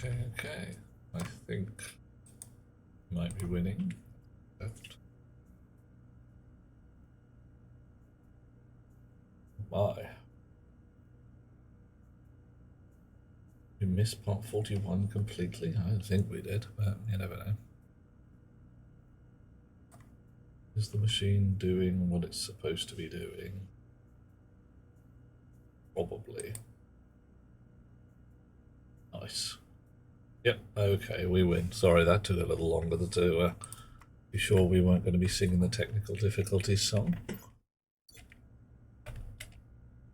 Okay. I think might be winning. Left. My. We missed part 41 completely? I don't think we did, but you never know. Is the machine doing what it's supposed to be doing? Probably. Nice. Yep, okay, we win. Sorry, that took a little longer to be sure we weren't going to be singing the technical difficulties song.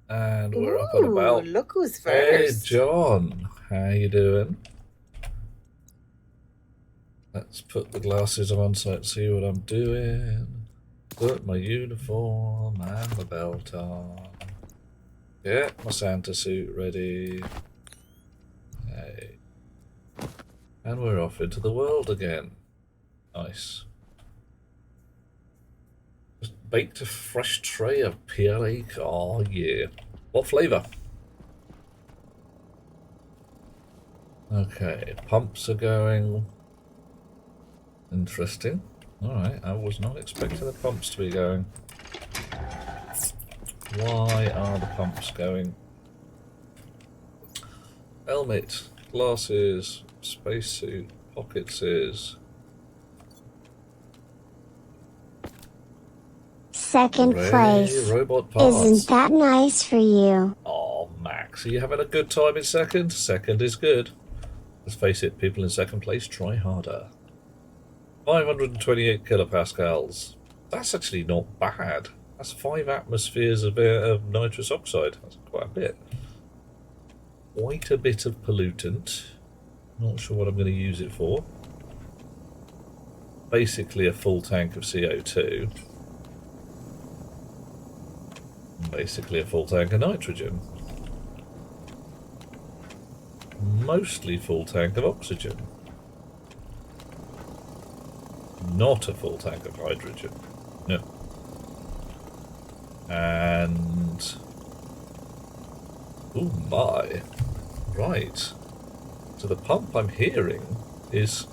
And we're up and about. Look who's first. Hey, John. How you doing? Let's put the glasses on so I can see what I'm doing. Put my uniform and my belt on. Get my Santa suit ready. Hey. And we're off into the world again. Nice. Just baked a fresh tray of pear ache. Oh yeah. What flavour? Okay, pumps are going. Interesting. Alright, I was not expecting the pumps to be going. Why are the pumps going? Helmet, glasses, spacesuit, pockets is. Second place. Robot parts. Isn't that nice for you? Oh, Max, are you having a good time in second? Second is good. Let's face it, people in second place try harder. 528 kilopascals. That's actually not bad. That's 5 atmospheres of nitrous oxide. That's quite a bit. Quite a bit of pollutant. Not sure what I'm going to use it for. Basically a full tank of CO2. Basically a full tank of nitrogen. Mostly full tank of oxygen. Not a full tank of hydrogen. No. And... oh my. Right. So the pump I'm hearing is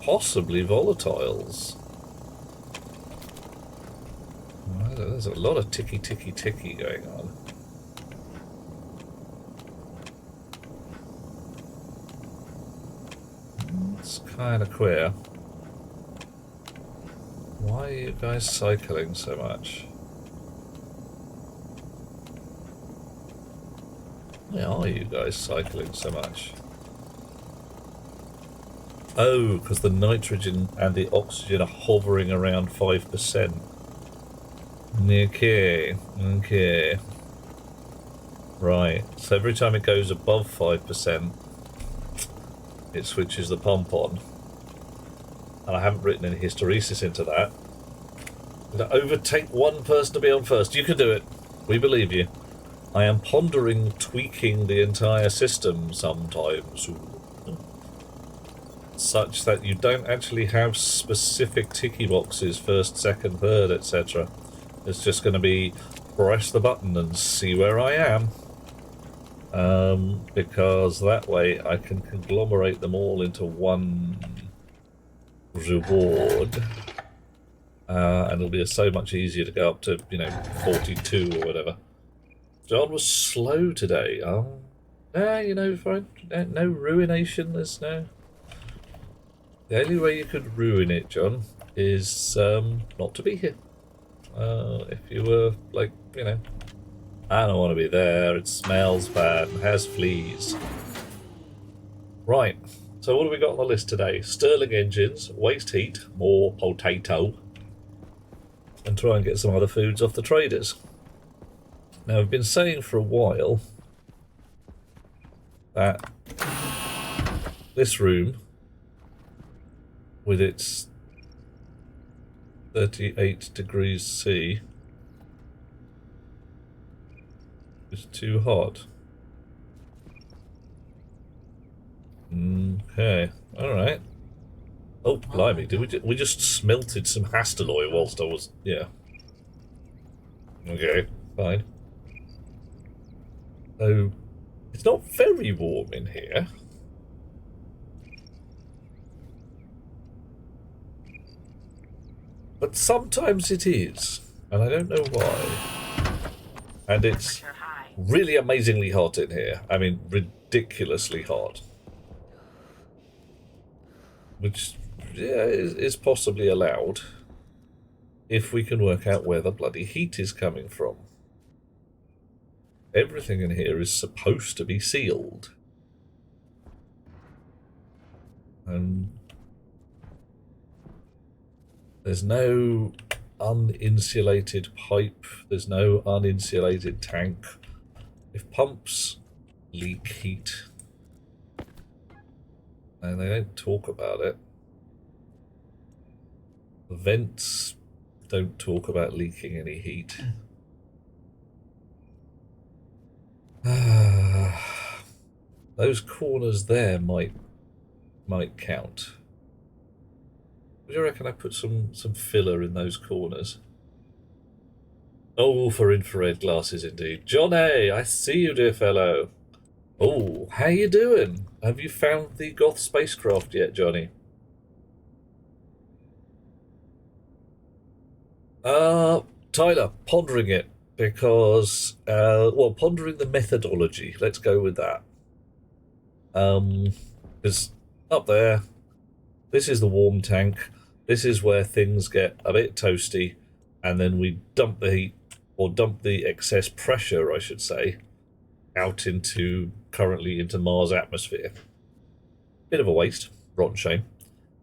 possibly volatiles. There's a lot of ticky going on. It's kind of queer. Why are you guys cycling so much? Why are you guys cycling so much? Oh, because the nitrogen and the oxygen are hovering around 5%. Okay, okay. Right, so every time it goes above 5%, it switches the pump on. And I haven't written any hysteresis into that. To overtake one person to be on first. You can do it. We believe you. I am pondering tweaking the entire system sometime soon. Such that you don't actually have specific ticky boxes, first, second, third, etc. It's just going to be press the button and see where I am. Because that way I can conglomerate them all into one reward. And it'll be so much easier to go up to, 42 or whatever. John was slow today. Oh, fine. No ruination. There's no... The only way you could ruin it, John, is not to be here. If you were, I don't want to be there, it smells bad and has fleas. Right, so what have we got on the list today? Stirling engines, waste heat, more potato, and try and get some other foods off the traders. Now, I've been saying for a while that this room, with its 38 degrees C, is too hot. Okay, alright. Oh, blimey, did we just smelted some Hastelloy whilst I was... yeah. Okay, fine. So, It's not very warm in here. But sometimes it is, and I don't know why. And it's really amazingly hot in here. I mean, ridiculously hot. Which, yeah, is possibly allowed if we can work out where the bloody heat is coming from. Everything in here is supposed to be sealed. And there's no uninsulated pipe. There's no uninsulated tank. If pumps leak heat, and they don't talk about it. The vents don't talk about leaking any heat. Those corners there might count. Would you reckon I put some filler in those corners? Oh, for infrared glasses indeed. John A, I see you, dear fellow. Oh, how you doing? Have you found the Goth spacecraft yet, Johnny? Tyler, pondering it, because, well, pondering the methodology. Let's go with that. Because up there, this is the warm tank. This is where things get a bit toasty, and then we dump the heat, or dump the excess pressure, I should say, out currently into Mars' atmosphere. Bit of a waste, rotten shame.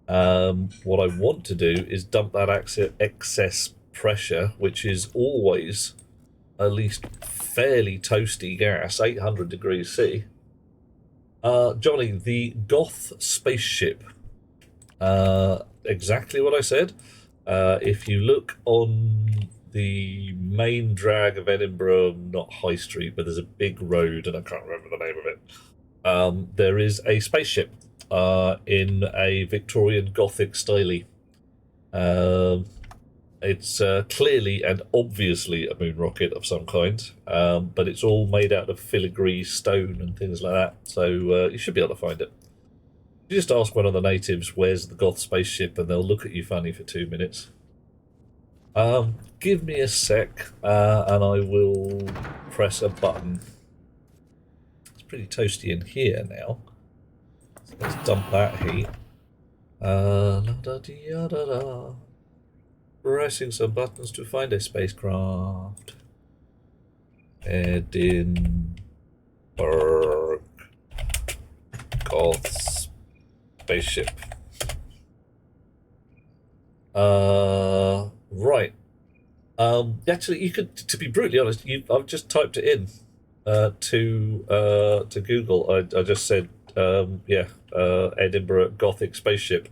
What I want to do is dump that excess pressure, which is always at least fairly toasty gas, 800 degrees C. Johnny, the Goth spaceship. Exactly what I said. If you look on the main drag of Edinburgh, not High Street, but there's a big road, and I can't remember the name of it. There is a spaceship in a Victorian Gothic style. It's clearly and obviously a moon rocket of some kind, but it's all made out of filigree stone and things like that, so you should be able to find it. You just ask one of the natives, where's the Goth spaceship, and they'll look at you funny for 2 minutes. Give me a sec, and I will press a button. It's pretty toasty in here now. So let's dump that heat. La-da-dee-ya-da-da. Pressing some buttons to find a spacecraft. Edinburgh Goth spaceship. Right. Actually, you could, to be brutally honest, I've just typed it in to Google. I just said, Edinburgh Gothic spaceship,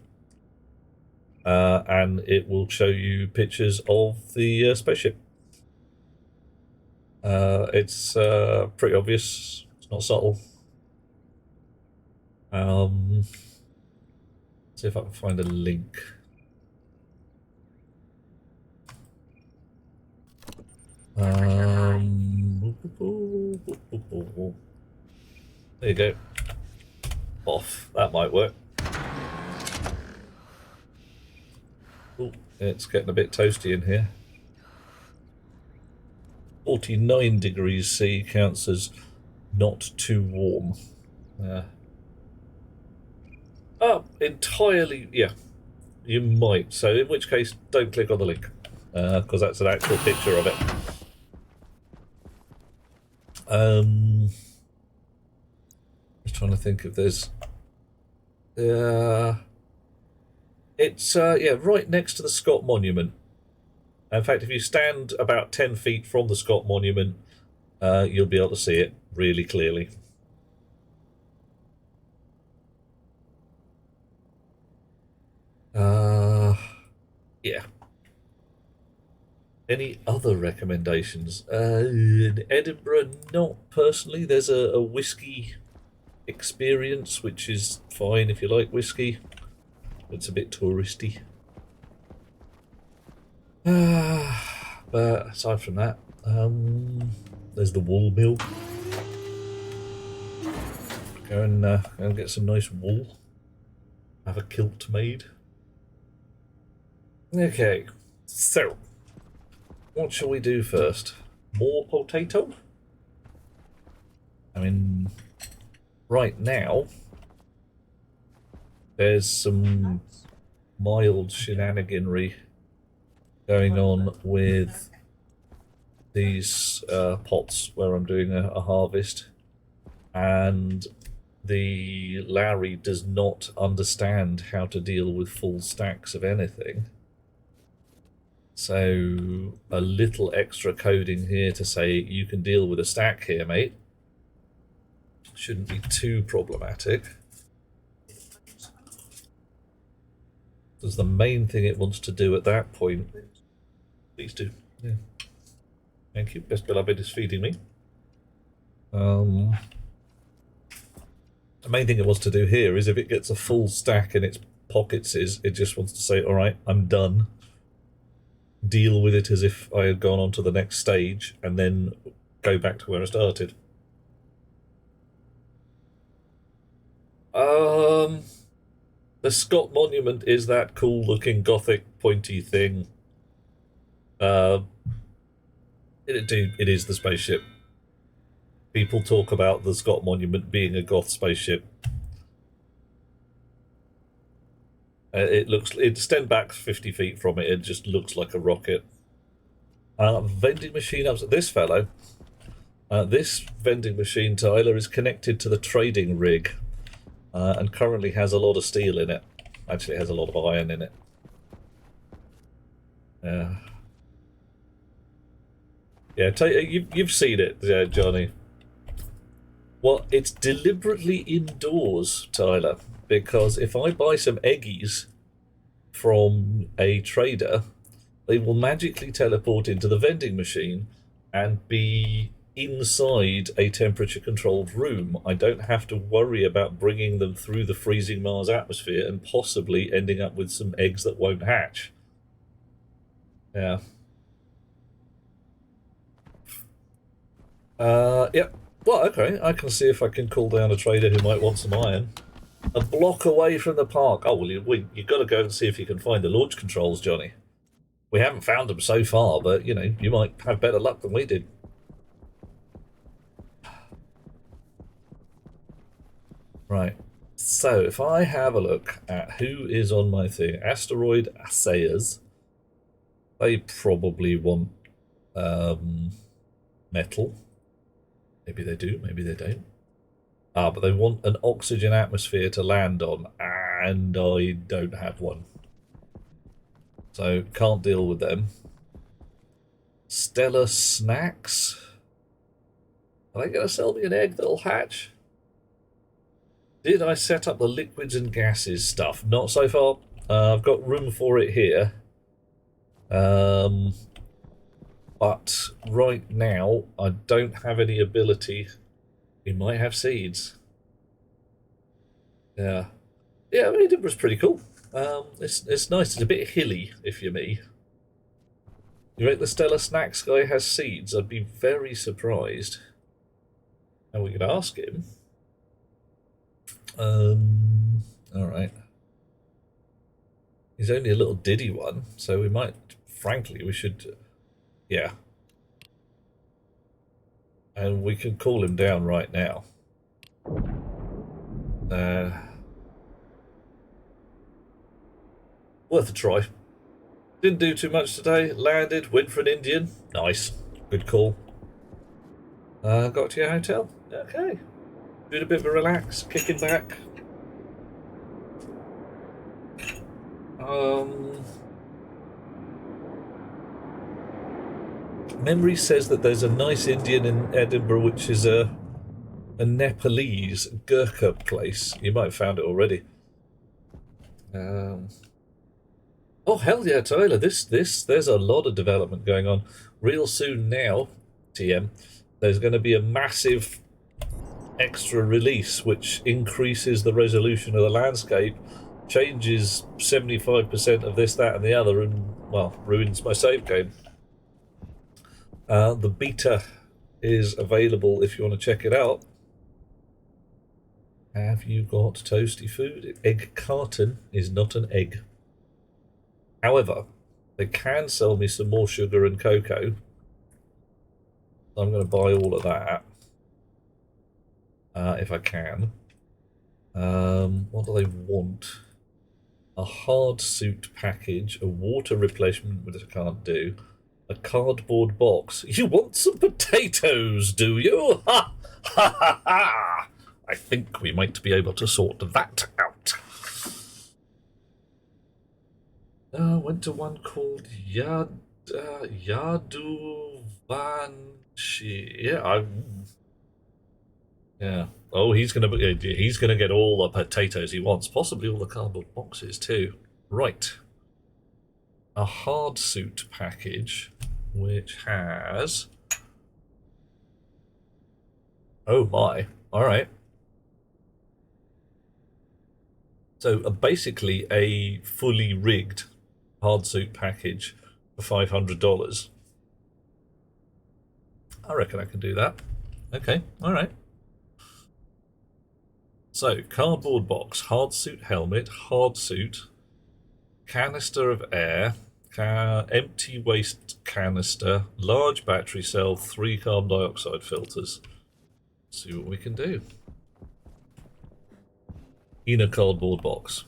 and it will show you pictures of the spaceship. It's pretty obvious. It's not subtle. See if I can find a link. There you go. Off. That might work. Ooh, it's getting a bit toasty in here. 49 degrees C counts as not too warm. Oh, entirely, yeah. You might. So in which case, don't click on the link, because that's an actual picture of it. Just trying to think if there's... it's, right next to the Scott Monument. In fact, if you stand about 10 feet from the Scott Monument, you'll be able to see it really clearly. Yeah. Any other recommendations? In Edinburgh, not personally. There's a whiskey experience, which is fine if you like whiskey. It's a bit touristy. But aside from that, there's the wool mill. Go and get some nice wool. Have a kilt made. Okay, so what shall we do first? More potato? I mean, right now there's some mild shenaniganry going on with these pots where I'm doing a harvest, and the Larry does not understand how to deal with full stacks of anything. So a little extra coding here to say you can deal with a stack here, mate. Shouldn't be too problematic. Because the main thing it wants to do at that point... Please do. Yeah. Thank you. Best beloved is feeding me. The main thing it wants to do here is if it gets a full stack in its pockets, it just wants to say, alright, I'm done. Deal with it as if I had gone on to the next stage and then go back to where I started. The Scott Monument is that cool looking gothic pointy thing. It is the spaceship. People talk about the Scott Monument being a goth spaceship. It stand back 50 feet from it, it just looks like a rocket. Vending machine up. This fellow, this vending machine, Tyler, is connected to the trading rig, and currently has a lot of steel in it. Actually, it has a lot of iron in it. Yeah, you've seen it, Johnny. Well, it's deliberately indoors, Tyler, because if I buy some eggies from a trader, they will magically teleport into the vending machine and be inside a temperature-controlled room. I don't have to worry about bringing them through the freezing Mars atmosphere and possibly ending up with some eggs that won't hatch. Yeah. Yep. Well, okay, I can see if I can call down a trader who might want some iron. A block away from the park. Oh, well, you've got to go and see if you can find the launch controls, Johnny. We haven't found them so far, but, you know, you might have better luck than we did. Right. So, if I have a look at who is on my thing, Asteroid Assayers, they probably want metal. Maybe they do, maybe they don't. But they want an oxygen atmosphere to land on, and I don't have one. So, can't deal with them. Stellar Snacks. Are they going to sell me an egg that'll hatch? Did I set up the liquids and gases stuff? Not so far. I've got room for it here. But right now, I don't have any ability. We might have seeds. Yeah. Yeah, I mean, it was pretty cool. It's nice. It's a bit hilly, if you're me. You reckon the Stellar Snacks guy has seeds? I'd be very surprised. And we could ask him. Alright. He's only a little diddy one, so we might, frankly, we should, yeah. And we can call him down right now. Worth a try. Didn't do too much today. Landed, went for an Indian. Nice. Good call. Got to your hotel. Okay. Doing a bit of a relax, kicking back. Memory says that there's a nice Indian in Edinburgh, which is a Nepalese Gurkha place. You might have found it already. Oh hell yeah, Tyler! There's a lot of development going on. Real soon now, TM. There's going to be a massive extra release which increases the resolution of the landscape, changes 75% of this, that, and the other, and well, ruins my save game. The beta is available if you want to check it out. Have you got toasty food? Egg carton is not an egg. However, they can sell me some more sugar and cocoa. I'm going to buy all of that. If I can. What do they want? A hard suit package, a water replacement, which I can't do, a cardboard box. You want some potatoes, do you? Ha! Ha ha ha! I think we might be able to sort that out. Went to one called Yaduvanshi. Yeah. Oh, he's gonna get all the potatoes he wants, possibly all the cardboard boxes too. Right. A hard suit package, which has. Oh my! All right. So basically a fully rigged hard suit package for $500. I reckon I can do that. Okay. All right. So, cardboard box, hard suit helmet, hard suit, canister of air, empty waste canister, large battery cell, 3 carbon dioxide filters. See what we can do. In a cardboard box.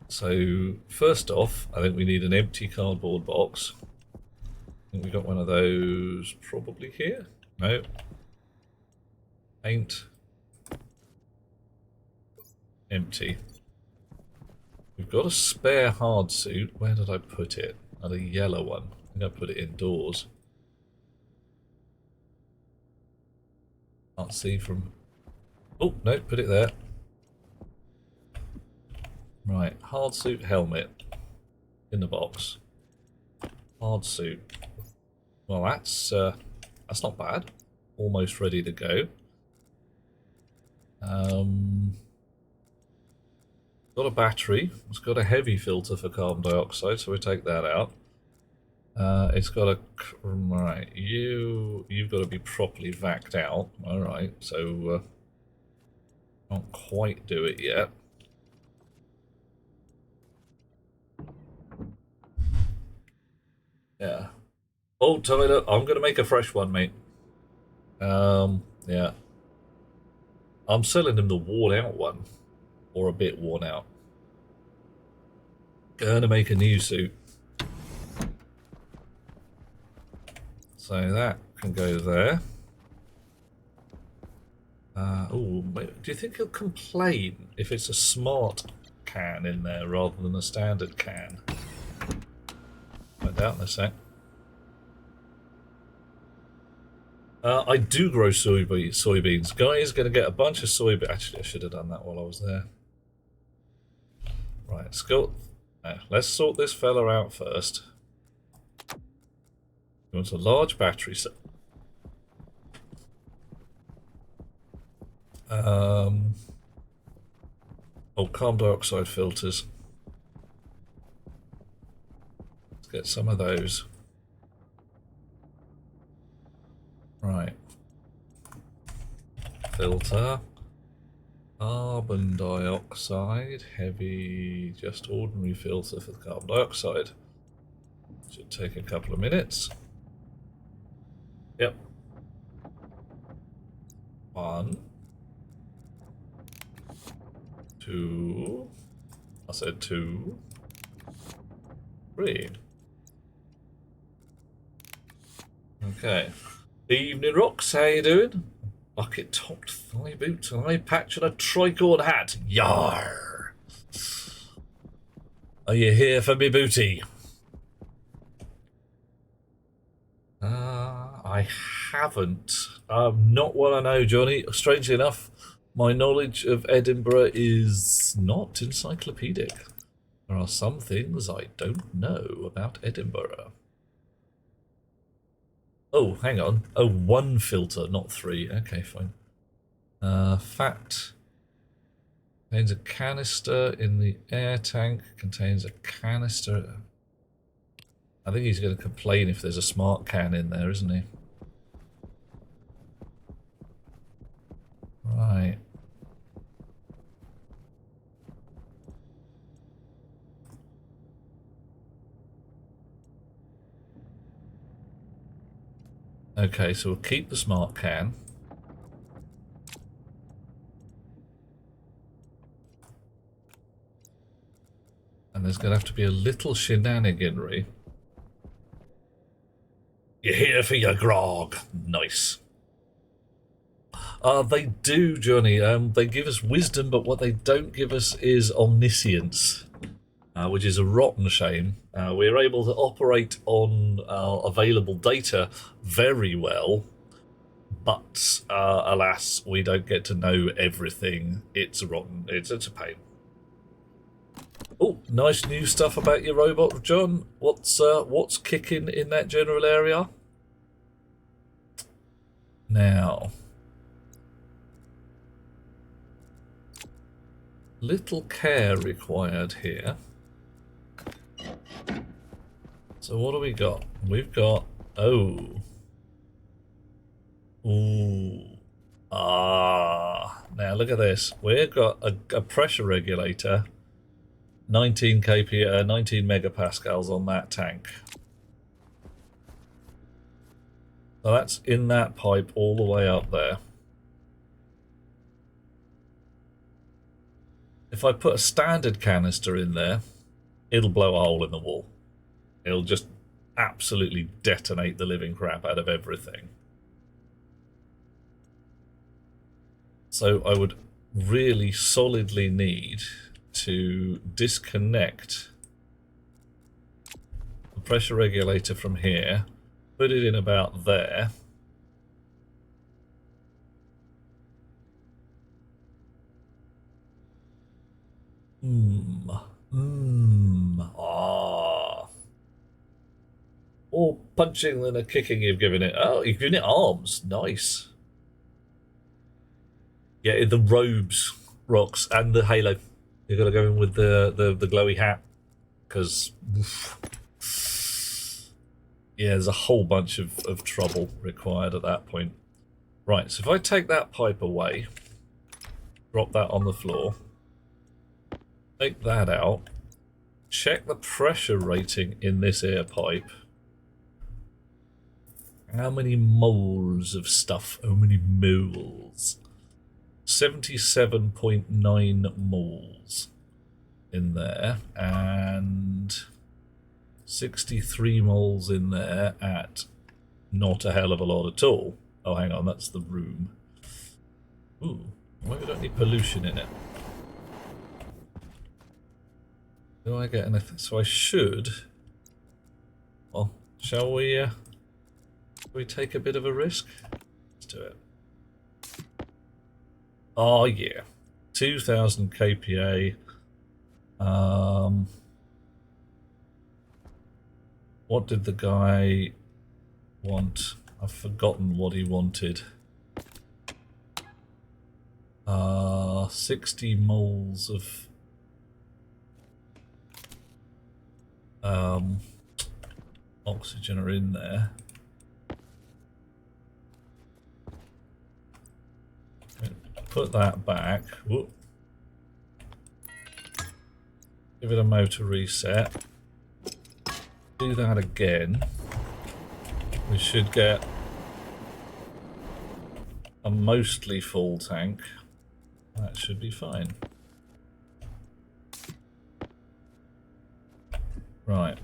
So, first off, I think we need an empty cardboard box. I think we got one of those probably here. No. Ain't empty. We've got a spare hard suit. Where did I put it? And a yellow one. I think I put it indoors. Can't see from. Oh no, put it there. Right, hard suit helmet in the box. Hard suit. Well, that's not bad. Almost ready to go. Got a battery. It's got a heavy filter for carbon dioxide, so we take that out. It's got a right. You've got to be properly vacked out. All right, so can't quite do it yet. Yeah. Oh, Tyler, I'm gonna make a fresh one, mate. Yeah. I'm selling him the worn out one. Or a bit worn out. Gonna make a new suit. So that can go there. Oh, do you think he'll complain if it's a smart can in there rather than a standard can? Find out in a sec. I do grow soybeans. Guy's gonna get a bunch of soybeans. Actually, I should have done that while I was there. Right, let's sort this fella out first. He wants a large battery set. Oh, carbon dioxide filters. Let's get some of those. Right. Filter. Carbon dioxide. Heavy, just ordinary filter for the carbon dioxide. Should take a couple of minutes. Yep. 1, 2. I said 2, 3. Okay. Evening, Rocks. How you doing? Bucket topped thigh boots, an eye patch, and a tricorn hat. Yar! Are you here for me booty? I haven't. Not what I know, Johnny. Strangely enough, my knowledge of Edinburgh is not encyclopedic. There are some things I don't know about Edinburgh. Oh, hang on. Oh, 1 filter, not 3. Okay, fine. Fat. Contains a canister in the air tank. Contains a canister. I think he's going to complain if there's a smart can in there, isn't he? Okay, so we'll keep the smart can. And there's going to have to be a little shenaniganry. You're here for your grog. Nice. They do, Johnny. They give us wisdom, but what they don't give us is omniscience, which is a rotten shame. We're able to operate on available data very well, but alas, we don't get to know everything. It's rotten. It's a pain. Oh, nice new stuff about your robot, John. What's kicking in that general area? Now, little care required here. So what do we got? We've got ooh. Now look at this. We've got a pressure regulator. 19 megapascals on that tank. So that's in that pipe all the way up there. If I put a standard canister in there, it'll blow a hole in the wall. It'll just absolutely detonate the living crap out of everything. So I would really solidly need to disconnect the pressure regulator from here, put it in about there. More punching than a kicking you've given it. Oh, you've given it arms. Nice. Yeah, the robes, rocks, and the halo. You've got to go in with the glowy hat, because yeah, there's a whole bunch of trouble required at that point. Right, so if I take that pipe away, drop that on the floor, take that out, check the pressure rating in this air pipe. How many moles of stuff? How many moles? 77.9 moles in there, and 63 moles in there at not a hell of a lot at all. Oh, hang on, that's the room. Ooh, maybe we don't need pollution in it. Do I get anything? So I should. Well, shall we take a bit of a risk? Let's do it. Oh yeah, 2000 kPa. What did the guy want? I've forgotten what he wanted. 60 moles of oxygen are in there. Put that back. Whoop. Give it a motor reset. Do that again. We should get a mostly full tank. That should be fine. Right.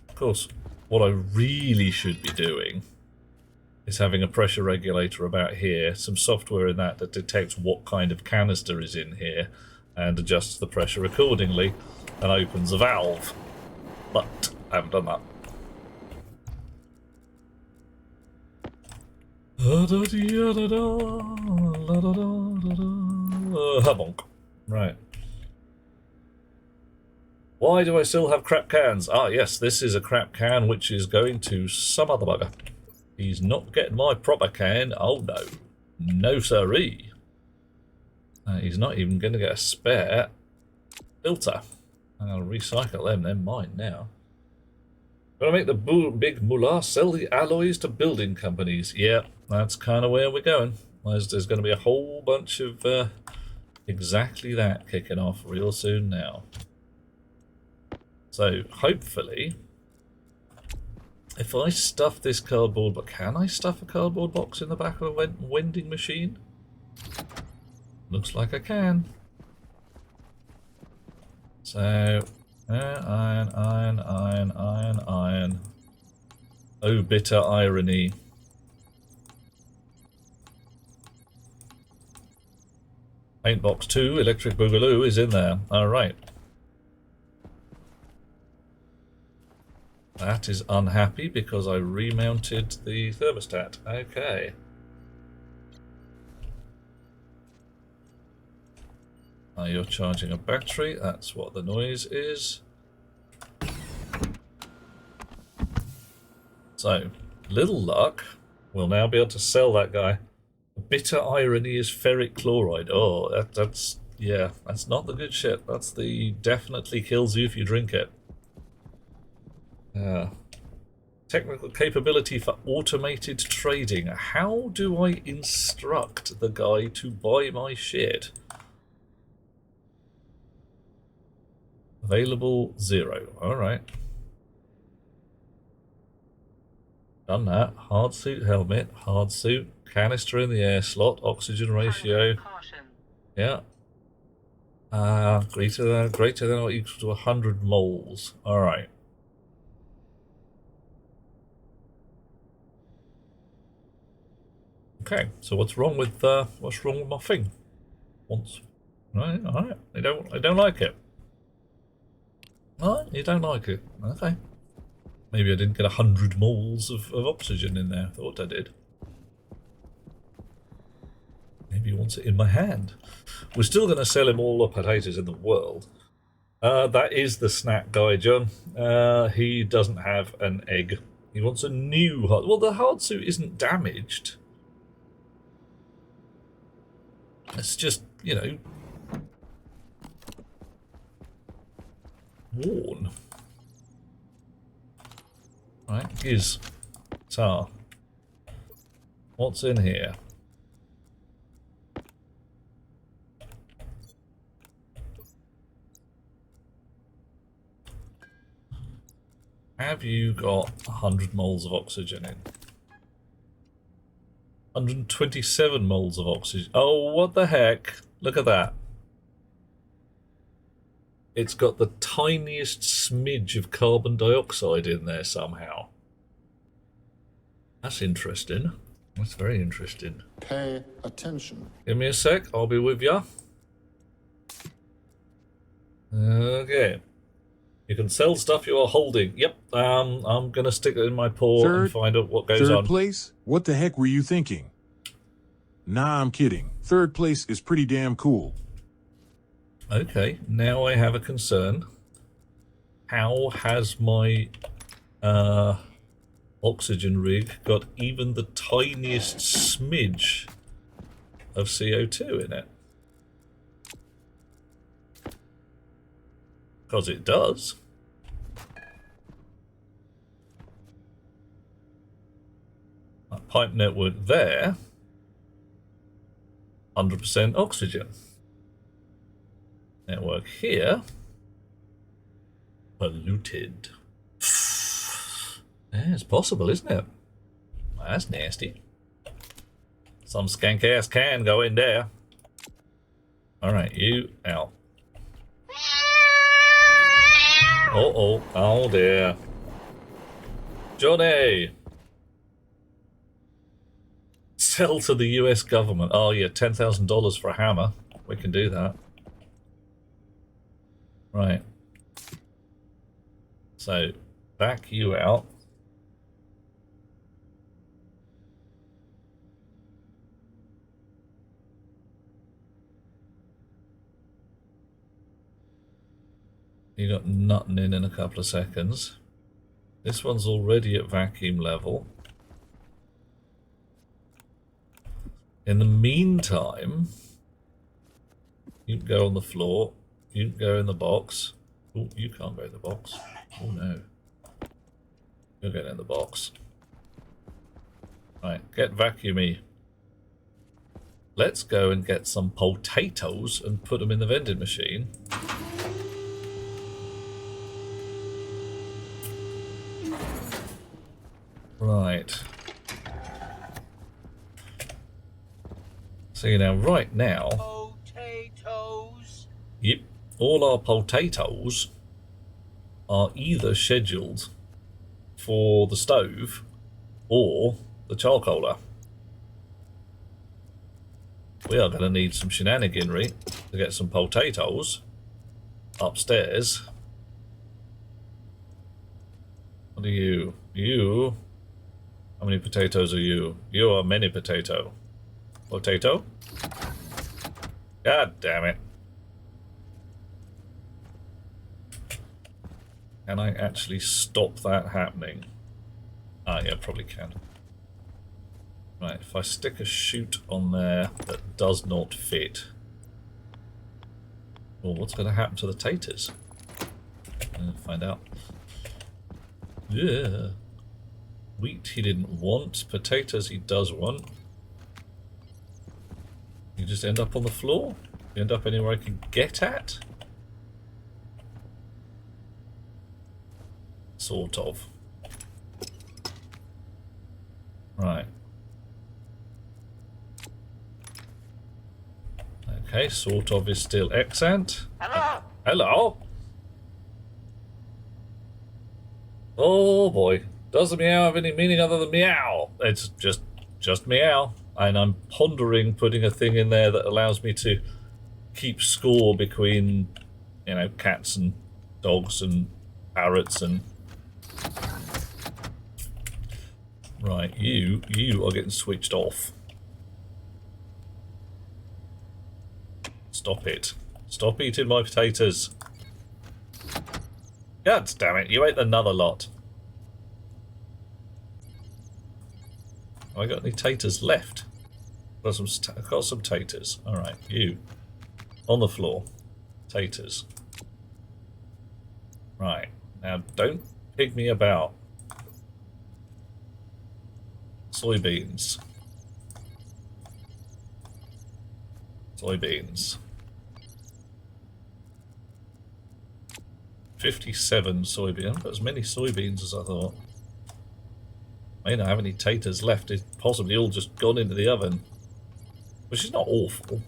Of course, what I really should be doing is having a pressure regulator about here, some software in that detects what kind of canister is in here and adjusts the pressure accordingly and opens a valve. But I haven't done that. Bonk. Right. Why do I still have crap cans? Ah, yes, this is a crap can which is going to some other bugger. He's not getting my proper can. Oh no. No siree. He's not even going to get a spare filter. I'll recycle them. They're mine now. Gonna make the big mullah sell the alloys to building companies. Yeah, that's kind of where we're going. There's going to be a whole bunch of exactly that kicking off real soon now. So hopefully If I stuff this cardboard, but can I stuff a cardboard box in the back of a vending machine? Looks like I can. So, iron. Oh, bitter irony. Paint box 2, electric boogaloo is in there. Alright. That is unhappy because I remounted the thermostat. Okay. You're charging a battery. That's what the noise is. So, little luck. We'll now be able to sell that guy. Bitter irony is ferric chloride. Oh, that's not the good shit. That's the definitely kills you if you drink it. Technical capability for automated trading. How do I instruct the guy to buy my shit? Available 0. Alright. Done that. Hard suit helmet, hard suit, canister in the air slot, oxygen ratio. Yeah. Greater than or equal to 100 moles. Alright. Okay, so what's wrong with my thing? Alright. I don't like it. Alright, you don't like it. Okay. Maybe I didn't get 100 moles of oxygen in there. Thought I did. Maybe he wants it in my hand. We're still going to sell him all the potatoes in the world. That is the snack guy, John. He doesn't have an egg. He wants a new hard... Well, the hard suit isn't damaged. It's just, you know, worn. Right, giz. Tar. What's in here? Have you got 100 moles of oxygen in? 127 moles of oxygen. Oh, what the heck? Look at that. It's got the tiniest smidge of carbon dioxide in there somehow. That's interesting. That's very interesting. Pay attention. Give me a sec, I'll be with ya. Okay. You can sell stuff you are holding. Yep, I'm gonna stick it in my paw and find out what goes on. Third place? What the heck were you thinking? Nah, I'm kidding. Third place is pretty damn cool. Okay, now I have a concern. How has my oxygen rig got even the tiniest smidge of CO2 in it? Because it does. That pipe network there, 100% oxygen. Network here, polluted. Yeah, it's possible, isn't it? That's nasty. Some skank ass can go in there. Alright, you out. Uh-oh. Oh dear. Johnny! Sell to the US government. Oh yeah, $10,000 for a hammer. We can do that. Right. So, back you out. You got nothing in a couple of seconds. This one's already at vacuum level. In the meantime, you can go on the floor. You can go in the box. Oh, you can't go in the box. Oh no. You're going in the box. Right, get vacuumy. Let's go and get some potatoes and put them in the vending machine. Right. See now, right now. Potatoes. Yep. All our potatoes are either scheduled for the stove or the charcoaler. We are going to need some shenaniganry to get some potatoes upstairs. What are you? You? How many potatoes are you? You are many potato. Potato? God damn it. Can I actually stop that happening? Ah, yeah, probably can. Right, if I stick a chute on there that does not fit. Well, what's going to happen to the taters? Find out. Yeah. Wheat he didn't want. Potatoes he does want. You just end up on the floor? You end up anywhere I can get at? Sort of. Right. Okay, sort of is still accent. Hello? Hello? Oh boy. Does the meow have any meaning other than meow? It's just meow. And I'm pondering putting a thing in there that allows me to keep score between, you know, cats and dogs and parrots and... Right, you are getting switched off. Stop it. Stop eating my potatoes. God damn it, you ate another lot. Have I got any taters left? I've got some taters. Alright, you. On the floor. Taters. Right. Now, don't pig me about. Soybeans. Soybeans. 57 soybeans. But as many soybeans as I thought. May not have any taters left. It's possibly all just gone into the oven. Which is not awful.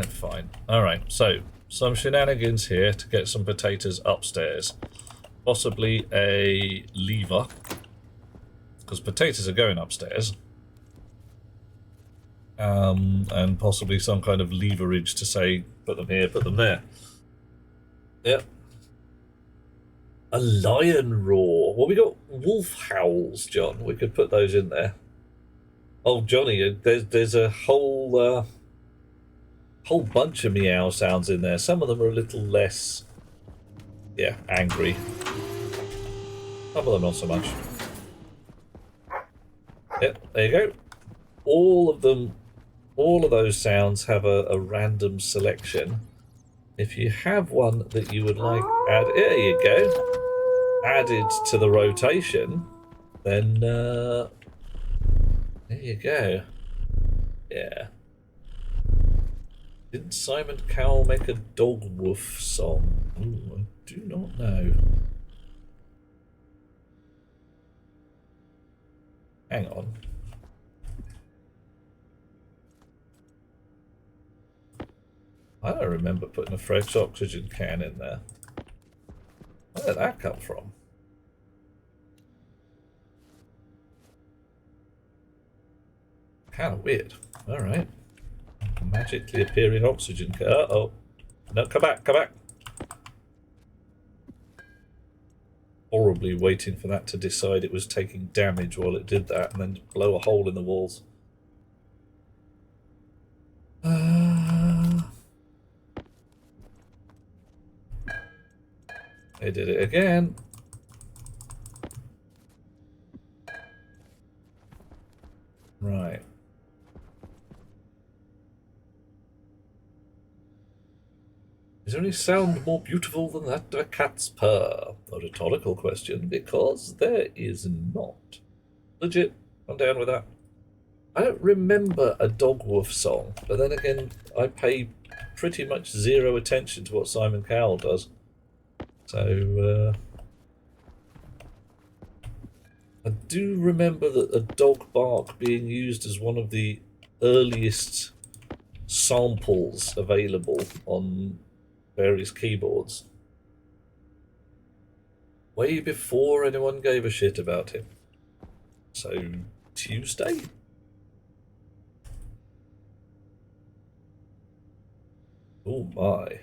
Fine. Alright, so some shenanigans here to get some potatoes upstairs. Possibly a lever. Because potatoes are going upstairs. And possibly some kind of leverage to say, put them here, put them there. Yep. A lion roar. Well, we got wolf howls, John. We could put those in there. Oh, Johnny, there's a whole bunch of meow sounds in there. Some of them are a little less, yeah, angry. Some of them not so much. Yep, there you go. All of them, all of those sounds have a random selection. If you have one that you would like add, there you go, added to the rotation, then there you go. Yeah. Didn't Simon Cowell make a dog woof song? Ooh, I do not know. Hang on. I don't remember putting a fresh oxygen can in there. Where did that come from? Kind of weird. Alright. Magically appearing oxygen can. Uh-oh. No, come back, come back. Horribly waiting for that to decide it was taking damage while it did that and then blow a hole in the walls. They did it again. Right. Is there any sound more beautiful than that of a cat's purr? A rhetorical question, because there is not. Legit, I'm down with that. I don't remember a dog woof song, but then again, I pay pretty much zero attention to what Simon Cowell does. So I do remember that a dog bark being used as one of the earliest samples available on various keyboards. Way before anyone gave a shit about him. So, Tuesday? Oh my.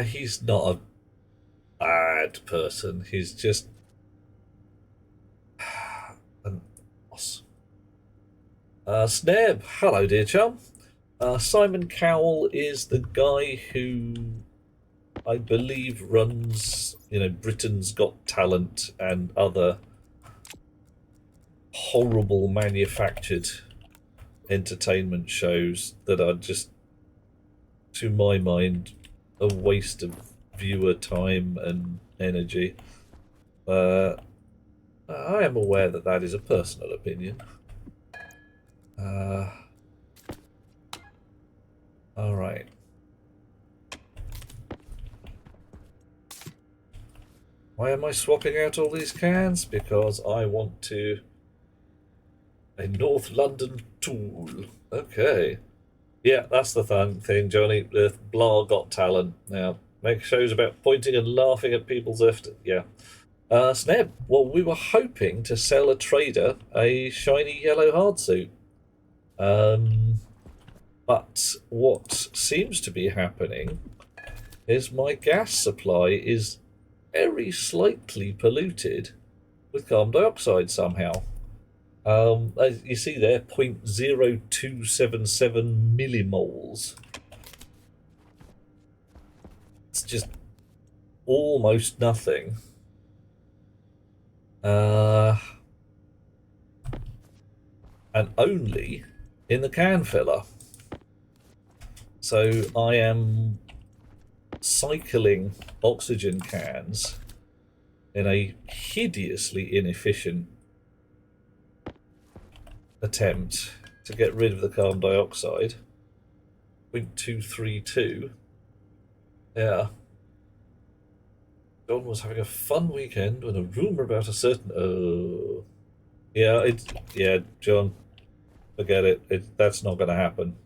He's not a bad person. He's just an boss. Sneb, hello dear chum. Simon Cowell is the guy who I believe runs, Britain's Got Talent and other horrible manufactured entertainment shows that are just, to my mind, a waste of viewer time and energy. I am aware that that is a personal opinion. Alright. Why am I swapping out all these cans? Because I want to... A North London tool. Okay. Yeah, that's the thing, Johnny. Blah Got Talent. Now, make shows about pointing and laughing at people's after. Yeah. Sneb, well, we were hoping to sell a trader a shiny yellow hardsuit. But what seems to be happening is my gas supply is very slightly polluted with carbon dioxide somehow. As you see there, 0.0277 millimoles. It's just almost nothing. And only in the can filler. So I am cycling oxygen cans in a hideously inefficient attempt to get rid of the carbon dioxide. 0.232. Yeah. John was having a fun weekend when a rumour about a certain... Oh. Yeah, John. Forget it. That's not going to happen.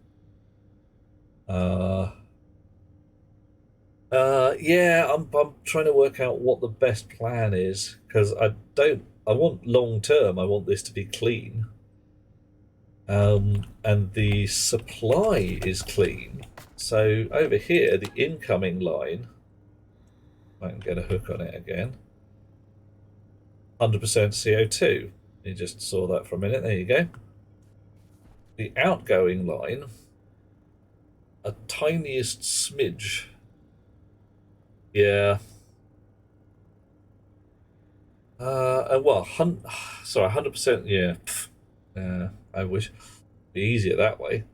Yeah, I'm trying to work out what the best plan is, because I want long term, I want this to be clean. And the supply is clean. So over here, the incoming line, I can get a hook on it again. 100% CO2. You just saw that for a minute. There you go. The outgoing line, a tiniest smidge. Yeah. Well, sorry, 100%. Yeah. I wish it'd be easier that way.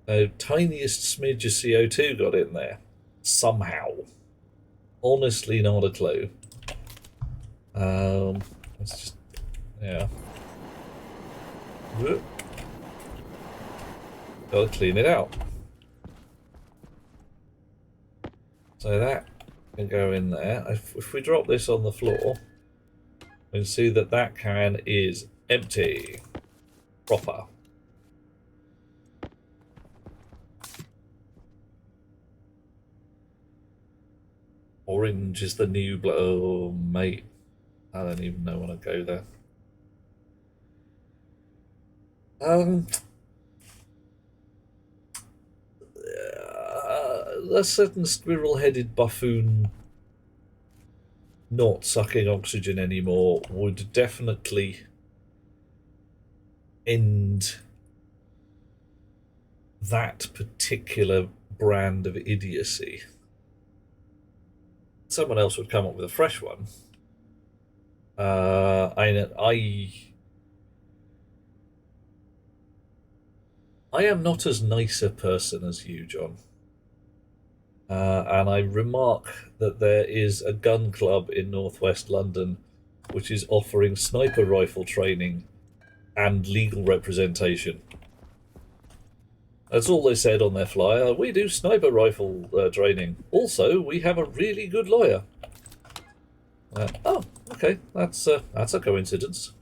Tiniest smidge of CO2 got in there somehow. Honestly, not a clue. Let's just, yeah. Gotta clean it out. So that can go in there. If we drop this on the floor, we can see that that can is empty. Proper. Orange is the new blue. Oh, mate. I don't even know when I go there. A certain squirrel-headed buffoon not sucking oxygen anymore would definitely end that particular brand of idiocy. Someone else would come up with a fresh one. I am not as nice a person as you, John. And I remark that there is a gun club in northwest London which is offering sniper rifle training and legal representation. That's all they said on their flyer. We do sniper rifle training. Also, we have a really good lawyer. Oh, okay. That's a coincidence.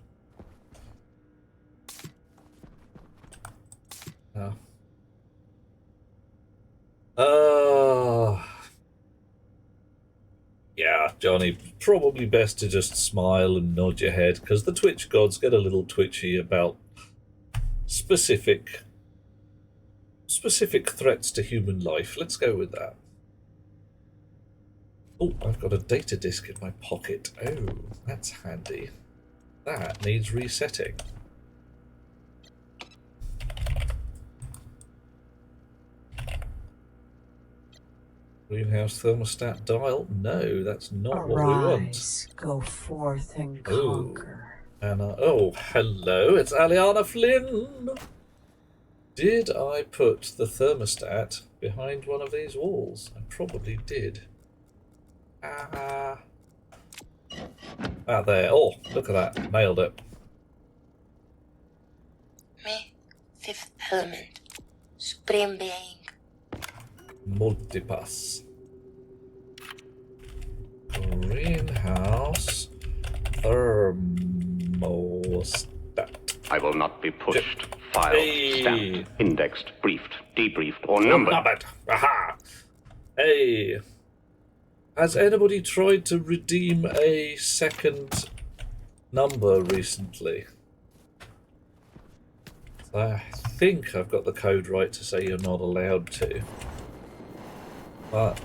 Yeah, Johnny, probably best to just smile and nod your head, because the Twitch gods get a little twitchy about specific threats to human life. Let's go with that. Oh, I've got a data disk in my pocket. Oh, that's handy. That needs resetting. Greenhouse thermostat dial? No, that's not what we want. Go forth and conquer. Anna, oh, hello, it's Aliana Flynn. Did I put the thermostat behind one of these walls? I probably did. Ah, there. Oh, look at that. Nailed it. Me, fifth element, supreme being. Multipass. Greenhouse thermostat. I will not be pushed, filed, stamped, indexed, briefed, debriefed, or numbered. Numbered. Aha! Hey. Has anybody tried to redeem a second number recently? I think I've got the code right to say you're not allowed to. But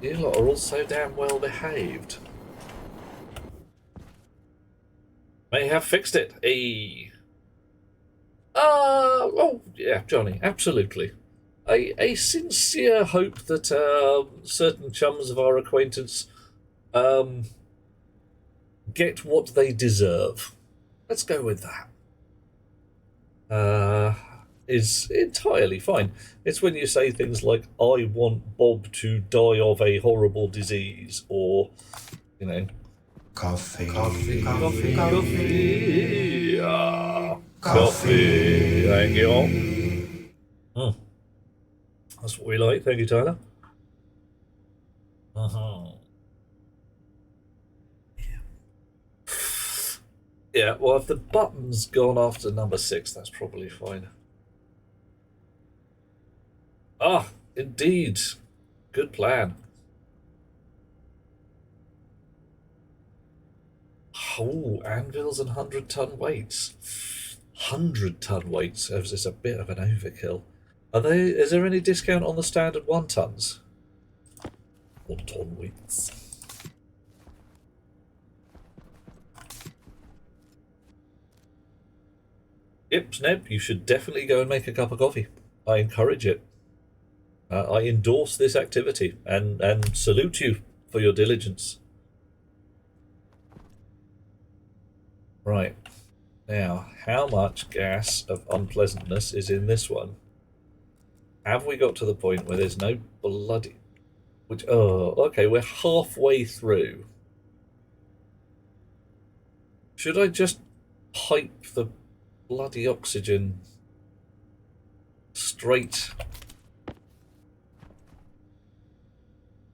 you lot are all so damn well behaved. May have fixed it. Hey. Oh, yeah, Johnny, absolutely. A sincere hope that certain chums of our acquaintance get what they deserve. Let's go with that. Is entirely fine. It's when you say things like, I want Bob to die of a horrible disease, or, you know... Coffee. Coffee. Coffee. Coffee. Coffee. Thank you all. That's what we like. Thank you, Tyler. Yeah, well, if the button's gone after number 6, that's probably fine. Ah, indeed. Good plan. Oh, anvils and 100-ton weights. 100-ton weights is a bit of an overkill. Is there any discount on the standard 1-tons? 1-ton weights. Yep, Sneb, you should definitely go and make a cup of coffee. I encourage it. I endorse this activity and salute you for your diligence. Right. Now, how much gas of unpleasantness is in this one? Have we got to the point where there's no bloody... okay, we're halfway through. Should I just pipe the bloody oxygen straight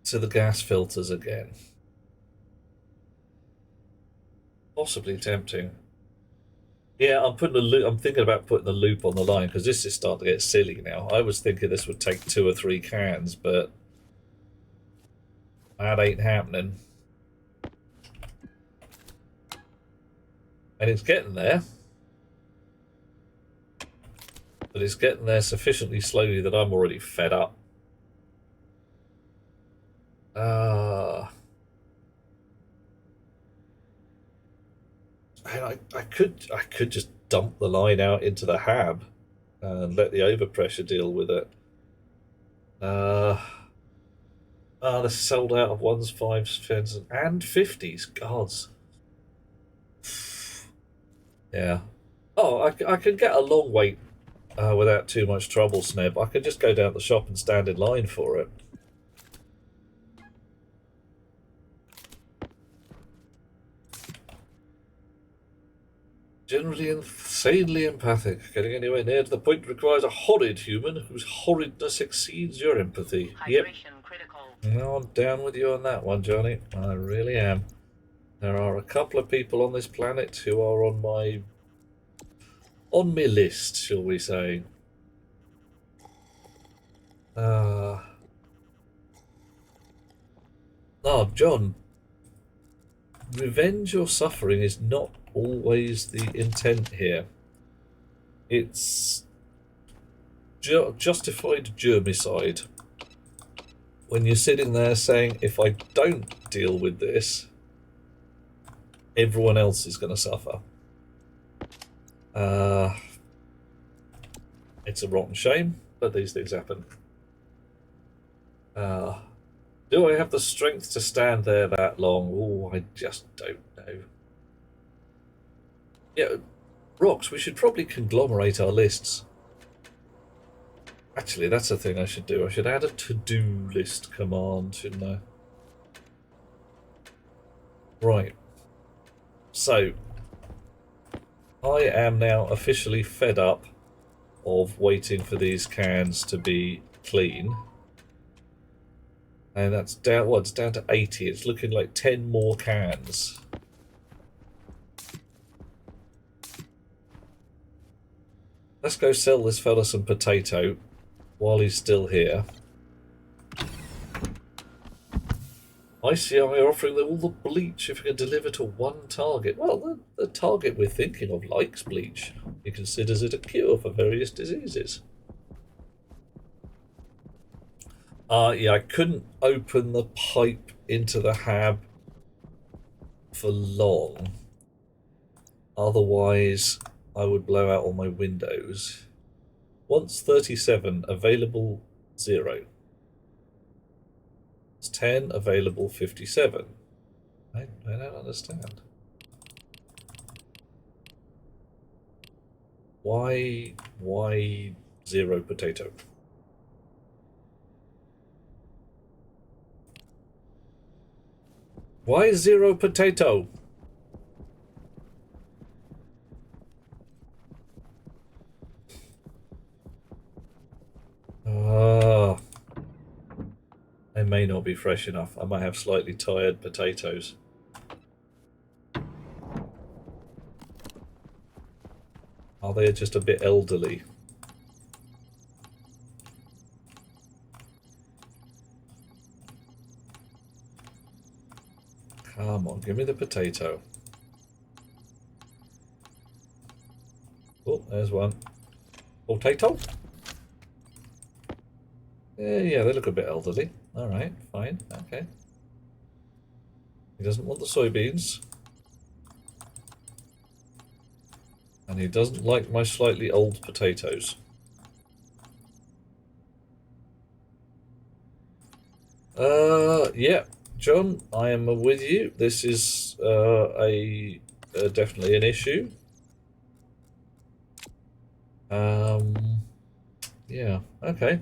to the gas filters again? Possibly tempting. Yeah, I'm thinking about putting the loop on the line, because this is starting to get silly now. I was thinking this would take 2 or 3 cans, but that ain't happening. And it's getting there. But it's getting there sufficiently slowly that I'm already fed up. I could just dump the line out into the hab and let the overpressure deal with it. They're sold out of 1s, 5s, 10s, and 50s. Gods. Yeah. Oh, I can get a long wait without too much trouble, Sneb. I could just go down to the shop and stand in line for it. Generally insanely empathic. Getting anywhere near to the point requires a horrid human whose horridness exceeds your empathy. Yep. Critical. No, I'm down with you on that one, Johnny. I really am. There are a couple of people on this planet who are on my list, shall we say. Oh, John. Revenge or suffering is not always the intent here. It's justified germicide. When you're sitting there saying, if I don't deal with this, everyone else is going to suffer. It's a rotten shame, but these things happen. Do I have the strength to stand there that long? Oh, I just don't know. Yeah, Rox, we should probably conglomerate our lists. Actually, that's a thing I should do. I should add a to-do list command, shouldn't I? Right. So, I am now officially fed up of waiting for these cans to be clean. And that's down, well, it's down to 80. It's looking like 10 more cans. Let's go sell this fella some potato while he's still here. ICI are offering them all the bleach if we can deliver to one target. Well, the target we're thinking of likes bleach. He considers it a cure for various diseases. Yeah, I couldn't open the pipe into the hab for long. Otherwise, I would blow out all my windows. Once 37, available 0. It's 10, available 57. I don't understand. Why 0 potato? Why 0 potato? They may not be fresh enough. I might have slightly tired potatoes. Are they just a bit elderly? Come on, give me the potato. Oh, there's one. Potato? Yeah, they look a bit elderly. Alright, fine, okay. He doesn't want the soybeans. And he doesn't like my slightly old potatoes. Yeah, John, I am with you. This is definitely an issue. Yeah, okay.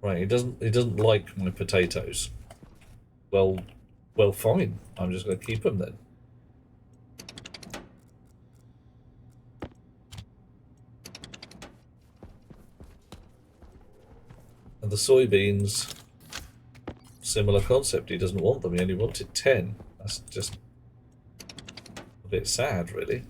Right, he doesn't like my potatoes. Well, fine. I'm just going to keep them then. And the soybeans, similar concept. He doesn't want them. He only wanted 10. That's just a bit sad, really.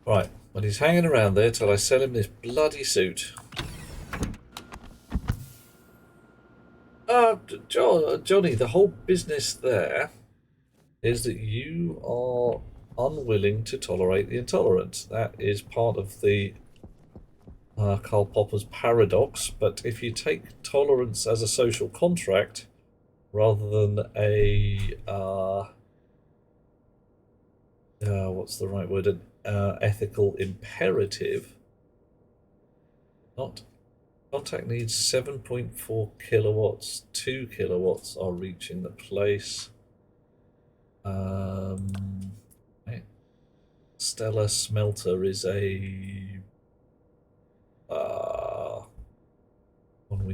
Right, well, he's hanging around there till I sell him this bloody suit. Johnny, the whole business there is that you are unwilling to tolerate the intolerant. That is part of the Karl Popper's paradox, but if you take tolerance as a social contract rather than a what's the right word? Ethical imperative. Contact needs 7.4 kilowatts. 2 kilowatts are reaching the place. Stellar Smelter is a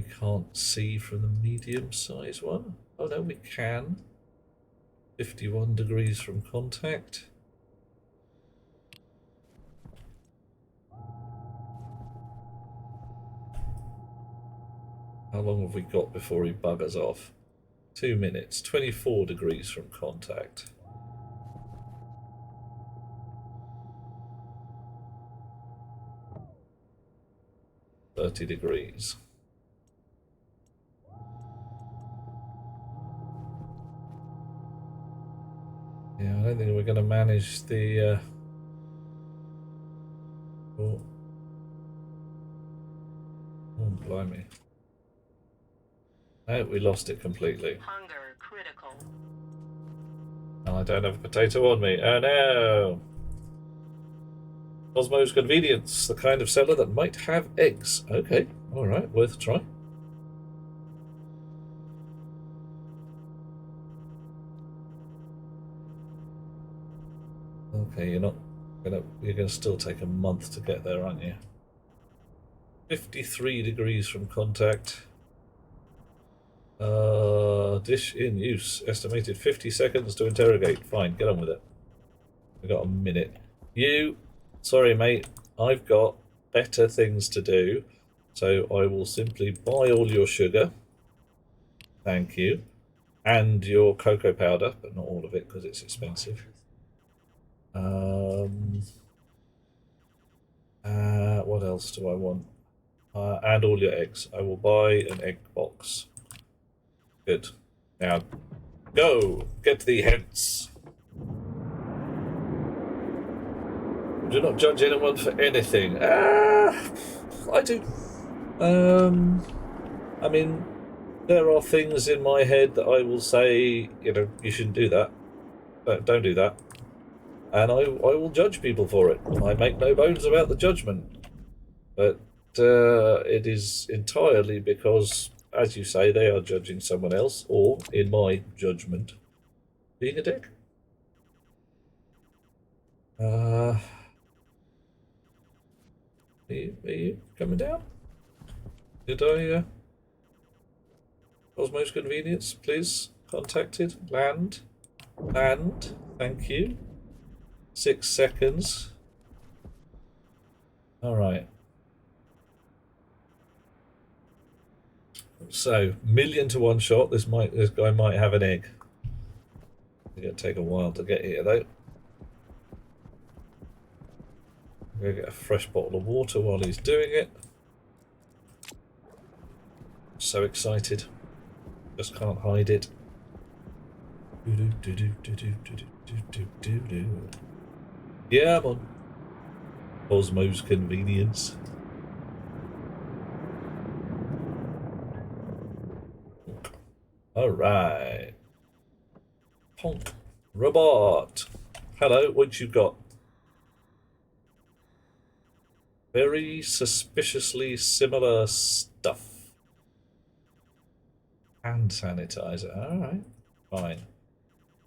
we can't see from the medium-sized one. Oh no, we can. 51 degrees from contact. How long have we got before he buggers off? 2 minutes. 24 degrees from contact. .30 degrees. Yeah, I don't think we're going to manage the... Oh, blimey. No, we lost it completely. Hunger critical. And I don't have a potato on me. Oh no! Cosmo's Convenience, the kind of seller that might have eggs. Okay, alright, worth a try. Okay, you're gonna still take a month to get there, aren't you? 53 degrees from contact. Dish in use. Estimated 50 seconds to interrogate. Fine, get on with it. We've got a minute. Sorry mate, I've got better things to do. So I will simply buy all your sugar. Thank you. And your cocoa powder, but not all of it because it's expensive. What else do I want? And all your eggs. I will buy an egg box. Good. Now, go! Get thee hence! Do not judge anyone for anything. I do. I mean, there are things in my head that I will say, you shouldn't do that. Don't do that. And I will judge people for it. I make no bones about the judgment. But it is entirely because, as you say, they are judging someone else, or, in my judgment, being a dick. Are you coming down? Did I... Cosmo's Convenience, please. Contacted. Land. Thank you. 6 seconds. Alright. So, 1,000,000 to 1 shot. This guy might have an egg. It's going to take a while to get here, though. I'm going to get a fresh bottle of water while he's doing it. So excited. Just can't hide it. Yeah, I'm on. Cosmo's Convenience. Alright. Honk. Robot. Hello, what you got? Very suspiciously similar stuff. Hand sanitizer. Alright. Fine.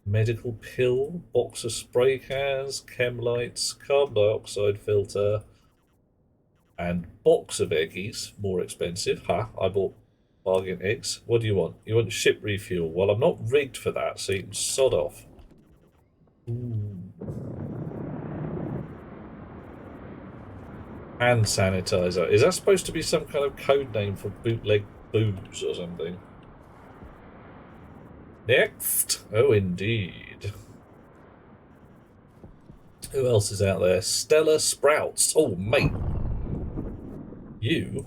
Medical pill, box of spray cans, chem lights, carbon dioxide filter, and box of eggies. More expensive. Ha, I bought bargain eggs. What do you want? You want ship refuel? Well, I'm not rigged for that, so you can sod off. Ooh. Hand sanitizer. Is that supposed to be some kind of code name for bootleg booze or something? Next. Oh, indeed. Who else is out there? Stella Sprouts. Oh, mate. You.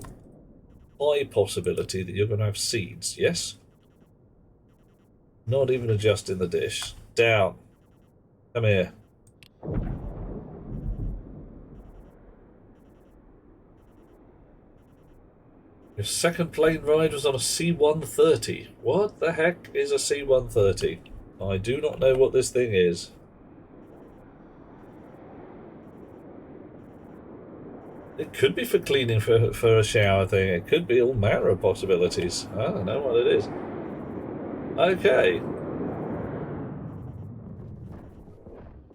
High possibility that you're going to have seeds, yes? Not even adjusting the dish. Down. Come here. Your second plane ride was on a C-130. What the heck is a C-130? I do not know what this thing is. It could be for cleaning for a shower thing. It could be all manner of possibilities. I don't know what it is. Okay.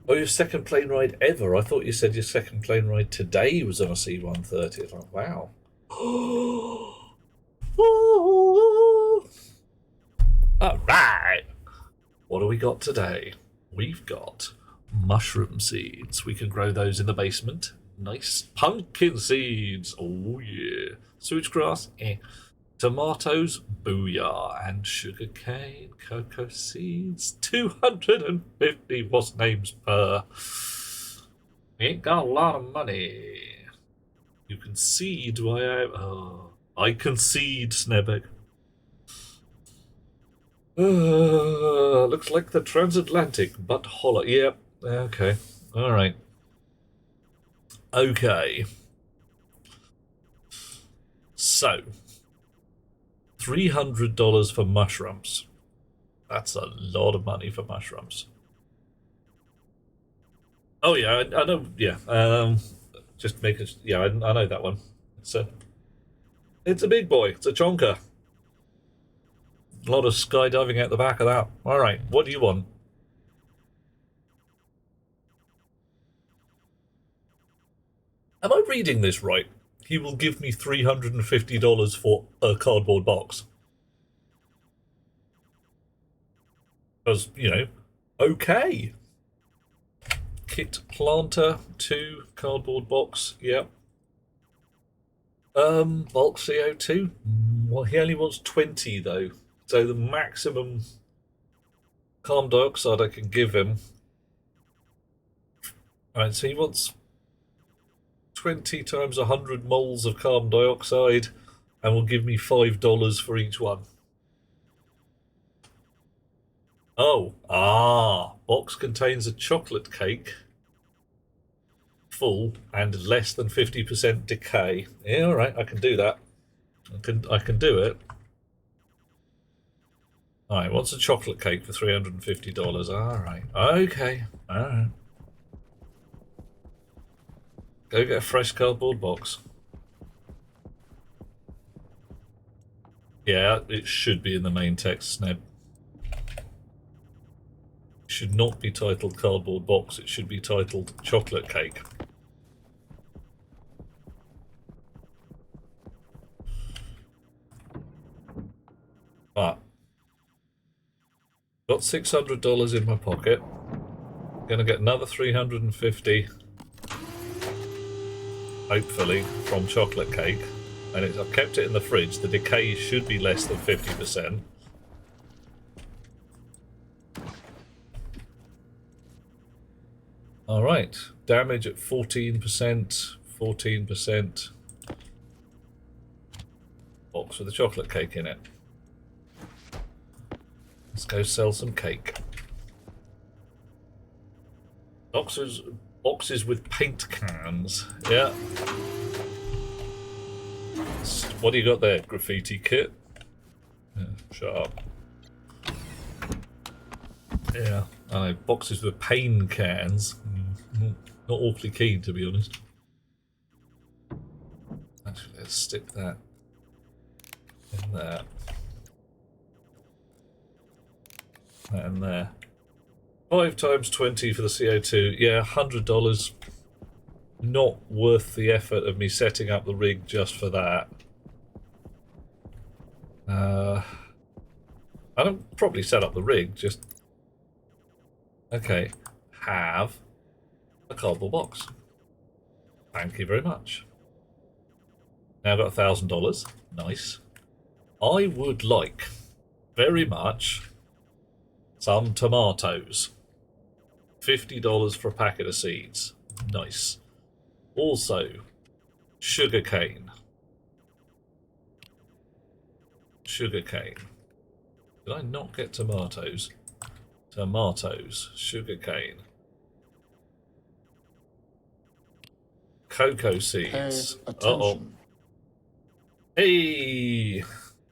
Oh, your second plane ride ever? I thought you said your second plane ride today was on a C-130. I was like, wow. All right. What do we got today? We've got mushroom seeds. We can grow those in the basement. Nice. Pumpkin seeds. Oh, yeah. Switchgrass. Eh. Tomatoes. Booyah. And sugar cane. Cocoa seeds. 250. What's names per? Ain't got a lot of money. You concede why I concede, Snebek. Looks like the transatlantic, but hollow. Yep. Okay. All right. Okay. So, $300 for mushrooms. That's a lot of money for mushrooms. Oh yeah, I know. Yeah. Just make it. Yeah, I know that one. It's a big boy. It's a chonker. A lot of skydiving out the back of that. All right, what do you want? Am I reading this right? He will give me $350 for a cardboard box. Because, you know, okay. Kit planter, 2 cardboard box, yeah. Bulk CO2? Well, he only wants 20 though. So the maximum carbon dioxide I can give him. Alright, so he wants 20 times 100 moles of carbon dioxide and will give me $5 for each one. Oh, box contains a chocolate cake, full and less than 50% decay. Yeah, all right, I can do that. I can do it. All right, what's a chocolate cake for $350? All right, okay, all right. Go get a fresh cardboard box. Yeah, it should be in the main text, Sneb. Should not be titled cardboard box, it should be titled chocolate cake. But got $600 in my pocket. Gonna get another 350, hopefully, from chocolate cake. And I've kept it in the fridge. The decay should be less than 50%. All right, damage at 14%, 14%. Box with a chocolate cake in it. Let's go sell some cake. Boxes with paint cans. Yeah. What do you got there? Graffiti kit? Yeah, shut up. Yeah. I know, boxes with paint cans. Not awfully keen, to be honest. Actually, let's stick that in there. That in there. 5 times 20 for the CO2. Yeah, $100. Not worth the effort of me setting up the rig just for that. I don't probably set up the rig, just... Okay, have a cardboard box. Thank you very much. Now I've got $1,000. Nice. I would like very much some tomatoes. $50 for a packet of seeds. Nice. Also, sugarcane. Sugarcane. Did I not get tomatoes? Tomatoes. Sugarcane. Cocoa seeds. Uh-oh. Hey!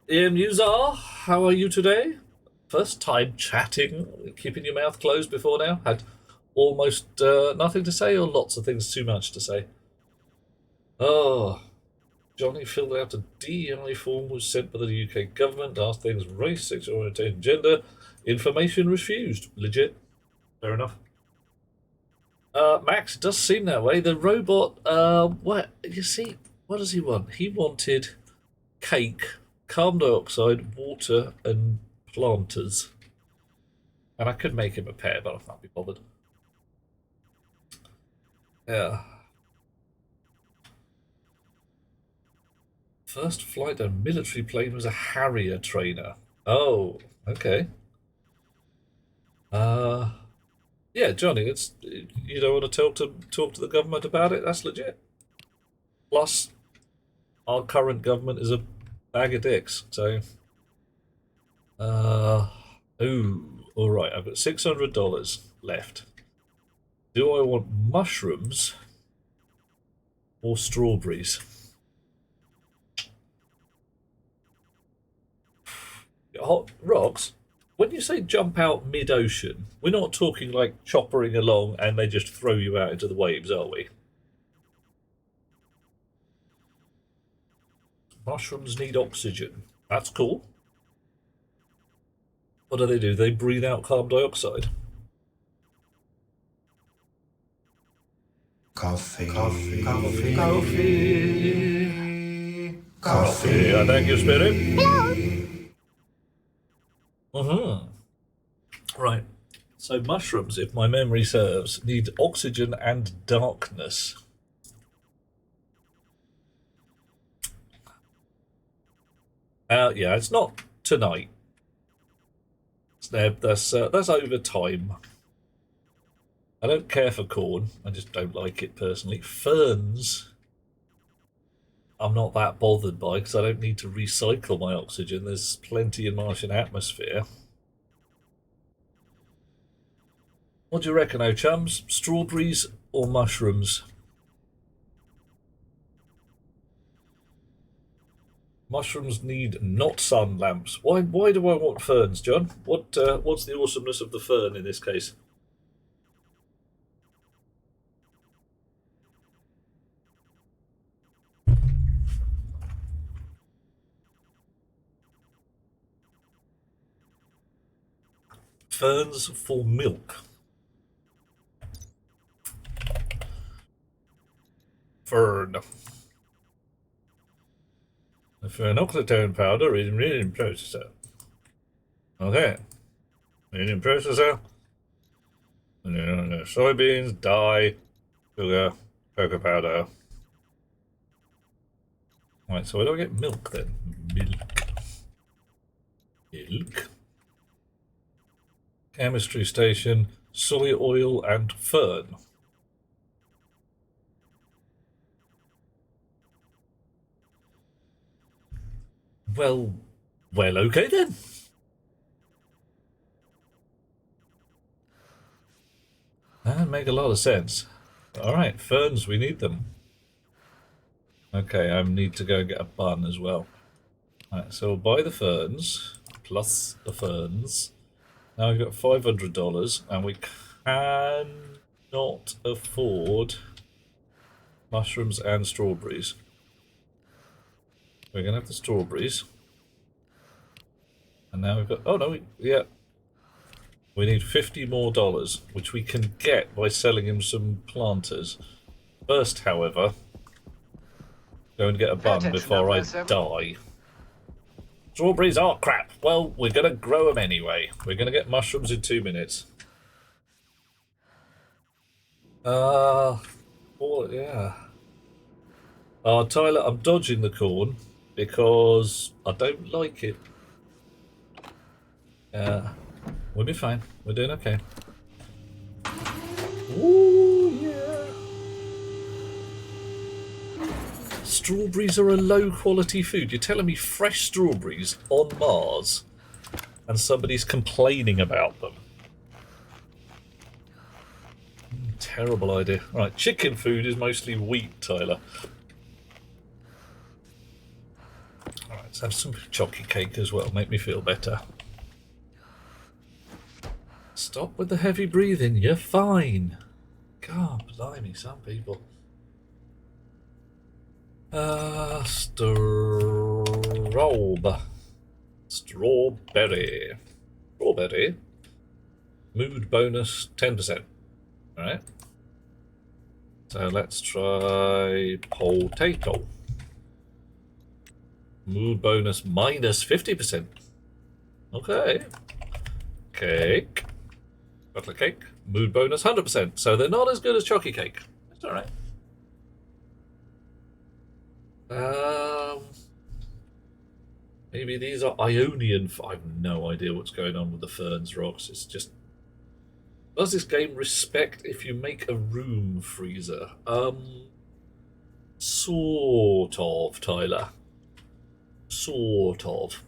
Musa, how are you today? First time chatting, keeping your mouth closed before now? Had almost nothing to say or lots of things too much to say? Oh, Johnny filled out a DEI form, was sent by the UK government, asked things race, sexual orientation, gender, information refused. Legit. Fair enough. Max, it does seem that way. The robot, what, you see, what does he want? He wanted cake, carbon dioxide, water, and planters. And I could make him a pair, but I can't be bothered. Yeah. First flight on military plane was a Harrier trainer. Oh, okay. Yeah, Johnny, it's you don't want to talk to the government about it. That's legit. Plus, our current government is a bag of dicks. So, all right. I've got $600 left. Do I want mushrooms or strawberries? Hot rocks. When you say jump out mid-ocean, we're not talking like choppering along and they just throw you out into the waves, are we? Mushrooms need oxygen. That's cool. What do? They breathe out carbon dioxide. Coffee. Coffee. I thank you, Spirit. Right. So mushrooms, if my memory serves, need oxygen and darkness. Yeah, it's not tonight. That's over time. I don't care for corn. I just don't like it personally. Ferns, I'm not that bothered by because I don't need to recycle my oxygen. There's plenty in Martian atmosphere. What do you reckon, oh chums? Strawberries or mushrooms? Mushrooms need not sun lamps. Why do I want ferns, John? What's the awesomeness of the fern in this case? Ferns for milk. Fern. The fernoxytone powder is in processor. Okay. In processor. And then soybeans, dye, sugar, cocoa powder. Right, so where do I get milk then? Milk. Chemistry station, soy oil and fern. Well, okay then. That make a lot of sense. All right, ferns, we need them. Okay, I need to go and get a bun as well. All right, so we'll buy the ferns, plus the ferns. Now we've got $500, and we cannot afford mushrooms and strawberries. We're going to have the strawberries. And now we've got... Oh, no, yeah. We need $50 more, which we can get by selling him some planters. First, however, go and get a bun before I die. Strawberries are crap. Well, we're going to grow them anyway. We're going to get mushrooms in 2 minutes. Oh, yeah. Tyler, I'm dodging the corn because I don't like it. We'll be fine. We're doing okay. Ooh, yeah. Strawberries are a low-quality food. You're telling me fresh strawberries on Mars and somebody's complaining about them? Terrible idea. Right, chicken food is mostly wheat, Tyler. Alright, let's have some chocolate cake as well. Make me feel better. Stop with the heavy breathing. You're fine. God, blimey, some people. Strawberry. Mood bonus 10%. Alright. So let's try potato. Mood bonus minus 50%. Okay. Cake. Chocolate cake. Mood bonus 100%. So they're not as good as chocolate cake. It's alright. Maybe these are Ionian. I have no idea what's going on with the ferns rocks. It's just. Does this game respect if you make a room freezer? Sort of, Tyler. Sort of.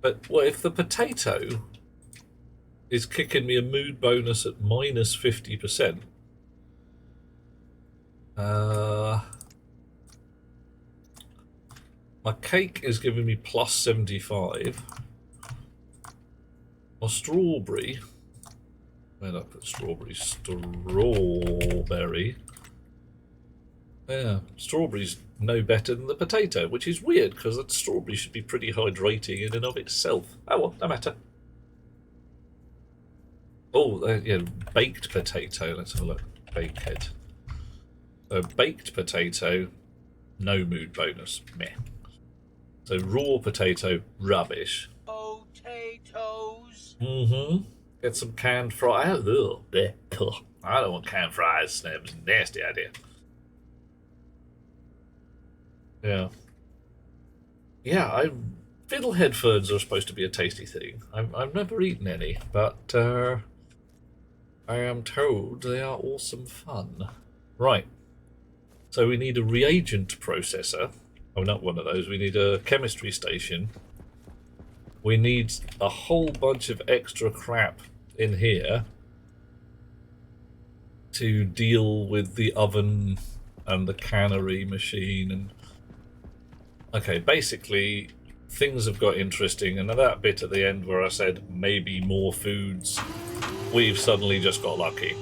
But what if the potato is kicking me a mood bonus at minus 50%? My cake is giving me plus 75. My strawberry. Where did I put strawberry? Strawberry. Yeah, strawberry's no better than the potato, which is weird because the strawberry should be pretty hydrating in and of itself. Oh well, no matter. Oh, yeah, baked potato. Let's have a look. Baked. So baked potato, no mood bonus. Meh. So raw potato, rubbish. Potatoes. Get some canned fries. Oh, I don't want canned fries. That's a nasty idea. Yeah. Yeah, fiddlehead ferns are supposed to be a tasty thing. I've never eaten any, but I am told they are awesome fun. Right. So we need a reagent processor. Oh, not one of those. We need a chemistry station. We need a whole bunch of extra crap in here to deal with the oven and the cannery machine. And okay, basically things have got interesting, and at that bit at the end where I said maybe more foods, we've suddenly just got lucky.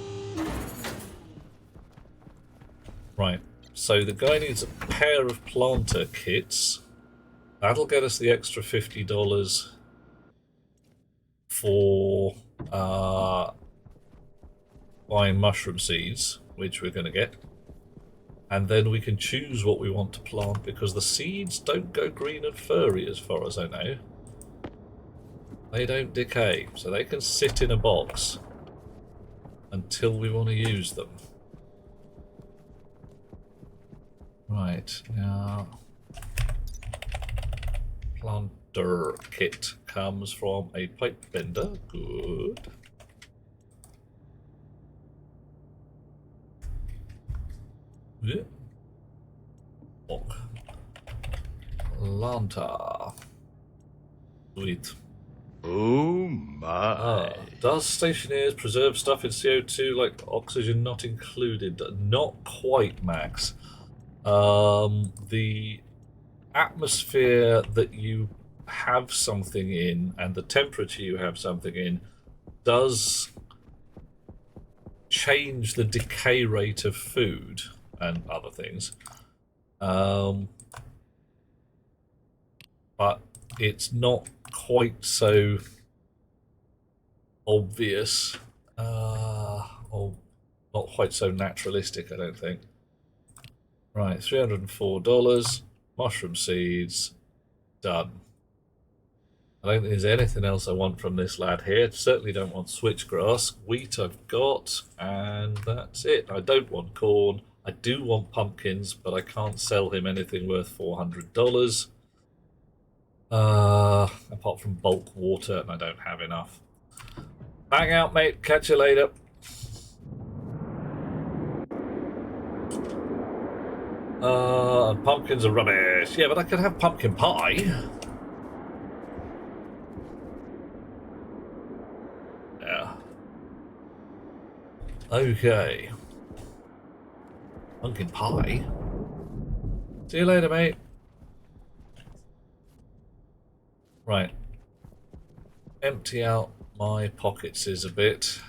Right. So the guy needs a pair of planter kits. That'll get us the extra $50 for buying mushroom seeds, which we're going to get. And then we can choose what we want to plant, because the seeds don't go green and furry as far as I know. They don't decay, so they can sit in a box until we want to use them. Right, now planter kit comes from a pipe bender. Good. Yeah. Oh. Lanta. Sweet. Oh my. Does stationaries preserve stuff in CO2 like oxygen not included? Not quite, Max. The atmosphere that you have something in and the temperature you have something in does change the decay rate of food and other things. But it's not quite so obvious, or not quite so naturalistic, I don't think. Right, $304. Mushroom seeds. Done. I don't think there's anything else I want from this lad here. Certainly don't want switchgrass. Wheat I've got, and that's it. I don't want corn. I do want pumpkins, but I can't sell him anything worth $400. Apart from bulk water, and I don't have enough. Hang out, mate. Catch you later. Pumpkins are rubbish. Yeah, but I could have pumpkin pie. Yeah. Okay. Pumpkin pie. See you later, mate. Right. Empty out my pockets is a bit.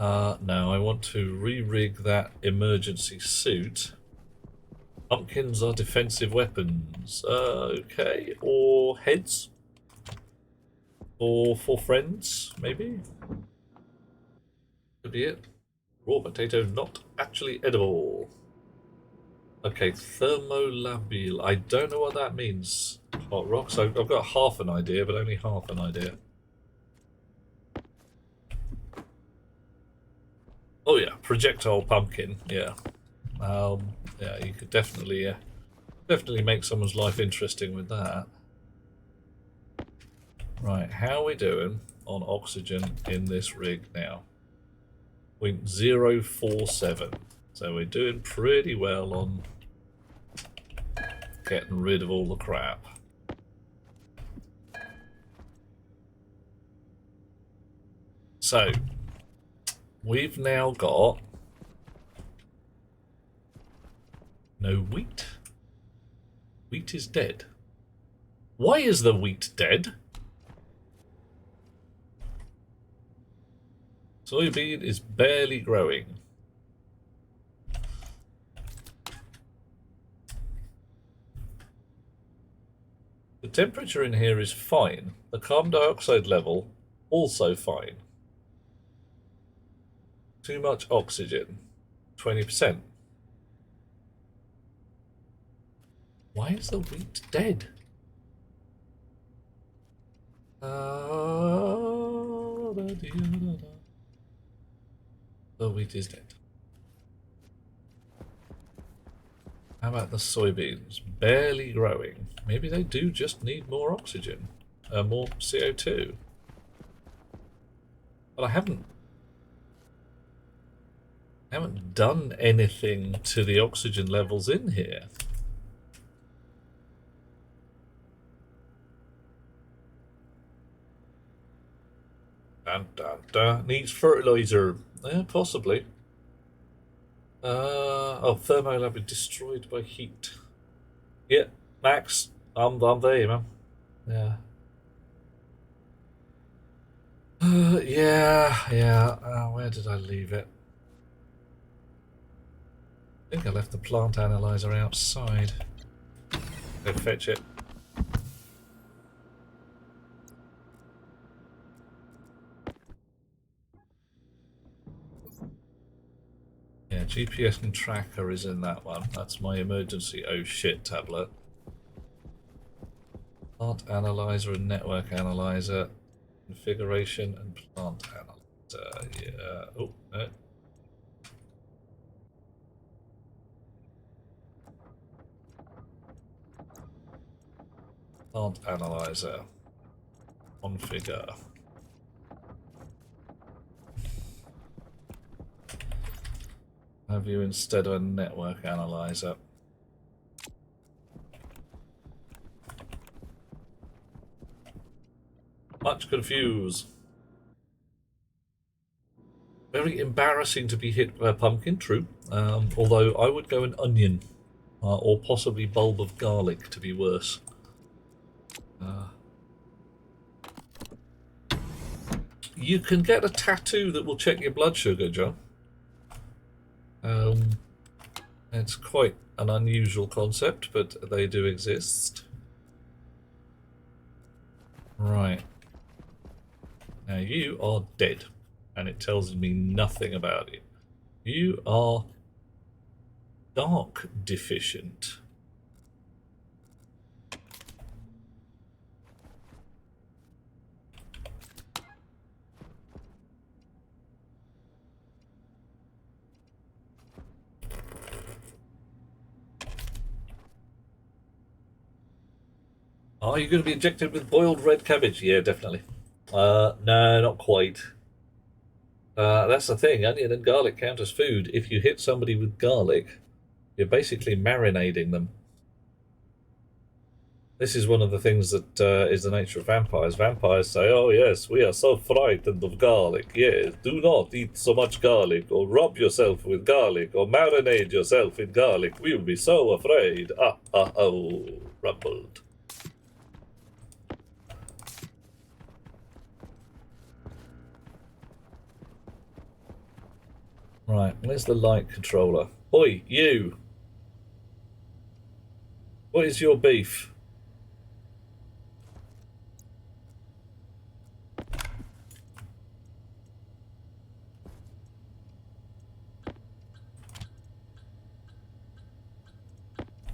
No, I want to re-rig that emergency suit. Pumpkins are defensive weapons. Okay. Or heads. Or for friends, maybe. Could be it. Raw potato not actually edible. Okay, thermolabile. I don't know what that means. Hot rock. So I've got half an idea, but only half an idea. Oh yeah, projectile pumpkin. Yeah, yeah. You could definitely make someone's life interesting with that. Right, how are we doing on oxygen in this rig now? 0.047. So we're doing pretty well on getting rid of all the crap. So, we've now got no wheat. Wheat is dead. Why is the wheat dead? Soybean is barely growing. The temperature in here is fine. The carbon dioxide level, also fine. Too much oxygen, 20%. Why is the wheat dead? The wheat is dead. How about the soybeans? Barely growing. Maybe they do just need more oxygen. More CO2. But I haven't done anything to the oxygen levels in here. Dun, dun, dun. Needs fertilizer. Yeah, possibly. Oh, thermolab is destroyed by heat. Yeah, Max, I'm there, man. Yeah. Yeah. Where did I leave it? I think I left the plant analyzer outside. Go fetch it. Yeah, GPS and tracker is in that one. That's my emergency oh shit tablet. Plant analyzer and network analyzer. Configuration and plant analyzer. Yeah. Oh, no. Plant analyzer. Configure. Have you instead of a network analyzer? Much confused. Very embarrassing to be hit by a pumpkin, true. Although I would go an onion. Or possibly bulb of garlic to be worse. You can get a tattoo that will check your blood sugar, John. It's quite an unusual concept, but they do exist. Right. Now you are dead, and it tells me nothing about you. You are dark deficient. Are you going to be injected with boiled red cabbage? Yeah, definitely. No, not quite. That's the thing. Onion and garlic count as food. If you hit somebody with garlic, you're basically marinating them. This is one of the things that is the nature of vampires. Vampires say, oh yes, we are so frightened of garlic. Yes, do not eat so much garlic, or rub yourself with garlic, or marinate yourself in garlic. We will be so afraid. Oh, rumbled. Right, where's the light controller? Oi, you! What is your beef?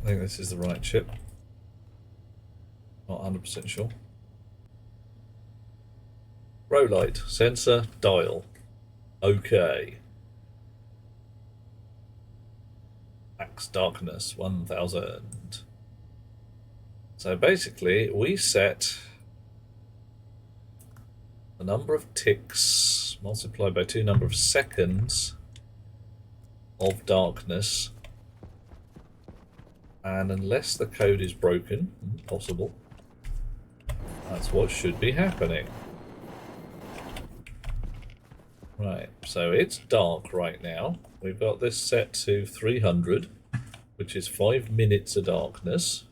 I think this is the right chip. Not 100% sure. Grow light, sensor, dial. Okay. Max darkness 1000. So basically, we set the number of ticks multiplied by 2 number of seconds of darkness, and unless the code is broken, possible, that's what should be happening. Right, so it's dark right now. We've got this set to 300, which is 5 minutes of darkness.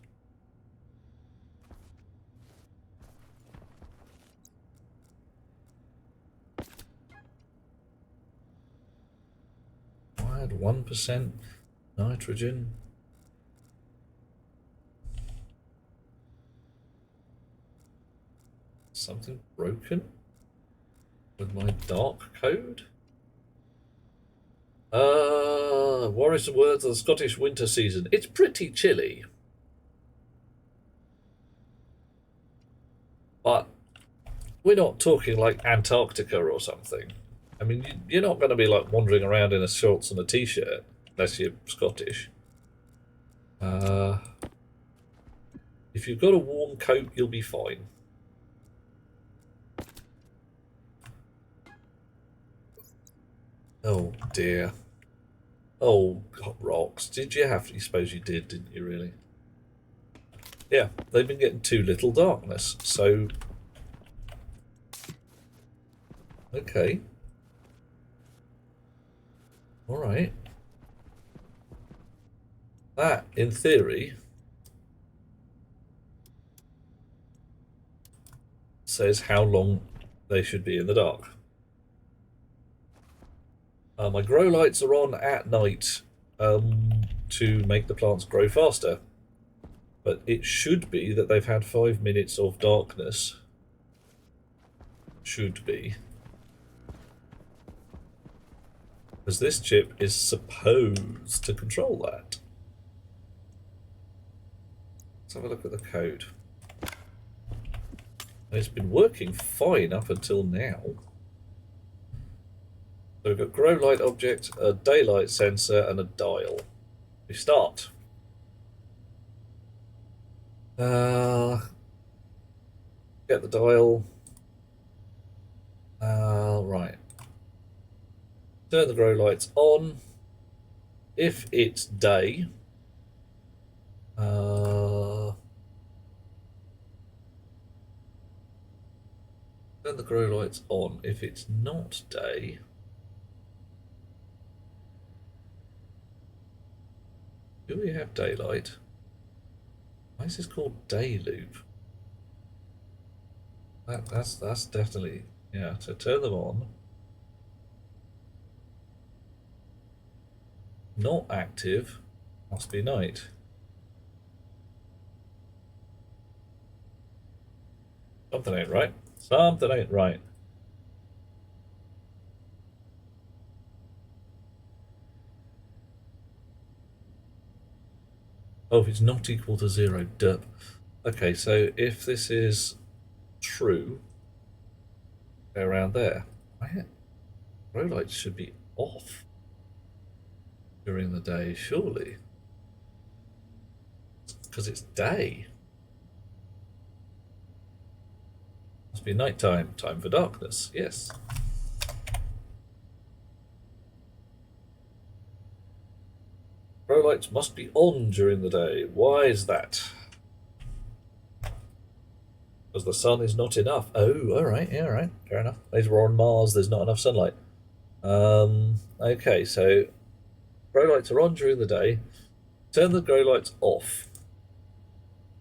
I had 1% nitrogen. Something broken with my dark code? Worrisome words of the Scottish winter season. It's pretty chilly. But we're not talking like Antarctica or something. I mean, you're not going to be like wandering around in a shorts and a t-shirt, unless you're Scottish. If you've got a warm coat, you'll be fine. Oh dear. Oh, God, rocks. Did you have to? I suppose you did, didn't you, really? Yeah, they've been getting too little darkness, so... Okay. Alright. That, in theory, says how long they should be in the dark. My grow lights are on at night to make the plants grow faster. But it should be that they've had 5 minutes of darkness. Should be. Because this chip is supposed to control that. Let's have a look at the code. It's been working fine up until now. So we've got grow light object, a daylight sensor, and a dial. We start. Get the dial. Right. Turn the grow lights on. If it's day, turn the grow lights on. If it's not day, do we have daylight? Why is this called day loop? That's definitely, yeah, so turn them on. Not active, must be night. Something ain't right. Something ain't right. Oh, if it's not equal to 0, derp. Okay, so if this is true, go around there. Grow lights should be off during the day, surely. Because it's day. Must be nighttime, time for darkness, yes. Grow lights must be on during the day. Why is that? Because the sun is not enough. Oh, alright, yeah, alright, fair enough. Maybe we're on Mars, there's not enough sunlight. Okay, so grow lights are on during the day. Turn the grow lights off.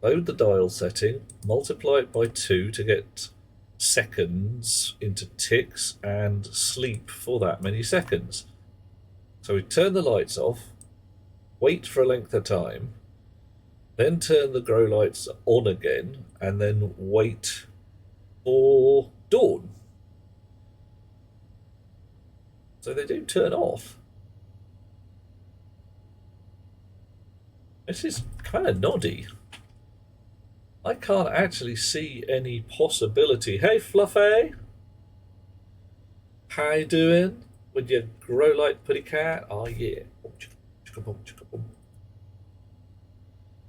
Load the dial setting, multiply it by 2 to get seconds into ticks, and sleep for that many seconds. So we turn the lights off, wait for a length of time, then turn the grow lights on again, and then wait for dawn. So they do turn off. This is kind of noddy. I can't actually see any possibility. Hey, Fluffy! How you doing? With your grow light putty cat? Oh, yeah.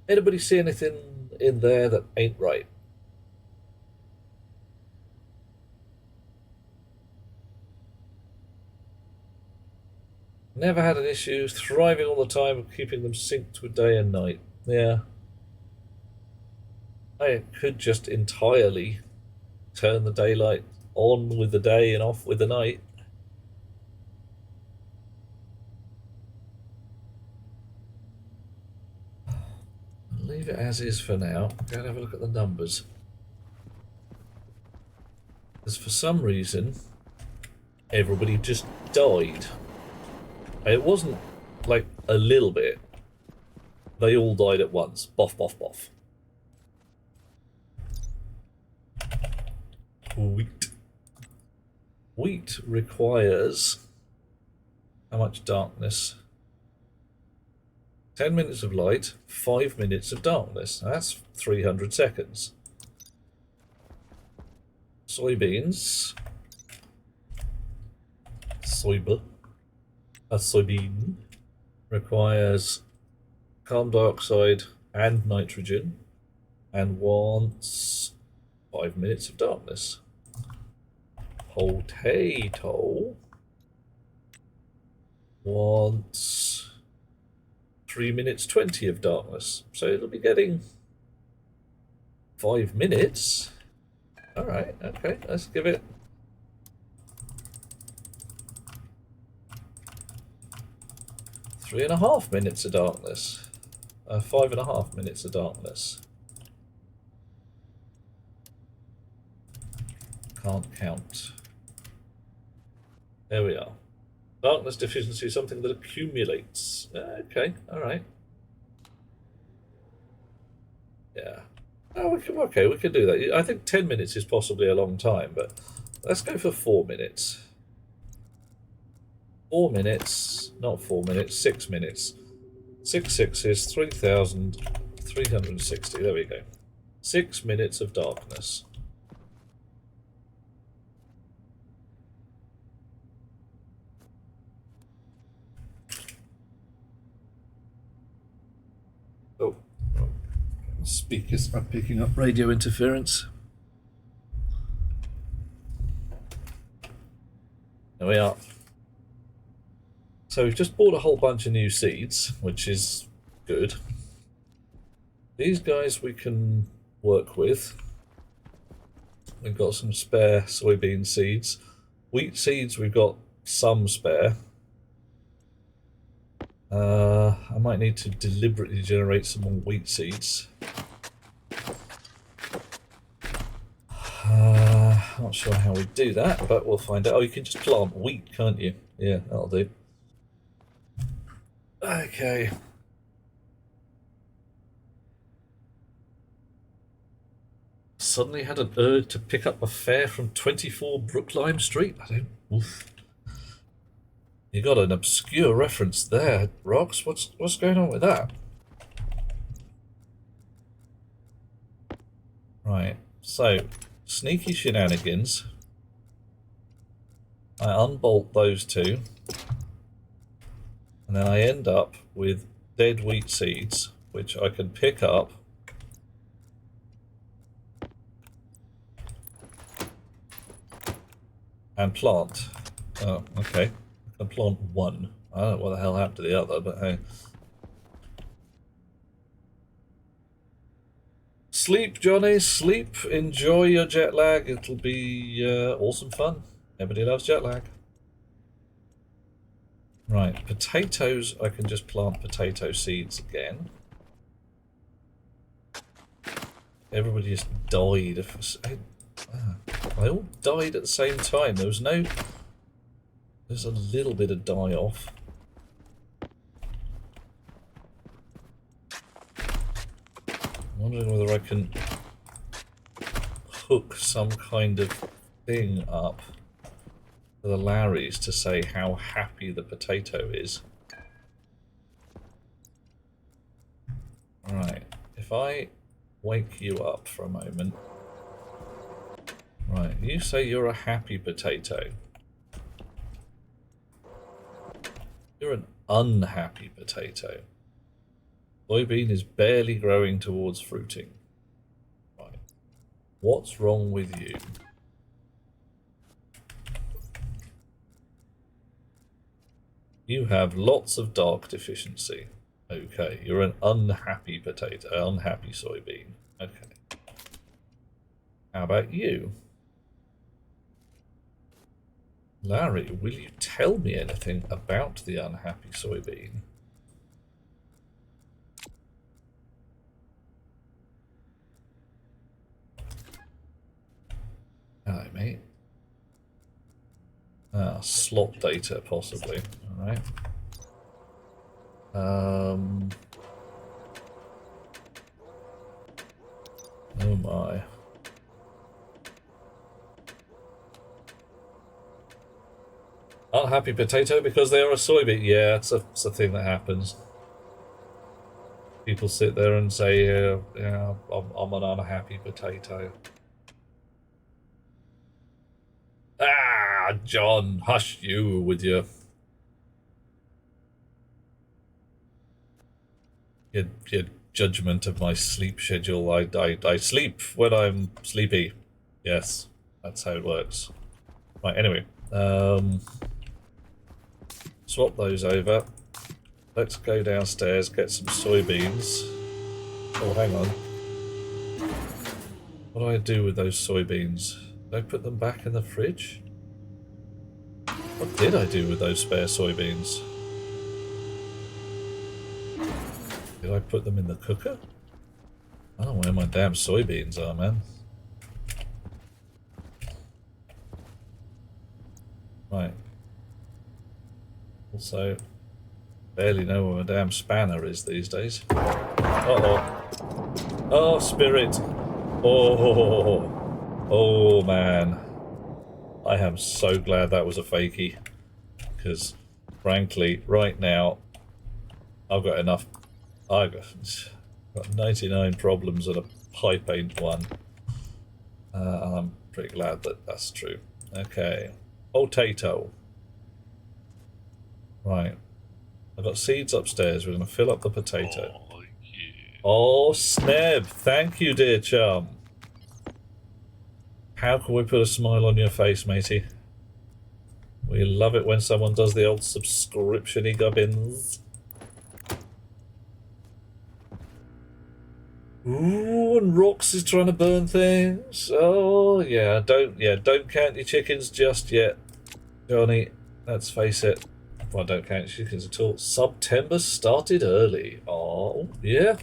Anybody see anything in there that ain't right? Never had an issue, thriving all the time, keeping them synced with day and night. Yeah. I could just entirely turn the daylight on with the day and off with the night. Leave it as is for now. Go and have a look at the numbers. Because for some reason, everybody just died. And it wasn't like a little bit. They all died at once. Boff, boff, boff. Wheat. Wheat requires how much darkness? 10 minutes of light, 5 minutes of darkness. That's 300 seconds. Soybeans. A soybean requires carbon dioxide and nitrogen and wants 5 minutes of darkness. Potato wants 3 minutes 20 of darkness. So it'll be getting 5 minutes. Alright, okay, let's give it 3.5 minutes of darkness. 5.5 minutes of darkness. Can't count. There we are. Darkness deficiency is something that accumulates. Okay, alright. Yeah. Oh, we can do that. I think 10 minutes is possibly a long time, but let's go for 4 minutes. 4 minutes, not 4 minutes, 6 minutes. 6 is 3,360. There we go. 6 minutes of darkness. Oh, speakers are picking up radio interference. There we are. So we've just bought a whole bunch of new seeds, which is good. These guys we can work with. We've got some spare soybean seeds. Wheat seeds we've got some spare. I might need to deliberately generate some more wheat seeds. Not sure how we do that, but we'll find out. Oh, you can just plant wheat, can't you? Yeah, that'll do. Okay. Suddenly had an urge to pick up a fare from 24 Brooklime Street. I don't... Oof. You got an obscure reference there, Rox. What's going on with that? Right, so sneaky shenanigans. I unbolt those two. And then I end up with dead wheat seeds, which I can pick up. And plant. Oh, okay. I can plant one. I don't know what the hell happened to the other, but hey. Sleep, Johnny, sleep. Enjoy your jet lag. It'll be awesome fun. Everybody loves jet lag. Right, potatoes, I can just plant potato seeds again. Everybody just died. They all died at the same time. There was no... There's a little bit of die-off. I'm wondering whether I can hook some kind of thing up for the Larrys to say how happy the potato is. Right, if I wake you up for a moment. Right, you say you're a happy potato. You're an unhappy potato. Soybean is barely growing towards fruiting. Right. What's wrong with you? You have lots of dark deficiency. Okay, you're an unhappy potato, unhappy soybean. Okay. How about you? Larry, will you tell me anything about the unhappy soybean? Hello, mate. Ah, slot data, possibly. Alright. Oh my. Unhappy potato because they are a soybean. Yeah, it's a thing that happens. People sit there and say, yeah, I'm an unhappy potato. Ah, John, hush you with your judgment of my sleep schedule. I sleep when I'm sleepy. Yes, that's how it works. Right, anyway. Swap those over. Let's go downstairs, get some soybeans. Oh, hang on. What do I do with those soybeans? Did I put them back in the fridge? What did I do with those spare soybeans? Did I put them in the cooker? I don't know where my damn soybeans are, man. Right. Also, barely know where my damn spanner is these days. Uh-oh. Oh, spirit. Oh. Oh, man. I am so glad that was a fakie. Because, frankly, right now, I've got enough. I've got 99 problems and a pipe ain't one. And I'm pretty glad that that's true. Okay. Potato. Right. I've got seeds upstairs. We're going to fill up the potato. Oh, yeah. Oh, Sneb. Thank you, dear chum. How can we put a smile on your face, matey? We love it when someone does the old subscription-y gubbins. Ooh, and Rox is trying to burn things. Oh, yeah. Don't count your chickens just yet, Johnny. Let's face it. Well, don't count your chickens at all. September started early. Oh, yeah.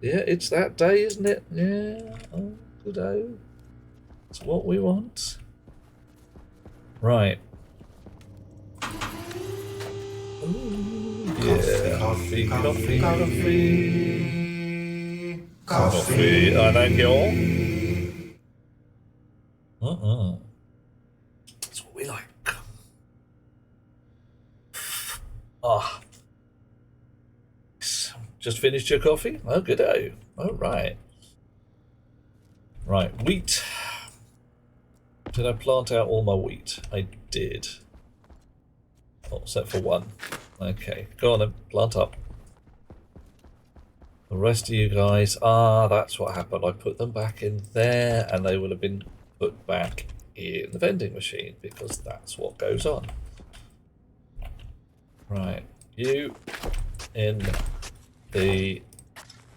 Yeah, it's that day, isn't it? Yeah. Oh, good-o. It's what we want. Right. Ooh, yeah. Coffee. Thank you all. That's what we like. Ah. Just finished your coffee? Oh, good-o. All right. Right, wheat. Did I plant out all my wheat? I did. Oh, except for one. Okay, go on then, plant up. The rest of you guys, that's what happened. I put them back in there and they will have been put back in the vending machine because that's what goes on. Right, you in the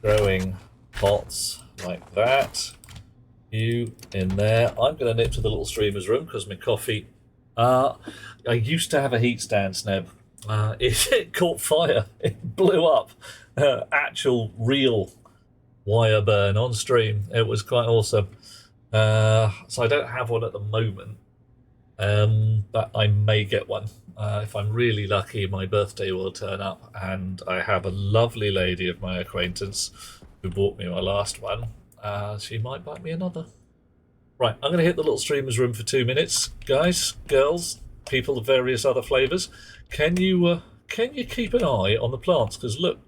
growing pots like that. You in there. I'm going to nip to the little streamer's room because my coffee... I used to have a heat stand, Sneb. It caught fire. It blew up. Actual, real wire burn on stream. It was quite awesome. So I don't have one at the moment. But I may get one. If I'm really lucky, my birthday will turn up. And I have a lovely lady of my acquaintance who bought me my last one. She might buy me another. Right, I'm going to hit the little streamer's room for 2 minutes. Guys, girls, people of various other flavours, can you keep an eye on the plants? Because look,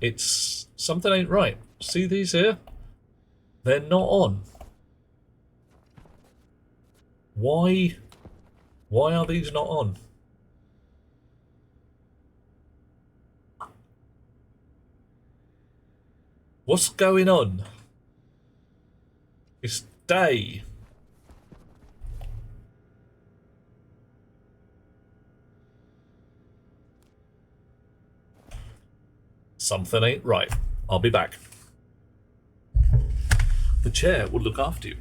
it's Something ain't right. See these here? They're not on. Why? Why are these not on? What's going on? It's day. Something ain't right. I'll be back. The chair will look after you.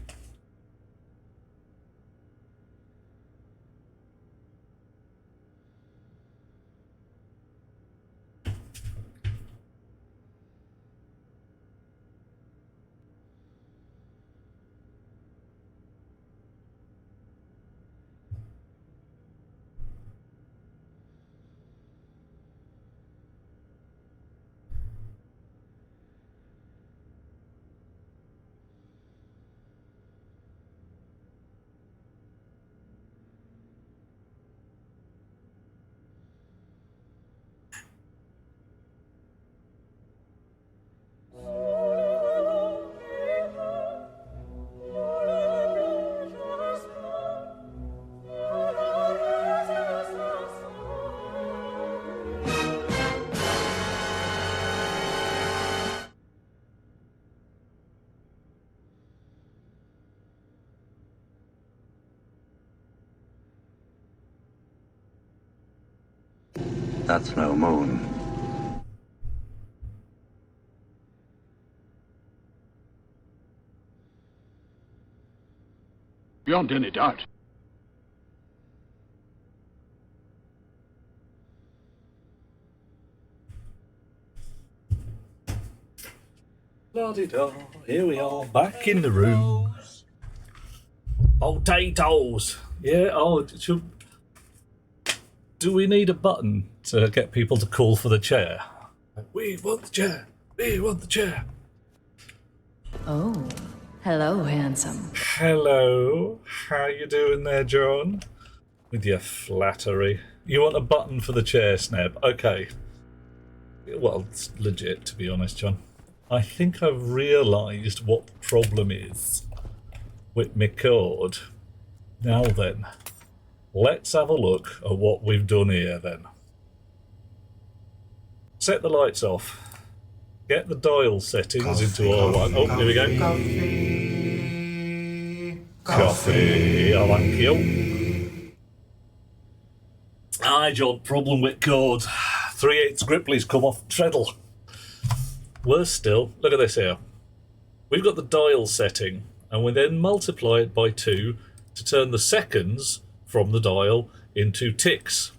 That's no moon. Beyond any doubt. La-di-da. Here we are, back in the room. Potatoes. Yeah, do we need a button to get people to call for the chair? We want the chair. We want the chair. Oh, hello, handsome. Hello. How you doing there, John? With your flattery. You want a button for the chair, Sneb? Okay. Well, it's legit, to be honest, John. I think I've realised what the problem is with my cord. Now then, let's have a look at what we've done here then. Set the lights off. Get the dial settings into R1. Oh, here we go. Coffee. I thank you. Aye, John, problem with cord. 3/8 Gripply's come off treadle. Worse still, look at this here. We've got the dial setting, and we then multiply it by 2 to turn the seconds from the dial into ticks,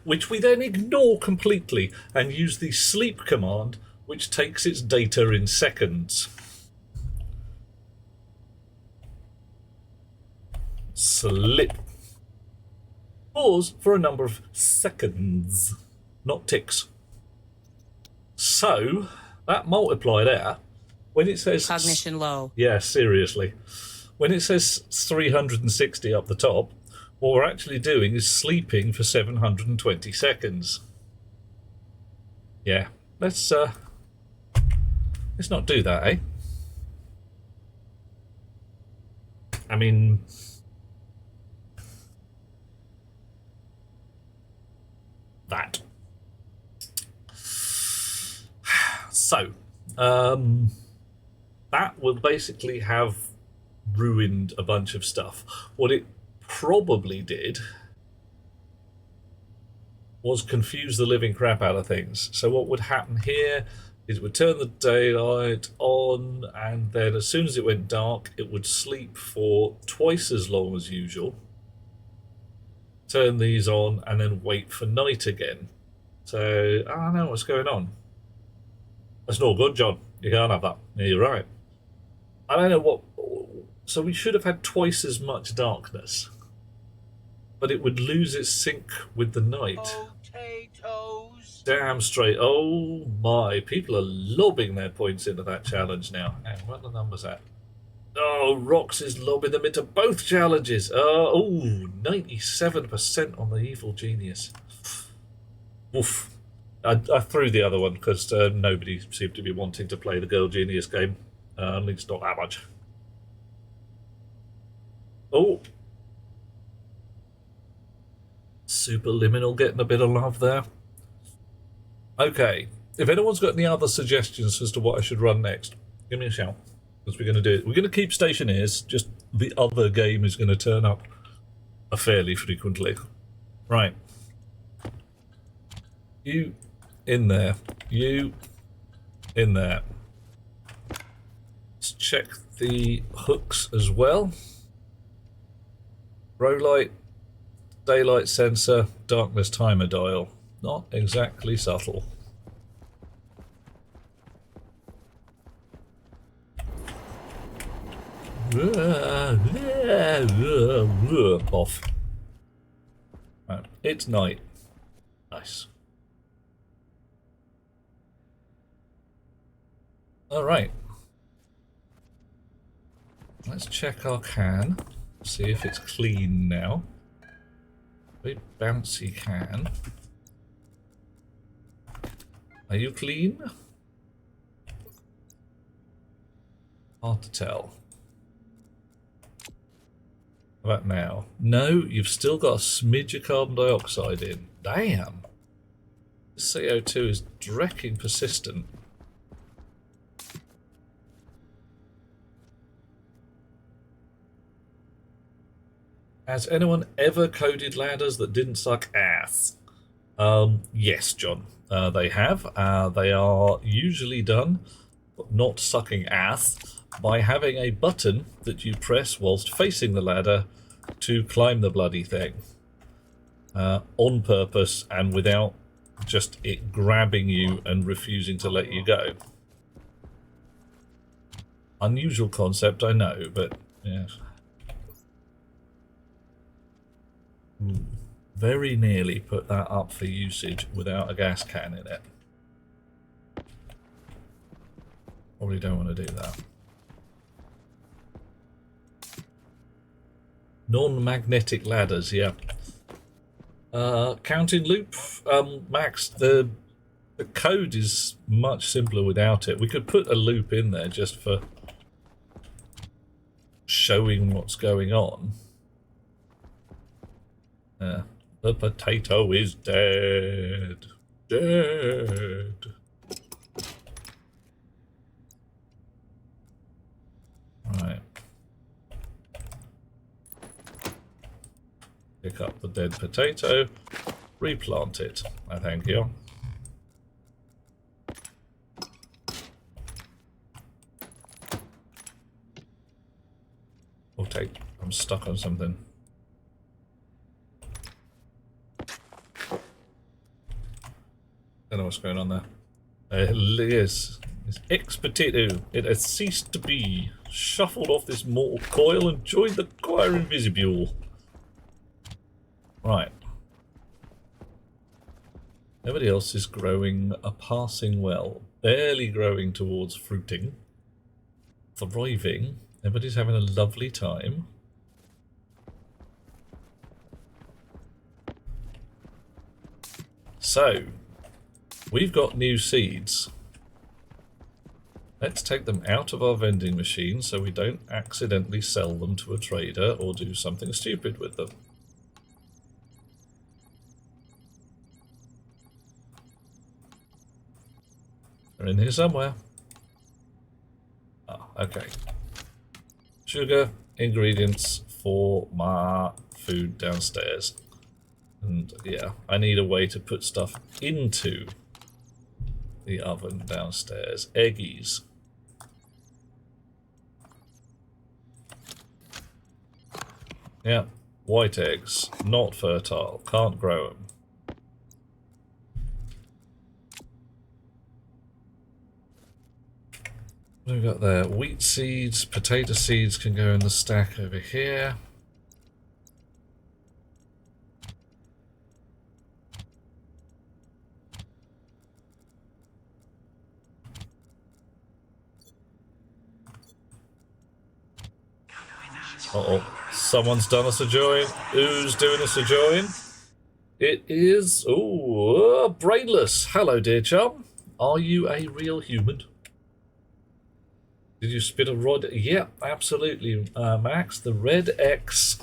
which we then ignore completely and use the sleep command, which takes its data in seconds. Slip. Pause for a number of seconds, not ticks. So, that multiplied out, when it says... Cognition low. Yeah, seriously. When it says 360 up the top, what we're actually doing is sleeping for 720 seconds. Yeah, let's not do that, eh? I mean... that. So, that will basically have ruined a bunch of stuff. What it probably did was confuse the living crap out of things. So what would happen here is it would turn the daylight on, and then as soon as it went dark, it would sleep for twice as long as usual, turn these on, and then wait for night again. So, I don't know what's going on. That's not good, John. You can't have that. Yeah, you're right. I don't know what... So we should have had twice as much darkness, but it would lose its sync with the night. Potatoes. Damn straight. Oh my, people are lobbing their points into that challenge now. And what are the numbers at? Oh, Rox is lobbing them into both challenges. 97% on the Evil Genius. Oof. I threw the other one because nobody seemed to be wanting to play the Girl Genius game. At least not that much. Oh! Superliminal getting a bit of love there. Okay. If anyone's got any other suggestions as to what I should run next, give me a shout. Because we're going to do it. We're going to keep Stationeers, just the other game is going to turn up fairly frequently. Right. You in there. You in there. Let's check the hooks as well. Row light, daylight sensor, darkness timer dial. Not exactly subtle. Off. Right. It's night. Nice. Alright. Let's check our can. See if it's clean now. Very bouncy can. Are you clean? Hard to tell. How about now? No, you've still got a smidge of carbon dioxide in. Damn. This CO2 is drecking persistent. Has anyone ever coded ladders that didn't suck ass? Yes, John. They have. They are usually done, but not sucking ass, by having a button that you press whilst facing the ladder to climb the bloody thing. On purpose and without just it grabbing you and refusing to let you go. Unusual concept, I know, but yes. Very nearly put that up for usage without a gas can in it. Probably don't want to do that. Non-magnetic ladders, yeah. Counting loop, Max, the code is much simpler without it. We could put a loop in there just for showing what's going on. The potato is dead. Dead. Right. Pick up the dead potato. Replant it. I thank you. Oh, I'm stuck on something. I don't know what's going on there. It is. It's ex-potato. It has ceased to be. Shuffled off this mortal coil and joined the choir invisible. Right. Everybody else is growing a passing well. Barely growing towards fruiting. Thriving. Everybody's having a lovely time. So, we've got new seeds. Let's take them out of our vending machine so we don't accidentally sell them to a trader or do something stupid with them. They're in here somewhere. Ah, okay. Sugar, ingredients for my food downstairs. And yeah, I need a way to put stuff into the oven downstairs. Eggies. Yeah, white eggs. Not fertile. Can't grow them. What have we got there? Wheat seeds, potato seeds can go in the stack over here. Uh-oh. Someone's done us a join. Who's doing us a join? It is... Ooh, brainless. Hello, dear chum. Are you a real human? Did you spit a rod? Yeah, absolutely, Max. The red X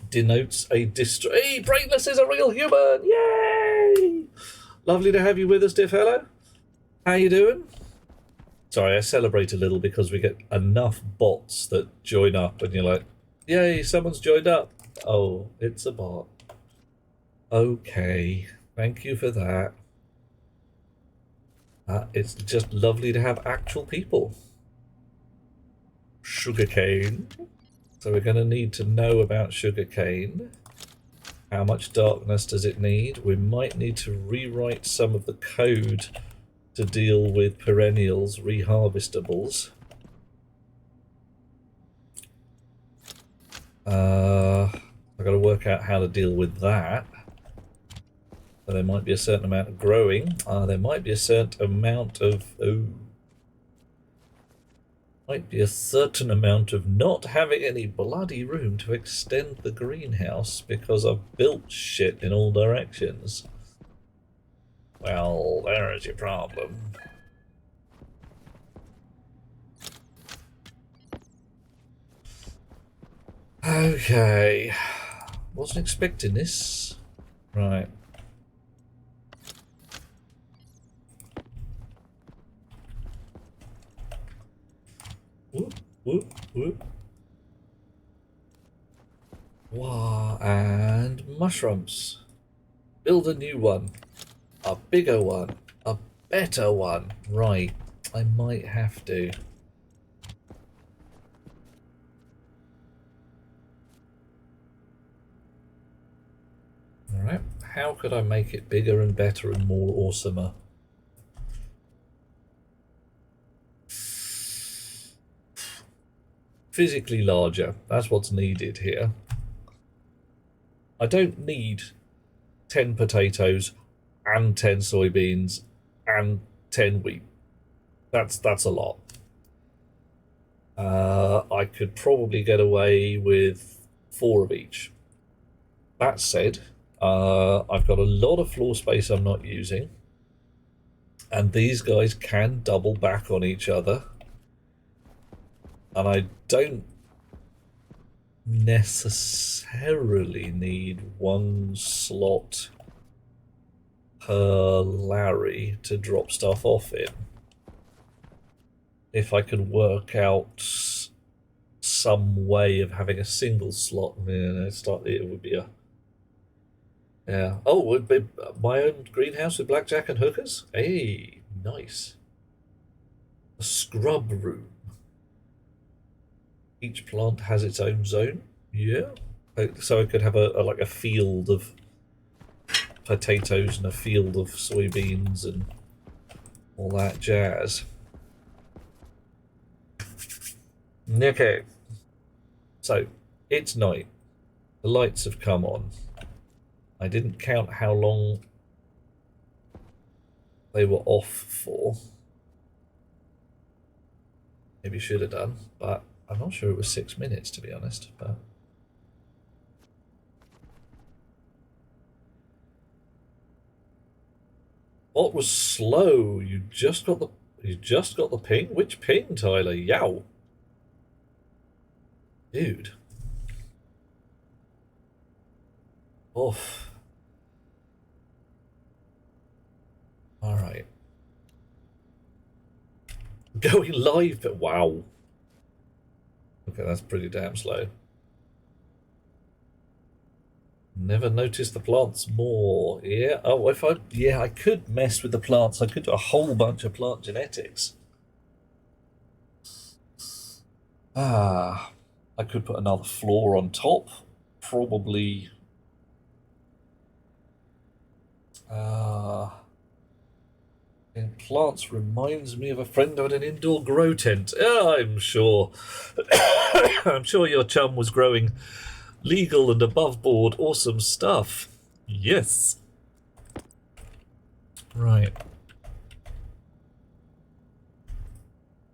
denotes a distro... Hey, brainless is a real human! Yay! Lovely to have you with us, dear fellow. How you doing? Sorry, I celebrate a little because we get enough bots that join up and you're like, yay, someone's joined up. Oh, it's a bot. Okay, thank you for that. It's just lovely to have actual people. Sugarcane. So we're going to need to know about sugarcane. How much darkness does it need? We might need to rewrite some of the code to deal with perennials, reharvestables. I've got to work out how to deal with that. So there might be a certain amount of growing. There might be a certain amount of... Oh. Might be a certain amount of not having any bloody room to extend the greenhouse because I've built shit in all directions. Well, there is your problem. Okay. Wasn't expecting this. Right. Whoop, whoop, whoop. Wow, and mushrooms. Build a new one. A bigger one. A better one. Right. I might have to. Alright. How could I make it bigger and better and more awesomer? Physically larger. That's what's needed here. I don't need 10 potatoes and 10 soybeans and 10 wheat. That's a lot. I could probably get away with 4 of each. That said, I've got a lot of floor space I'm not using, and these guys can double back on each other. And I don't necessarily need 1 slot per Larry to drop stuff off in. If I could work out some way of having a single slot, it would be a... Yeah. Oh, it would be my own greenhouse with blackjack and hookers? Hey, nice. A scrub room. Each plant has its own zone. Yeah. So I could have like a field of potatoes and a field of soybeans and all that jazz. Okay. So it's night. The lights have come on. I didn't count how long they were off for. Maybe should have done, but I'm not sure it was 6 minutes, to be honest. But what was slow? You just got the ping. Which ping, Tyler? Yow, dude. Oof. All right. Going live, but wow. Okay, that's pretty damn slow. Never noticed the plants more. Yeah. Oh, I could mess with the plants. I could do a whole bunch of plant genetics. I could put another floor on top. Probably. And plants reminds me of a friend who had an indoor grow tent. I'm sure. I'm sure your chum was growing legal and above board awesome stuff. Yes. Right.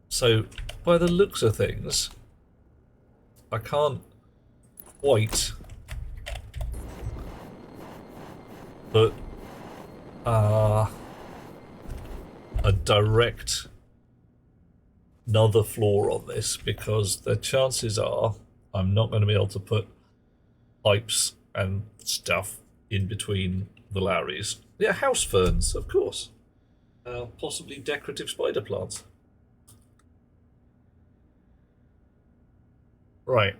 So, by the looks of things, I can't quite put a direct another floor on this, because the chances are I'm not going to be able to put pipes and stuff in between the Lowries. Yeah, house ferns, of course. Possibly decorative spider plants. Right.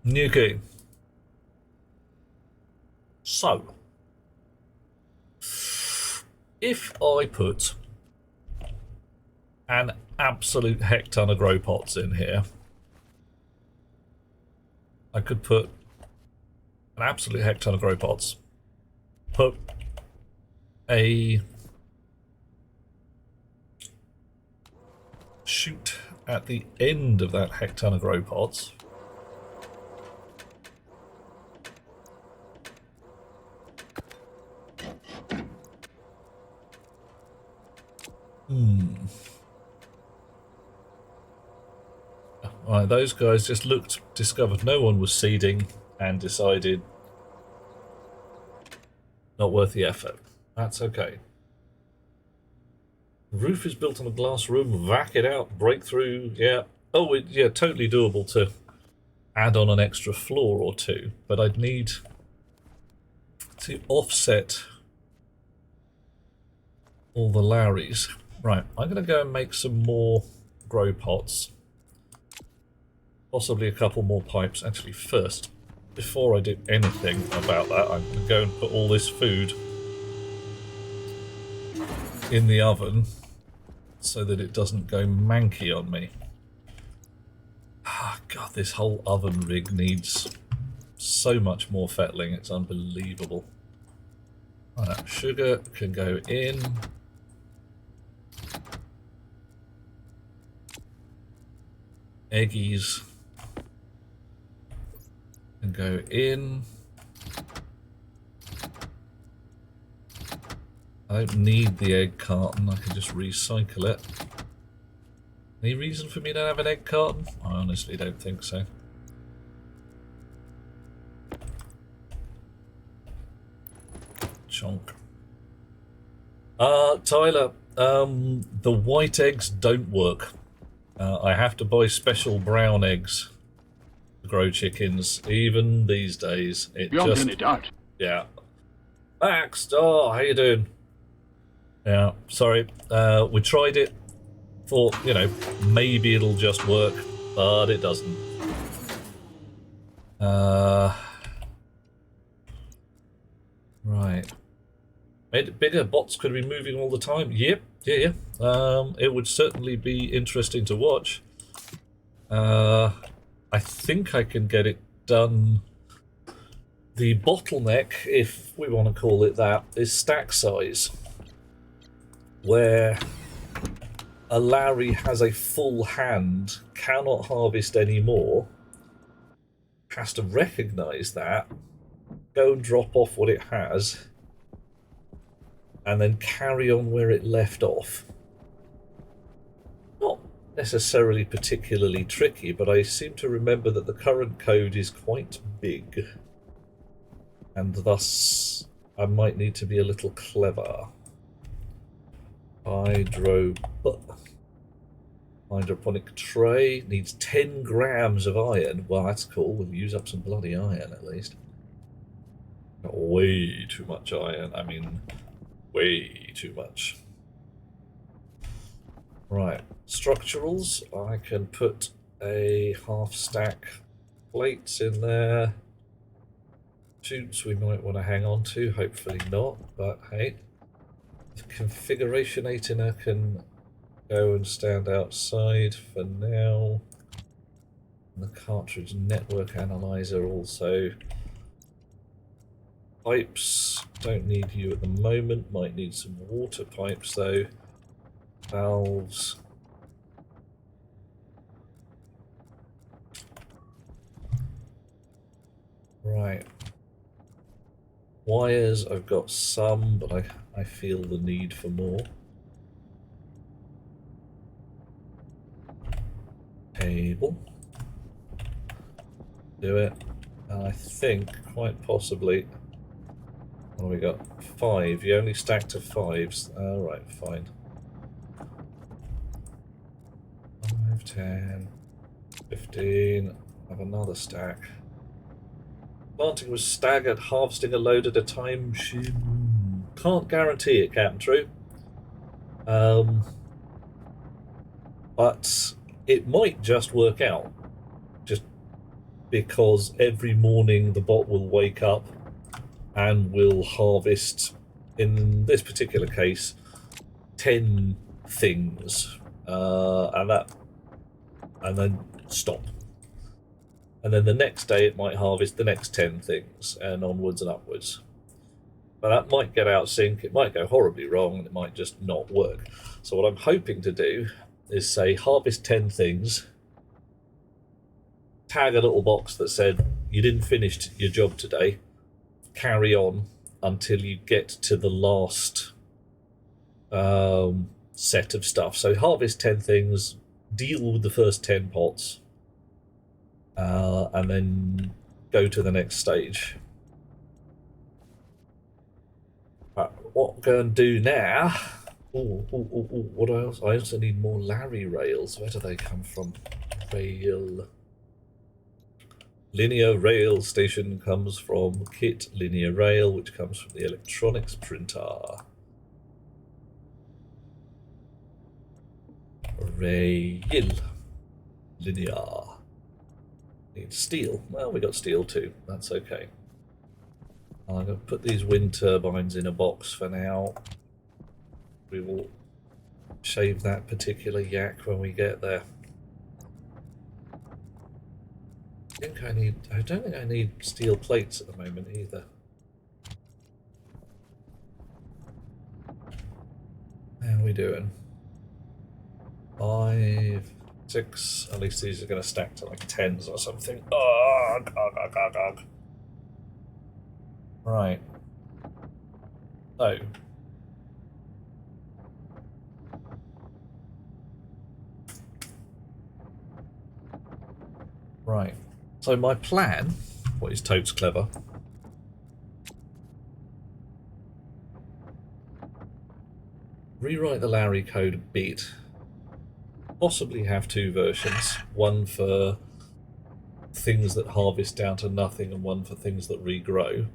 Okay. So, if I put an absolute heck ton of grow pots in here, I could put an absolute heck ton of grow pots, put a chute at the end of that heck ton of grow pots, Alright, those guys just discovered no one was seeding, and decided not worth the effort. That's okay. Roof is built on a glass room, vac it out, break through, yeah. Oh, yeah, totally doable to add on an extra floor or two, but I'd need to offset all the Lowries. Right, I'm going to go and make some more grow pots. Possibly a couple more pipes. Actually, first, before I do anything about that, I'm going to go and put all this food in the oven so that it doesn't go manky on me. Ah, God, this whole oven rig needs so much more fettling, it's unbelievable. Right, sugar can go in. Eggies can go in. I don't need the egg carton, I can just recycle it. Any reason for me to have an egg carton? I honestly don't think so. Chonk. Tyler, the white eggs don't work. I have to buy special brown eggs to grow chickens, even these days. Beyond any doubt. Yeah. Max, oh, how you doing? Yeah, sorry. We tried it. Thought, you know, maybe it'll just work, but it doesn't. Right. Made it bigger. Bots could be moving all the time. Yep. Yeah. It would certainly be interesting to watch. I think I can get it done. The bottleneck, if we want to call it that, is stack size, where a Larry has a full hand, cannot harvest anymore, has to recognise that, go and drop off what it has, and then carry on where it left off. Not necessarily particularly tricky, but I seem to remember that the current code is quite big, and thus I might need to be a little clever. Hydroponic tray needs 10 grams of iron. Well, that's cool. We'll use up some bloody iron at least. Not way too much iron. I mean, way too much. Right, structurals. I can put a half stack plates in there. Shoots we might want to hang on to. Hopefully not, but hey. The configurationator can go and stand outside for now. And the cartridge network analyzer also. Pipes, don't need you at the moment, might need some water pipes though. Valves. Right. Wires, I've got some, but I feel the need for more. Cable. do it. And I think, quite possibly, what have we got? 5. You only stack to 5s. Alright, fine. 5, 10, 15. Have another stack. Planting was staggered, harvesting a load at a time. Can't guarantee it, Captain True. But it might just work out. Just because every morning the bot will wake up and will harvest, in this particular case, 10 things, and then stop. And then the next day it might harvest the next 10 things, and onwards and upwards. But that might get out of sync, it might go horribly wrong, and it might just not work. So what I'm hoping to do is say harvest 10 things, tag a little box that said you didn't finish your job today, carry on until you get to the last set of stuff. So harvest 10 things, deal with the first 10 pots, and then go to the next stage. What I'm going to do now... what else? I also need more Larry rails. Where do they come from? Rail... Linear rail station comes from kit linear rail, which comes from the electronics printer. Rail. Linear. Need steel. Well, we got steel too. That's okay. I'm going to put these wind turbines in a box for now. We will shave that particular yak when we get there. I don't think I need steel plates at the moment either. How are we doing? 5, 6. At least these are going to stack to like 10s or something. Ugh. Right. So. Right. So my plan, what is totes clever, rewrite the Larry code a bit, possibly have 2 versions, one for things that harvest down to nothing and one for things that regrow.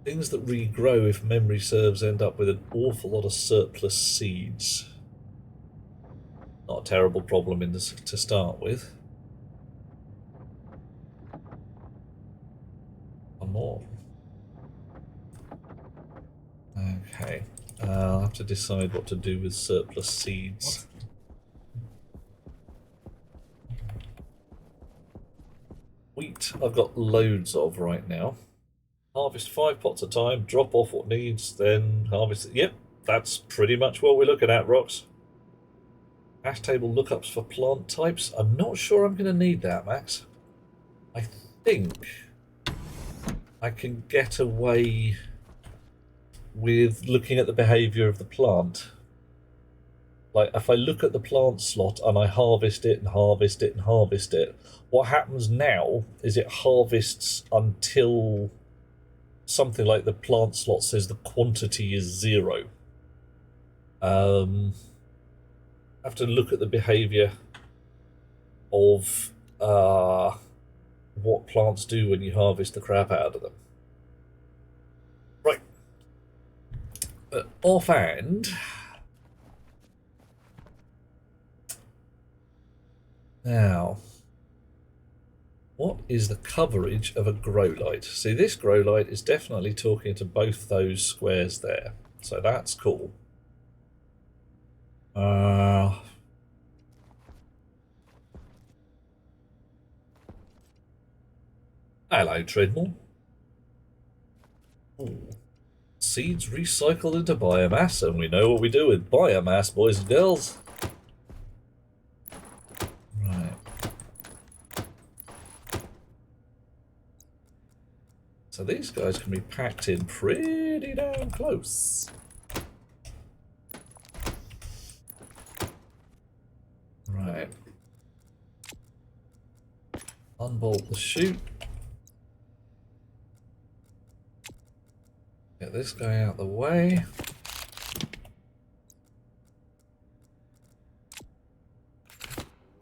Things that regrow, if memory serves, end up with an awful lot of surplus seeds. Not a terrible problem to start with. One more. Okay. I'll have to decide what to do with surplus seeds. Wheat I've got loads of right now. Harvest 5 pots a time, drop off what needs, then harvest it. Yep, that's pretty much what we're looking at, Rocks. Hash table lookups for plant types. I'm not sure I'm going to need that, Max. I think I can get away with looking at the behaviour of the plant. Like, if I look at the plant slot and I harvest it and harvest it and harvest it, what happens now is it harvests until something like the plant slot says the quantity is 0. I have to look at the behaviour of what plants do when you harvest the crap out of them. Right. Offhand, now, what is the coverage of a grow light? See, this grow light is definitely talking to both those squares there, so that's cool. Hello, Treadmill. Ooh. Seeds recycled into biomass, and we know what we do with biomass, boys and girls. Right. So these guys can be packed in pretty damn close. Unbolt the chute. Get this guy out the way.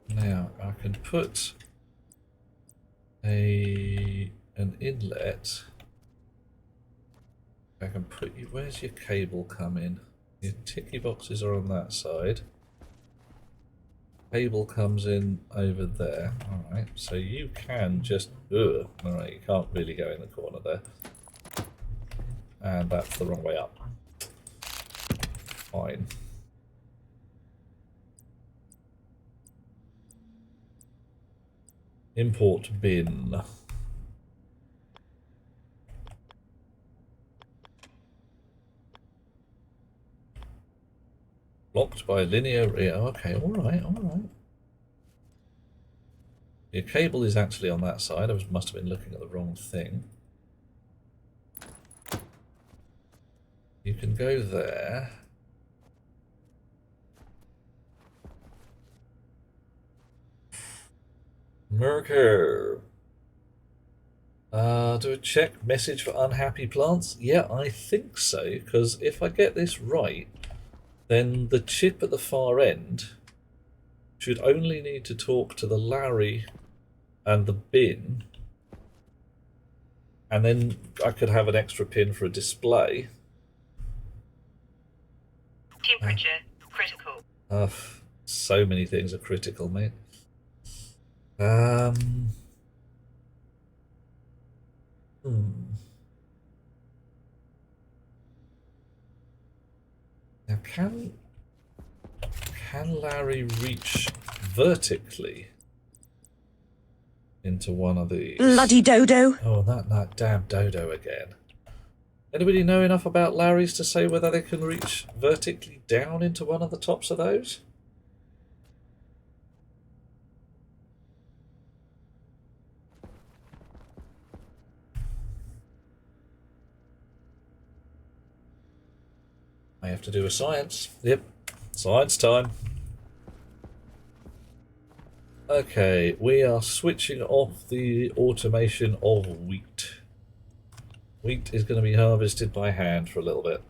Now I can put an inlet. I can put you. Where's your cable come in? Your ticky boxes are on that side. Cable comes in over there. Alright, so you can just... Alright, you can't really go in the corner there. And that's the wrong way up. Fine. Import bin. Blocked by linear... Okay, alright, alright. Your cable is actually on that side. I must have been looking at the wrong thing. You can go there. Merker. Do a check message for unhappy plants? Yeah, I think so, because if I get this right, then the chip at the far end should only need to talk to the Larry and the bin, and then I could have an extra pin for a display. Temperature critical. So many things are critical, mate. Now, can Larry reach vertically into one of these? Bloody dodo! Oh, that damn dodo again. Anybody know enough about Larry's to say whether they can reach vertically down into one of the tops of those? I have to do a science. Yep, science time. Okay, we are switching off the automation of wheat. Wheat is going to be harvested by hand for a little bit.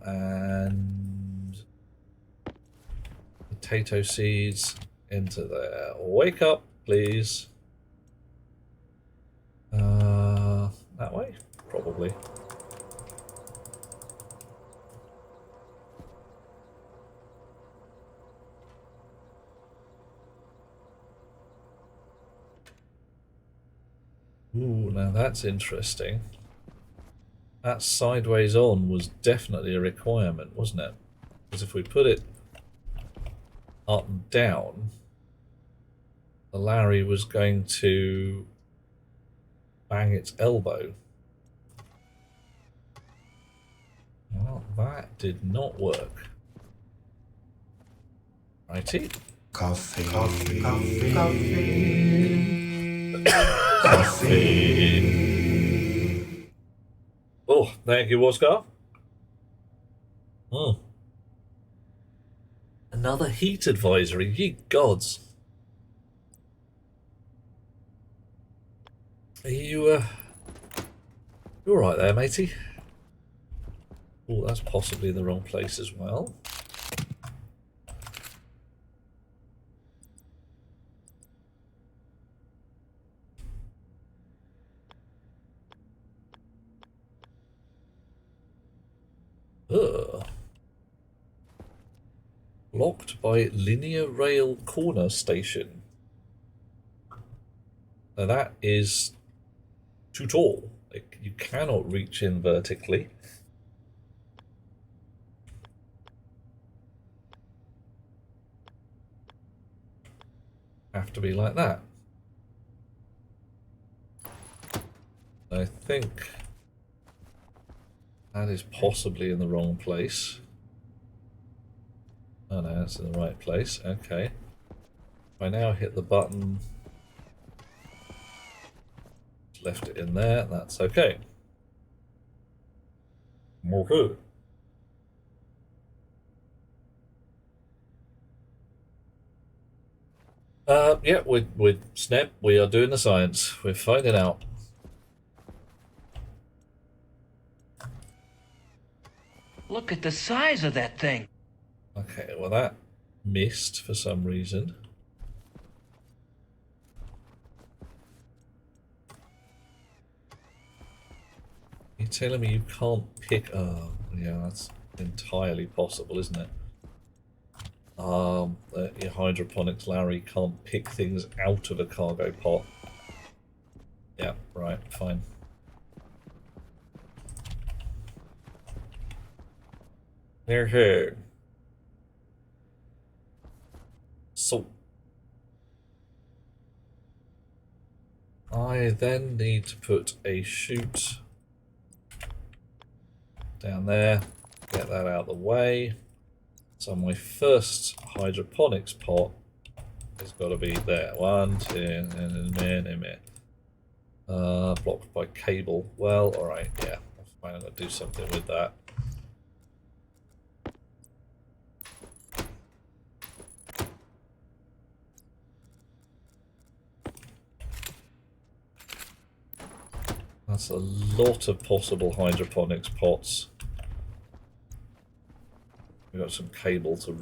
And potato seeds into there. Wake up, please. That way? Probably. Ooh, now that's interesting. That sideways on was definitely a requirement, wasn't it? Because if we put it up and down, the Larry was going to bang its elbow. Well, that did not work. Righty. Coffee. Coffee. Oh, thank you, Oscar. Another heat advisory, ye gods. Are you, you alright there, matey? Oh, that's possibly the wrong place as well. Blocked by linear rail corner station. Now that is too tall. Like, you cannot reach in vertically. Have to be like that. I think that is possibly in the wrong place. Oh no, it's in the right place. Okay. If I now hit the button, left it in there, that's okay. Okay. Yeah, with Snap, we are doing the science. We're finding out. Look at the size of that thing. Okay, well that missed for some reason. You're telling me you can't pick... Oh, yeah, that's entirely possible, isn't it? Your hydroponics Larry can't pick things out of a cargo pot. Yeah, right, fine. Here. So, I then need to put a chute down there, get that out of the way. So my first hydroponics pot has got to be there. 1, 2, and a minute. Blocked by cable. Well, alright, yeah. I'm going to do something with that. That's a lot of possible hydroponics pots. We've got some cable to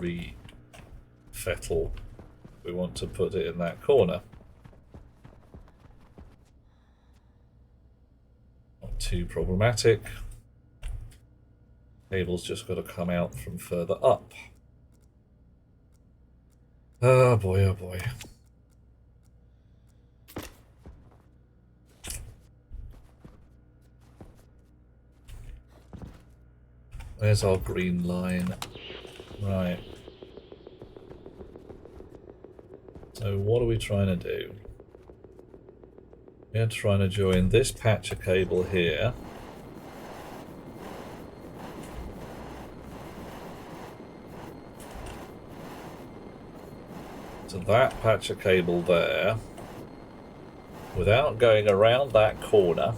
refettle. We want to put it in that corner. Not too problematic. Cable's just got to come out from further up. Oh boy, oh boy. There's our green line. Right. So what are we trying to do? We're trying to join this patch of cable here. To that patch of cable there. Without going around that corner.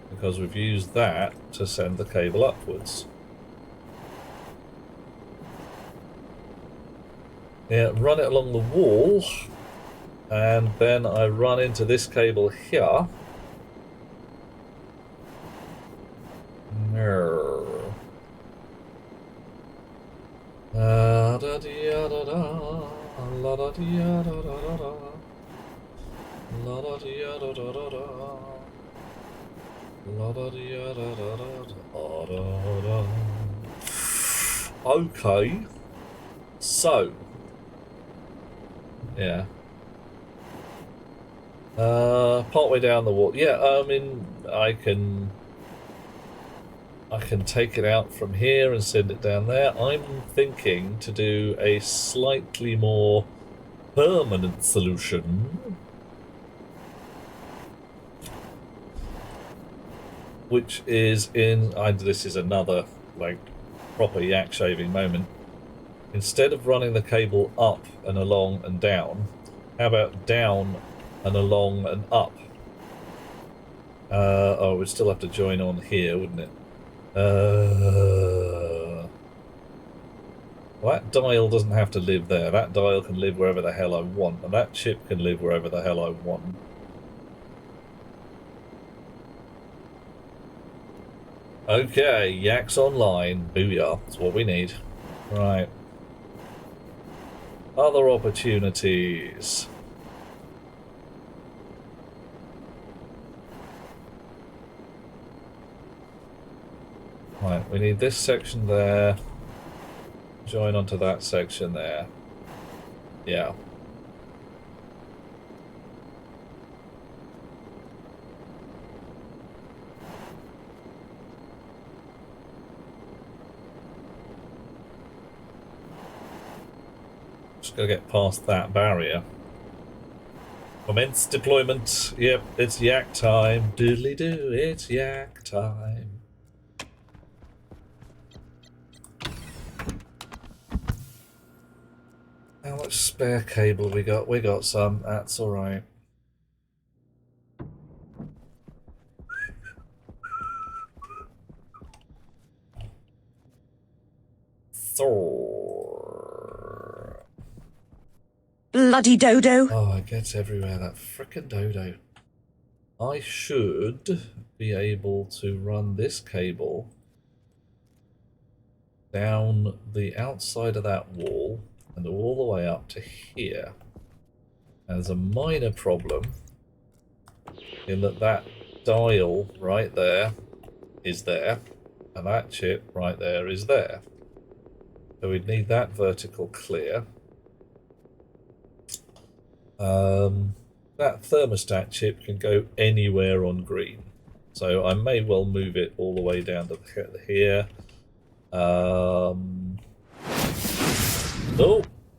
Because we've used that to send the cable upwards. Yeah, run it along the wall, and then I run into this cable here. Okay, so yeah, partway down the wall. Yeah, I mean, I can take it out from here and send it down there. I'm thinking to do a slightly more permanent solution, which is in. This is another like proper yak shaving moment. Instead of running the cable up and along and down, how about down and along and up? Oh, we'd still have to join on here, wouldn't it? Well, that dial doesn't have to live there. That dial can live wherever the hell I want, and that chip can live wherever the hell I want. Okay, Yaks online. Booyah. That's what we need. Right. Other opportunities. Right, we need this section there. Join onto that section there. Yeah. Just gotta get past that barrier. Commence deployment. Yep, it's yak time. Doodly doo, it's yak time. How much spare cable we got? We got some. That's all right. Thor. bloody dodo. Oh, it gets everywhere, that frickin' dodo. I should be able to run this cable down the outside of that wall and all the way up to here. And there's a minor problem in that that dial right there is there, and that chip right there is there. So we'd need that vertical clear. That thermostat chip can go anywhere on green, so I may well move it all the way down to here. Oh,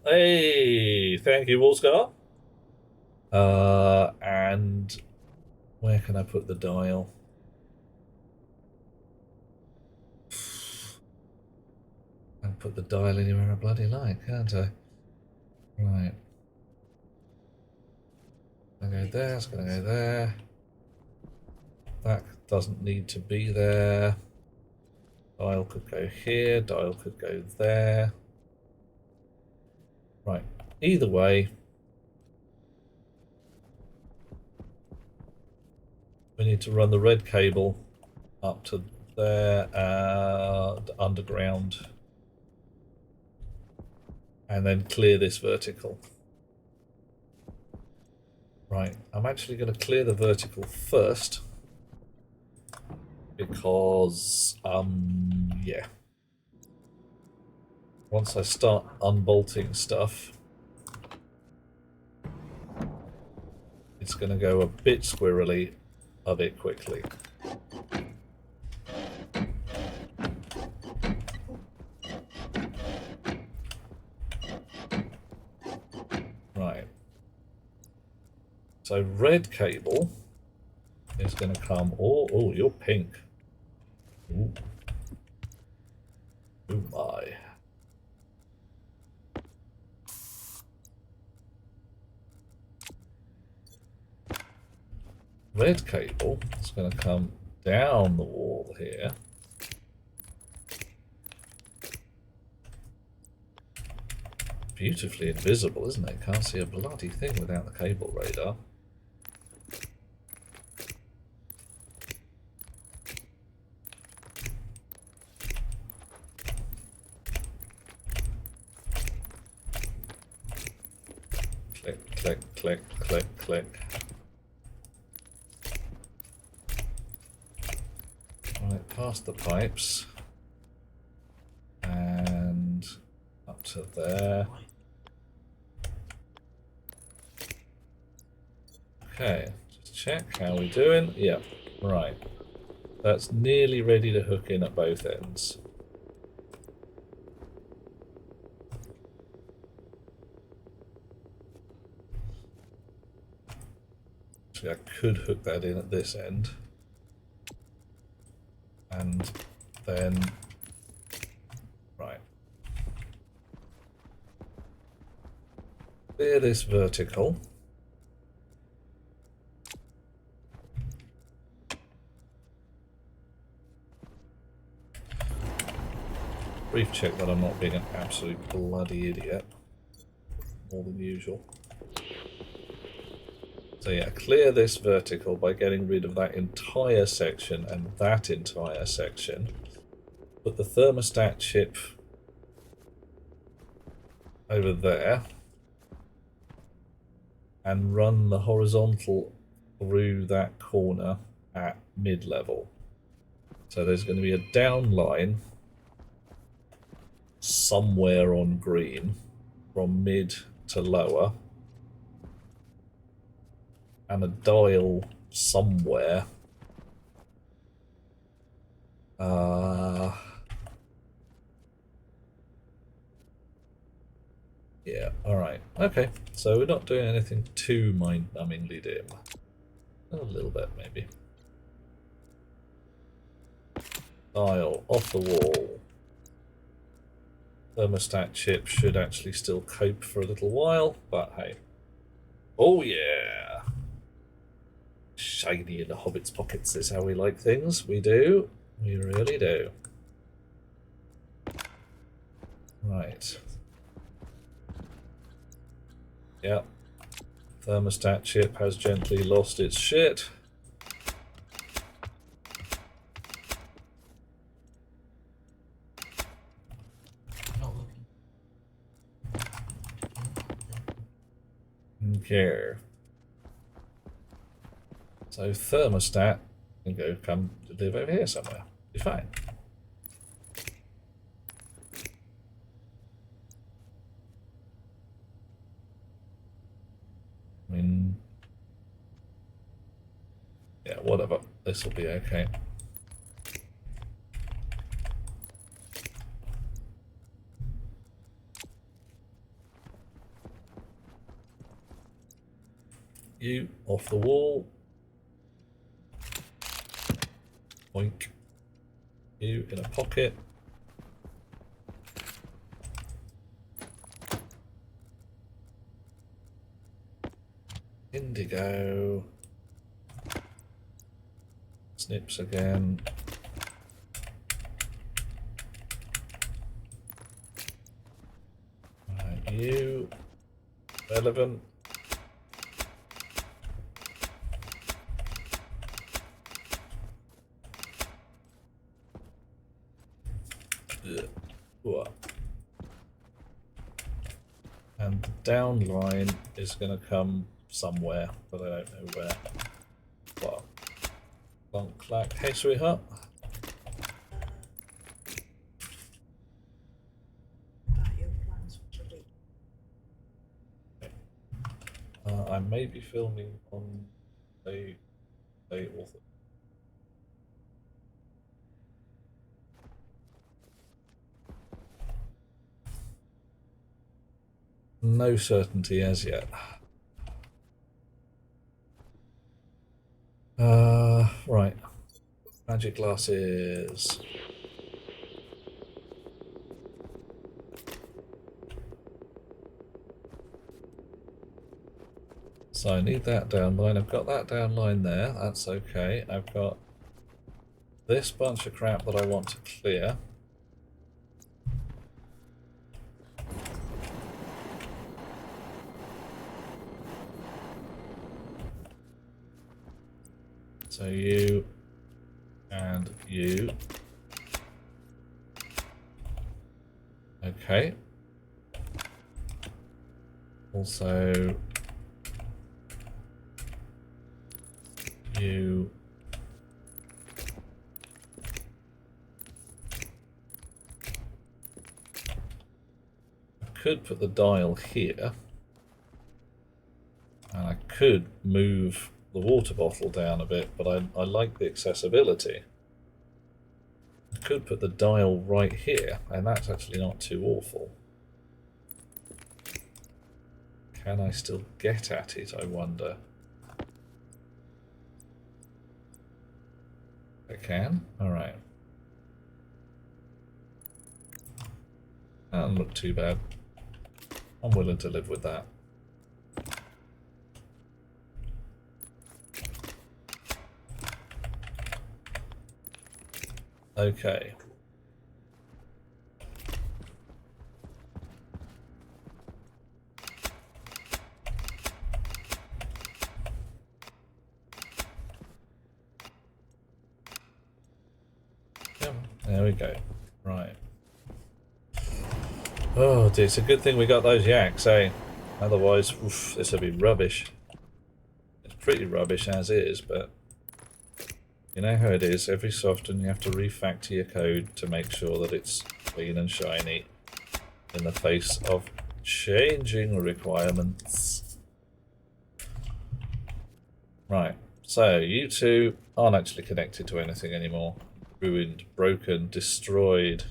hey, thank you, Wolscar. And where can I put the dial? I can put the dial anywhere I bloody like, can't I? Right. It's gonna go there, it's gonna go there. That doesn't need to be there. Dial could go here, dial could go there. Right, either way, we need to run the red cable up to there, underground, and then clear this vertical. Right, I'm actually going to clear the vertical first because, yeah. Once I start unbolting stuff, it's going to go a bit squirrely a bit quickly. Right. So red cable is going to come. Oh, you're pink. Ooh. Oh my. Red cable is going to come down the wall here. Beautifully invisible, isn't it? Can't see a bloody thing without the cable radar. Click, click, click, click, click. Right, past the pipes. And up to there. Okay, just check how we're doing. Yep, right. That's nearly ready to hook in at both ends. Actually, I could hook that in at this end. And then, right. Clear this vertical. Brief check that I'm not being an absolute bloody idiot. More than usual. So yeah, clear this vertical by getting rid of that entire section and that entire section. Put the thermostat chip over there. And run the horizontal through that corner at mid-level. So there's going to be a down line somewhere on green from mid to lower, and a dial somewhere yeah, alright, okay, so we're not doing anything too mind-numbingly dim. A little bit maybe. Dial off the wall. Thermostat chip should actually still cope for a little while, but hey. Oh yeah! Shiny in the Hobbit's pockets is how we like things. We do. We really do. Right. Yep. Thermostat chip has gently lost its shit. Okay. So thermostat can come live over here somewhere. Be fine. I mean, yeah, whatever. This will be okay. You off the wall. Oink. You in a pocket. Indigo. Snips again. Right, you. Relevant. And the down line is going to come somewhere, but I don't know where. Well, clunk clack. Hey, sweetheart. I may be filming on a author. No certainty as yet. Right. Magic glasses. So I need that down line. I've got that down line there. That's okay. I've got this bunch of crap that I want to clear. So you and you. Okay. Also, you. I could put the dial here. And I could move the water bottle down a bit, but I like the accessibility. I could put the dial right here, and that's actually not too awful. Can I still get at it, I wonder? I can? Alright. That doesn't look too bad. I'm willing to live with that. Okay. Yep, there we go. Right. Oh dear, it's a good thing we got those yaks, eh? Otherwise, oof, this would be rubbish. It's pretty rubbish as is, but you know how it is. Every so often you have to refactor your code to make sure that it's clean and shiny in the face of changing requirements. Right, so you two aren't actually connected to anything anymore. Ruined, broken, destroyed.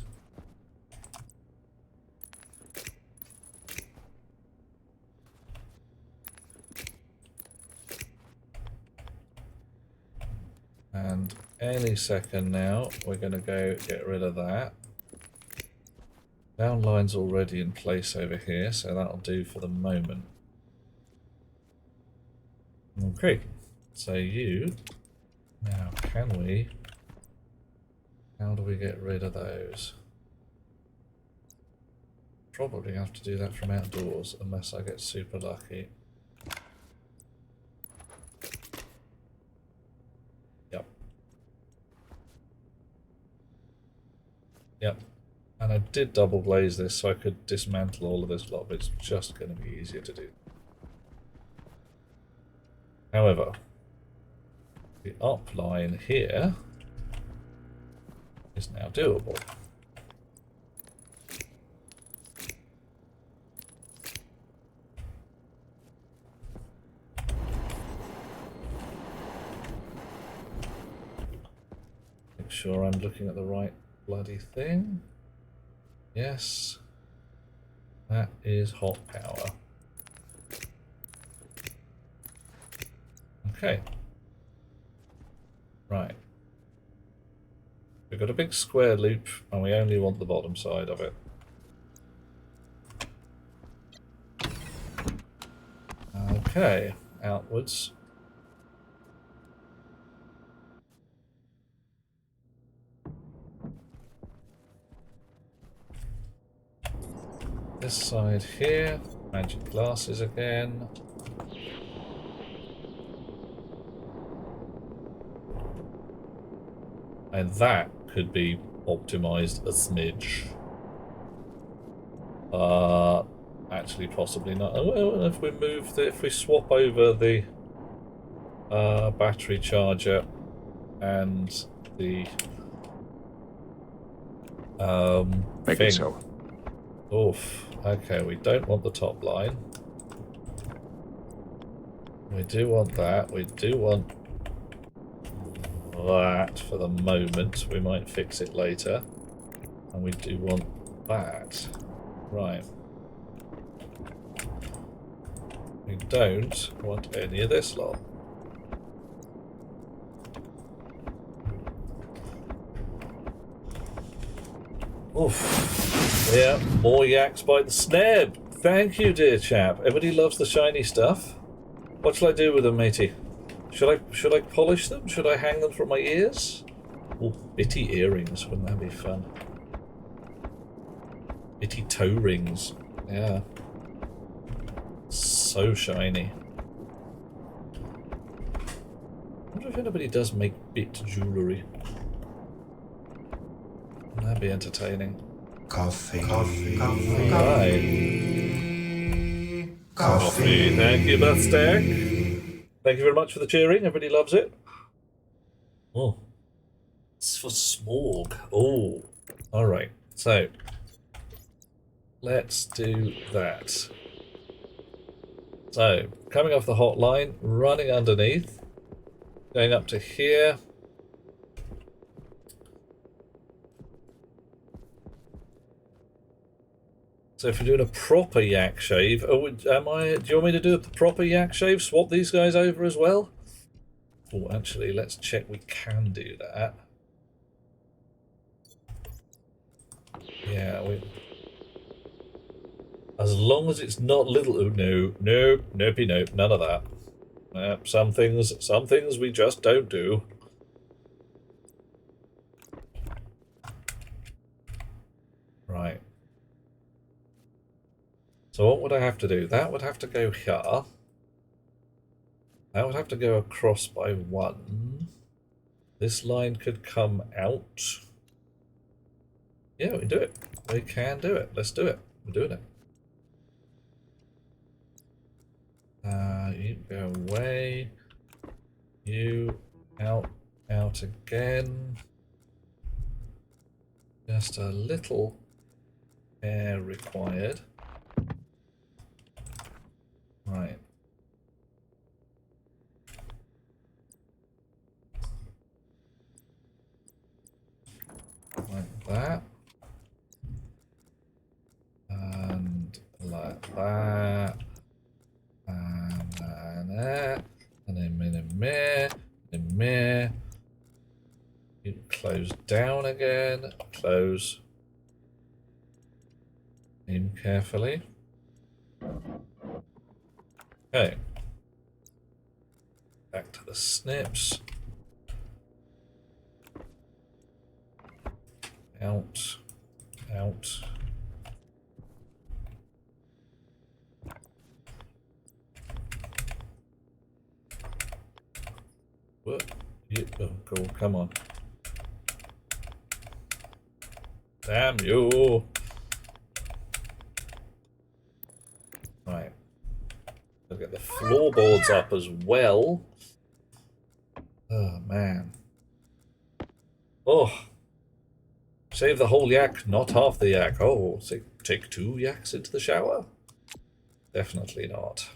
And any second now, we're going to go get rid of that. Down line's already in place over here, so that'll do for the moment. Okay, so you, now can we, how do we get rid of those? probably have to do that from outdoors unless I get super lucky. Yep. Yep. And I did double glaze this so I could dismantle all of this lot, but it's just going to be easier to do. However, the up line here is now doable. Make sure I'm looking at the right bloody thing. Yes, that is hot power. Okay. Right. We've got a big square loop and we only want the bottom side of it. Okay, outwards. This side here, magic glasses again. And that could be optimized a smidge. Actually, possibly not. Well, if we move if we swap over the battery charger and the Make thing. it so. Oof. Okay, we don't want the top line. We do want that. We do want that for the moment. We might fix it later. And we do want that. Right. We don't want any of this lot. Oof. Yeah, more yaks by the sneb. Thank you, dear chap. Everybody loves the shiny stuff. What shall I do with them, matey? Should I polish them? Should I hang them from my ears? Oh, bitty earrings. Wouldn't that be fun? Bitty toe rings. Yeah. So shiny. I wonder if anybody does make bit jewellery. That'd be entertaining. Coffee. Coffee. Coffee. Thank you, Bethstack. Thank you very much for the cheering. Everybody loves it. Oh. It's for smog. Oh. Alright. So. Let's do that. So, coming off the hot line, running underneath. Going up to here. So if we're doing a proper yak shave, do you want me to do the proper yak shave? Swap these guys over as well? Oh, actually, let's check we can do that. Yeah, as long as it's not little. Oh, no, nope, none of that. Some things we just don't do. Right. So what would I have to do? That would have to go here. That would have to go across by 1. This line could come out. Yeah, we can do it. We can do it. Let's do it. We're doing it. You go away. You out again. Just a little air required. Right. Like that. And like that. And that. And then mirror. You close down again. Close. In carefully. Okay. Back to the snips. Out. critical. Come on. Damn you. Right. I'll get the floorboards up as well. Oh, man. Oh. Save the whole yak, not half the yak. Oh, take 2 yaks into the shower? Definitely not.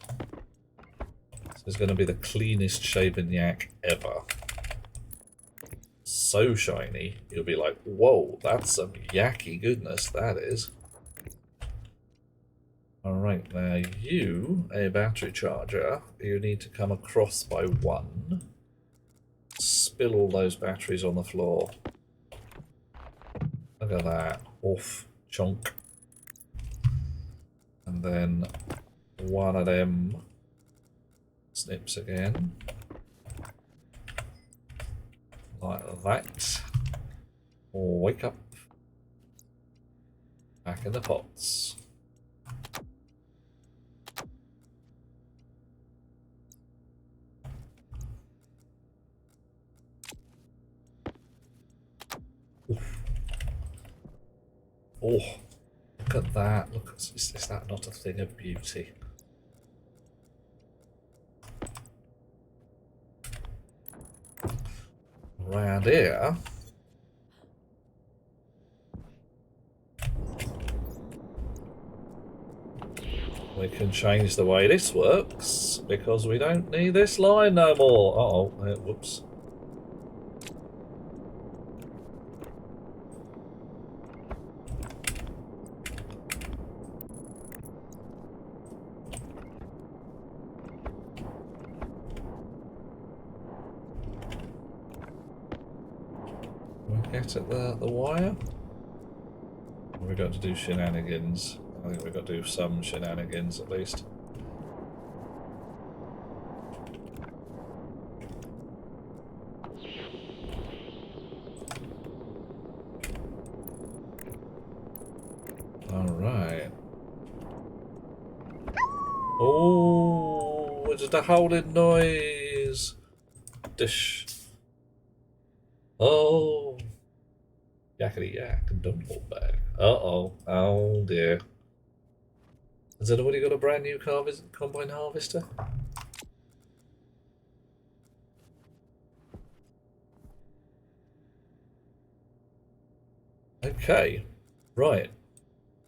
This is going to be the cleanest shaven yak ever. So shiny, you'll be like, whoa, that's some yacky goodness, that is. Alright, now you, a battery charger, you need to come across by 1. Spill all those batteries on the floor. Look at that. Off. Chunk. And then 1 of them snips again. Like that. Wake up. Back in the pots. Oof. Oh, look at that. Look, is that not a thing of beauty? Around here, we can change the way this works because we don't need this line no more. Uh-oh, whoops. Get at the wire? Or we got to do shenanigans? I think we've got to do some shenanigans at least. Alright. Oh, it's the howling noise. Dish. Oh. Yakety yak and dumble bag. Uh-oh. Oh dear. Has anybody got a brand new combine harvester? Okay. Right.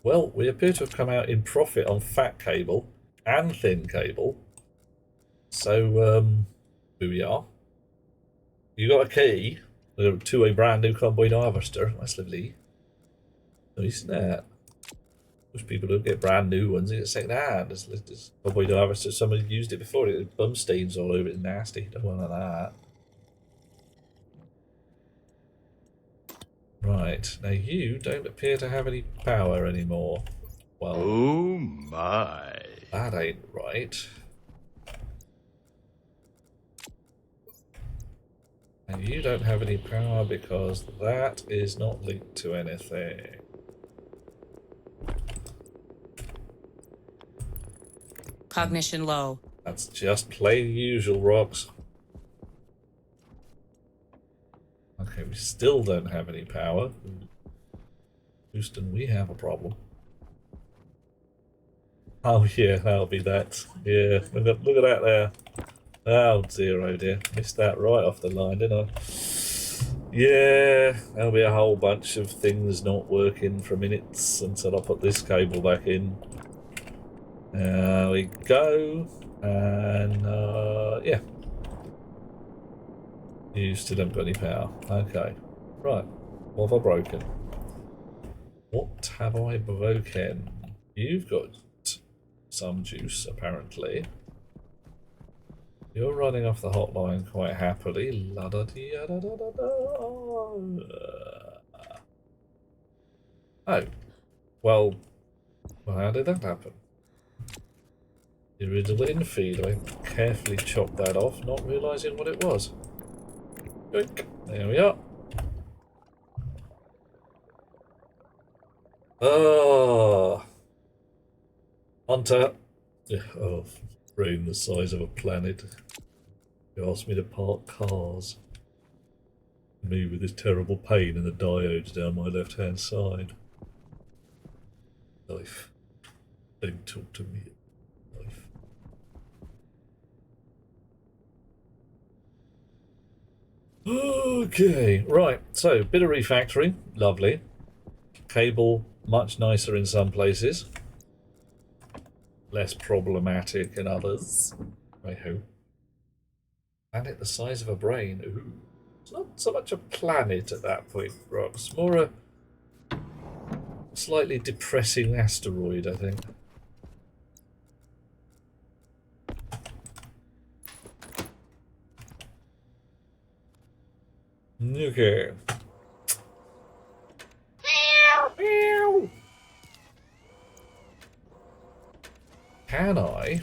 Well, we appear to have come out in profit on fat cable and thin cable. So, here we are. You got a key to a brand new combine harvester. That's lovely. Nice, isn't that? Most people don't get brand new ones, they get second hand. This combine harvester, somebody used it before, it had bum stains all over it, it's nasty. Don't want that. Right, now you don't appear to have any power anymore. Well, Oh my. that ain't right. And you don't have any power because that is not linked to anything. Cognition low. That's just plain usual, rocks. Okay, we still don't have any power. Houston, we have a problem. Oh yeah, that'll be that. Yeah, look at that there. Oh, 0 dear. Missed that right off the line, didn't I? Yeah, there'll be a whole bunch of things not working for minutes until I put this cable back in. There we go. And, yeah. You still haven't got any power. Okay. Right. What have I broken? What have I broken? You've got some juice, apparently. You're running off the hotline quite happily. La da dee da da da da. Oh. Well, how did that happen? The original infeed. I carefully chopped that off, not realising what it was. Yoink. There we are. Oh. Hunter. Oh, brain the size of a planet. You asked me to park cars. Me with this terrible pain in the diodes down my left-hand side. Life. Don't talk to me. Life. Okay, right. So, bit of refactoring. Lovely. Cable, much nicer in some places. Less problematic in others, I hope. Planet the size of a brain. Ooh. It's not so much a planet at that point, Rox. More a slightly depressing asteroid, I think. Okay. Can I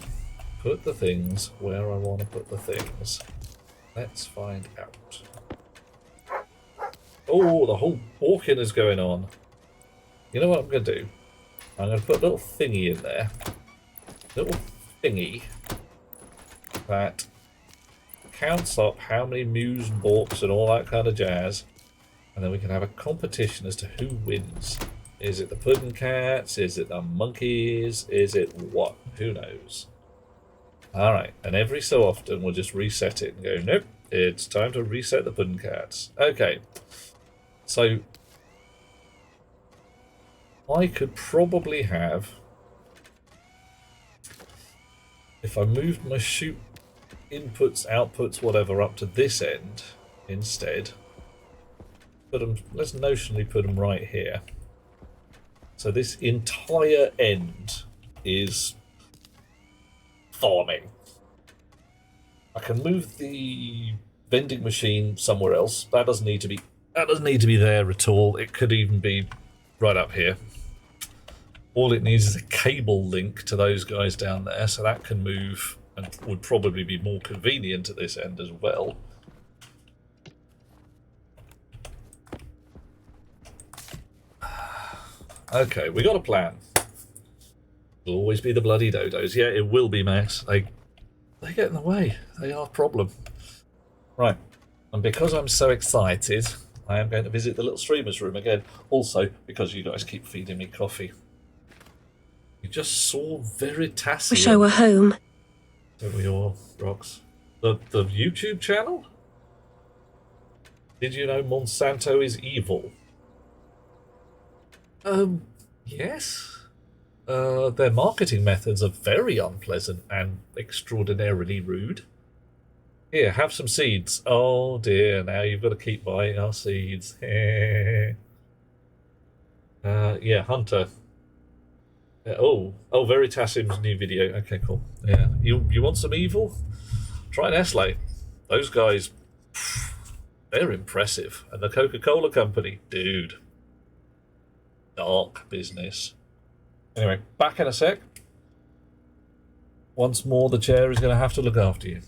put the things where I want to put the things? Let's find out. Oh, the whole walking is going on. You know what I'm going to do? I'm going to put a little thingy in there. Little thingy that counts up how many mews and balks and all that kind of jazz. And then we can have a competition as to who wins. Is it the pudding cats? Is it the monkeys? Is it what? Who knows? Alright, and every so often we'll just reset it and go, nope, it's time to reset the pudding cats. Okay, so I could probably have, if I moved my shoot inputs, outputs, whatever, up to this end instead, put them, let's notionally put them right here. So this entire end is farming. I can move the vending machine somewhere else. That doesn't need to be there at all. It could even be right up here. All it needs is a cable link to those guys down there, so that can move and would probably be more convenient at this end as well. Okay, we got a plan. It'll always be the bloody dodos. Yeah, it will be, Max. They get in the way. They are a problem. Right, and because I'm so excited, I am going to visit the little streamer's room again. Also, because you guys keep feeding me coffee. You just saw Veritasium. Wish I were home. Don't we all, Rox? The YouTube channel? Did you know Monsanto is evil? Yes. Their marketing methods are very unpleasant and extraordinarily rude. Here, have some seeds. Oh dear, now you've got to keep buying our seeds. Yeah, Hunter. Veritasium's new video. Okay, cool. Yeah, you want some evil? Try Nestle. Those guys, they're impressive. And the Coca-Cola company, dude. Dark business. Anyway, back in a sec. Once more, the chair is going to have to look after you.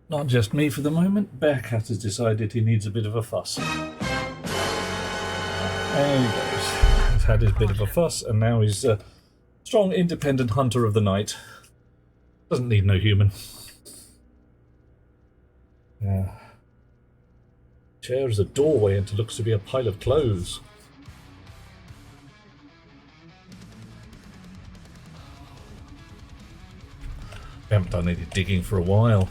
Not just me for the moment. Bearcat has decided he needs a bit of a fuss. There he goes. He's had his bit of a fuss, and now he's a strong, independent hunter of the night. Doesn't need no human. Chair is a doorway into looks to be a pile of clothes. We haven't done any digging for a while.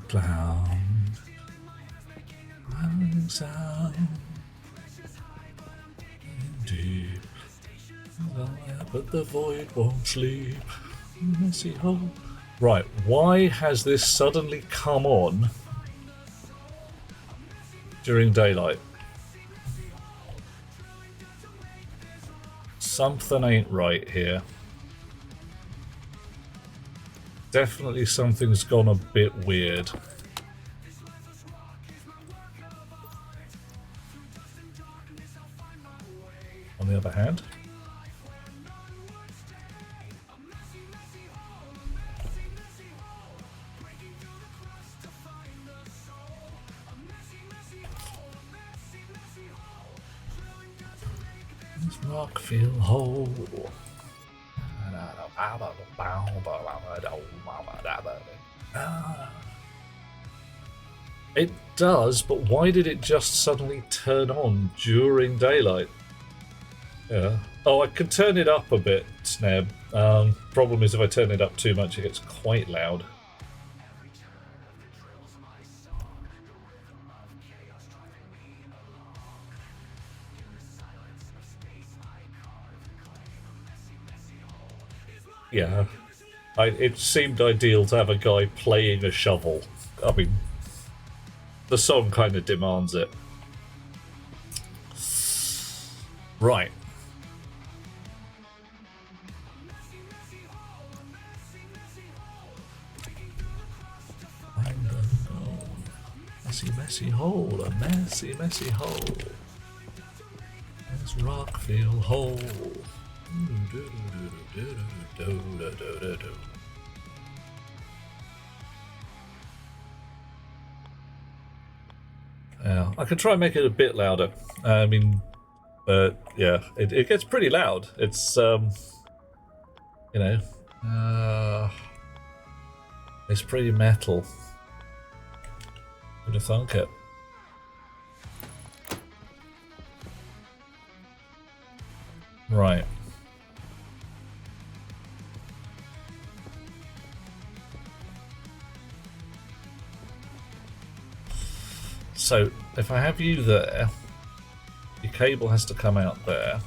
Clown. Sound. Indeed. But the void won't sleep. Messy hole. Right, why has this suddenly come on during daylight? Something ain't right here. Definitely something's gone a bit weird. On the other hand, this rock feel whole. It does, but why did it just suddenly turn on during daylight? Yeah. Oh, I can turn it up a bit, Sneb. Problem is if I turn it up too much, it gets quite loud. Yeah. It seemed ideal to have a guy playing a shovel. I mean, the song kind of demands it. Right. Messy, messy hole, a messy, messy hole. This rock feel whole. Yeah, I could try and make it a bit louder. I mean, yeah, it gets pretty loud. It's you know, it's pretty metal. Who'd have thunk it? Right. So, if I have you there, your cable has to come out there.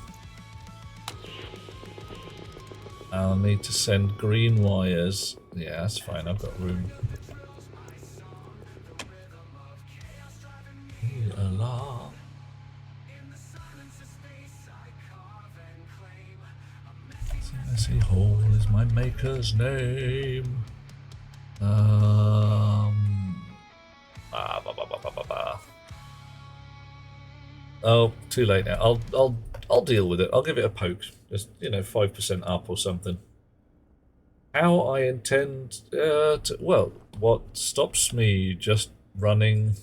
I'll need to send green wires. Yeah, that's fine, I've got room. Alarm. Messy hole is my maker's name. Oh, too late now. I'll deal with it. I'll give it a poke. Just 5% up or something. How I intend well, what stops me just running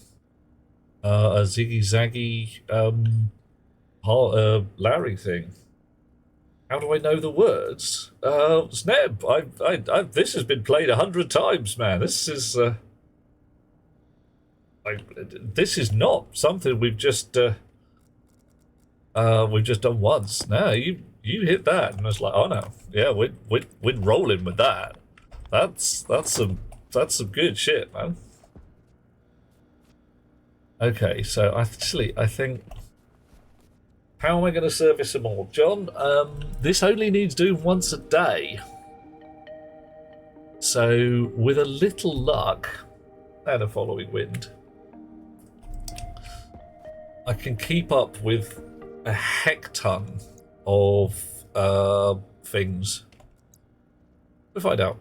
a ziggy zaggy Larry thing? How do I know the words? Sneb, this has been played 100 times, man. This is this is not something we've just done once. No, you hit that, and it's like, oh no, yeah, we're rolling with that. That's some good shit, man. Okay, so I think. How am I going to service them all? John, this only needs doing once a day. So, with a little luck and a following wind, I can keep up with a heck-ton of things. We'll find out.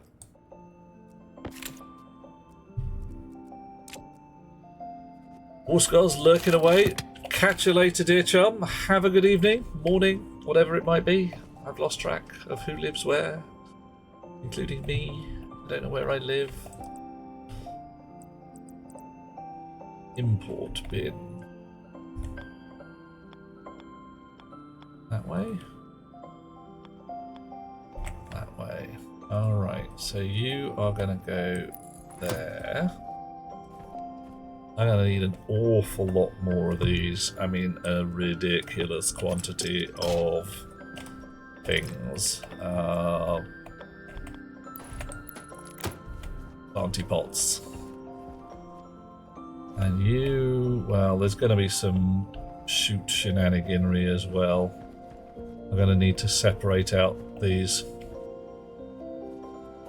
Warskull's lurking away. Catch you later, dear chum. Have a good evening, morning, whatever it might be. I've lost track of who lives where, including me. I don't know where I live. Import bin. That way? That way. Alright, so you are going to go there. I'm going to need an awful lot more of these. I mean, a ridiculous quantity of things. Planty pots. And you, well, there's going to be some shoot shenaniganry as well. I'm going to need to separate out these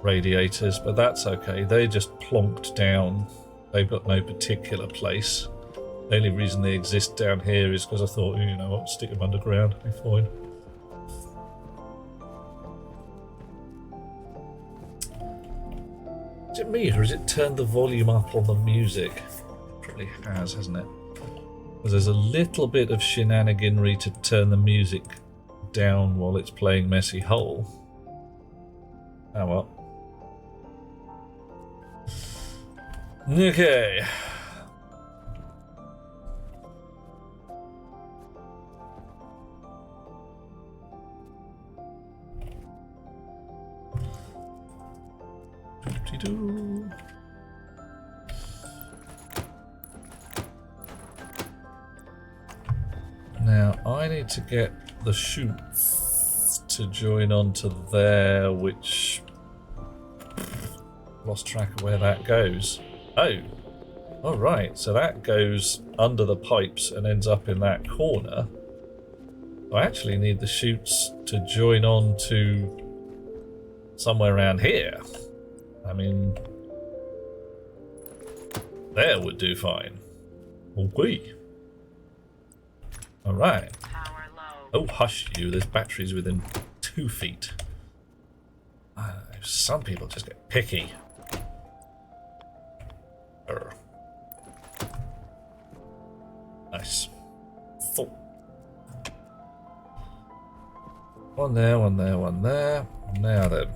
radiators, but that's okay. They just plonked down. They've got no particular place. The only reason they exist down here is because I thought, you know what, stick them underground, it'll be fine. Is it me, or has it turned the volume up on the music? It probably has, hasn't it? Because there's a little bit of shenaniganry to turn the music down while it's playing Messy Hole. Oh well. Okay. Doo-doo-doo. Now I need to get the chutes to join onto there, which lost track of where that goes. Oh, all right. So that goes under the pipes and ends up in that corner. I actually need the chutes to join on to somewhere around here. I mean, there would do fine. Okay. All right. Oh, hush you. There's batteries within 2 feet. Some people just get picky. Nice. Full. One there, one there, one there. Now then.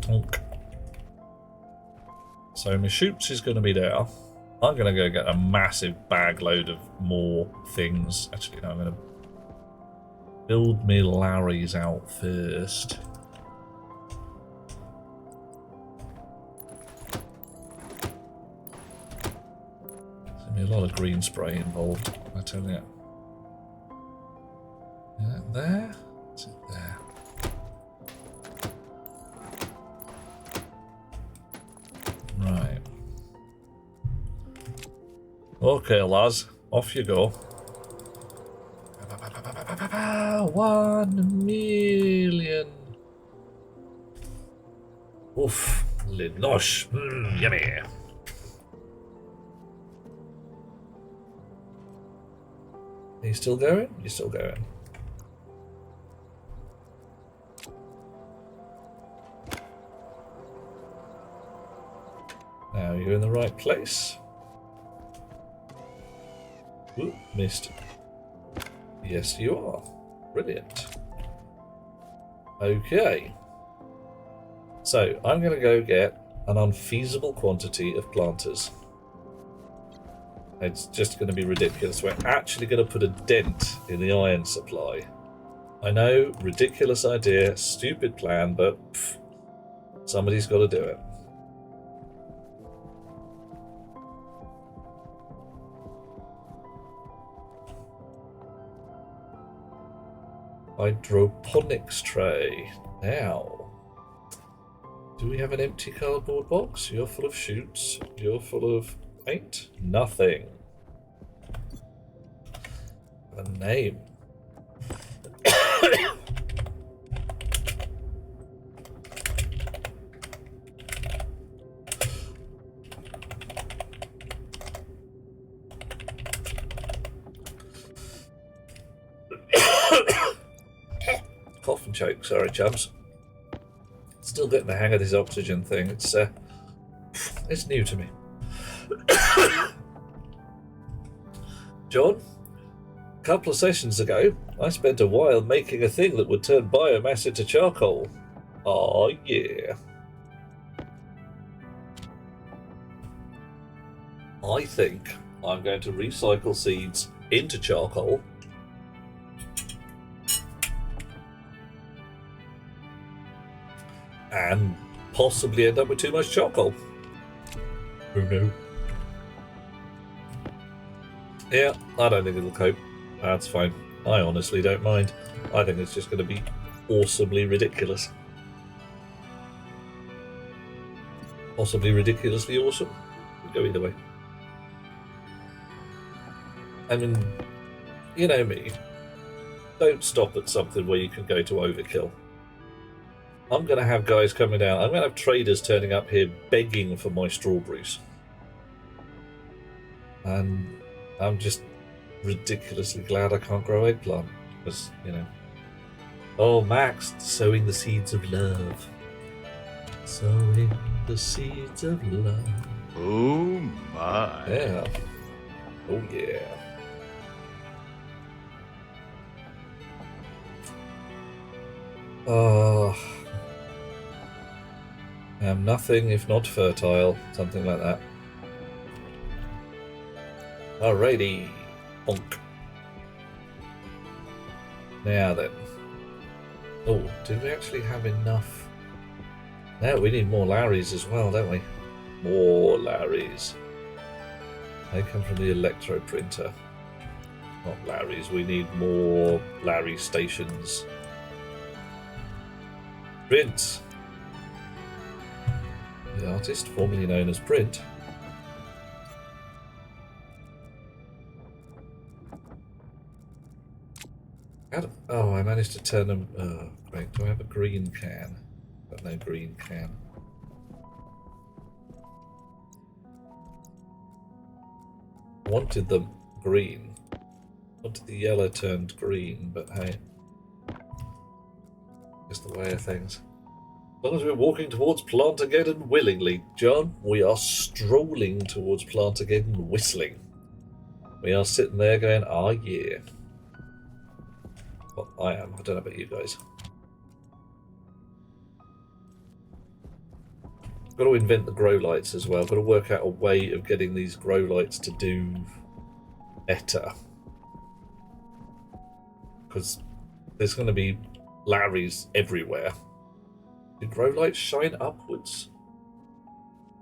Tonk. So my chutes is going to be there. I'm going to go get a massive bag load of more things. Actually, no, I'm going to build me Larry's out first. A lot of green spray involved, I tell you. Is that there? Is it there? Right. Okay, lads, off you go. 1 million. Oof, Linosh, yummy. Are you still going? You're still going. Now you're in the right place. Ooh, missed. Yes, you are. Brilliant. Okay. So I'm going to go get an unfeasible quantity of planters. It's just going to be ridiculous. We're actually going to put a dent in the iron supply. I know, ridiculous idea, stupid plan, but somebody's got to do it. Hydroponics tray. Now, do we have an empty cardboard box? You're full of chutes. You're full of paint? Nothing. A name. Cough and choke, sorry chums. Still getting the hang of this oxygen thing. It's new to me. John, A couple of sessions ago, I spent a while making a thing that would turn biomass into charcoal. Oh yeah. I think I'm going to recycle seeds into charcoal. And possibly end up with too much charcoal. Oh no. Yeah, I don't think it'll cope. That's fine. I honestly don't mind. I think it's just going to be awesomely ridiculous. Possibly ridiculously awesome. We'll go either way. I mean, you know me. Don't stop at something where you can go to overkill. I'm going to have guys coming out. I'm going to have traders turning up here begging for my strawberries. And I'm just ridiculously glad I can't grow eggplant. Because, you know. Oh, Max, sowing the seeds of love. Sowing the seeds of love. Oh my. Yeah. Oh yeah. Oh. I am nothing if not fertile. Something like that. Alrighty. Bonk. Now then. Oh, did we actually have enough? No, we need more Larrys as well, don't we? More Larrys. They come from the electro printer. Not Larrys, we need more Larry stations. Print. The artist, formerly known as Print. Oh, I managed to turn them. Oh, great. Do I have a green can? Got no green can. Wanted them green. Wanted the yellow turned green, but hey. Just the way of things. As long as we're walking towards Plantageddon willingly, John, we are strolling towards Plantageddon whistling. We are sitting there going, ah, yeah. Well, I am. I don't know about you guys. Got to invent the grow lights as well. Got to work out a way of getting these grow lights to do better. Because there's going to be Larrys everywhere. Do grow lights shine upwards?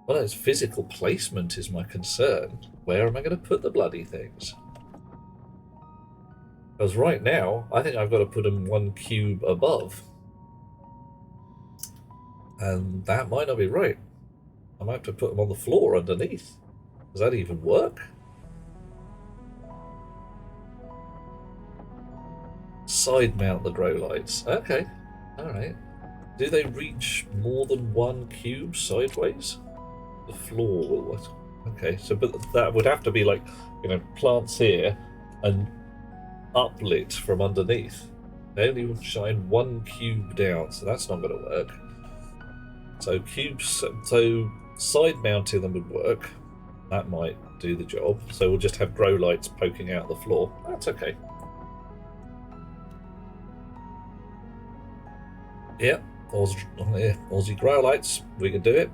Well, its physical placement is my concern. Where am I going to put the bloody things? Because right now, I think I've got to put them one cube above. And that might not be right. I might have to put them on the floor underneath. Does that even work? Side mount the grow lights. Okay. Alright. Do they reach more than one cube sideways? The floor will what? Okay, so but that would have to be like, you know, plants here and uplit from underneath. They only shine one cube down, so that's not going to work. So cubes, so side mounting them would work. That might do the job. So we'll just have grow lights poking out the floor. That's okay. Yep, Aussie grow lights. We can do it.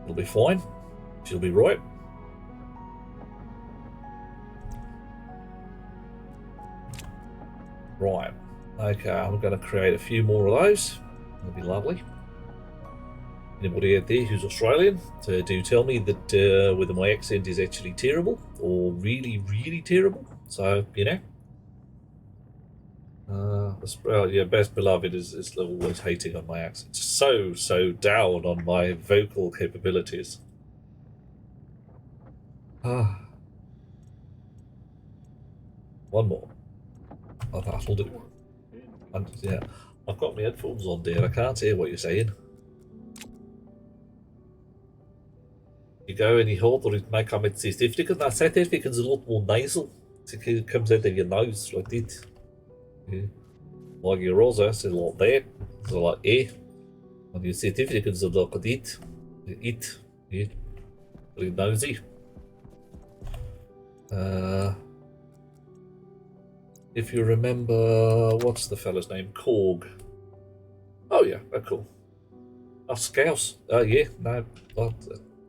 It'll be fine. She'll be right. Right. Okay, I'm going to create a few more of those. That'll be lovely. Anybody out there who's Australian, so do tell me that whether my accent is actually terrible or really, really terrible. So, you know. Yeah, best beloved is always hating on my accent. So down on my vocal capabilities. One more. Oh, that'll do. And yeah, I've got my headphones on, dear. I can't hear what you're saying. You go any harder, it might come at certificate. That certificate's a lot more nasal. It comes out of your nose like this. Yeah. Like your roses is like that. It's like A. And your certificates are like it. It. Yeah. Very nosy. if you remember, what's the fella's name? Korg. Oh yeah, cool. Oh, Scouse. Yeah, no. Well,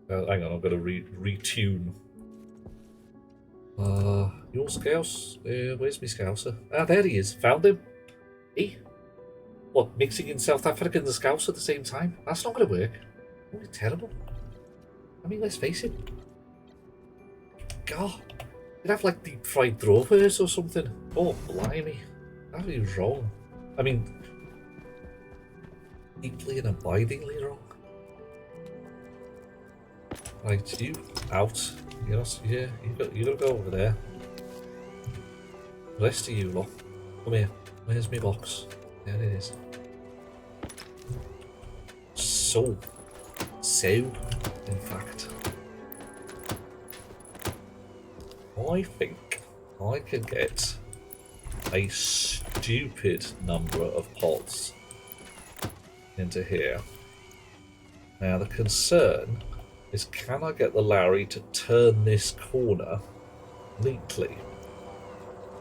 hang on, I've got to retune. Your Scouse? Where's my Scouser? Ah, there he is. Found him. What, mixing in South African and Scouse at the same time? That's not going to work. Oh, it's terrible. I mean, let's face it. God, you'd have like deep fried drovers or something. Oh, blimey. That is wrong. I mean, deeply and abidingly wrong. Right, you out. Yes, yeah, you gotta go over there. The rest of you lot, come here. Where's my box? There it is. So, in fact, I think I can get a stupid number of pots into here. Now the concern is, can I get the Larry to turn this corner neatly?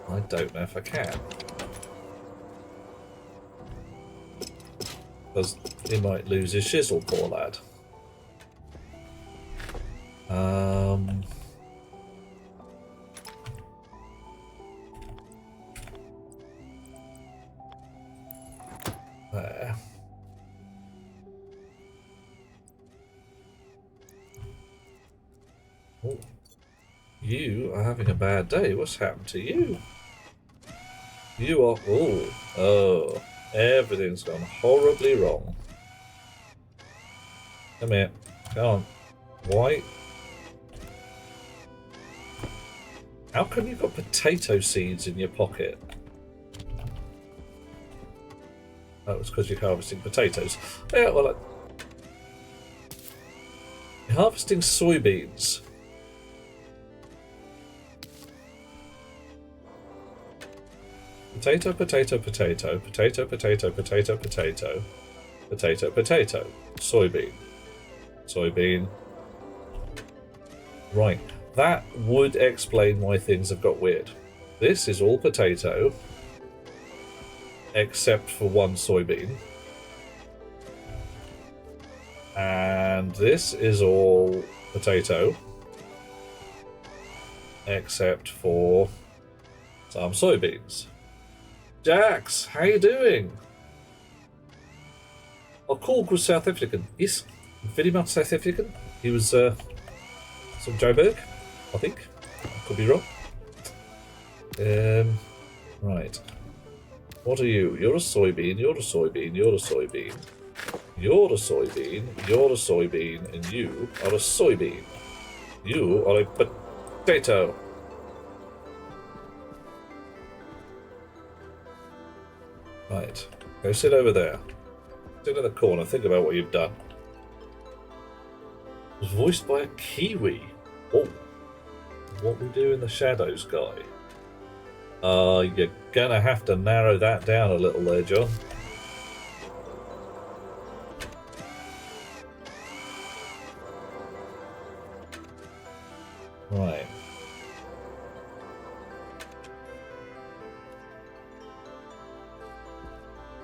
I don't know if I can. Because he might lose his chisel, poor lad. There. Oh, you are having a bad day. What's happened to you? You are... Oh, everything's gone horribly wrong. Come here. Come on. Why? How come you've got potato seeds in your pocket? That was because you're harvesting potatoes. Yeah, well, you're harvesting soybeans. Potato, potato, potato, potato, potato, potato, potato, potato, potato, soybean, soybean. Right, that would explain why things have got weird. This is all potato, except for one soybean. And this is all potato, except for some soybeans. Jax, how you doing? Oh, Korg was South African. Yes, very much South African. He was from Joburg, I think. I could be wrong. Right. What are you? You're a soybean, you're a soybean, you're a soybean. You're a soybean, you're a soybean, and you are a soybean. You are a potato. Right. Go sit over there. Sit in the corner, think about what you've done. It was voiced by a Kiwi. Oh. What we do in the shadows, guy? You're gonna have to narrow that down a little there, John. Right.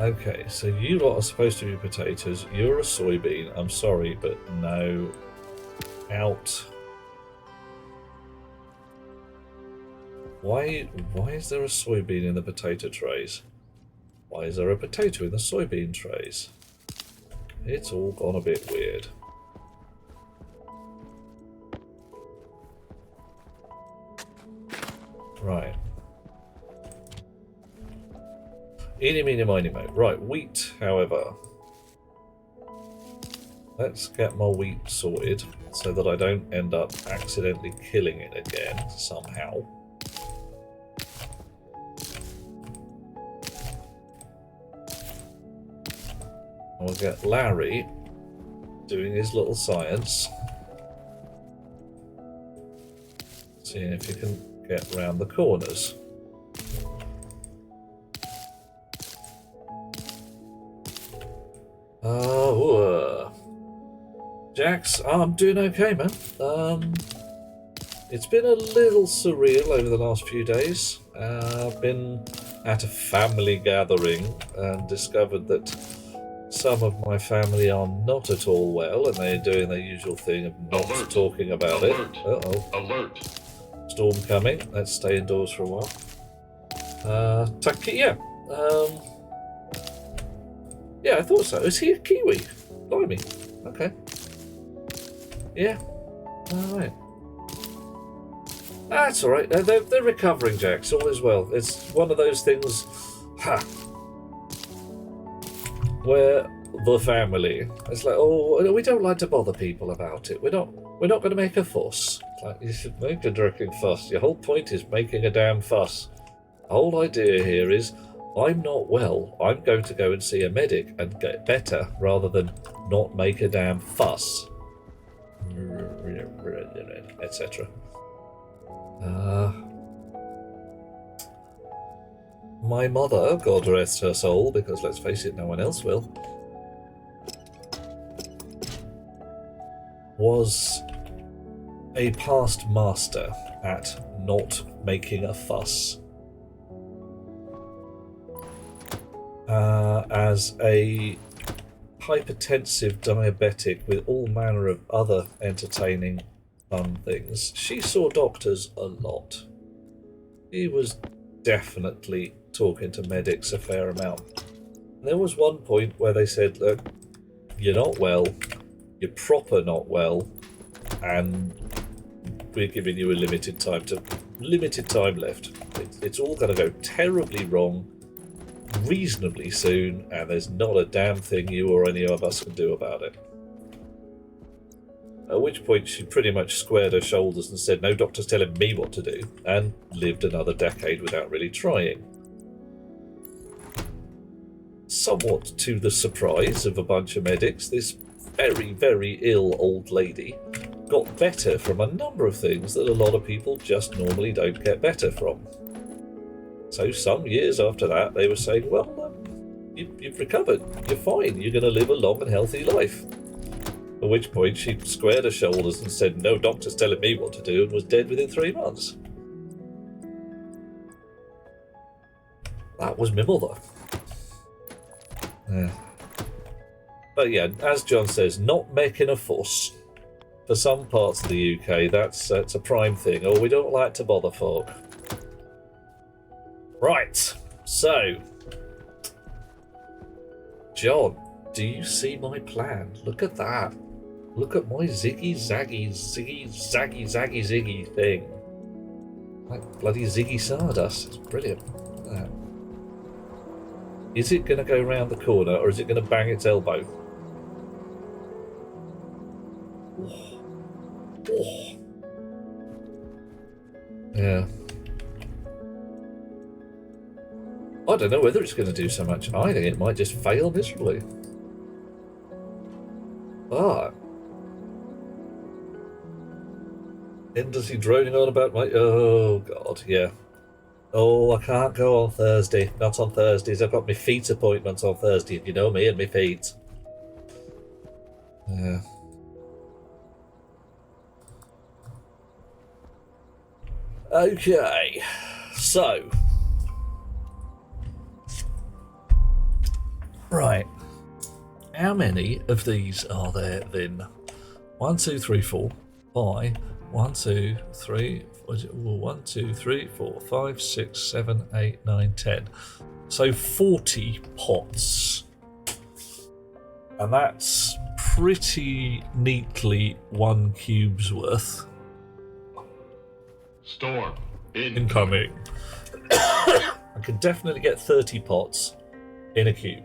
Okay, so you lot are supposed to be potatoes. You're a soybean. I'm sorry, but no. Out. Why is there a soybean in the potato trays? Why is there a potato in the soybean trays? It's all gone a bit weird. Right. Eeny, meeny, miny, mo. Right, wheat, however. Let's get my wheat sorted so that I don't end up accidentally killing it again somehow. And we'll get Larry doing his little science. Seeing if he can get round the corners. Jax, I'm doing okay, man. It's been a little surreal over the last few days. I've been at a family gathering and discovered that some of my family are not at all well, and they're doing their usual thing of not talking about it. Uh-oh. Alert. Storm coming. Let's stay indoors for a while. Yeah. Yeah, I thought so. Is he a Kiwi? Blimey. Okay. Yeah. Alright. That's alright. They're recovering, Jax. All is well. It's one of those things where the family, it's like, oh, we don't like to bother people about it. We're not going to make a fuss. It's like, you should make a drinking fuss. Your whole point is making a damn fuss. The whole idea here is, I'm not well. I'm going to go and see a medic and get better rather than not make a damn fuss, etc. My mother, God rest her soul, because let's face it, no one else will, was a past master at not making a fuss. As a hypertensive diabetic with all manner of other entertaining fun things, she saw doctors a lot. She was definitely talking to medics a fair amount. And there was one point where they said, look, you're not well, you're proper not well, and we're giving you a limited time left. It's all going to go terribly wrong reasonably soon, and there's not a damn thing you or any of us can do about it. At which point she pretty much squared her shoulders and said, no doctor's telling me what to do, and lived another decade without really trying. Somewhat to the surprise of a bunch of medics, this very, very ill old lady got better from a number of things that a lot of people just normally don't get better from. So some years after that, they were saying, well, you've recovered, you're fine, you're going to live a long and healthy life. At which point she squared her shoulders and said, no doctor's telling me what to do, and was dead within 3 months. That was my mother. Yeah. But yeah, as John says, not making a fuss. For some parts of the UK, that's a prime thing. Oh, we don't like to bother folk. Right, so, John, do you see my plan? Look at that. Look at my ziggy zaggy thing. Like bloody Ziggy Stardust. It's brilliant. Look at that. Is it going to go round the corner, or is it going to bang its elbow? Oh. Oh. Yeah. I don't know whether it's going to do so much. I think it might just fail miserably. But endlessly droning on about my... Oh, God, yeah. Oh, I can't go on Thursday. Not on Thursdays. I've got my feet appointments on Thursday. You know me and my feet. Yeah. Okay. So... Right. How many of these are there then? 1, 2, 3, 4, 5. 1, 2, 3, 1, 2, 3, 4, 5, 6, 7, 8, 9, 10. So 40 pots. And that's pretty neatly 1 cube's worth. Storm incoming. I can definitely get 30 pots in a cube.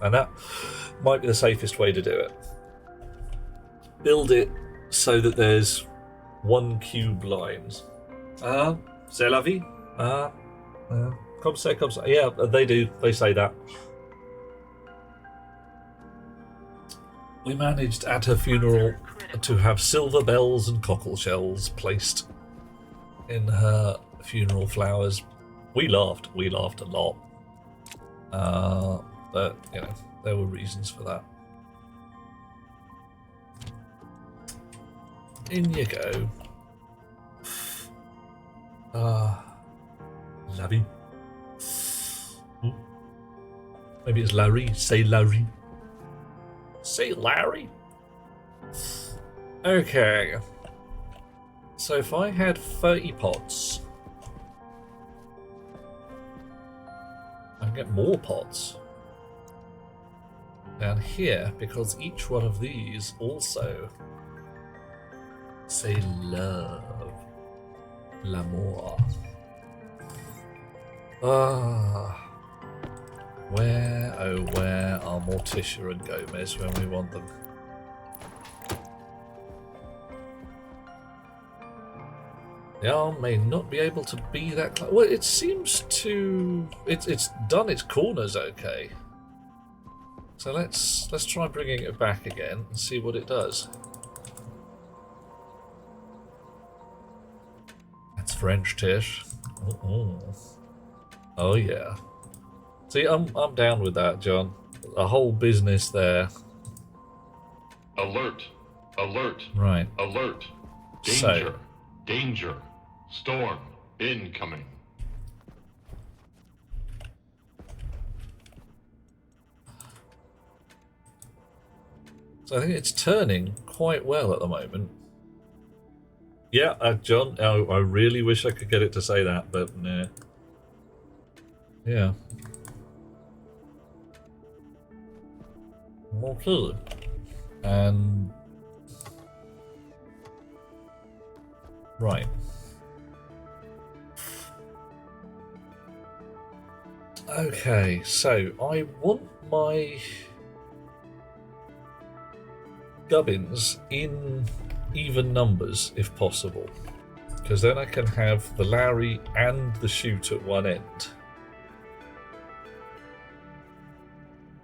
And that might be the safest way to do it. Build it so that there's 1 cube lines. C'est la vie. Comme ça. Yeah, they do. They say that. We managed at her funeral to have silver bells and cockle shells placed in her funeral flowers. We laughed a lot. But, you know, there were reasons for that. In you go. Larry. Maybe it's Larry. Say Larry. Say Larry. Okay. So if I had 30 pots, I can get more pots down here because each one of these also say love. L'amour. Where, oh where are Morticia and Gomez when we want them? The arm may not be able to be that close. Well, it seems to... It's done its corners okay. So let's try bringing it back again and see what it does. That's French Tish. Oh yeah. See, I'm down with that, John. A whole business there. Alert. Alert. Right. Alert. Danger. So, danger. Storm. Incoming. so I think it's turning quite well at the moment. Yeah, John, I really wish I could get it to say that, but nah. Yeah. Okay. And... Right. Okay, so I want my gubbins in even numbers if possible, because then I can have the Larry and the chute at one end.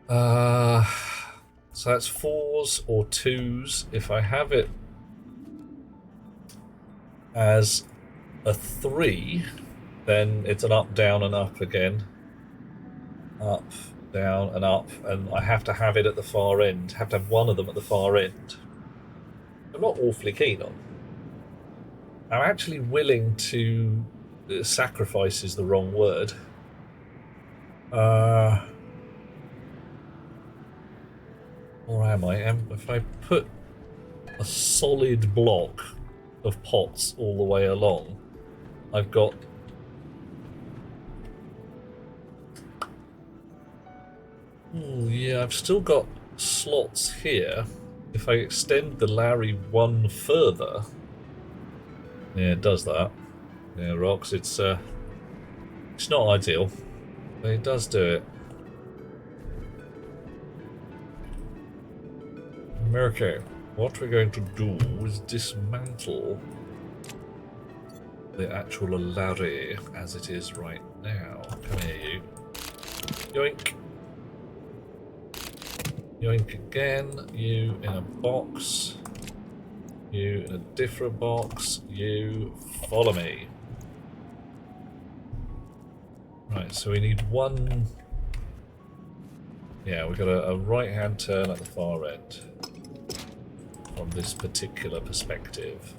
So that's 4s or 2s. If I have it as a 3, then it's an up, down, and up again. Up, down, and up, and I have to have it at the far end. Have to have one of them at the far end. I'm not awfully keen on. I'm actually willing to... sacrifice is the wrong word. Or am I? If I put a solid block of pots all the way along, I've got... yeah, I've still got slots here. If I extend the Larry one further... yeah, it does that. Yeah, rocks, it's not ideal, but it does do it. Okay, what we're going to do is dismantle the actual Larry as it is right now. Come here, you. Yoink. Yoink again. You in a box. You in a different box. You follow me. Right, so we need one... yeah, we've got a right-hand turn at the far end. From this particular perspective.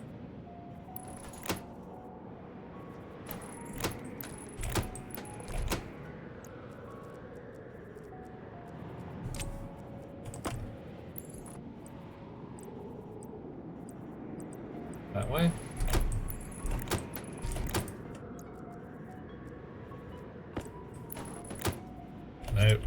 That way. Nope.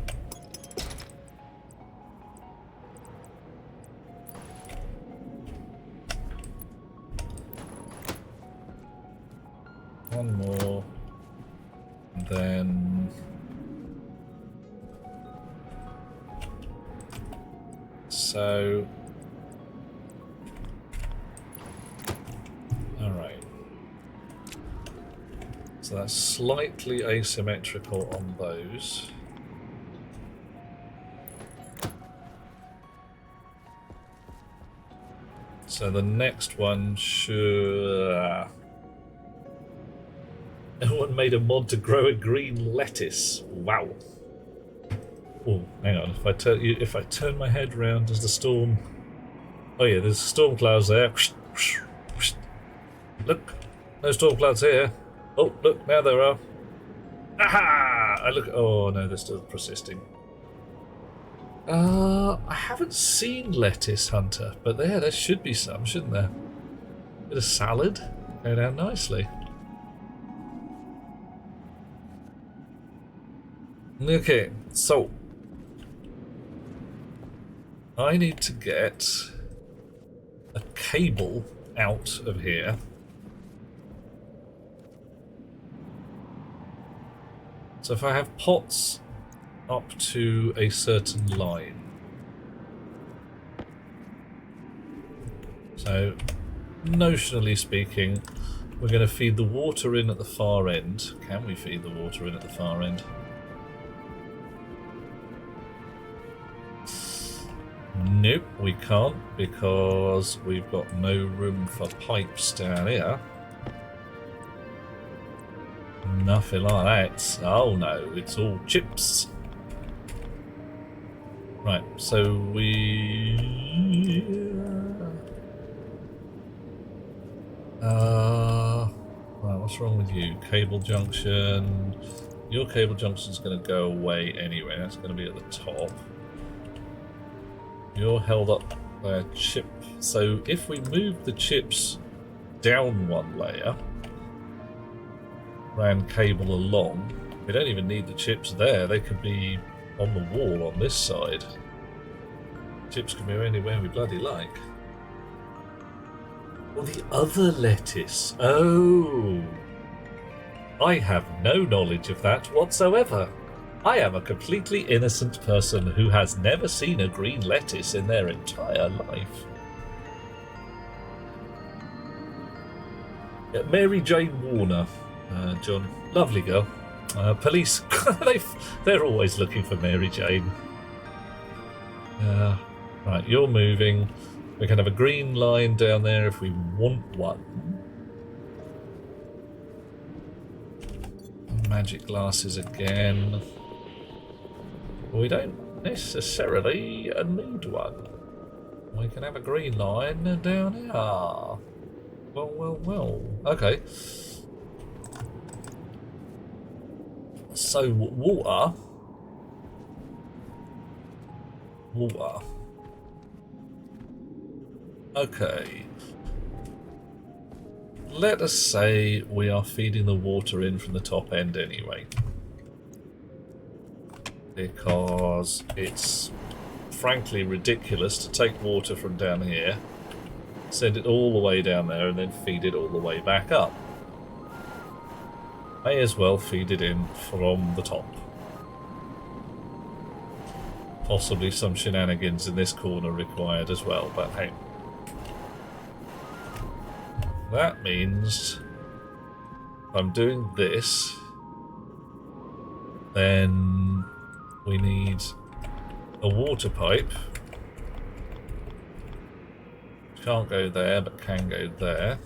One more, and then so all right. So that's slightly asymmetrical on those. So the next one should... everyone made a mod to grow a green lettuce. Wow. Oh, hang on. If I turn my head round, does the storm... oh yeah, there's storm clouds there. Look, no storm clouds here. Oh, look, now there are. Aha! I look. Oh no, they're still persisting. I haven't seen lettuce, Hunter, but there should be some, shouldn't there? Bit of salad, go down nicely. Okay, so I need to get a cable out of here. So if I have pots up to a certain line. So, notionally speaking, we're going to feed the water in at the far end. Can we feed the water in at the far end? Nope, we can't, because we've got no room for pipes down here. Nothing like that. Oh no, it's all chips. Right, so we... right, what's wrong with you? Cable junction. Your cable junction's going to go away anyway. That's going to be at the top. You're held up by a chip. So if we move the chips down one layer, ran cable along, we don't even need the chips there. They could be on the wall on this side. Chips can be anywhere we bloody like. Or the other lettuce. Oh. I have no knowledge of that whatsoever. I am a completely innocent person who has never seen a green lettuce in their entire life. Yeah, Mary Jane Warner, John. Lovely girl. Police, they're always looking for Mary Jane. Right, you're moving. We can have a green line down there if we want one. Magic glasses again. We don't necessarily need one. We can have a green line down here. Well. Okay. So, water. Okay. Let us say we are feeding the water in from the top end anyway. Because it's frankly ridiculous to take water from down here, send it all the way down there, and then feed it all the way back up. May as well feed it in from the top. Possibly some shenanigans in this corner required as well, but hey. That means if I'm doing this, then we need a water pipe. Can't go there, but can go there.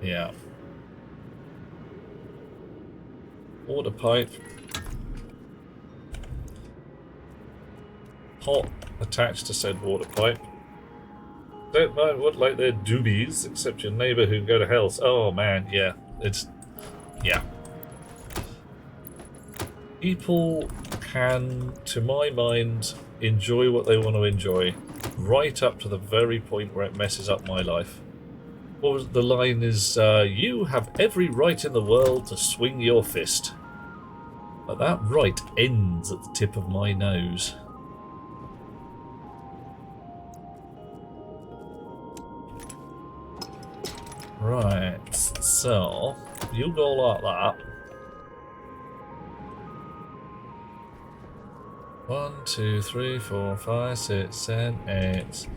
Yeah. Water pipe. Pot attached to said water pipe. Don't mind what like they're doobies, except your neighbour who can go to hell. Oh man, yeah. Yeah. People can, to my mind, enjoy what they want to enjoy, right up to the very point where it messes up my life. What was the line is, you have every right in the world to swing your fist. But that right ends at the tip of my nose. Right, so you go like that. 1, 2, 3, 4, 5, 6, 7, 8,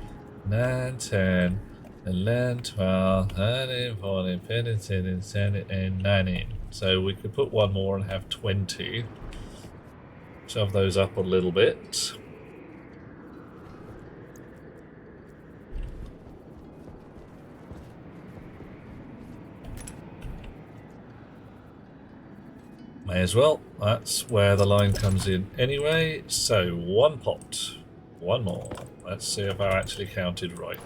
9, 10, 11, 12, 13, 14, 15, 16, 17, and 19. So we could put one more and have 20. Shove those up a little bit. May as well. That's where the line comes in anyway. So 1 pot. 1 more. Let's see if I actually counted right.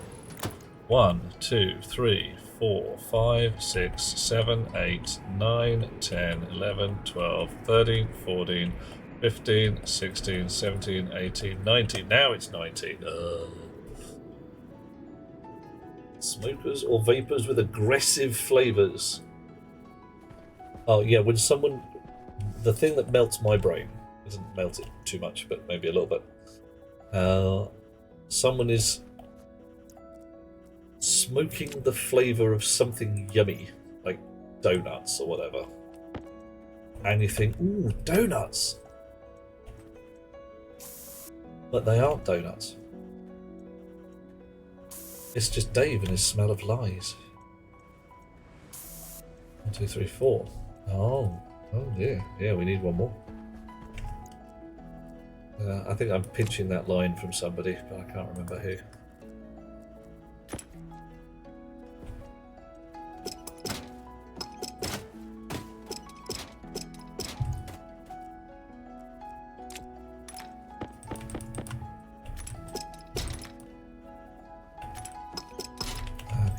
1, 2, 3, 4, 5, 6, 7, 8, 9, 10, 11, 12, 13, 14, 15, 16, 17, 18, 19. Now it's 19. Smokers or vapors with aggressive flavours. Oh yeah, when someone... The thing that melts my brain, doesn't melt it too much, but maybe a little bit. Someone is smoking the flavour of something yummy, like donuts or whatever. And you think, ooh, donuts! But they aren't donuts. It's just Dave and his smell of lies. 1, 2, 3, 4. Oh dear. Yeah, we need 1 more. I think I'm pinching that line from somebody, but I can't remember who.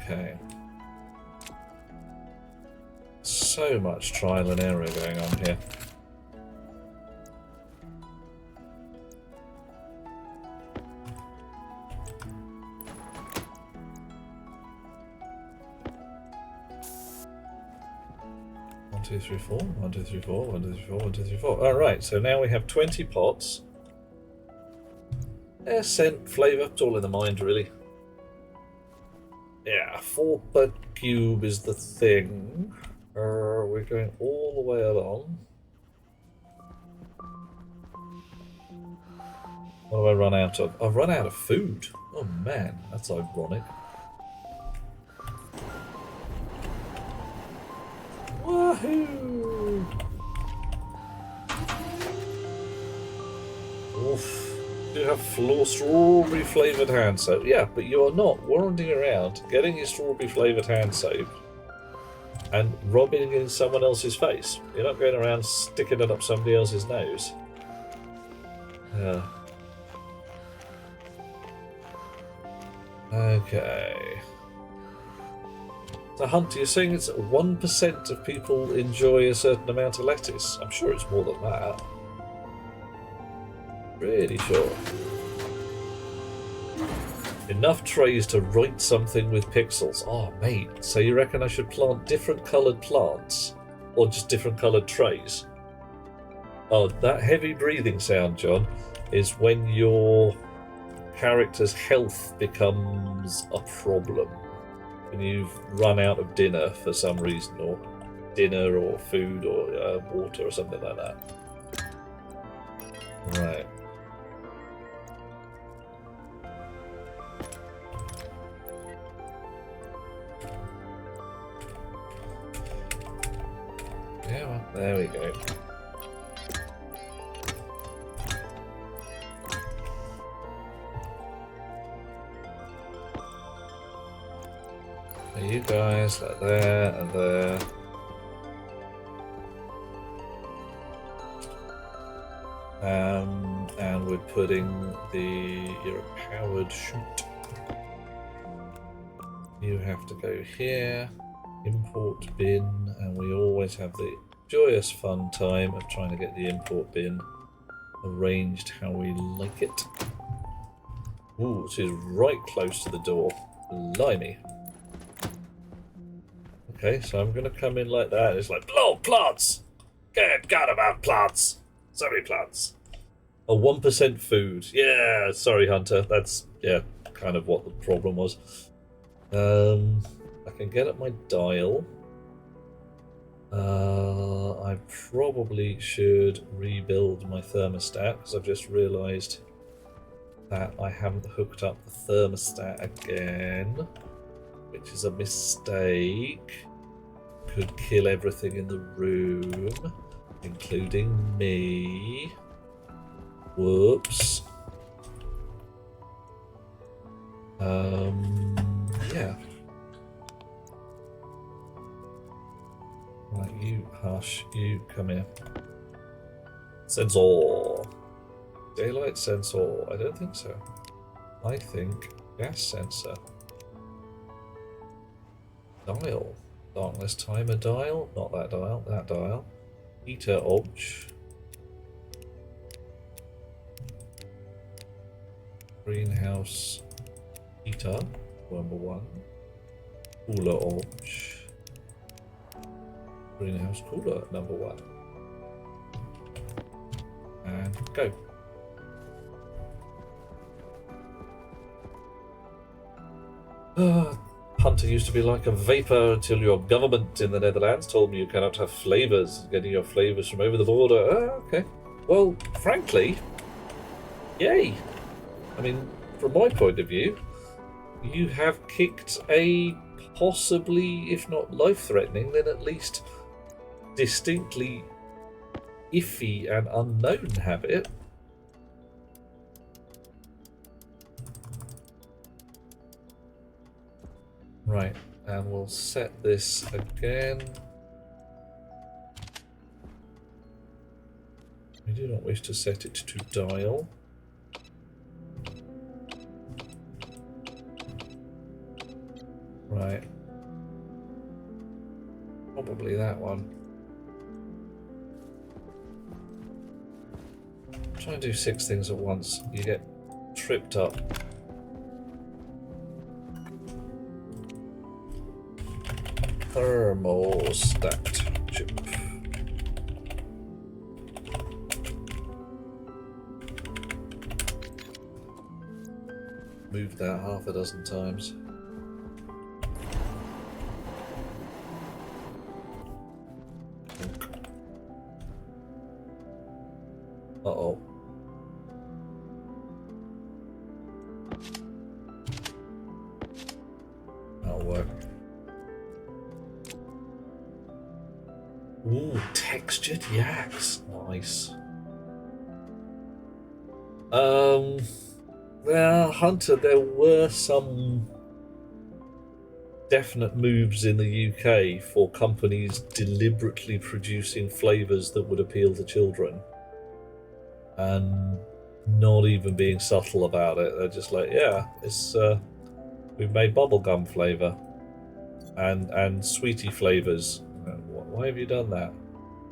Okay. So much trial and error going on here. One, 2, 3, 4. 1, 2, 3, 4. 1, 2, 3, 4. 1, 2, 3, 4. All right. So now we have 20 pots. Scent, flavour, it's all in the mind, really. Yeah, 4 per cube is the thing. We're going all the way along. What have I run out of? I've run out of food. Oh man, that's ironic. Wahoo! Oof. You have strawberry flavoured hand soap. Yeah, but you are not wandering around getting your strawberry flavoured hand soap and rubbing it in someone else's face. You're not going around sticking it up somebody else's nose. Okay. So Hunter, you're saying it's 1% of people enjoy a certain amount of lettuce? I'm sure it's more than that. Pretty sure. Enough trays to write something with pixels. Oh, mate. So you reckon I should plant different coloured plants? Or just different coloured trays? Oh, that heavy breathing sound, John, is when your character's health becomes a problem. When you've run out of dinner for some reason, or dinner or food or water or something like that. Right. Yeah, well, there we go. You guys, like there and there. And we're putting you're a powered shoot. You have to go here, import bin, and we always have the joyous fun time of trying to get the import bin arranged how we like it. Ooh, it is right close to the door. Blimey. Okay, so I'm going to come in like that. It's like, blow plants! Good God about plants! So many plants. A 1% food. Yeah, sorry, Hunter. That's, yeah, kind of what the problem was. I can get at my dial. I probably should rebuild my thermostat, because I've just realised that I haven't hooked up the thermostat again, which is a mistake. Could kill everything in the room, including me. Whoops. Yeah. Right, you hush, you come here. Sensor. Daylight sensor. I don't think so. I think gas sensor. Dial. Darkness timer dial. Not that dial. That dial. Heater obj. Greenhouse heater. Number 1. Cooler obj. Greenhouse cooler. Number 1. And go. Hunter used to be like a vapor until your government in the Netherlands told me you cannot have flavours, getting your flavours from over the border. Okay. Well, frankly, yay. I mean, from my point of view, you have kicked a possibly, if not life-threatening, then at least distinctly iffy and unknown habit. Right, and we'll set this again. We do not wish to set it to dial. Right. Probably that one. Try and do 6 things at once. You get tripped up. Thermostat chip. Moved that half a dozen times. Uh-oh. That'll work. Ooh, textured yaks. Nice. Well, Hunter, there were some definite moves in the UK for companies deliberately producing flavours that would appeal to children. And not even being subtle about it. They're just like, yeah, it's we've made bubblegum flavour and sweetie flavours. Why have you done that?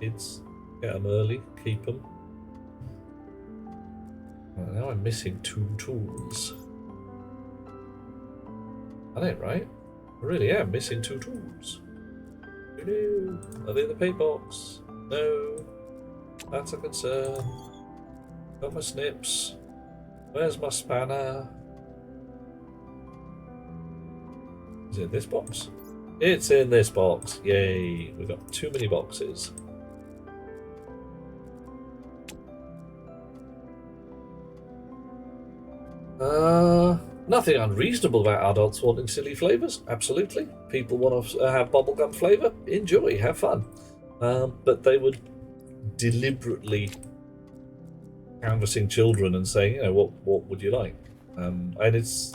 Kids, get them early, keep them. Well, now I'm missing 2 tools. That ain't right. I really am missing 2 tools. No. Are they in the paint box? No. That's a concern. Got my snips. Where's my spanner? Is it in this box? It's in this box. Yay. We've got too many boxes. Nothing unreasonable about adults wanting silly flavours. Absolutely. People want to have bubblegum flavour. Enjoy. Have fun. But they would deliberately canvassing children and saying, you know, what would you like? And it's...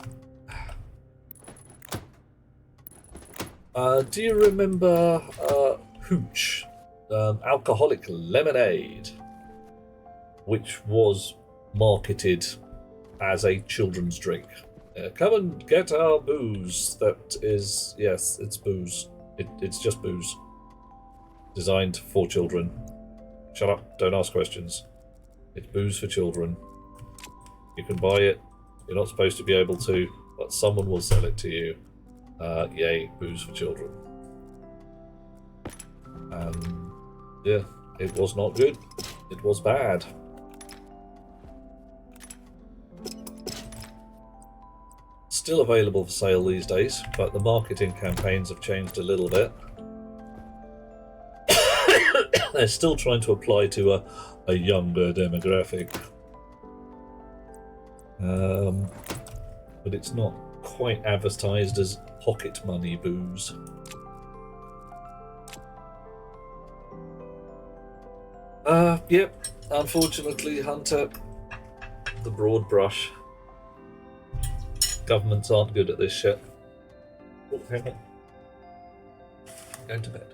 do you remember Hooch, alcoholic lemonade, which was marketed as a children's drink? Come and get our booze. That is, yes, it's booze. It's just booze. Designed for children. Shut up, don't ask questions. It's booze for children. You can buy it. You're not supposed to be able to, but someone will sell it to you. Yay, booze for children. Yeah, it was not good. It was bad. Still available for sale these days, but the marketing campaigns have changed a little bit. They're still trying to apply to a younger demographic. But it's not quite advertised as pocket money booze. Yep, unfortunately, Hunter, the broad brush. Governments aren't good at this shit. Oh, hang on. Going to bed.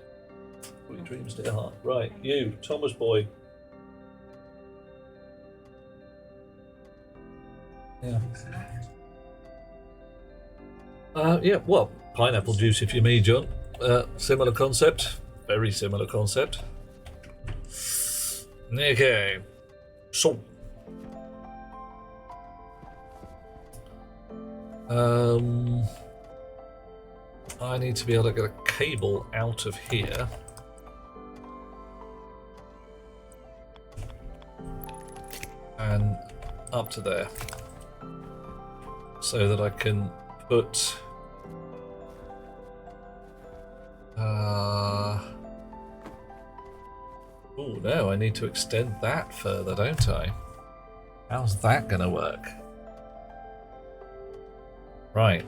All your dreams, dear heart. Right, you, Thomas boy. Yeah. Yeah, well, pineapple juice if you may, John. Similar concept. Very similar concept. Okay. So. I need to be able to get a cable out of here. And up to there. So that I can put... Oh no, I need to extend that further, don't I? How's that gonna work? Right.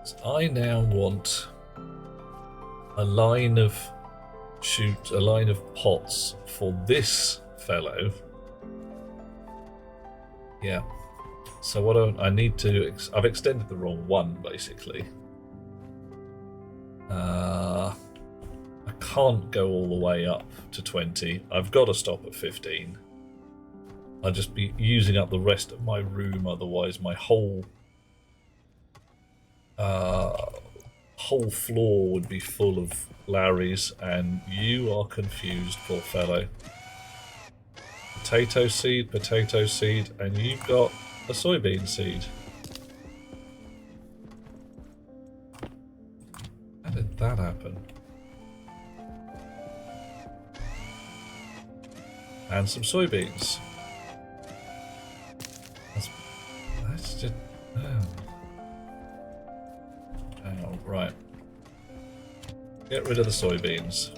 So I now want a line of pots for this fellow. Yeah. So what I need to... I've extended the wrong one, basically. I can't go all the way up to 20. I've got to stop at 15. I'll just be using up the rest of my room, otherwise my whole floor would be full of Larrys, and you are confused, poor fellow. Potato seed, and you've got a soybean seed. How did that happen? And some soybeans. That's just... Oh, right. Get rid of the soybeans.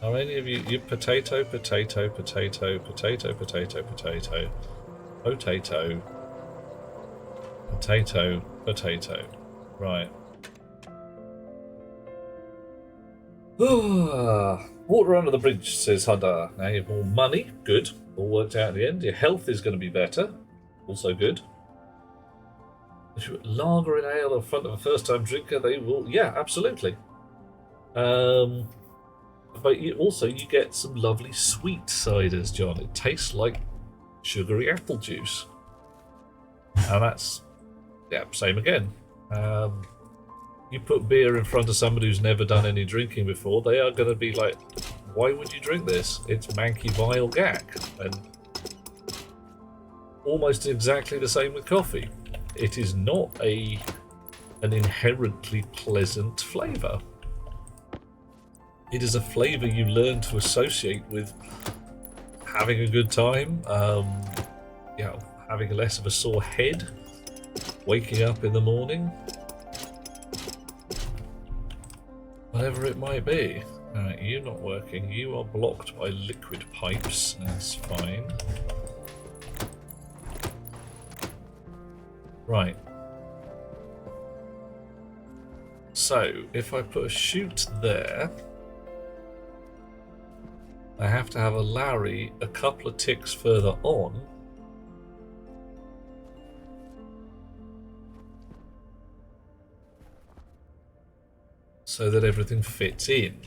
Are any of you potato, potato, potato, potato, potato, potato, potato, potato, potato. Right. Water under the bridge, says Hunter. Now you have more money. Good. All worked out in the end. Your health is going to be better. Also good. If you lager and ale in front of a first-time drinker, they will... Yeah, absolutely. But you get some lovely sweet ciders, John. It tastes like sugary apple juice. And that's... Yeah, same again. You put beer in front of somebody who's never done any drinking before, they are going to be like, why would you drink this? It's manky, vile gack. And almost exactly the same with coffee. It is not an inherently pleasant flavour. It is a flavour you learn to associate with having a good time, having less of a sore head, waking up in the morning, whatever it might be. Alright, you're not working. You are blocked by liquid pipes. That's fine. Right. So, if I put a chute there, I have to have a Larry a couple of ticks further on. So that everything fits in.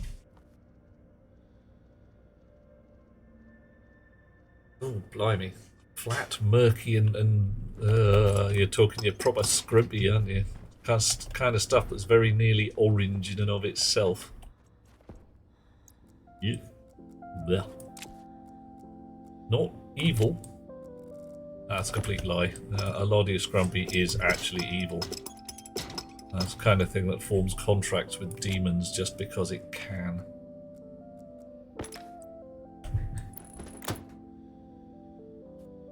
Oh, blimey. Flat, murky, and you're talking your proper scrimpy, aren't you? Kind of stuff that's very nearly orange in and of itself. Yeah. Blech. Not evil. That's a complete lie. A lot of your scrumpy is actually evil. That's the kind of thing that forms contracts with demons just because it can.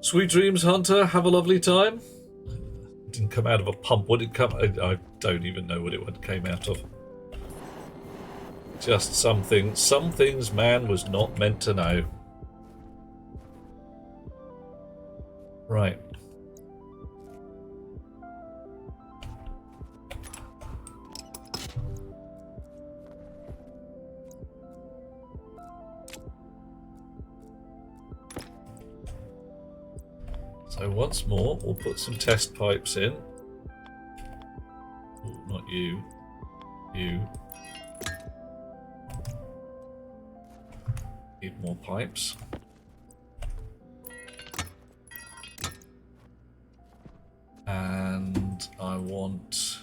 Sweet dreams, Hunter. Have a lovely time. It didn't come out of a pump. What did it come? I don't even know what it came out of. Just something. Some things man was not meant to know. Right. So once more, we'll put some test pipes in. Ooh, not you. You. Need more pipes. And I want...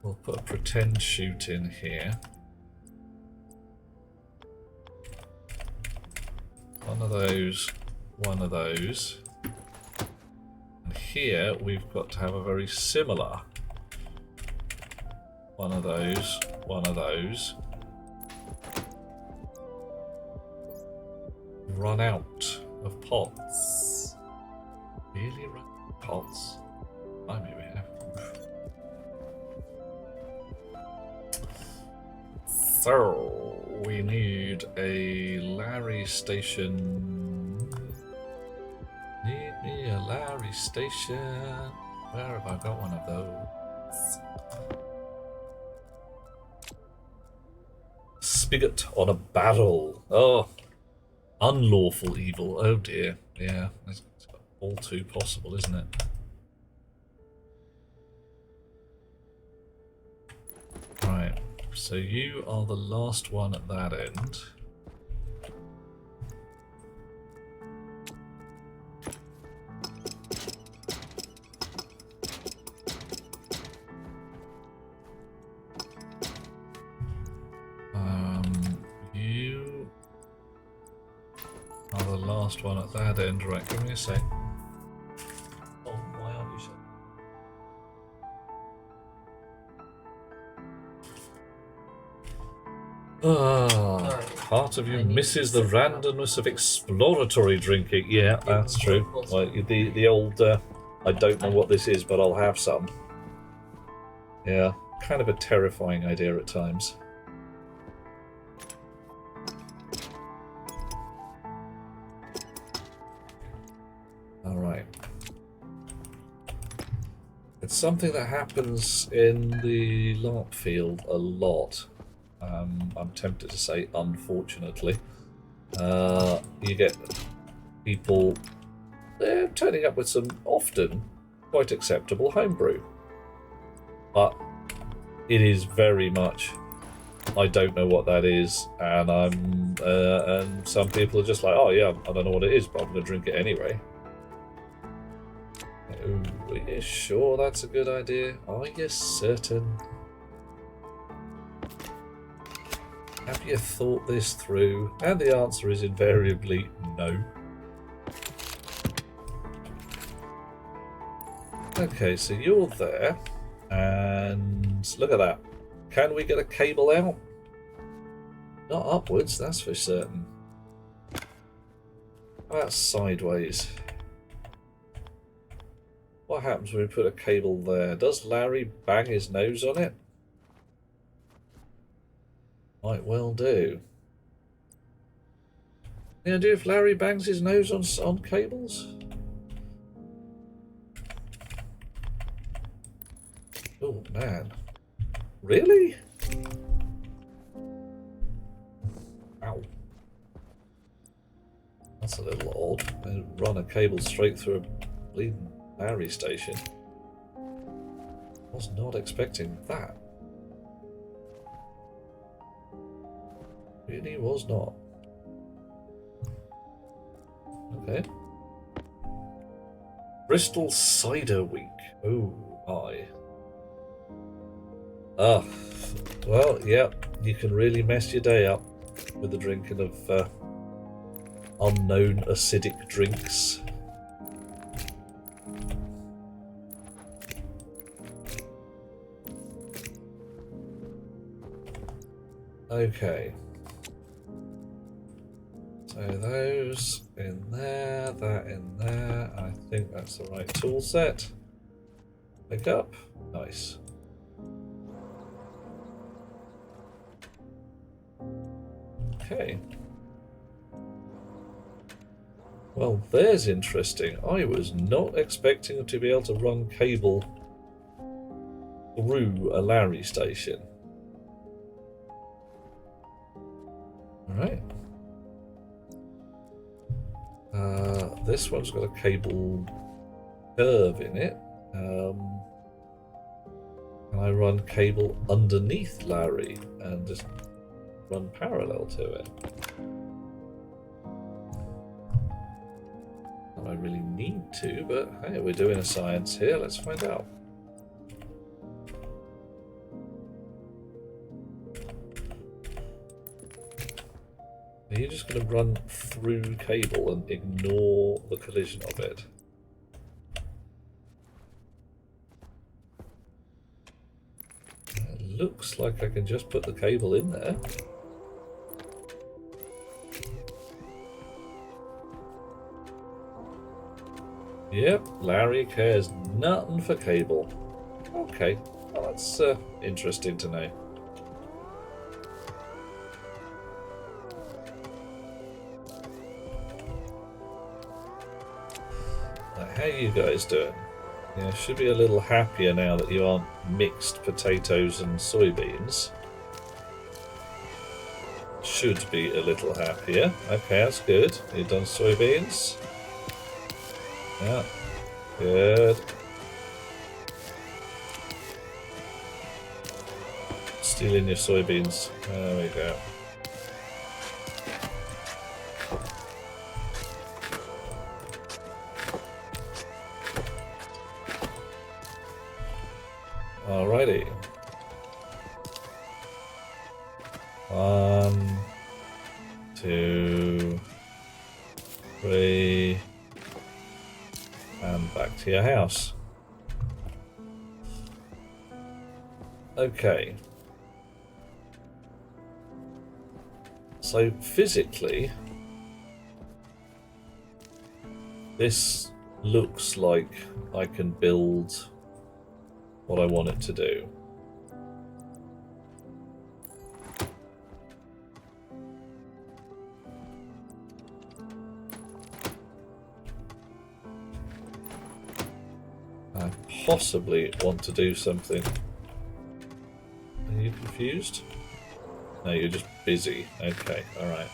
we'll put a pretend chute in here. One of those, one of those. And here we've got to have a very similar. One of those, one of those. Run out of pots. Really run out of pots? I mean, we have. So, we need a Larry station. Need me a Larry station. Where have I got one of those? Spigot on a barrel. Oh, unlawful evil. Oh dear. Yeah, it's all too possible, isn't it? Right. So you are the last one at that end. You are the last one at that end. Right, give me a sec. Oh, why aren't you so... Part of you misses the randomness of exploratory drinking. Yeah, that's true. Like the old, I don't know what this is, but I'll have some. Yeah, kind of a terrifying idea at times. All right. It's something that happens in the LARP field a lot. I'm tempted to say unfortunately. You get people turning up with some often quite acceptable homebrew. But it is very much, I don't know what that is, and and some people are just like, oh yeah, I don't know what it is, but I'm going to drink it anyway. Oh, are you sure that's a good idea? Are you certain? Have you thought this through? And the answer is invariably no. Okay, so you're there, and look at that. Can we get a cable out? Not upwards, that's for certain. How about sideways? What happens when we put a cable there? Does Larry bang his nose on it? Might well do. Any idea if Larry bangs his nose on cables? Oh man. Really? Ow. That's a little odd. They run a cable straight through a bleeding Larry station. Was not expecting that. Really was not. Okay. Bristol Cider Week. Oh my. Ah. Well, yeah, you can really mess your day up with the drinking of unknown acidic drinks. Okay. So those in there, that in there. I think that's the right tool set. Pick up. Nice. Okay. Well, there's interesting. I was not expecting to be able to run cable through a Larry station. Alright. This one's got a cable curve in it. Can I run cable underneath Larry and just run parallel to it? Not I really need to, but hey, we're doing a science here. Let's find out. Are you just going to run through cable and ignore the collision of it? It looks like I can just put the cable in there. Yep, Larry cares nothing for cable. Okay, well, that's interesting to know. How you guys doing? Yeah, should be a little happier now that you aren't mixed potatoes and soybeans. Should be a little happier. Okay, that's good. You done soybeans? Yeah, good. Stealing your soybeans. There we go. Alrighty. 1, 2, 3, and back to your house. Okay. So physically, this looks like I can build what I want it to do. I possibly want to do something. Are you confused? No, you're just busy. Okay, alright.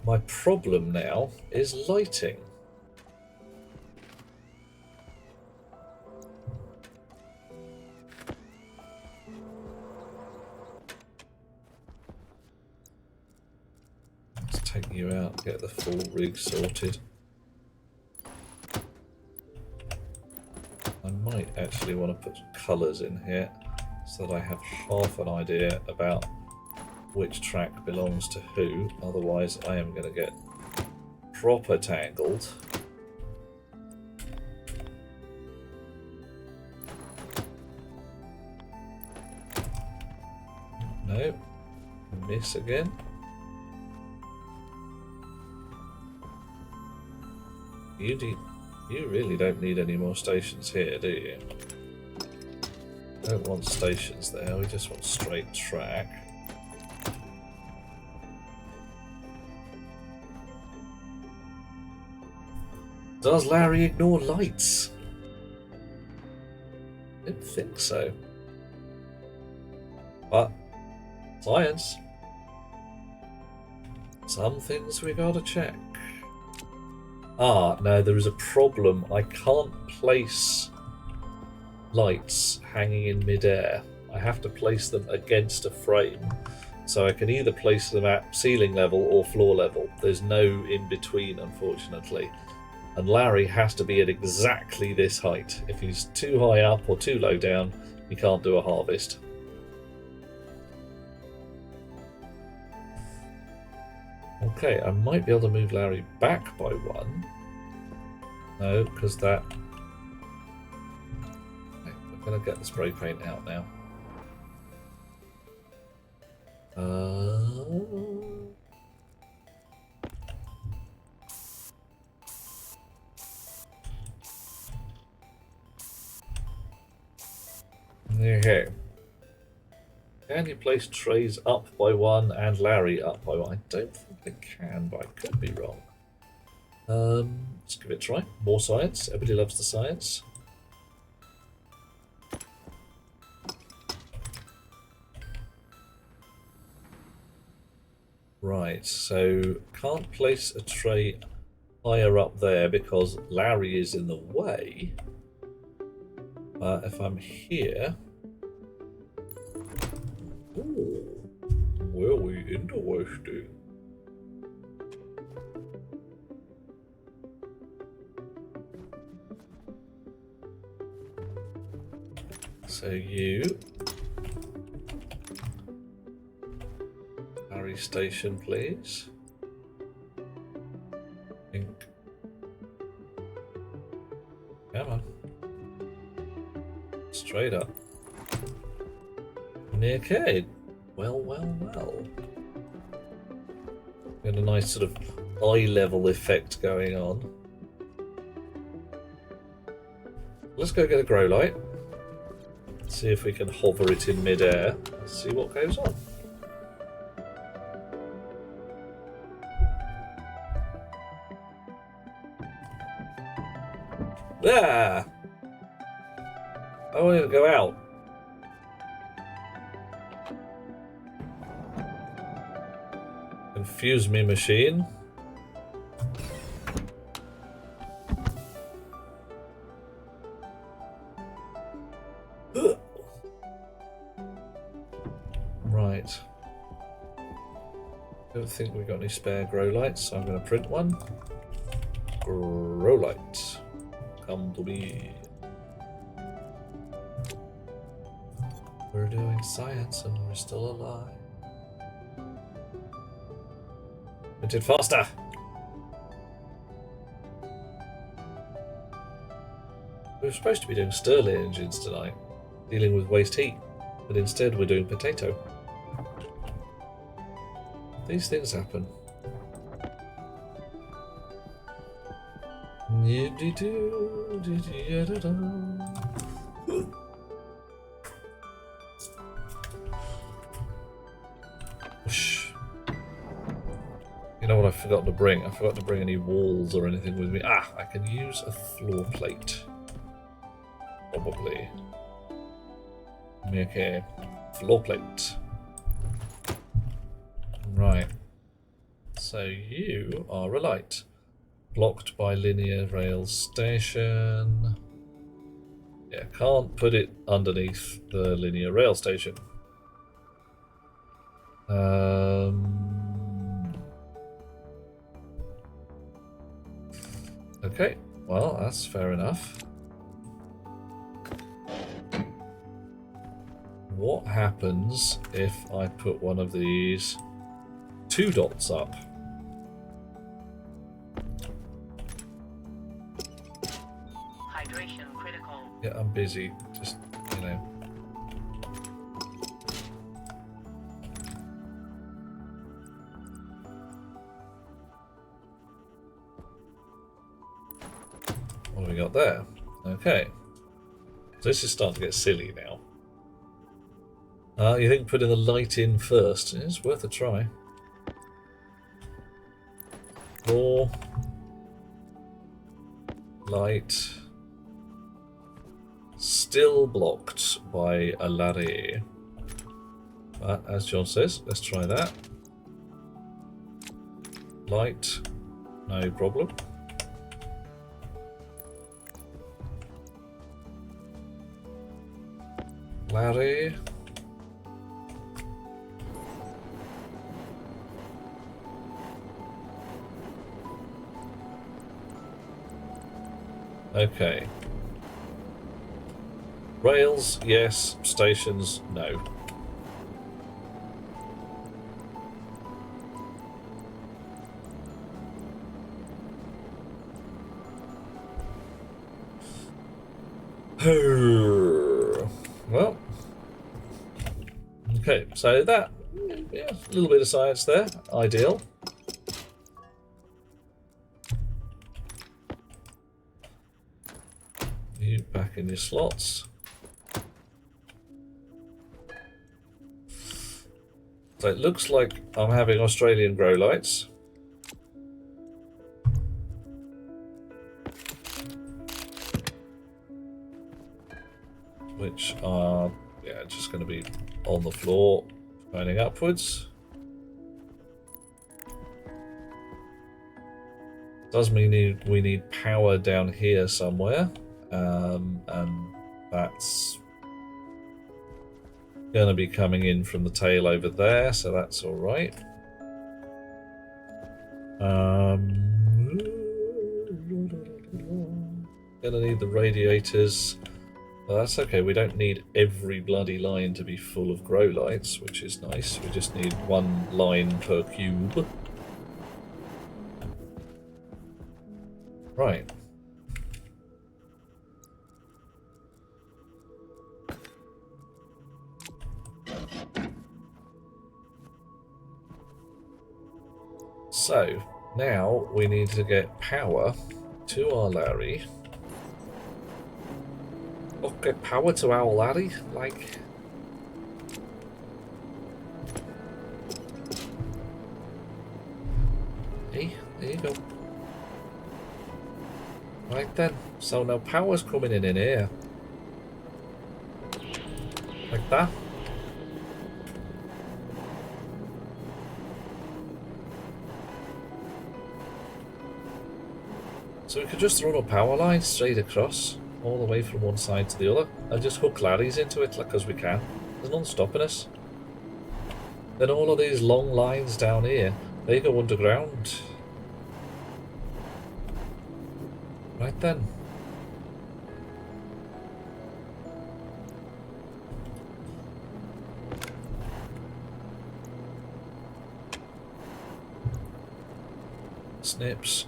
My problem now is lighting. Take you out, get the full rig sorted. I might actually want to put colours in here so that I have half an idea about which track belongs to who, otherwise I am going to get proper tangled. No, miss again. You really don't need any more stations here, do you? Don't want stations there, we just want straight track. Does Larry ignore lights? I didn't think so. But, science. Some things we gotta check. Ah, no, there is a problem. I can't place lights hanging in midair. I have to place them against a frame. So I can either place them at ceiling level or floor level. There's no in between, unfortunately. And Larry has to be at exactly this height. If he's too high up or too low down, he can't do a harvest. Okay, I might be able to move Larry back by 1. No, because that... Okay, I'm going to get the spray paint out now. Okay. Can you place trays up by 1 and Larry up by 1? I don't think I can, but I could be wrong. Let's give it a try. More science. Everybody loves the science. Right, so can't place a tray higher up there because Larry is in the way. If I'm here... Ooh, well, we interesting. So you... Larry station, please. Think. Come on. Straight up. Okay. Well, well, well. Got a nice sort of eye level effect going on. Let's go get a grow light. See if we can hover it in mid-air. See what goes on. There! I wanted to go out. Confuse me, machine. Right. Don't think we've got any spare grow lights, so I'm going to print one. Grow light. Come to me. We're doing science and we're still alive. Printed faster! We were supposed to be doing Stirling engines tonight, dealing with waste heat, but instead we're doing potato. These things happen. Whoosh. You know what I forgot to bring? I forgot to bring any walls or anything with me. Ah, I can use a floor plate. Probably. Okay. Floor plate. Right. So you are a light. Blocked by linear rail station. Yeah, can't put it underneath the linear rail station. Okay, well, that's fair enough. What happens if I put one of these 2 dots up? Hydration critical. Yeah, I'm busy. Just, you know. What have we got there? Okay. So this is starting to get silly now. You think putting the light in first? It's worth a try. Floor. Light. Still blocked by a Larry. But as John says, let's try that. Light. No problem. Larry. Okay. Rails, yes. Stations, no. Well. Okay, so that, yeah, a little bit of science there. Ideal. You back in your slots. So it looks like I'm having Australian grow lights. Which are, yeah, just going to be on the floor, pointing upwards. Does mean we need power down here somewhere, and that's going to be coming in from the tail over there, so that's all right. Gonna need the radiators. Well, that's okay. We don't need every bloody line to be full of grow lights, which is nice. We just need one line per cube. Right. So, now we need to get power to our Larry. Okay, power to our Larry, like... Hey, there you go. Right then, so now power's coming in here. Like that. So we could just run a power line straight across, all the way from one side to the other, and just hook Larry's into it like as we can. There's none stopping us. Then all of these long lines down here, they go underground. Right then. Snips.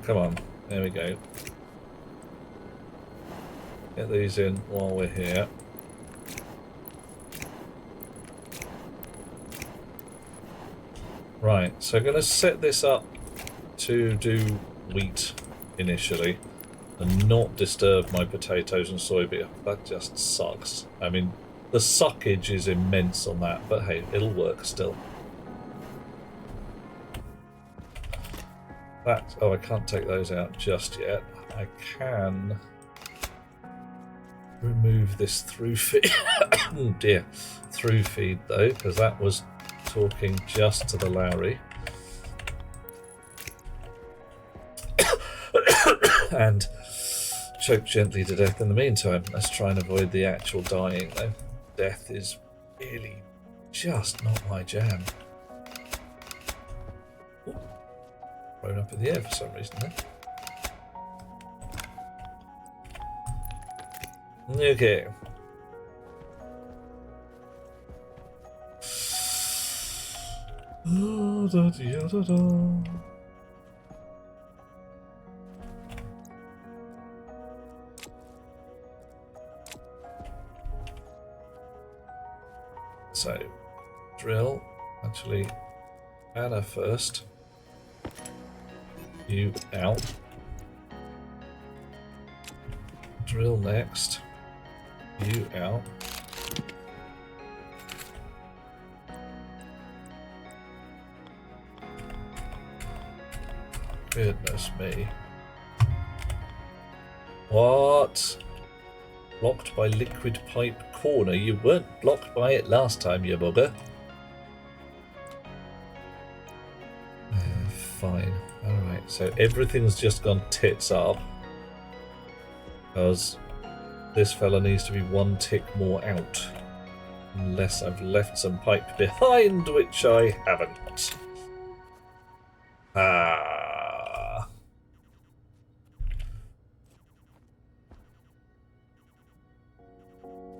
Come on, there we go. Get these in while we're here. Right, so I'm going to set this up to do wheat initially and not disturb my potatoes and soybean. That just sucks. I mean, the suckage is immense on that, but hey, it'll work still. That, oh, I can't take those out just yet. I can remove this through feed. Oh dear, through feed though, because that was talking just to the Lowry. And choke gently to death in the meantime. Let's try and avoid the actual dying though. Death is really just not my jam. Thrown up in the air for some reason there. Okay. Oh, da, da, da, da. So, drill, actually, Anna first. You out. Drill next. You out. Goodness me. What? Blocked by liquid pipe corner. You weren't blocked by it last time, you bugger. Fine. Alright, so everything's just gone tits up. Because this fella needs to be one tick more out. Unless I've left some pipe behind, which I haven't. Ah.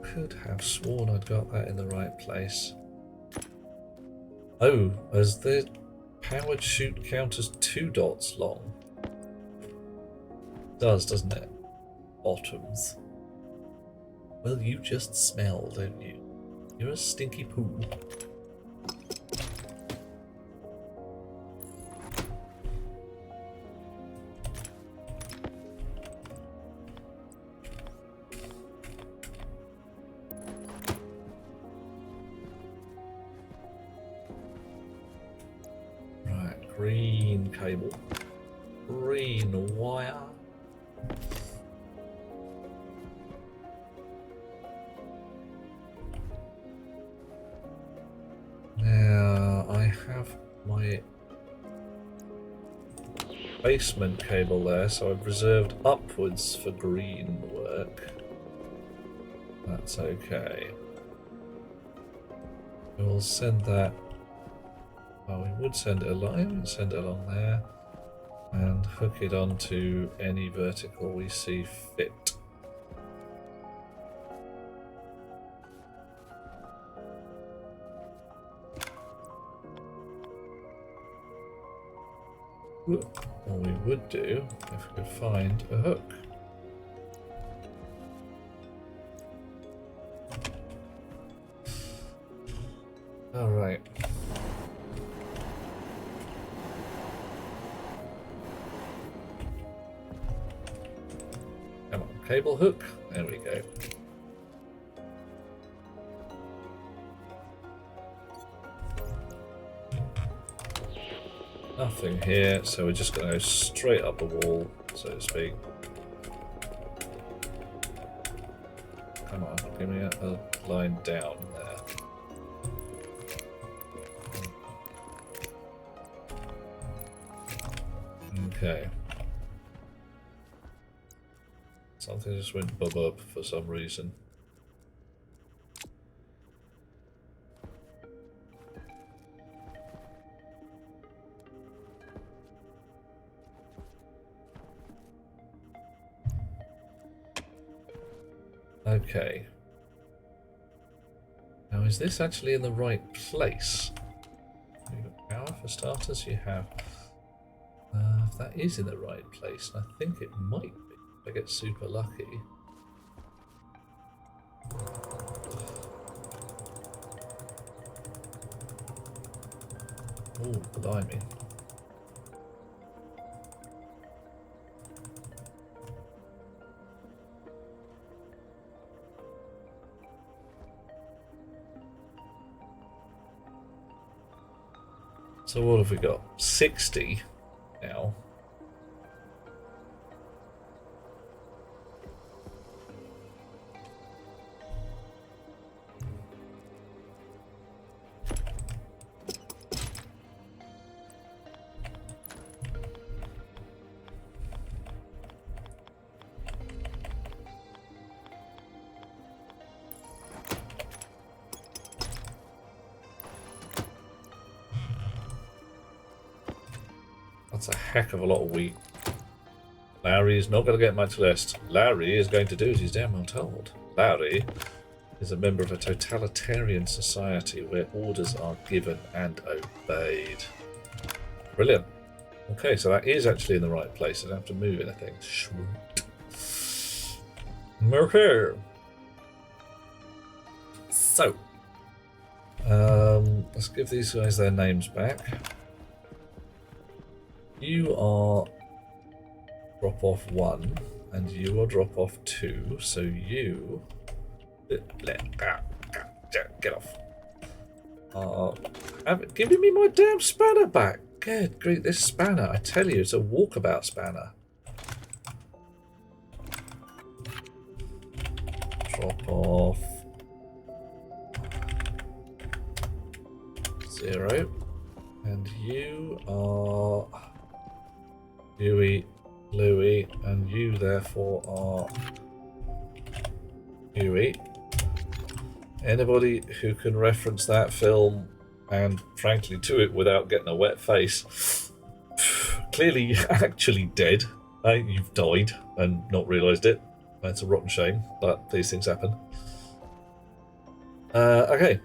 Could have sworn I'd got that in the right place. Oh, as the powered chute count as 2 dots long? Does, doesn't it? Bottoms. Well, you just smell, don't you? You're a stinky poo. Right, green cable. Green wire. my basement cable there, so I've reserved upwards for green work. That's okay. We'll send that. Oh, we would send it along. Send it along there, and hook it onto any vertical we see fit. What we would do if we could find a hook. All right. Come on, cable hook. There we go. Nothing here, so we're just going to go straight up the wall, so to speak. Come on, give me a line down there. Okay. Something just went bub for some reason. Okay. Now, is this actually in the right place? You've got power for starters. You have. If that is in the right place, and I think it might be. If I get super lucky. Oh, blimey. So what have we got? 60 now. That's a heck of a lot of wheat. Larry is not going to get much rest. Larry is going to do as he's damn well told. Larry is a member of a totalitarian society where orders are given and obeyed. Brilliant. Okay, so that is actually in the right place. I don't have to move anything. Sweet. Okay. So, let's give these guys their names back. You are drop off 1, and you are drop off 2. So you get off. Giving me my damn spanner back. Good grief, this spanner! I tell you, it's a walkabout spanner. Drop off 0, and you are Huey, Louie, and you therefore are Huey. Anybody who can reference that film and frankly to it without getting a wet face, clearly you're actually dead. You've died and not realised it. That's a rotten shame, but these things happen. Okay.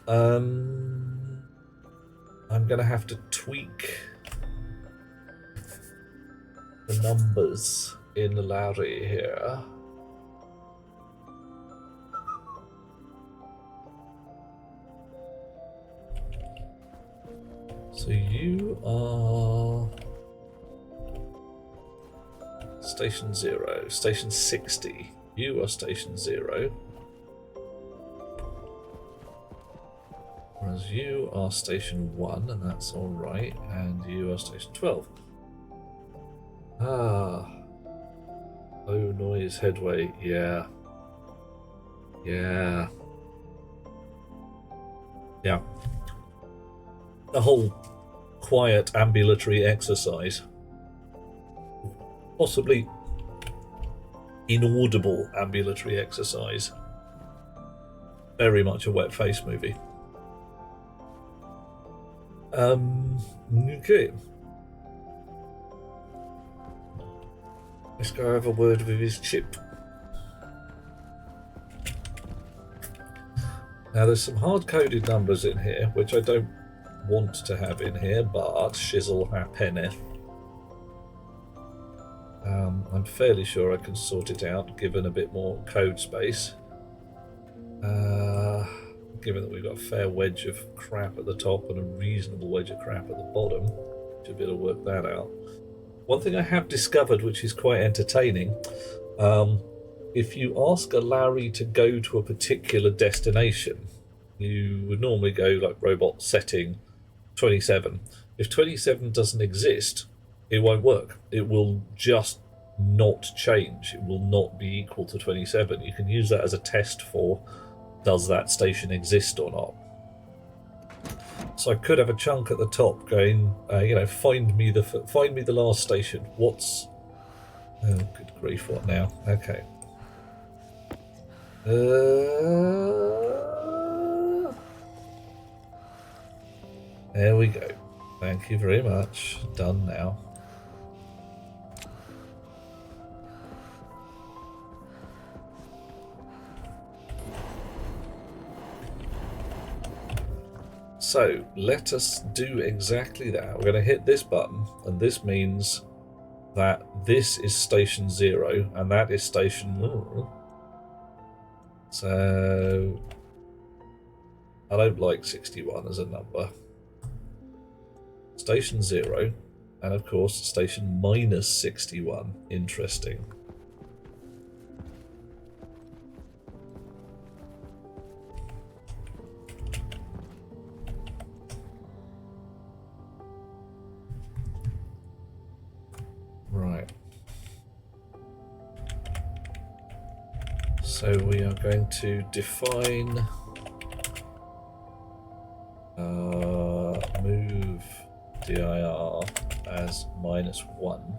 I'm gonna have to tweak the numbers in Larry here. So you are Station 0, Station 60. You are Station 0. Whereas you are Station 1, and that's alright, and you are Station 12. Ah. Low noise headway, yeah. Yeah. Yeah. a whole quiet ambulatory exercise. Possibly inaudible ambulatory exercise. Very much a wet face movie. Okay. Let's go have a word with his chip. Now there's some hard-coded numbers in here, which I don't want to have in here, but shizzle happeneth. I'm fairly sure I can sort it out, given a bit more code space. Given that we've got a fair wedge of crap at the top and a reasonable wedge of crap at the bottom, should be able to work that out. One thing I have discovered, which is quite entertaining, if you ask a Larry to go to a particular destination, you would normally go like robot setting 27. If 27 doesn't exist, it won't work. It will just not change. It will not be equal to 27. You can use that as a test for does that station exist or not. So I could have a chunk at the top going, find me the last station. What's? Oh, good grief! What now? Okay. There we go. Thank you very much. Done now. So let us do exactly that. We're going to hit this button, and this means that this is station 0, and that is station 1. So I don't like 61 as a number. Station 0, and of course station minus 61. Interesting. Right. So we are going to define move dir as -1.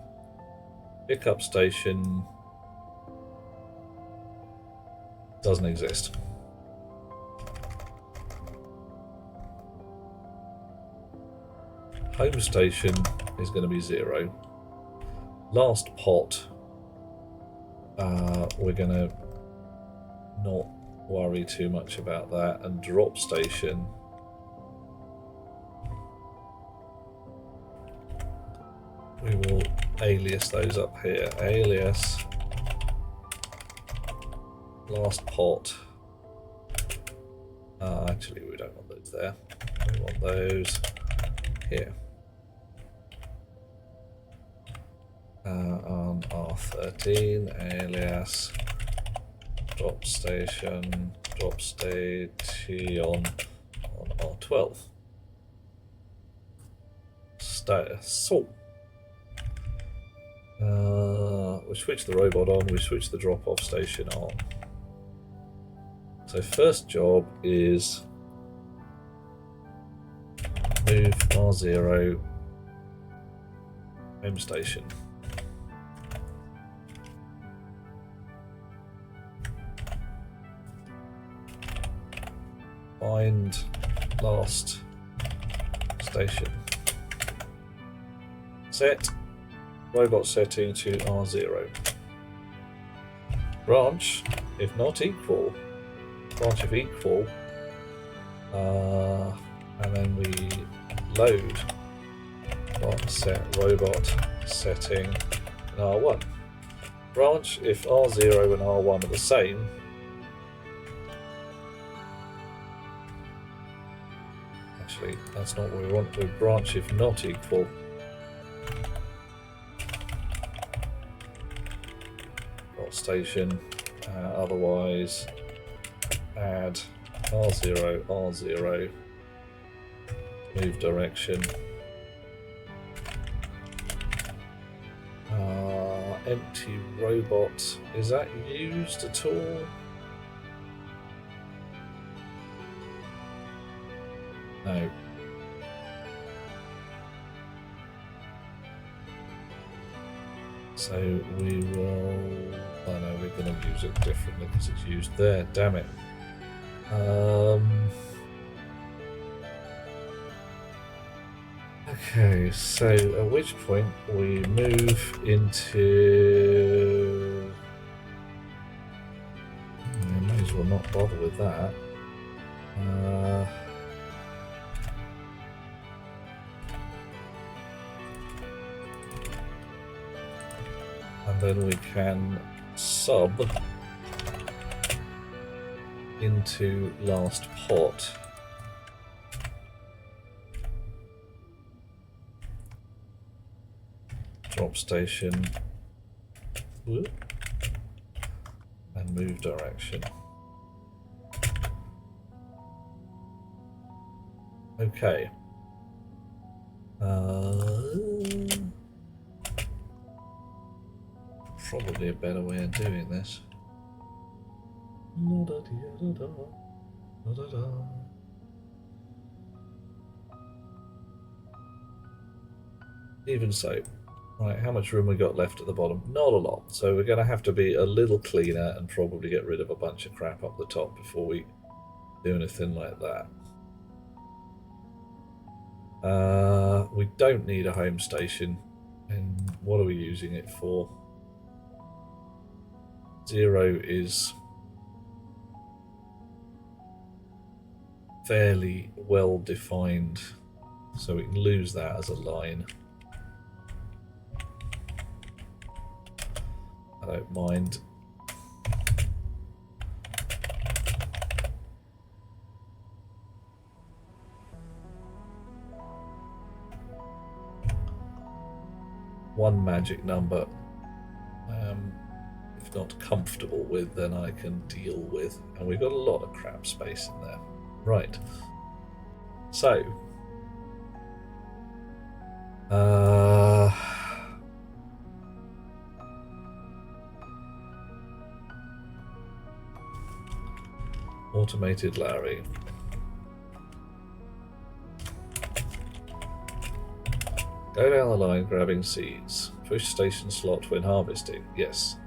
Pickup station doesn't exist. Home station is going to be 0. Last pot, we're going to not worry too much about that, and drop station we will alias those up here. Alias last pot. Actually, we don't want those there. We want those here. On R13, alias drop station on R12. So we switch the robot on, we switch the drop-off station on. So first job is move R0 home station. Find last station. Set robot setting to R0. Branch if not equal. Branch if equal. And then we load set robot setting in R1. Branch if R0 and R1 are the same. Actually, that's not what we want. We branch if not equal. Dot station. Otherwise, add R0, R0. Move direction. Empty robot. Is that used at all? No. So we will... Oh no, we're going to use it differently because it's used there. Damn it. Okay, so at which point we move into... I may as well not bother with that. And then we can sub into last pot. Drop station. Whoop. And move direction. Okay. Probably a better way of doing this. Even so, right, how much room we got left at the bottom? Not a lot, so we're going to have to be a little cleaner and probably get rid of a bunch of crap up the top before we do anything like that. We don't need a home station, and what are we using it for? 0 is fairly well defined, so we can lose that as a line. I don't mind. One magic number, if not comfortable with, then I can deal with. And we've got a lot of crap space in there. Right. So. Automated Larry. Go down the line grabbing seeds. Push station slot when harvesting. Yes.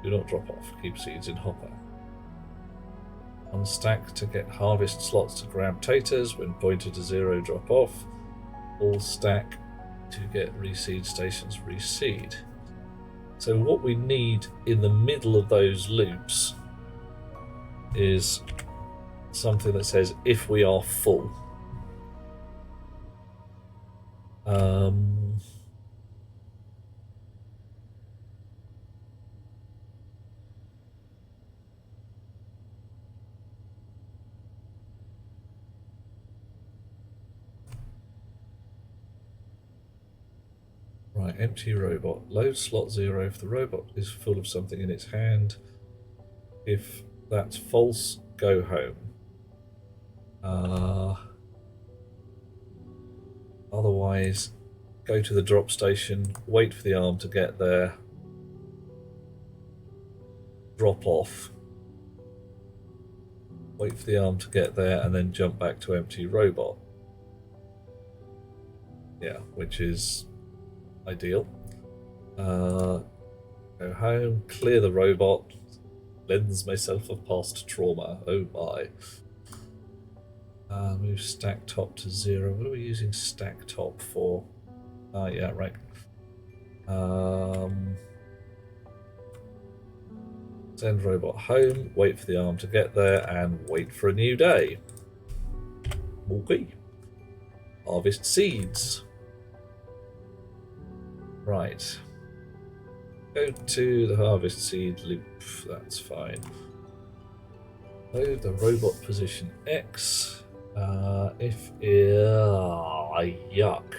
Do not drop off. Keep seeds in hopper. Unstack to get harvest slots to grab taters. When pointed to 0, drop off. All stack to get reseed stations reseed. So what we need in the middle of those loops is something that says if we are full. Right, empty robot. Load slot 0 if the robot is full of something in its hand. If that's false, go home. Otherwise, go to the drop station, wait for the arm to get there, drop off, wait for the arm to get there, and then jump back to empty robot. Yeah, which is ideal. Go home, clear the robot, cleanse myself of past trauma. Oh my. Move stack top to 0. What are we using stack top for? Yeah, right. Send robot home, wait for the arm to get there, and wait for a new day. Okay. Harvest seeds. Right. Go to the harvest seed loop. That's fine. Load the robot position X. Yuck.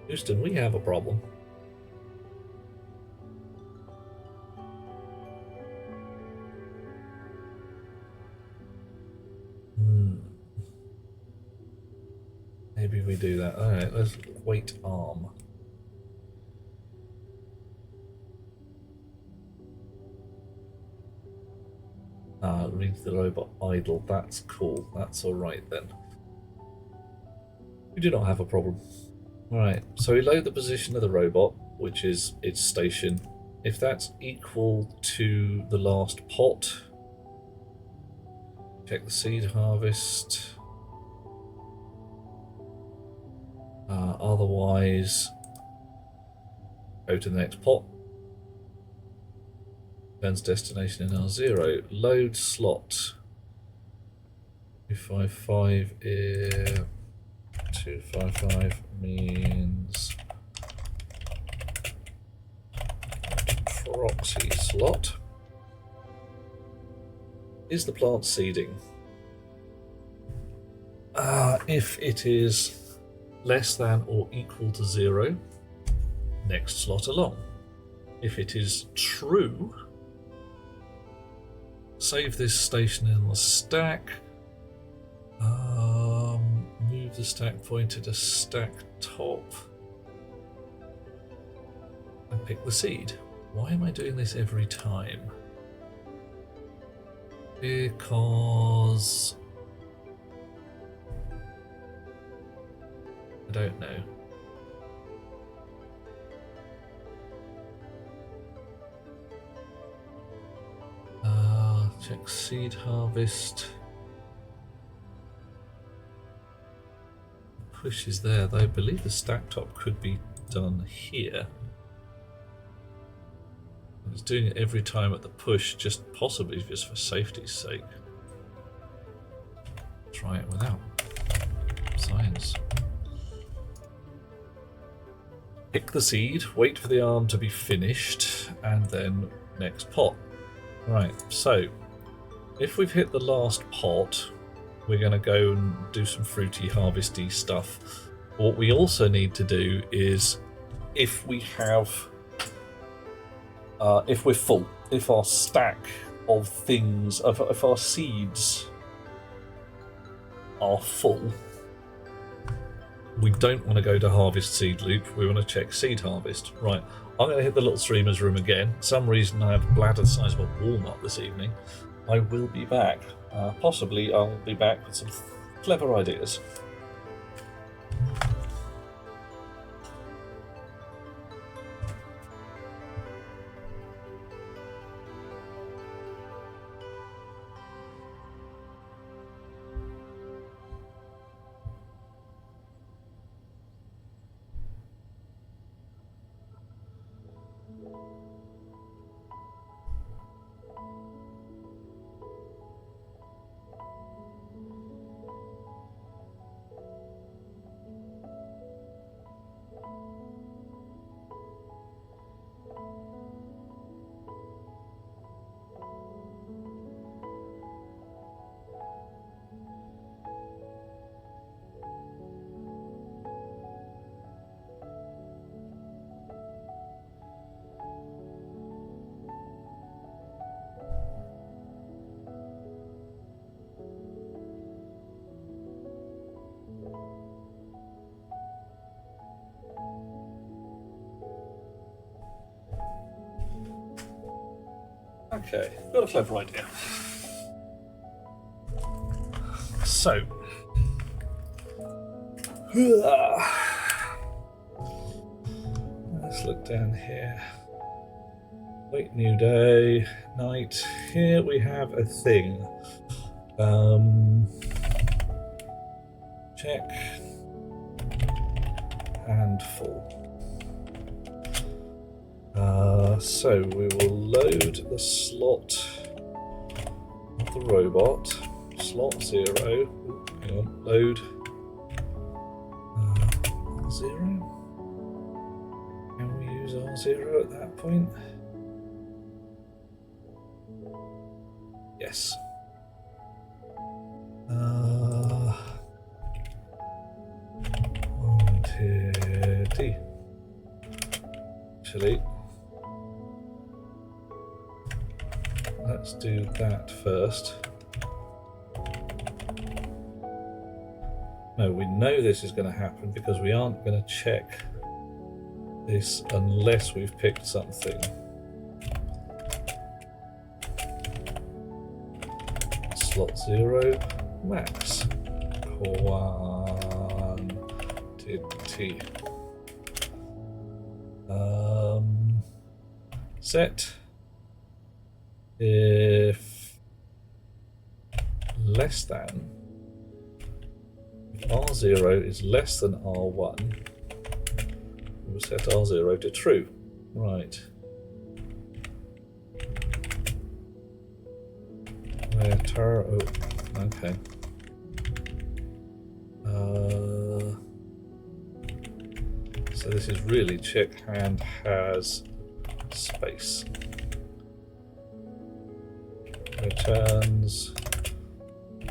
Houston, we have a problem. Maybe we do that. Alright, let's wait arm. Leave the robot idle. That's cool. That's alright then. We do not have a problem. Right, so we load the position of the robot, which is its station. If that's equal to the last pot, check the seed harvest. Otherwise, go to the next pot. Turns destination in R0. Load slot. 255 here. 255 means proxy slot. Is the plant seeding? If it is less than or equal to 0, next slot along. If it is true, save this station in the stack. Move the stack pointer to stack top and pick the seed. Why am I doing this every time? Because I don't know. Check seed harvest. Push is there, though I believe the stack top could be done here. I was doing it every time at the push, just possibly just for safety's sake. Try it without. Science. Pick the seed, wait for the arm to be finished, and then next pot. Right, so if we've hit the last pot, we're going to go and do some fruity harvesty stuff. What we also need to do is, if we have, if we're full, if our stack of things, if our seeds are full, we don't want to go to harvest seed loop, we want to check seed harvest. Right, I'm going to hit the little streamer's room again. For some reason I have a bladder the size of a walnut this evening. I will be back. Possibly I'll be back with some clever ideas. Okay, got a clever idea. So, let's look down here. Wait, new day, night. Here we have a thing. Check. And full. So we will load the slot of the robot. Slot 0. Ooh, hang on, load. 0. Can we use R0 at that point? Yes. T. Actually, let's do that first. No, we know this is going to happen because we aren't going to check this unless we've picked something. Slot 0, max. Quantity. Set if less than, if R0 is less than R1, we'll set R0 to true. Right. Where okay. So this is really check hand has space. Returns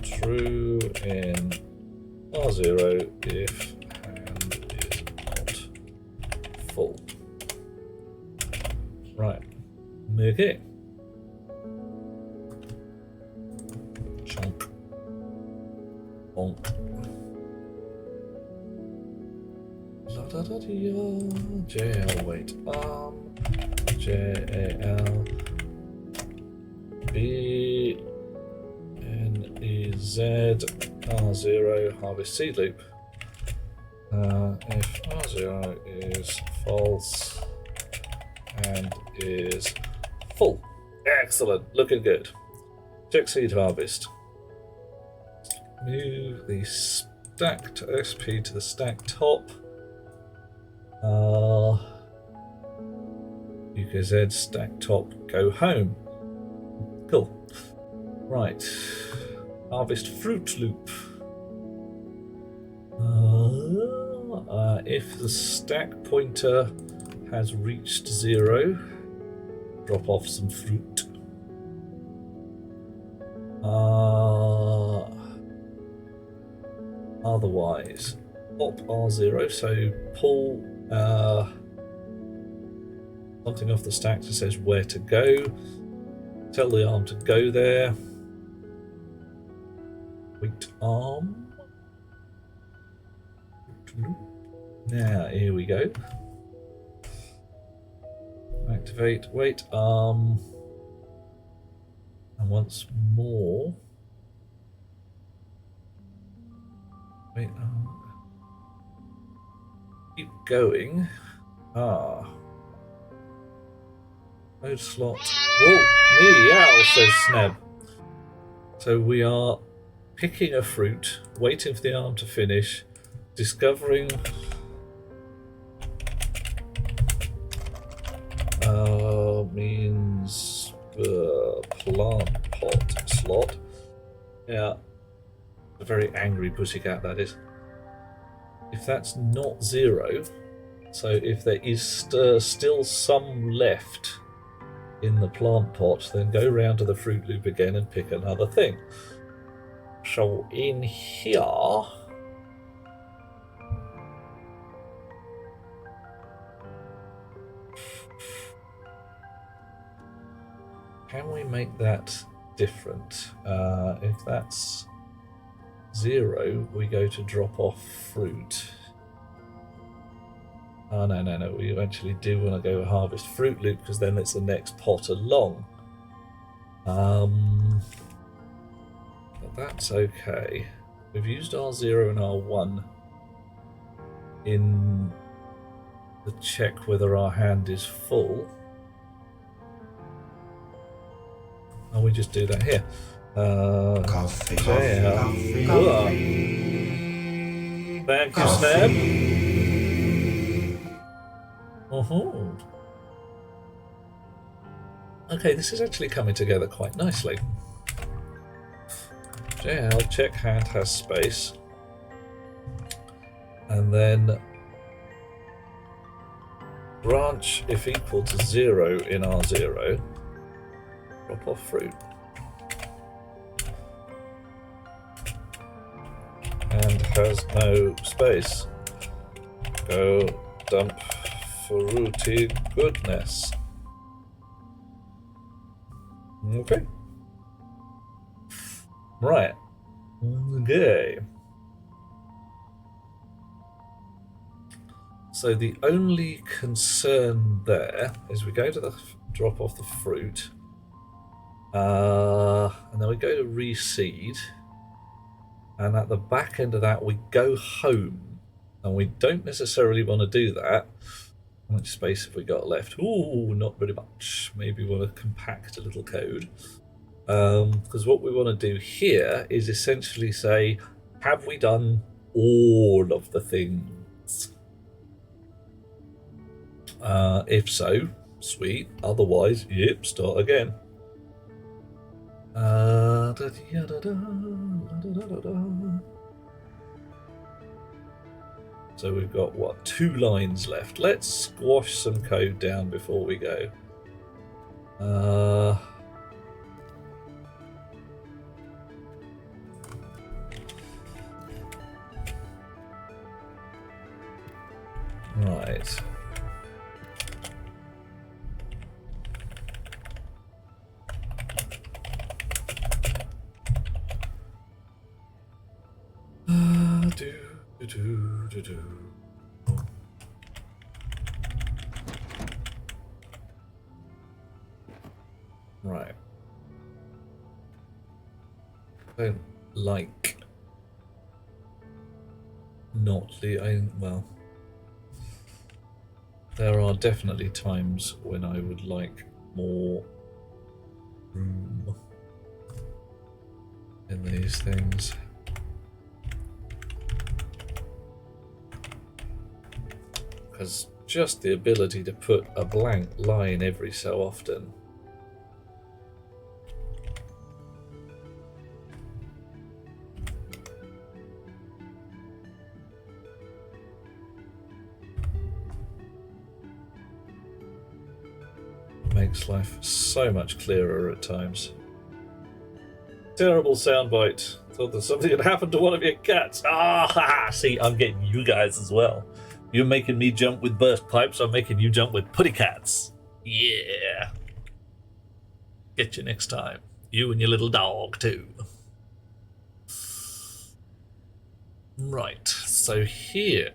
true in R0 if hand is not full. Right. Okay. Chunk. Bonk. JL, wait, JAL BNEZ R0 harvest seed loop. If R0 is false and is full. Excellent, looking good. Check seed harvest. Move the stacked SP to the stack top. UKZ stack top, go home. Cool. Right. Harvest fruit loop. If the stack pointer has reached 0, drop off some fruit. Otherwise, pop R0, so pull something off the stack that says where to go. Tell the arm to go there. Wait arm. Now, here we go. Activate wait arm. And once more. Wait arm. Keep going. Mode slot. Whoa, meow, says Sneb. So we are picking a fruit, waiting for the arm to finish, discovering means plant pot slot. Yeah, a very angry pussycat that is. If that's not 0, so if there is still some left in the plant pot, then go round to the fruit loop again and pick another thing. So in here, can we make that different? If that's 0, we go to drop off fruit. Oh, no, we actually do want to go harvest fruit loop because then it's the next pot along. But that's okay. We've used R0 and R1 in the check whether our hand is full. And we just do that here. Coffee. Thank you, Snap. Okay, this is actually coming together quite nicely. JL, check hand has space. And then branch if equal to 0 in R0. Drop off fruit. And has no space. Go dump fruity goodness. Okay. Right. Okay. So the only concern there is we go to the drop off the fruit, and then we go to reseed, and at the back end of that we go home, and we don't necessarily want to do that. How much space have we got left? Ooh, not very much. Maybe we want to compact a little code. Because what we want to do here is essentially say, have we done all of the things? If so, sweet. Otherwise, yep, start again. So we've got, what, 2 lines left. Let's squash some code down before we go. Right. Right. I don't like not the well. There are definitely times when I would like more room in these things. Because just the ability to put a blank line every so often makes life so much clearer at times. Terrible soundbite. Thought that something had happened to one of your cats. Ah, see, I'm getting you guys as well. You're making me jump with burst pipes, I'm making you jump with putty cats. Yeah. Get you next time. You and your little dog, too. Right, so here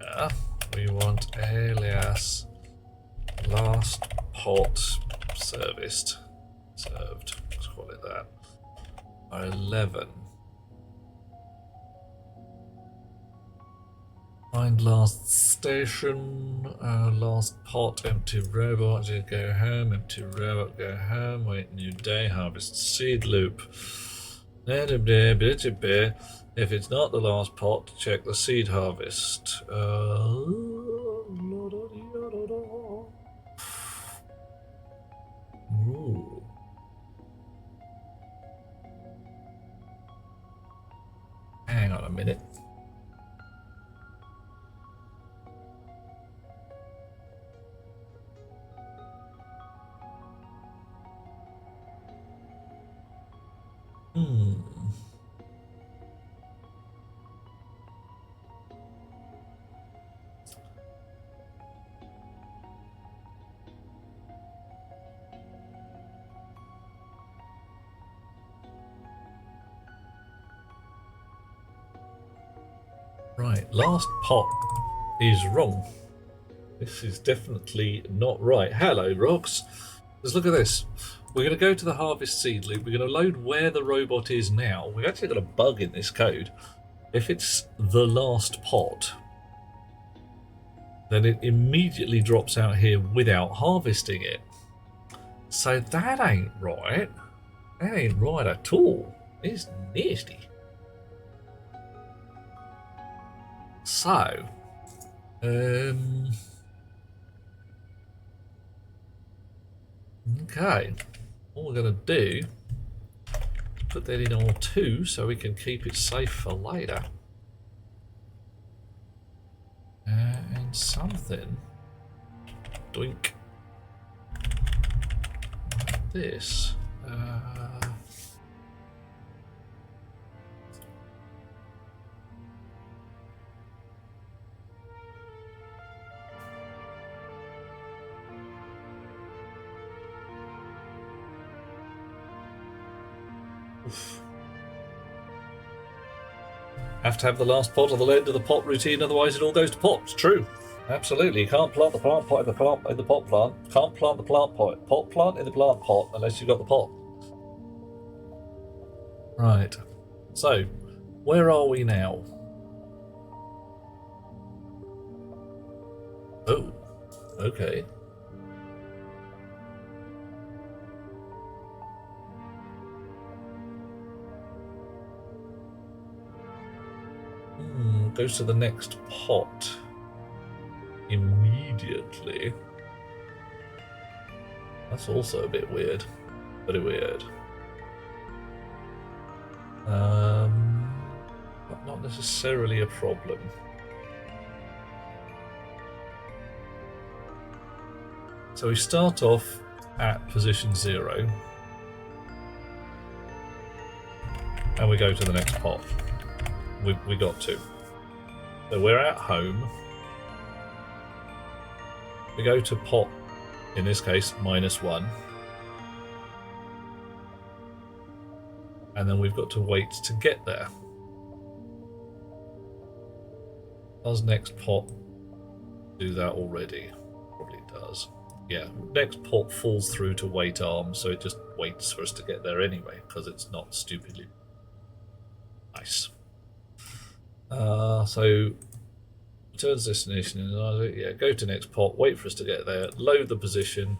we want alias last pot serviced. Served. Let's call it that. 11. Find last station, last pot, empty robot, go home, empty robot, go home, wait new day, harvest seed loop. If it's not the last pot, check the seed harvest. Ooh. Hang on a minute. Right, last pot is wrong. This is definitely not right. Hello, Rox. Let's look at this. We're going to go to the harvest seed loop. We're going to load where the robot is now. We've actually got a bug in this code. If it's the last pot, then it immediately drops out here without harvesting it. So that ain't right. That ain't right at all. It's nasty. So, okay, all we're going to do is put that in R2 so we can keep it safe for later. And something, doink, like this. Oof. Have to have the last pot on the end of the pot routine, otherwise it all goes to pot. It's true. Absolutely. You can't plant the plant pot in the pot plant. Can't plant the pot plant in the plant pot unless you've got the pot. Right. So, where are we now? Oh. okay. Goes to the next pot immediately. That's also a bit weird. Very weird. But not necessarily a problem. So we start off at position 0. And we go to the next pot. We got to. So we're at home. We go to pot, in this case, -1. And then we've got to wait to get there. Does next pot do that already? Probably does. Yeah, next pot falls through to wait arm, so it just waits for us to get there anyway, because it's not stupidly nice. So returns destination, yeah, go to next pot, wait for us to get there, load the position.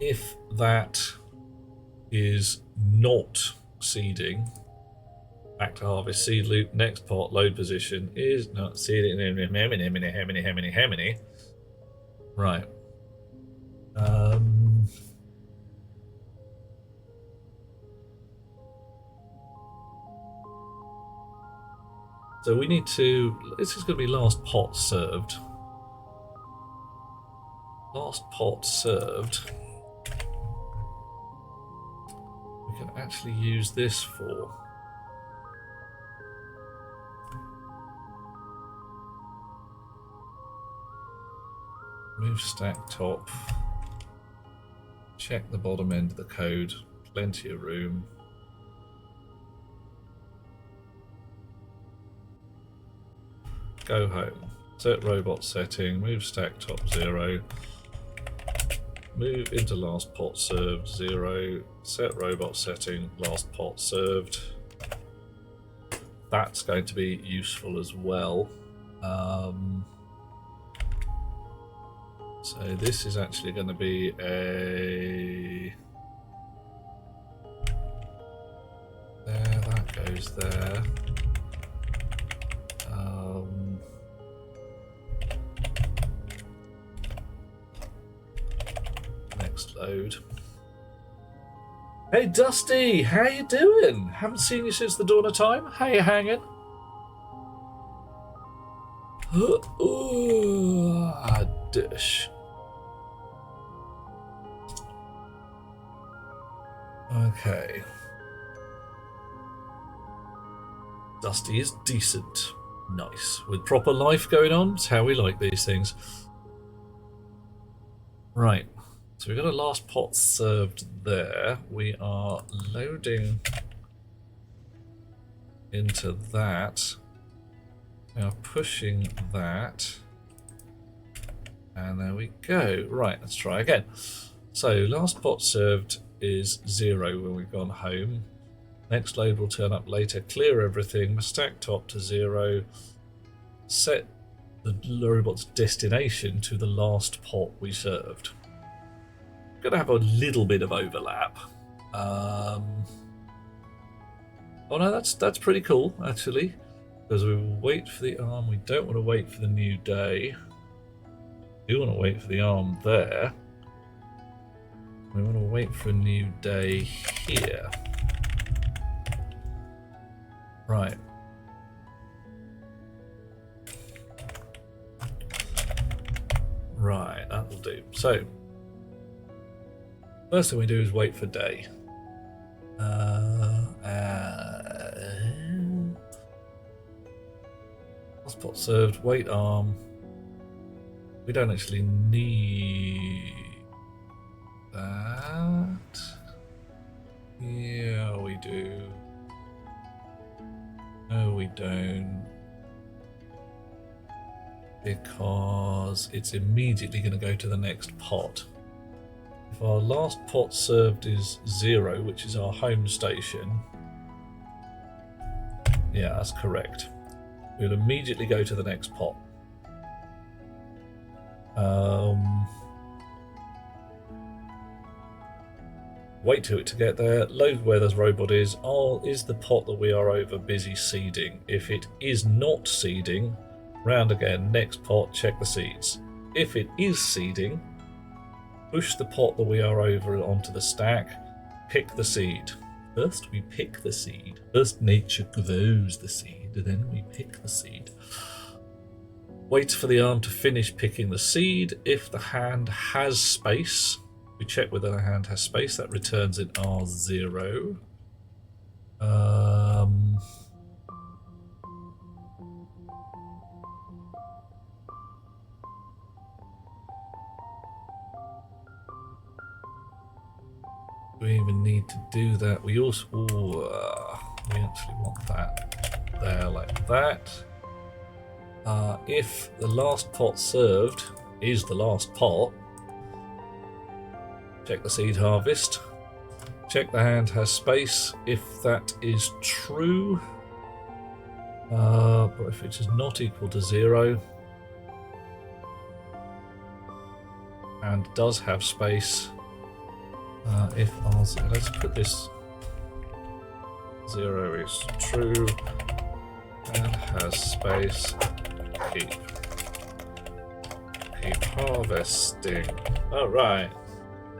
If that is not seeding, back to harvest, seed loop, next pot, load position is not seeding. Right. So we need to, this is going to be last pot served. Last pot served. We can actually use this for. Move stack top. Check the bottom end of the code. Plenty of room. Go home. Set robot setting. Move stack top 0. Move into last pot served 0. Set robot setting. Last pot served. That's going to be useful as well. So this is actually going to be a. There, that goes there. Next load. Hey Dusty, how you doing? Haven't seen you since the dawn of time. How you hanging? Dish. Okay. Dusty is decent. Nice. With proper life going on, it's how we like these things. Right. So we've got a last pot served there. We are loading into that. We are pushing that. And there we go. Right, let's try again. So last pot served is 0 when we've gone home. Next load will turn up later. Clear everything. Stack top to 0. Set the robot's destination to the last pot we served. Going to have a little bit of overlap. Oh no, that's pretty cool actually, because we will wait for the arm. We don't want to wait for the new day. We want to wait for the arm there. We want to wait for a new day here. Right. Right, that'll do. So, first thing we do is wait for day. Last pot served, wait arm. We don't actually need that. Yeah, we do. No, we don't. Because it's immediately going to go to the next pot. If our last pot served is 0, which is our home station, yeah, that's correct. We'll immediately go to the next pot. Wait till it to get there. Load where this robot is. Oh, is the pot that we are over busy seeding? If it is not seeding, round again. Next pot, check the seeds. If it is seeding, push the pot that we are over onto the stack. Pick the seed. First we pick the seed. First nature grows the seed, then we pick the seed. Wait for the arm to finish picking the seed. If the hand has space, we check whether the hand has space. That returns in R0. We even need to do that. We also we actually want that there like that. If the last pot served is the last pot, check the seed harvest. Check the hand has space. If that is true, but if it is not equal to 0 and does have space, if R0, let's put this 0 is true and has space, keep harvesting. All right.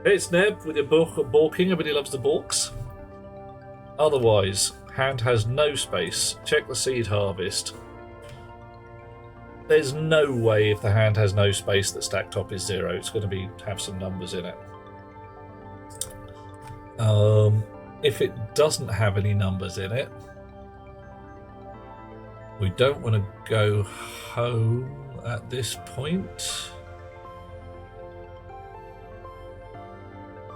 It's Neb with your balking. Everybody loves the balks. Otherwise, hand has no space. Check the seed harvest. There's no way if the hand has no space that stack top is 0. It's going to have some numbers in it. If it doesn't have any numbers in it, we don't want to go home at this point.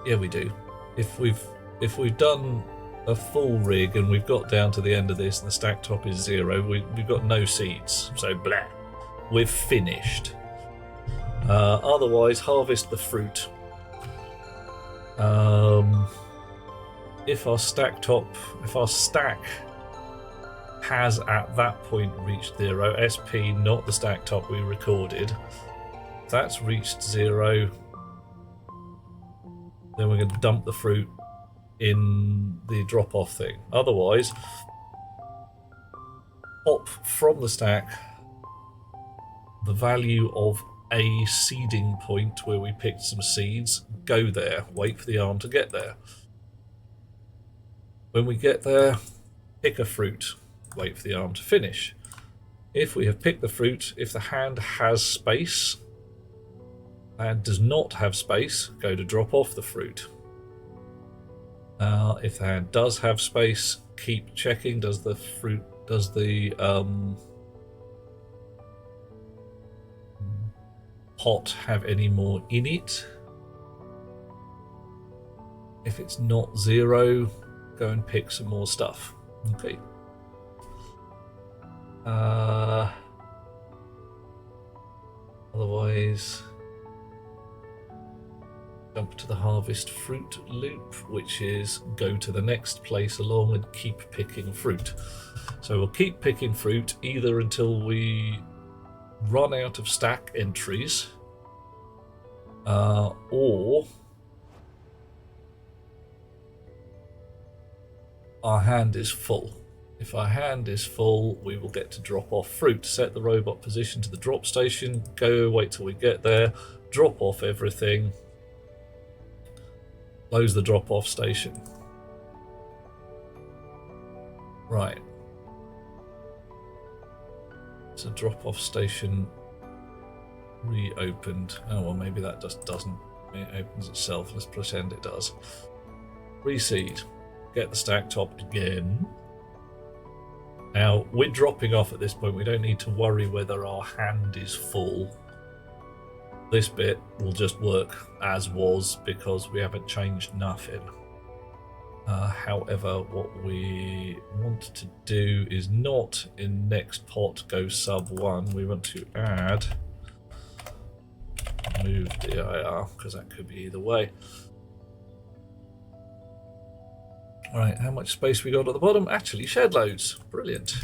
Yeah, we do. If we've done a full rig and we've got down to the end of this and the stack top is 0, we've got no seeds. So blah, we've finished. Otherwise, harvest the fruit. If our stack has at that point reached 0, SP, not the stack top we recorded, if that's reached 0, then we're going to dump the fruit in the drop-off thing. Otherwise, pop from the stack the value of a seeding point where we picked some seeds, go there, wait for the arm to get there. When we get there, pick a fruit, wait for the arm to finish. If we have picked the fruit, if the hand has space and does not have space, go to drop off the fruit. If the hand does have space, keep checking. Does the pot have any more in it? If it's not 0, go and pick some more stuff. Okay. Otherwise, jump to the harvest fruit loop, which is go to the next place along and keep picking fruit. So we'll keep picking fruit either until we run out of stack entries, or our hand is full. If our hand is full, we will get to drop off fruit. Set the robot position to the drop station, go, wait till we get there, drop off everything, close the drop off station. Right. So drop off station reopened. Oh well, maybe that just doesn't. It opens itself. Let's pretend it does. Reseed. Get the stack top again. Now we're dropping off at this point. We don't need to worry whether our hand is full. This bit will just work as was because we haven't changed nothing. However, what we want to do is not in next pot go sub 1. We want to add move dir because that could be either way. Alright, how much space we got at the bottom? Actually, shed loads. Brilliant.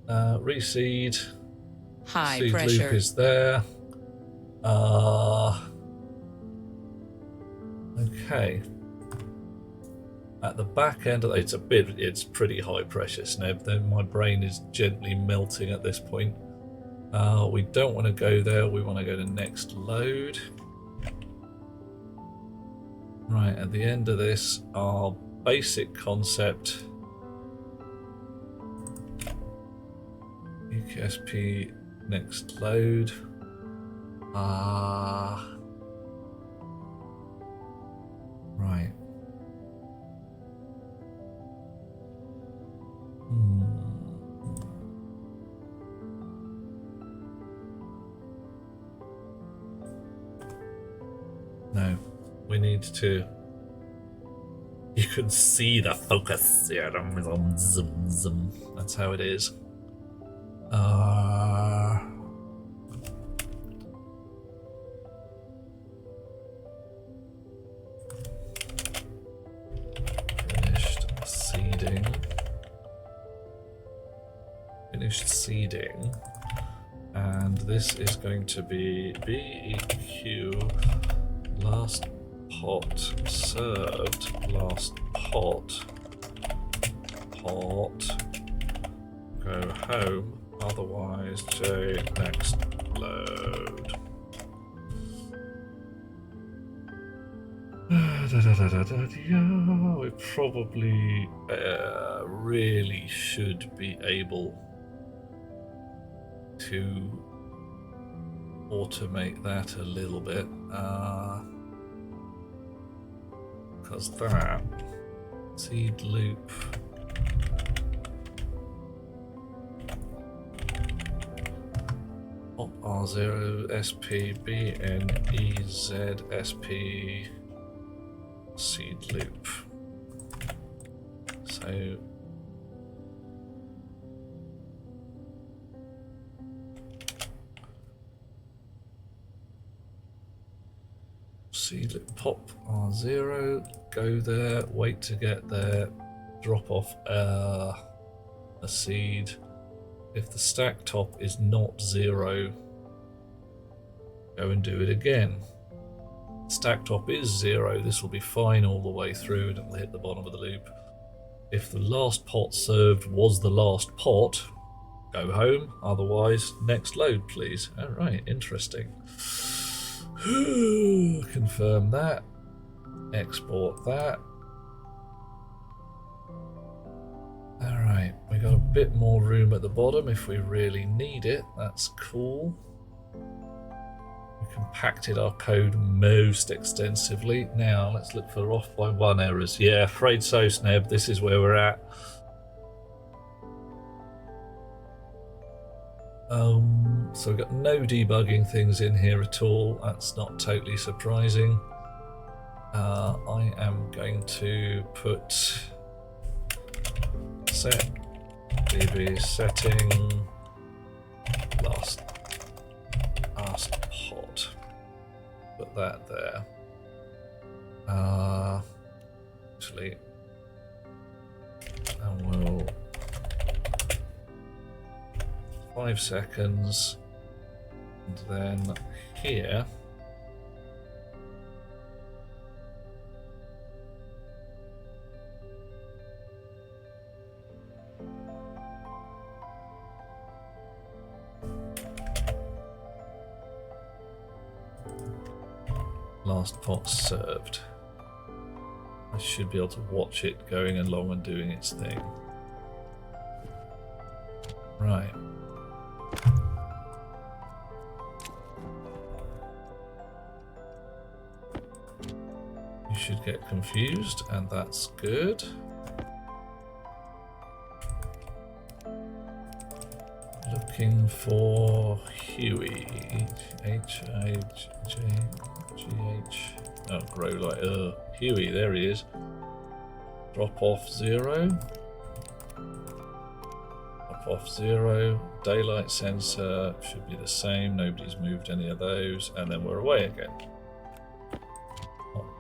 Reseed. High Seed pressure. loop is there. Okay. At the back end, it's pretty high pressure, Sneb. Then my brain is gently melting at this point. We don't want to go there. We want to go to next load. Right, at the end of this, our basic concept. UKSP next load. Right. No, we need to. You can see the focus. Yeah, zoom, zoom. That's how it is. Finished seeding. Finished seeding. And this is going to be BEQ last pot served. Last pot. Go home. Otherwise, J next load. We probably really should be able to automate that a little bit, because that seed loop. Op R0 SP BNEZ SP seed loop. So seed loop pop R0, go there, wait to get there, drop off a seed. If the stack top is not 0, go and do it again. Stack top is 0, this will be fine all the way through and it will hit the bottom of the loop. If the last pot served was the last pot, go home, otherwise next load please. Alright, interesting. Confirm that, export that. Alright, we got a bit more room at the bottom if we really need it, that's cool. We compacted our code most extensively. Now let's look for off by 1 errors. Yeah, afraid so, Sneb, this is where we're at. So we've got no debugging things in here at all. That's not totally surprising. I am going to put set db setting last pot. Put that there. Actually, and we'll 5 seconds, and then here last pot served. I should be able to watch it going along and doing its thing. Right. You should get confused, and that's good. Looking for Huey. H-I-J-G-H. Oh, grow like Huey, there he is. Drop off 0. Drop off 0. Daylight sensor should be the same. Nobody's moved any of those. And then we're away again.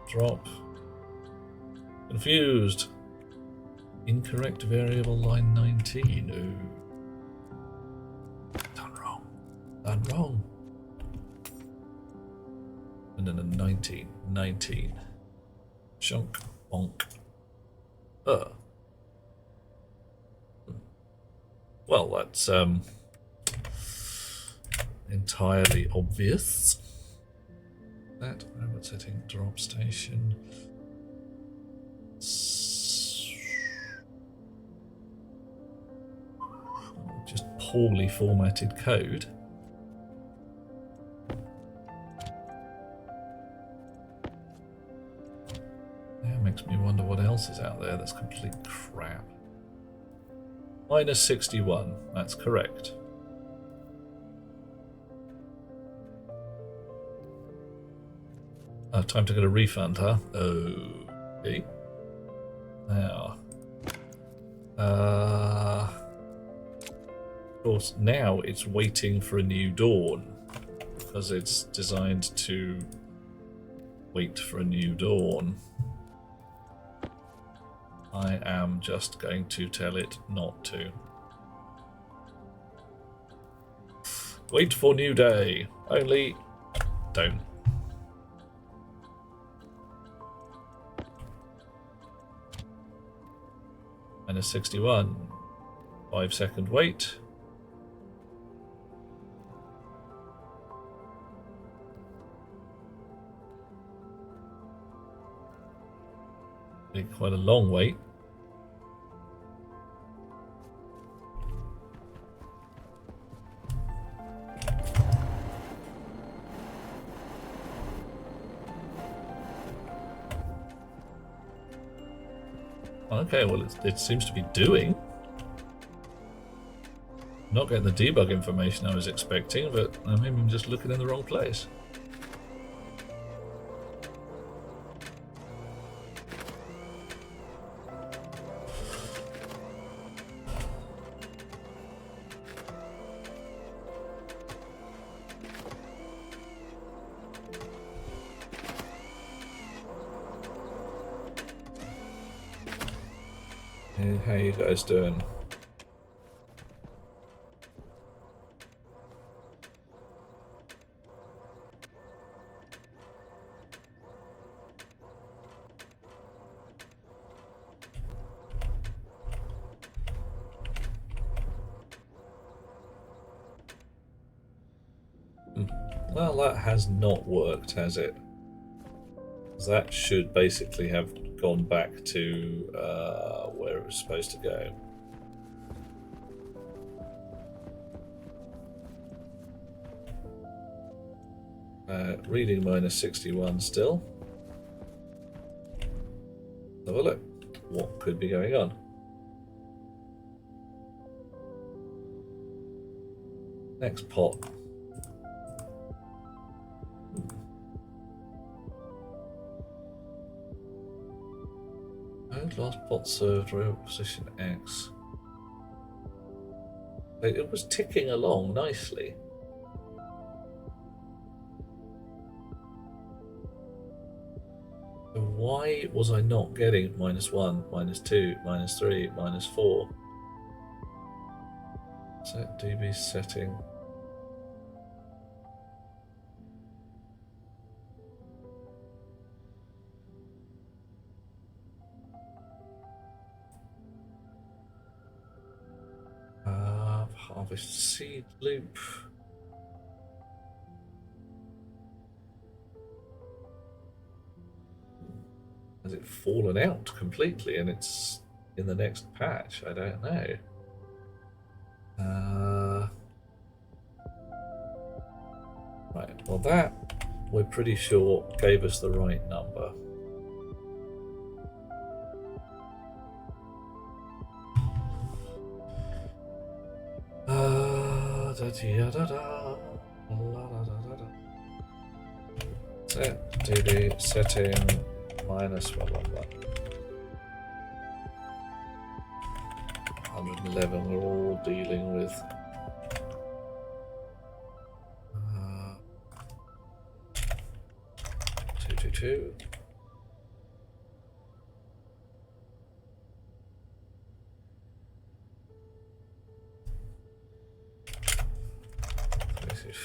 Drop. Confused. Incorrect variable line 19. Ooh. Done wrong. I'm wrong. And then a 19. 19. Chunk. Bonk. Well, that's entirely obvious. That robot setting drop station. Just poorly formatted code. That makes me wonder what else is out there that's complete crap. Minus 61, that's correct. Time to get a refund, huh? Okay. Now. Of course, now it's waiting for a new dawn. Because it's designed to wait for a new dawn. I am just going to tell it not to. Wait for new day. Only don't. Minus 61. 5-second wait. Quite a long wait. Okay, well, it seems to be doing. Not getting the debug information I was expecting, but maybe I'm just looking in the wrong place. Hey, how you guys doing? Well, that has not worked, has it? That should basically have gone back to where it was supposed to go. Reading minus 61 still. Have a look. What could be going on? Next pot. Last pot served, row position X. It was ticking along nicely. So why was I not getting -1, -2, -3, -4? Set DB setting. Harvest seed loop. Has it fallen out completely and it's in the next patch? I don't know. Right, well that we're pretty sure gave us the right number. Set DB setting minus blah blah blah. 111 we're all dealing with. 222.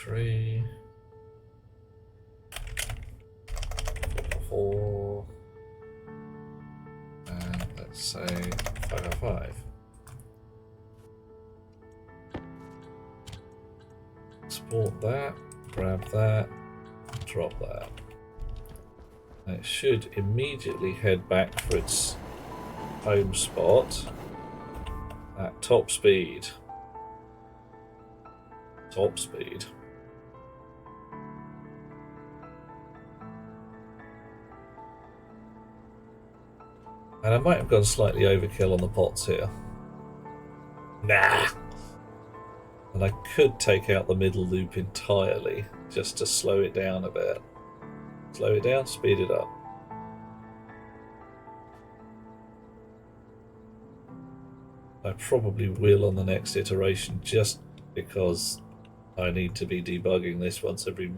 43. 44. And let's say 505. Export that, grab that, drop that. And it should immediately head back for its home spot at top speed. Top speed. And I might have gone slightly overkill on the pots here. Nah! And I could take out the middle loop entirely, just to slow it down a bit. Slow it down, speed it up. I probably will on the next iteration, just because I need to be debugging this once every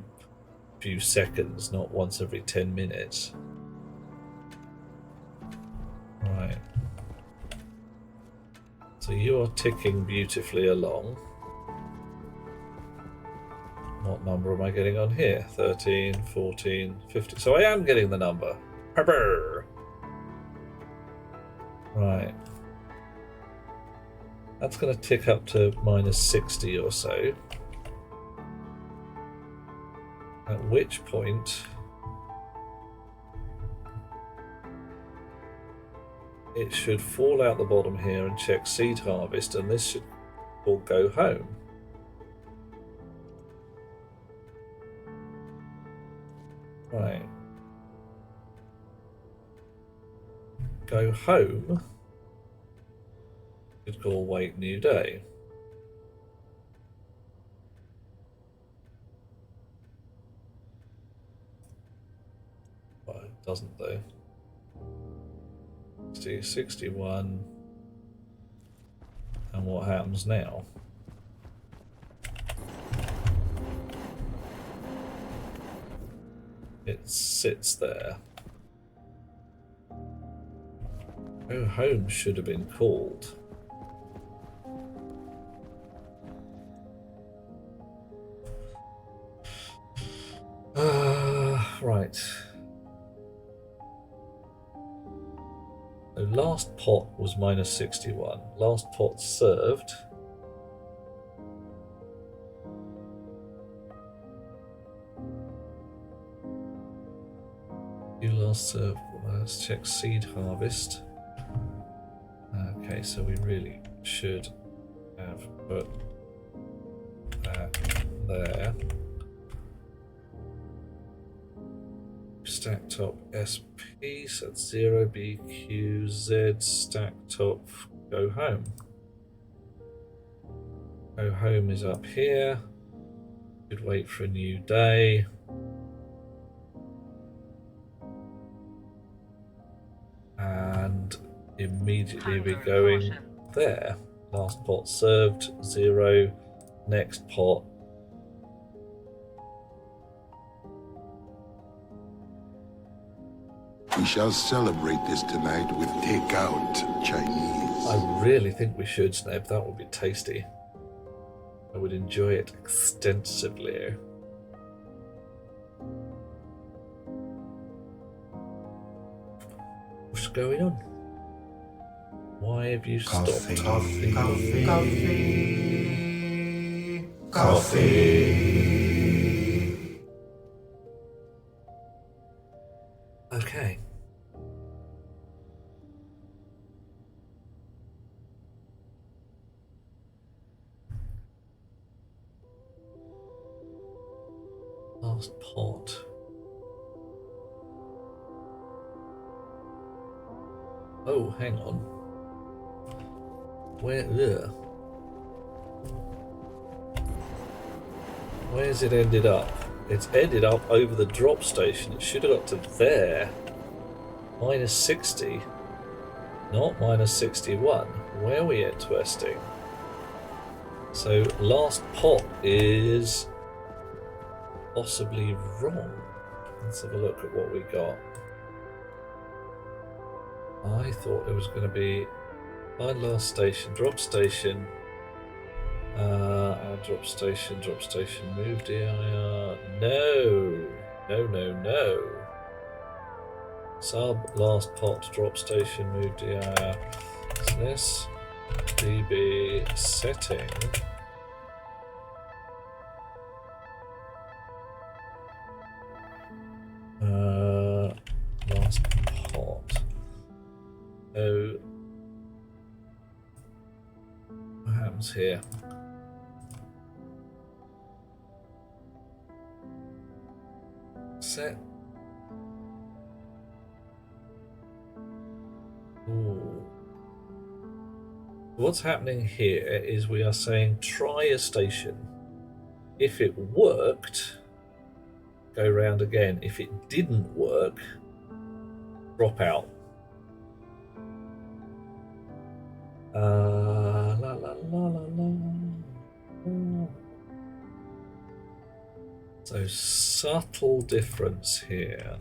few seconds, not once every 10 minutes. Right. So you are ticking beautifully along. What number am I getting on here? 13, 14, 15. So I am getting the number. Right. That's going to tick up to minus 60 or so. At which point it should fall out the bottom here and check seed harvest, and this should all go home. Right. Go home. Should call wait new day. Well, it doesn't though. 61. And what happens now? It sits there. Oh, home should have been called. Right. So last pot was minus 61. Last pot served. You last served. Let's check seed harvest. Okay, so we really should have put that there. Stack top SP, so that's 0 BQZ, stack top, go home. Go home is up here. Could wait for a new day. And immediately be going there. Last pot served, 0. Next pot. We shall celebrate this tonight with takeout Chinese. I really think we should, Sneb. That would be tasty. I would enjoy it extensively. What's going on? Why have you stopped? Coffee. Coffee. Coffee. Coffee. Okay. Last pot. Oh, hang on. Where's it ended up? It's ended up over the drop station. It should have got to there. Minus 60. Not minus 61. Where are we at twisting? So last pot is possibly wrong. Let's have a look at what we got. I thought it was going to be find last station, drop station, Add drop station, move DIR. No, no, no, no. Sub last pot drop station, move DIR. Is this DB setting? Last pot. So what happens here? Set. Ooh. What's happening here is we are saying try a station. If it worked, go round again. If it didn't work, drop out. La la la la la. So subtle difference here.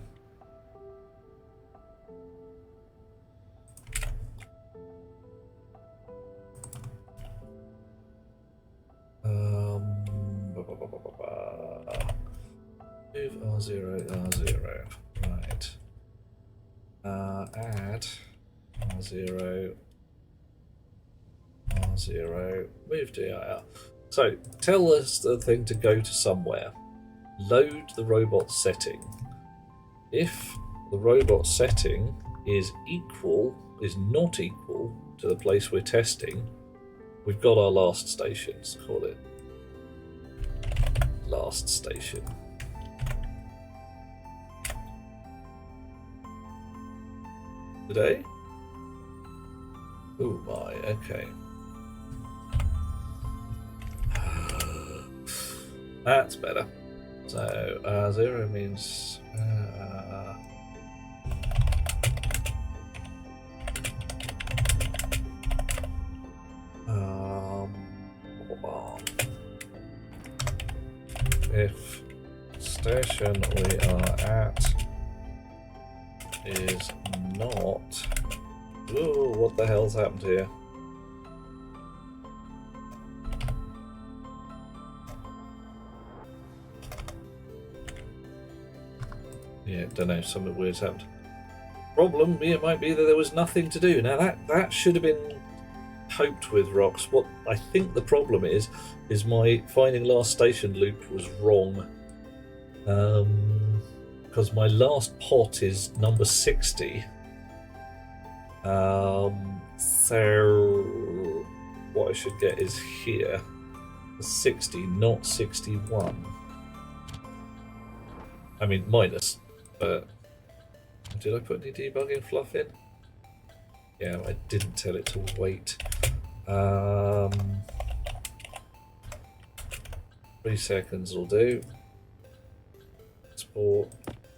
Move R0, R0. Right. Add R0, R0. Move DIR. So tell us the thing to go to somewhere. Load the robot setting. If the robot setting is not equal to the place we're testing, we've got our last station. Let's call it last station. Today? Oh my, okay. That's better. So 0 means if station we are at is not. Ooh, what the hell's happened here? Yeah, don't know, something weird's happened. Problem, it might be that there was nothing to do. Now that should have been hoped with rocks. What I think the problem is my finding last station loop was wrong. Because my last pot is number 60. So what I should get is here. 60, not 61. I mean, minus. But did I put any debugging fluff in? Yeah, I didn't tell it to wait. 3 seconds will do. Export,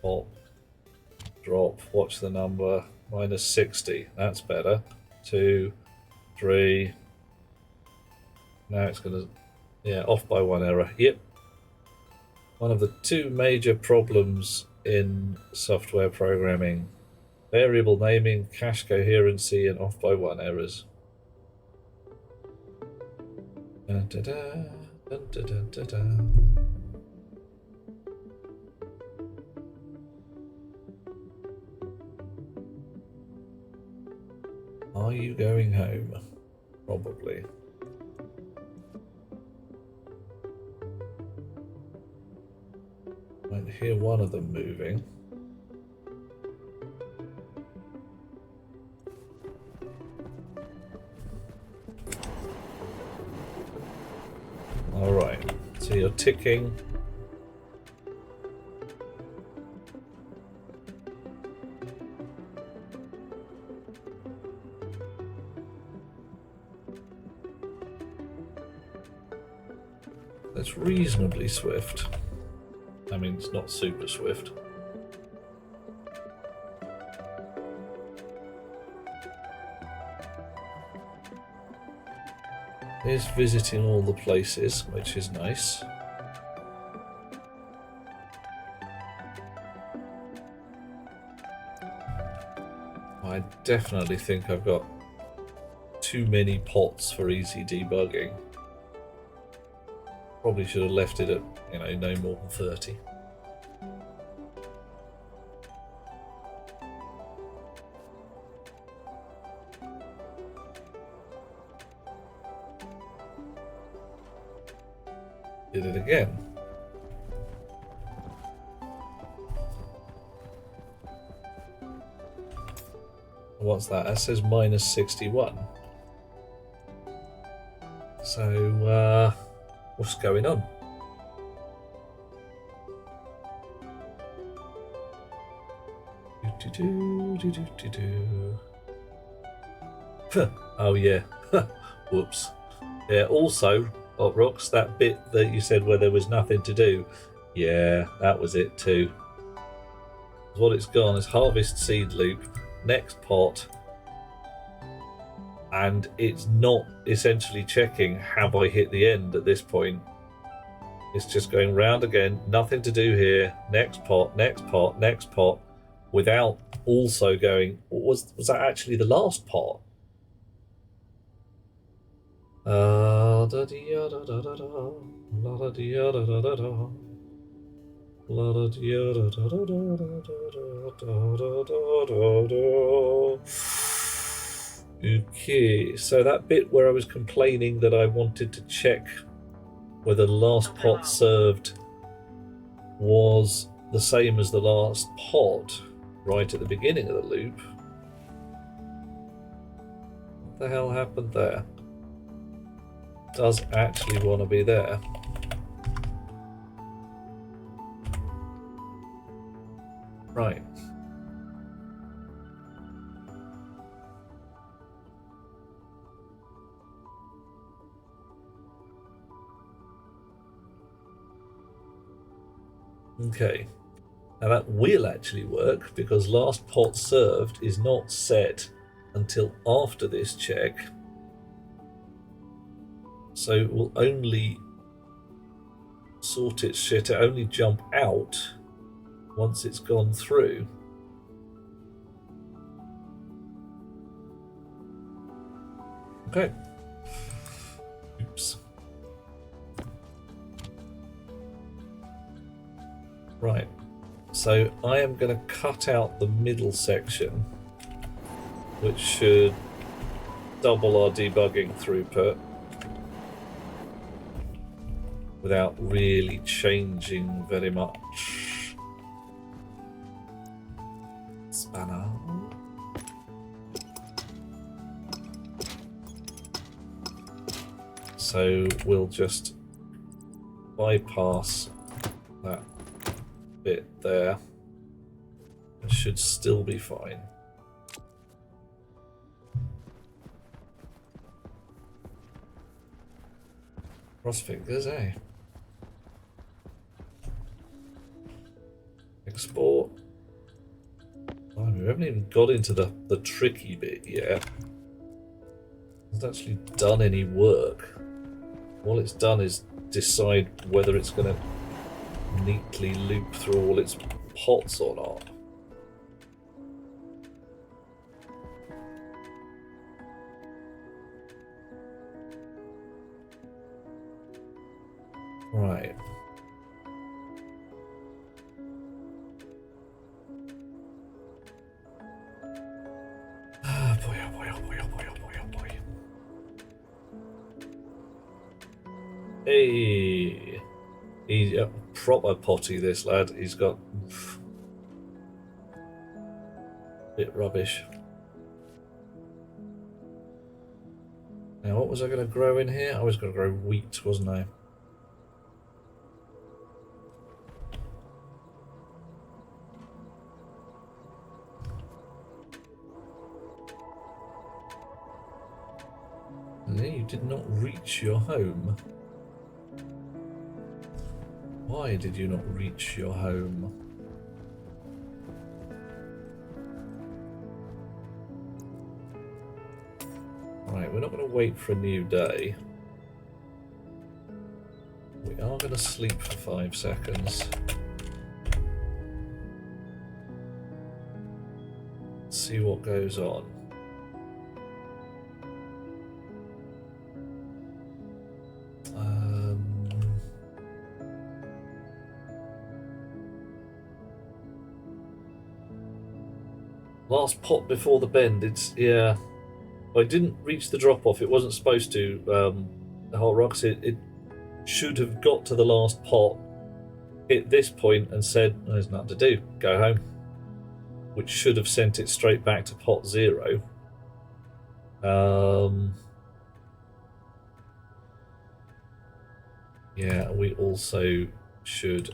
pop, drop, watch the number, minus 60. That's better. 2, 3. Now it's gonna, yeah, off by 1 error. Yep. One of the 2 major problems in software programming: variable naming, cache coherency, and off by 1 errors. Dun, da, da, dun, da, dun, da, da. Are you going home? Probably. I hear one of them moving. Alright, so you're ticking. That's reasonably swift. I mean, it's not super swift. Here's visiting all the places, which is nice. I definitely think I've got too many pots for easy debugging. Probably should have left it at, you know, no more than 30. Did it again. What's that? That says minus 61. So, what's going on? Oh yeah. Whoops. Yeah, also, Hot Rocks, that bit that you said where there was nothing to do. Yeah, that was it too. What it's gone is harvest seed loop, next pot, and it's not essentially checking have I hit the end at this point. It's just going round again, nothing to do here, next pot, next pot, next pot, without also going, was that actually the last pot? Okay, so that bit where I was complaining that I wanted to check whether the last pot served was the same as the last pot right at the beginning of the loop. What the hell happened there? Does actually want to be there. Right. Okay. Now that will actually work because last pot served is not set until after this check. So it will only sort its shit, it only jump out once it's gone through. Okay. Oops. Right. So I am going to cut out the middle section, which should double our debugging throughput without really changing very much. Spanner. So we'll just bypass that bit there. It should still be fine. Cross fingers, eh? Export. Oh, we haven't even got into the tricky bit yet. It hasn't actually done any work. All it's done is decide whether it's going to neatly loop through all its pots or not. Right. Ah, boy, oh boy, oh boy, oh boy, oh boy, oh boy. Hey, he's a proper potty, this lad. He's got bit rubbish. Now, what was I going to grow in here? I was going to grow wheat, wasn't I? You did not reach your home. Why did you not reach your home? Right, we're not going to wait for a new day. We are going to sleep for 5 seconds. See what goes on. Last pot before the bend. It's, yeah. I didn't reach the drop off. It wasn't supposed to. The whole rocks. It should have got to the last pot, hit this point, and said, "There's nothing to do. Go home," which should have sent it straight back to pot 0. Yeah, we also should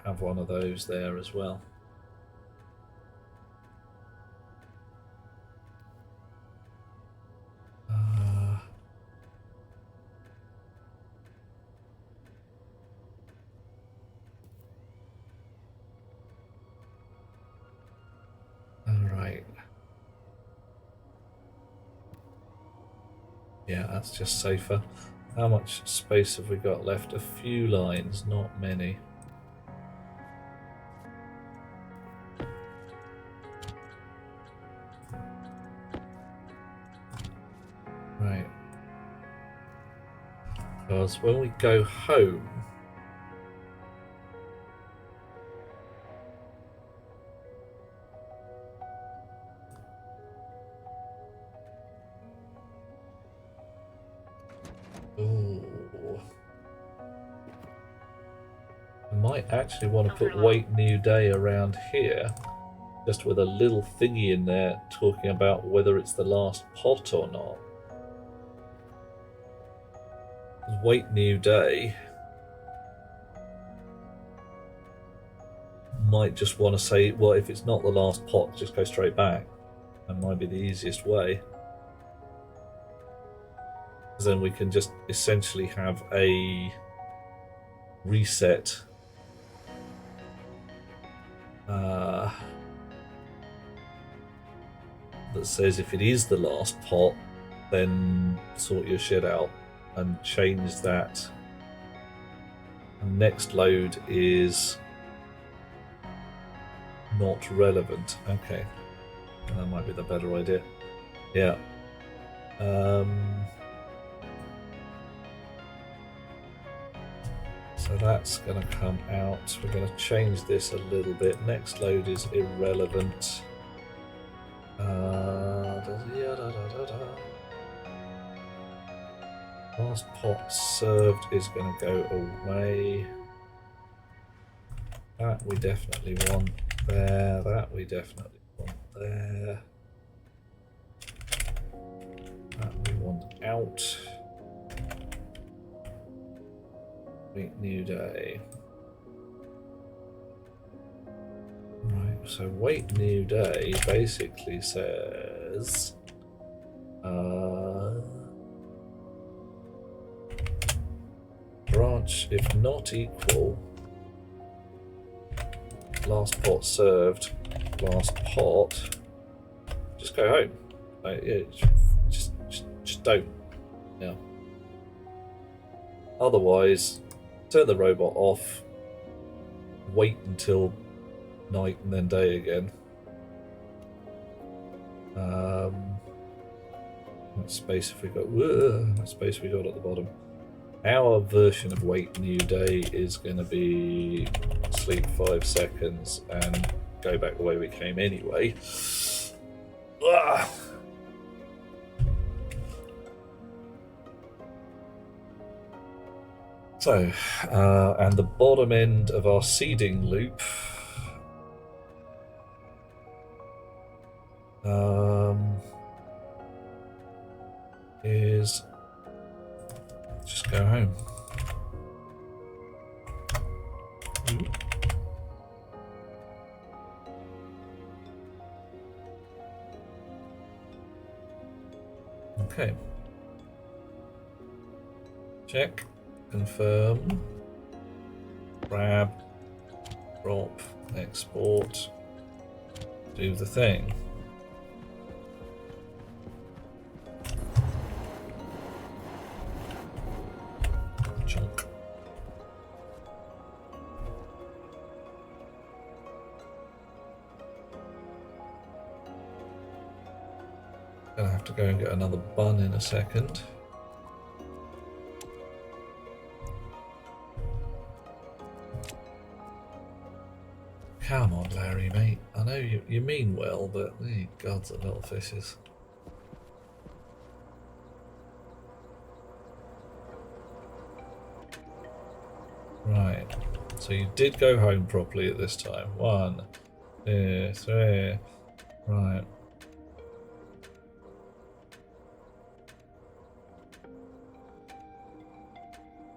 have one of those there as well. Alright. Yeah, that's just safer. How much space have we got left? A few lines, not many. Right. Because when we go home, I might actually want to put wait new day around here, just with a little thingy in there talking about whether it's the last pot or not. Wait new day might just want to say, well, if it's not the last pot, just go straight back. That might be the easiest way. Because then we can just essentially have a reset that says if it is the last pot, then sort your shit out and change that. Next load is not relevant. Okay, that might be the better idea. Yeah. So that's going to come out. We're going to change this a little bit. Next load is irrelevant. Last pot served is going to go away. That we definitely want there. That we definitely want there. That we want out. Wait new day. Right, so wait new day basically says branch if not equal last pot served, last pot, just go home. Yeah, just don't. Yeah. Otherwise, turn the robot off, wait until night and then day again. What space have we got? What space we got at the bottom? Our version of wait new day is going to be sleep 5 seconds and go back the way we came anyway. So, and the bottom end of our seeding loop is just go home. Okay. Check. Confirm. Grab. Drop. Export. Do the thing. Chunk. Gonna have to go and get another bun in a second. Come on, Larry, mate. I know you mean well, but gods are little fishes. Right. So you did go home properly at this time. 1, 2, 3. Right.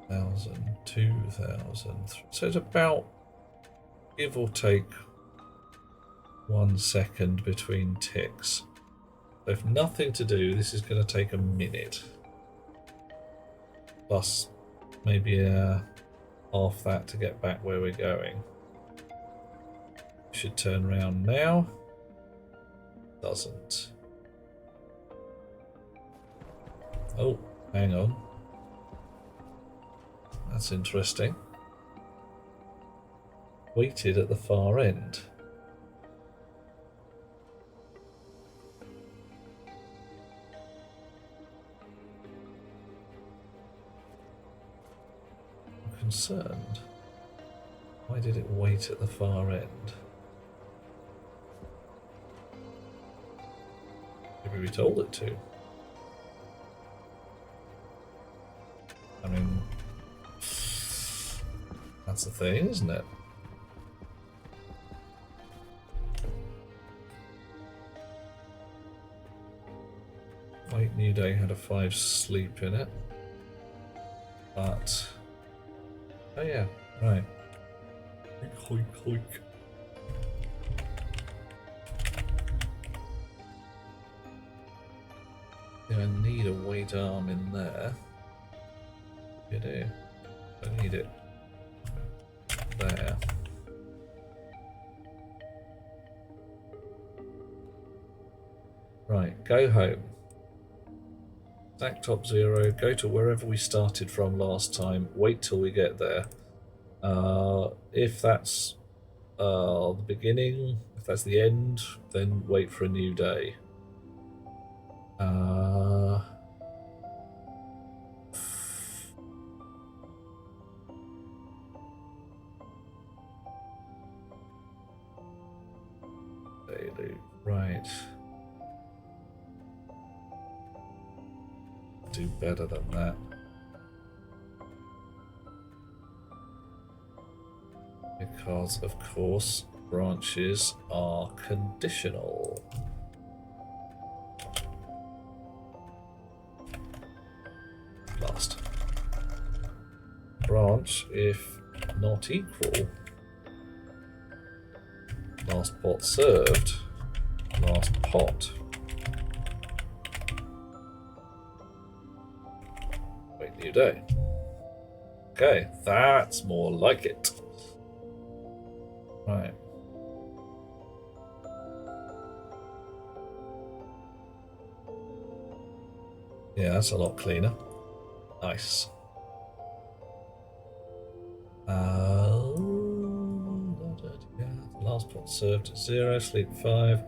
1,000, 2,000. So it's about, give or take, 1 second between ticks. So if nothing to do, this is going to take a minute. Plus maybe half that to get back where we're going. Should turn around now. Doesn't. Oh, hang on. That's interesting. Waited at the far end. I'm concerned. Why did it wait at the far end? Maybe we told it to. I mean, that's the thing, isn't it? White New Day had a 5 sleep in it. But... oh yeah, right. Hoik, hoik. Yeah, I need a weight arm in there. You do. I need it there. Right, go home. Stack top 0, go to wherever we started from last time, wait till we get there. If that's the beginning, if that's the end, then wait for a new day. Right. Do better than that. Because, of course, branches are conditional. Last. Branch, if not equal. Last pot served. Last pot. Wait, new day. Okay, that's more like it. Right. Yeah, that's a lot cleaner. Nice. Yeah, last pot served at 0, sleep 5.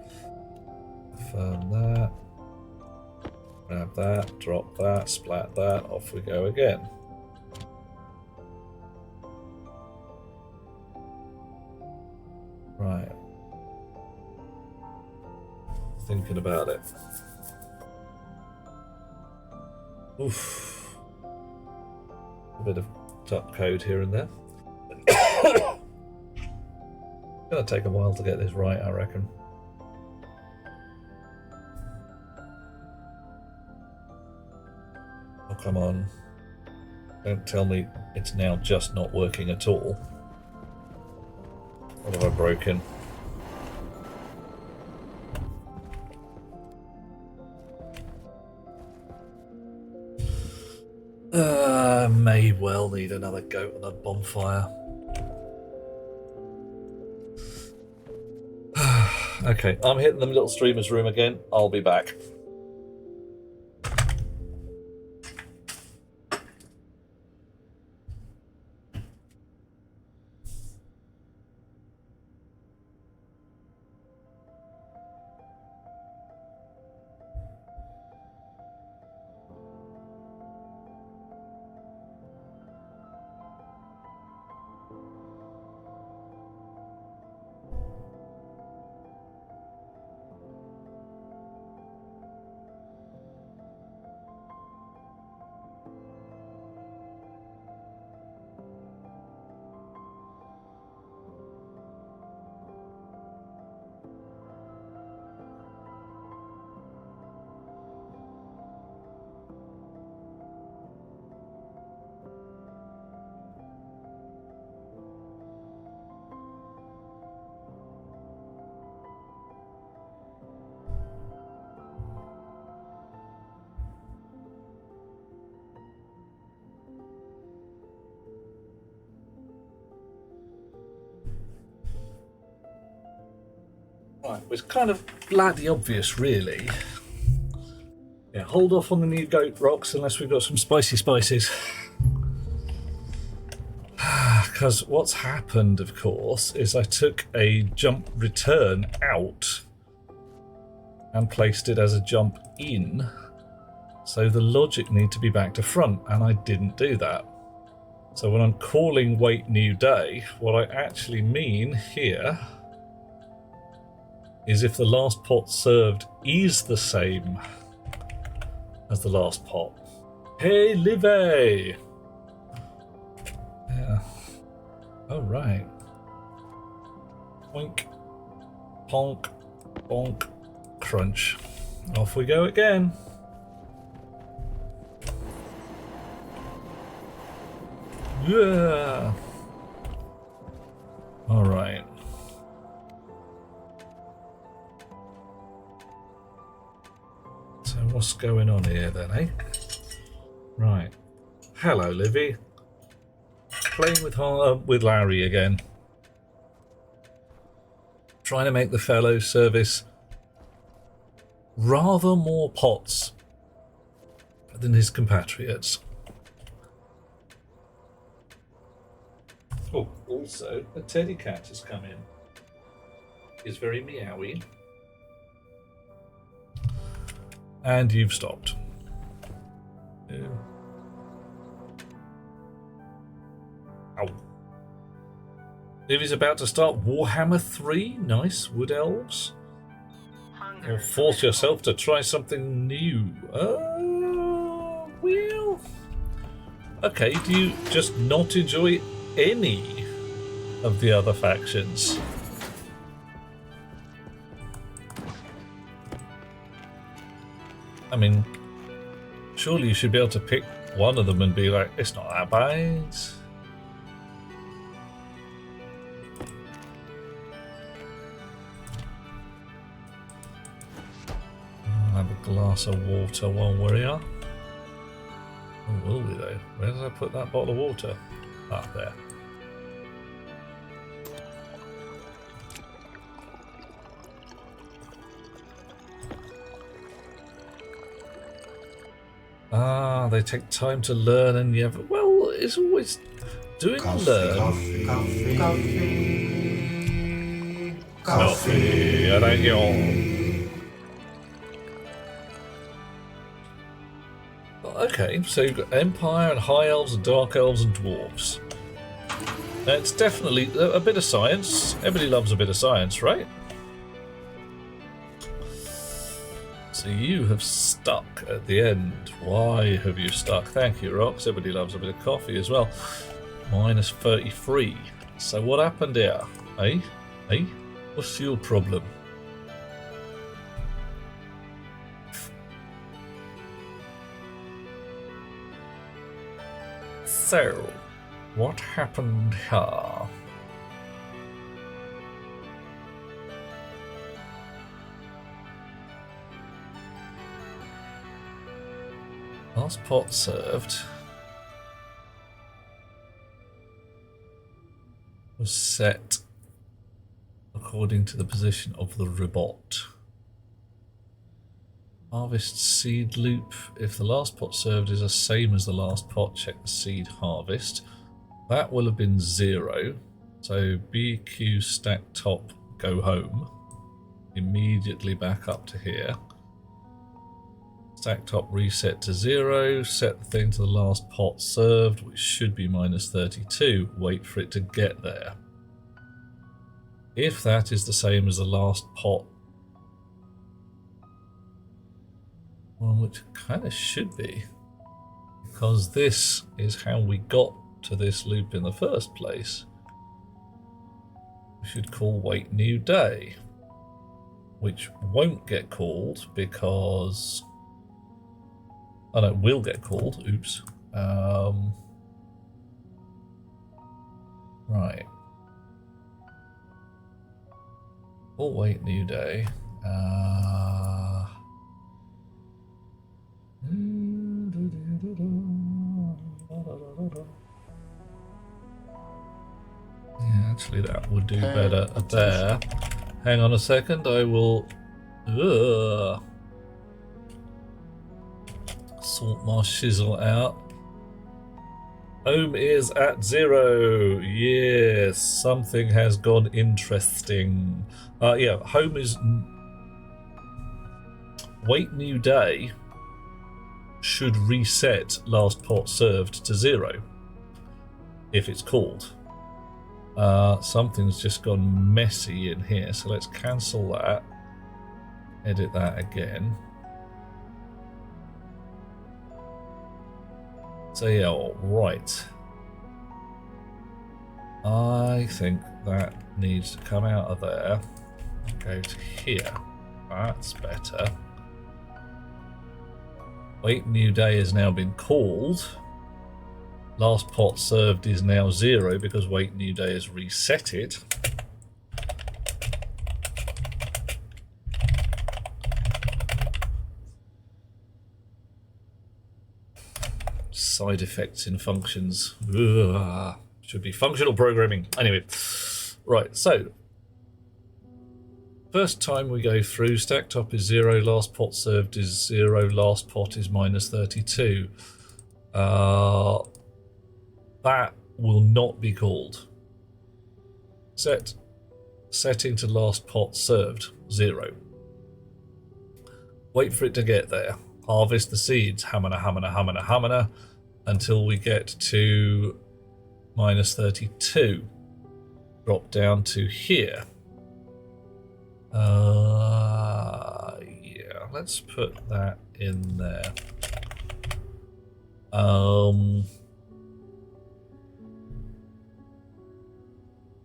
Confirm that. Grab that, drop that, splat that, off we go again. Right. Thinking about it. Oof. A bit of duck code here and there. Gonna take a while to get this right, I reckon. Oh, come on. Don't tell me it's now just not working at all. What have I broken? May well need another goat on a bonfire. Okay, I'm hitting the little streamer's room again. I'll be back. Right, well, it's kind of bloody obvious, really. Yeah, hold off on the new goat rocks unless we've got some spicy spices. Because what's happened, of course, is I took a jump return out and placed it as a jump in. So the logic need to be back to front, and I didn't do that. So when I'm calling wait new day, what I actually mean here is if the last pot served is the same as the last pot. Hey, Livy! Yeah. Oh, right. Oink, ponk, bonk, crunch. Off we go again. Yeah. All right. So what's going on here then, eh? Right. Hello, Livy. Playing with Larry again. Trying to make the fellow service rather more pots than his compatriots. Oh, also, a teddy cat has come in. He's very meowy. And you've stopped. Yeah. Ow. Livy's about to start Warhammer 3. Nice, Wood Elves. Or force yourself to try something new. Well... Okay, do you just not enjoy any of the other factions? I mean, surely you should be able to pick one of them and be like, it's not that bad. I'll have a glass of water while we're here. Oh, will we though? Where did I put that bottle of water? Ah, there. Ah, they take time to learn, and you have... Well, it's always doing learn. Coffee, I don't know. Okay, so you've got Empire and High Elves and Dark Elves and Dwarves. Now, it's definitely a bit of science. Everybody loves a bit of science, right? So you have stuck at the end. Why have you stuck? Thank you, Rox. Everybody loves a bit of coffee as well. Minus 33. So what happened here? Eh? Eh? What's your problem? So, what happened here? Last pot served was set according to the position of the robot. Harvest seed loop. If the last pot served is the same as the last pot, check the seed harvest. That will have been 0. So BQ stack top, go home. Immediately back up to here. Stack top reset to 0. Set the thing to the last pot served, which should be minus 32. Wait for it to get there. If that is the same as the last pot, well, which kind of should be, because this is how we got to this loop in the first place. We should call wait new day, which won't get called because... Oh no, it will get called. Oops. Right. Or wait new day. Yeah, actually that would do better there. Hang on a second, I will sort my shizzle out. Home is at 0. Yes, something has gone interesting. Yeah, home is... Wait new day should reset last pot served to 0 if it's called. Something's just gone messy in here, so let's cancel that. Edit that again. So yeah, right. I think that needs to come out of there. Go to here. That's better. Wait new day has now been called. Last pot served is now 0 because wait new day has reset it. Side effects in functions. Ugh. Should be functional programming. Anyway, right, so first time we go through, stack top is 0, last pot served is 0, last pot is -32. That will not be called. Setting to last pot served, 0. Wait for it to get there. Harvest the seeds, hamana, hamana, hamana, hamana, until we get to -32. Drop down to here. Yeah, let's put that in there.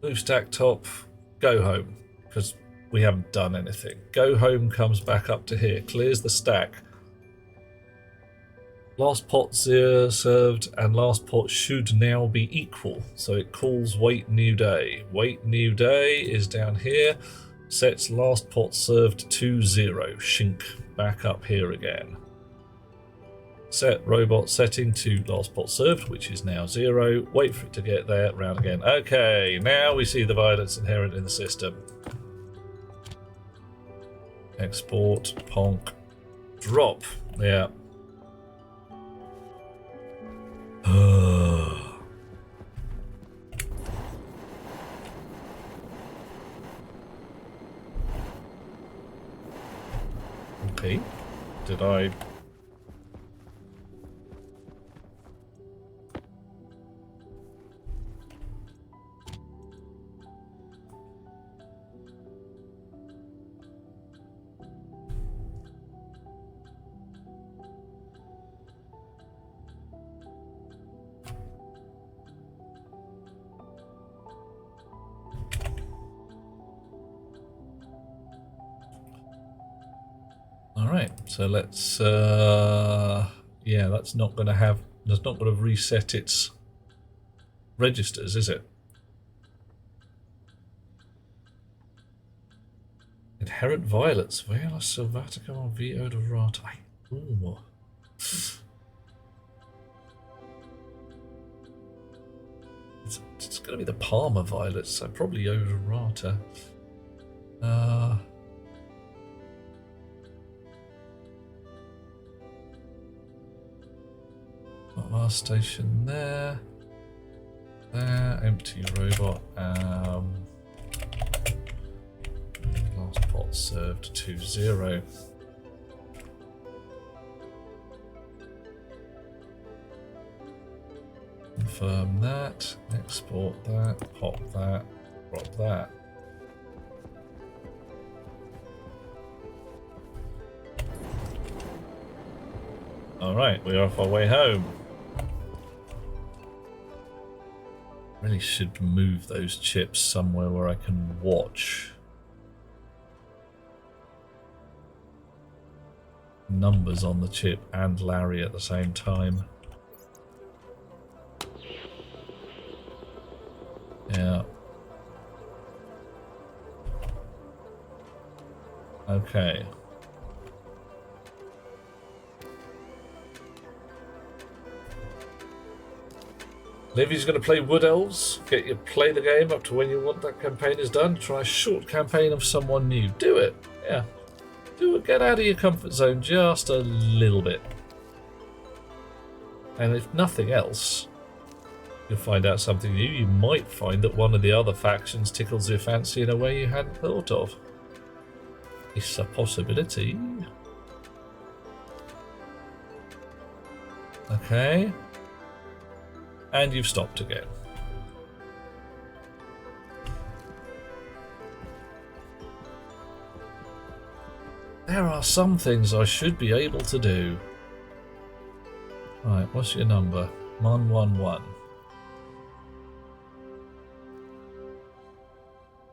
Move stack top, go home, because we haven't done anything. Go home comes back up to here, clears the stack. Last pot 0 served and last pot should now be equal, so it calls wait new day. Wait new day is down here, sets last pot served to 0. Shink back up here again. Set robot setting to last pot served, which is now 0. Wait for it to get there, round again. Okay, now we see the violence inherent in the system. Export, ponk, drop. Yeah. Okay. Did I... Alright, so let's, yeah, that's not going to have, that's not going to reset its registers, is it? Inherent violence, Vela Silvatica on Vito de Rata. Ooh. It's going to be the Palmer violets, so probably over Rata. Our station there. There, empty robot. Last pot served to 0. Confirm that. Export that. Pop that. Drop that. Alright, we're off our way home. Really should move those chips somewhere where I can watch numbers on the chip and Larry at the same time. Yeah. Okay. Livy's going to play Wood Elves. Get you play the game up to when you want that campaign is done. Try a short campaign of someone new. Do it. Yeah. Do it. Get out of your comfort zone just a little bit. And if nothing else, you'll find out something new. You might find that one of the other factions tickles your fancy in a way you hadn't thought of. It's a possibility. Okay. And you've stopped again. There are some things I should be able to do. Right, what's your number? 111.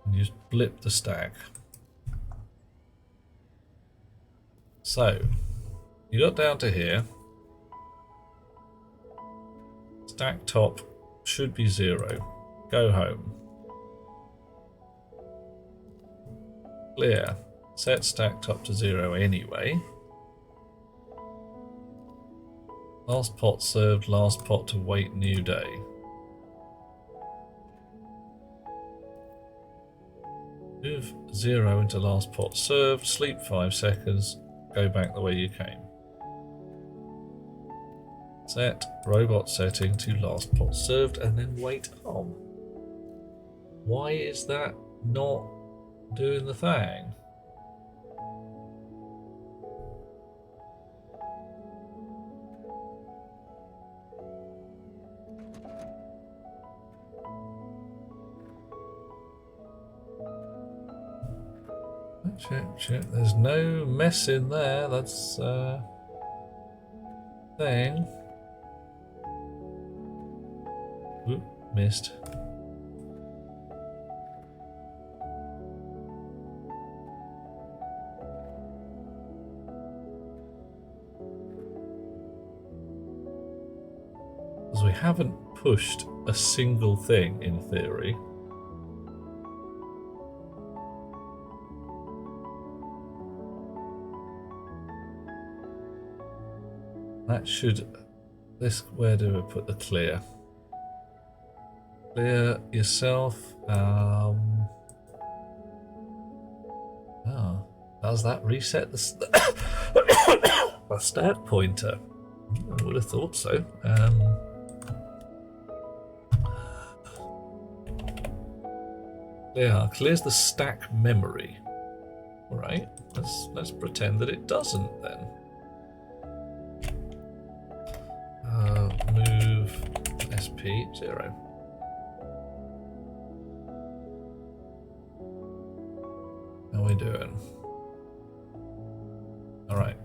And you just blip the stack. So, you got down to here. Stack top should be 0. Go home. Clear. Set stack top to 0 anyway. Last pot served, last pot to wait, new day. Move 0 into last pot served, sleep 5 seconds, go back the way you came. Set robot setting to last pot served and then wait on. Why is that not doing the thing? Check. There's no mess in there. That's thing. Oop, missed. Because we haven't pushed a single thing in theory. That should... where do I put the clear? Clear yourself. Does that reset the stat pointer? I would have thought so. Clears the stack memory. Alright, let's pretend that it doesn't then. Move SP 0. How are we doing? Alright.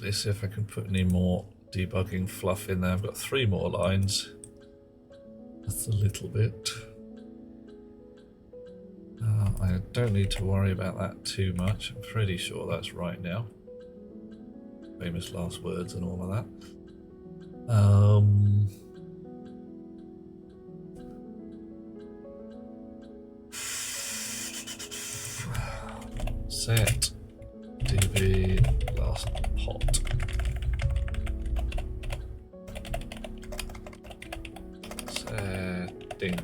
Let's see if I can put any more debugging fluff in there. I've got 3 more lines. That's a little bit. I don't need to worry about that too much. I'm pretty sure that's right now. Famous last words and all of that. Set DB last pot. Setting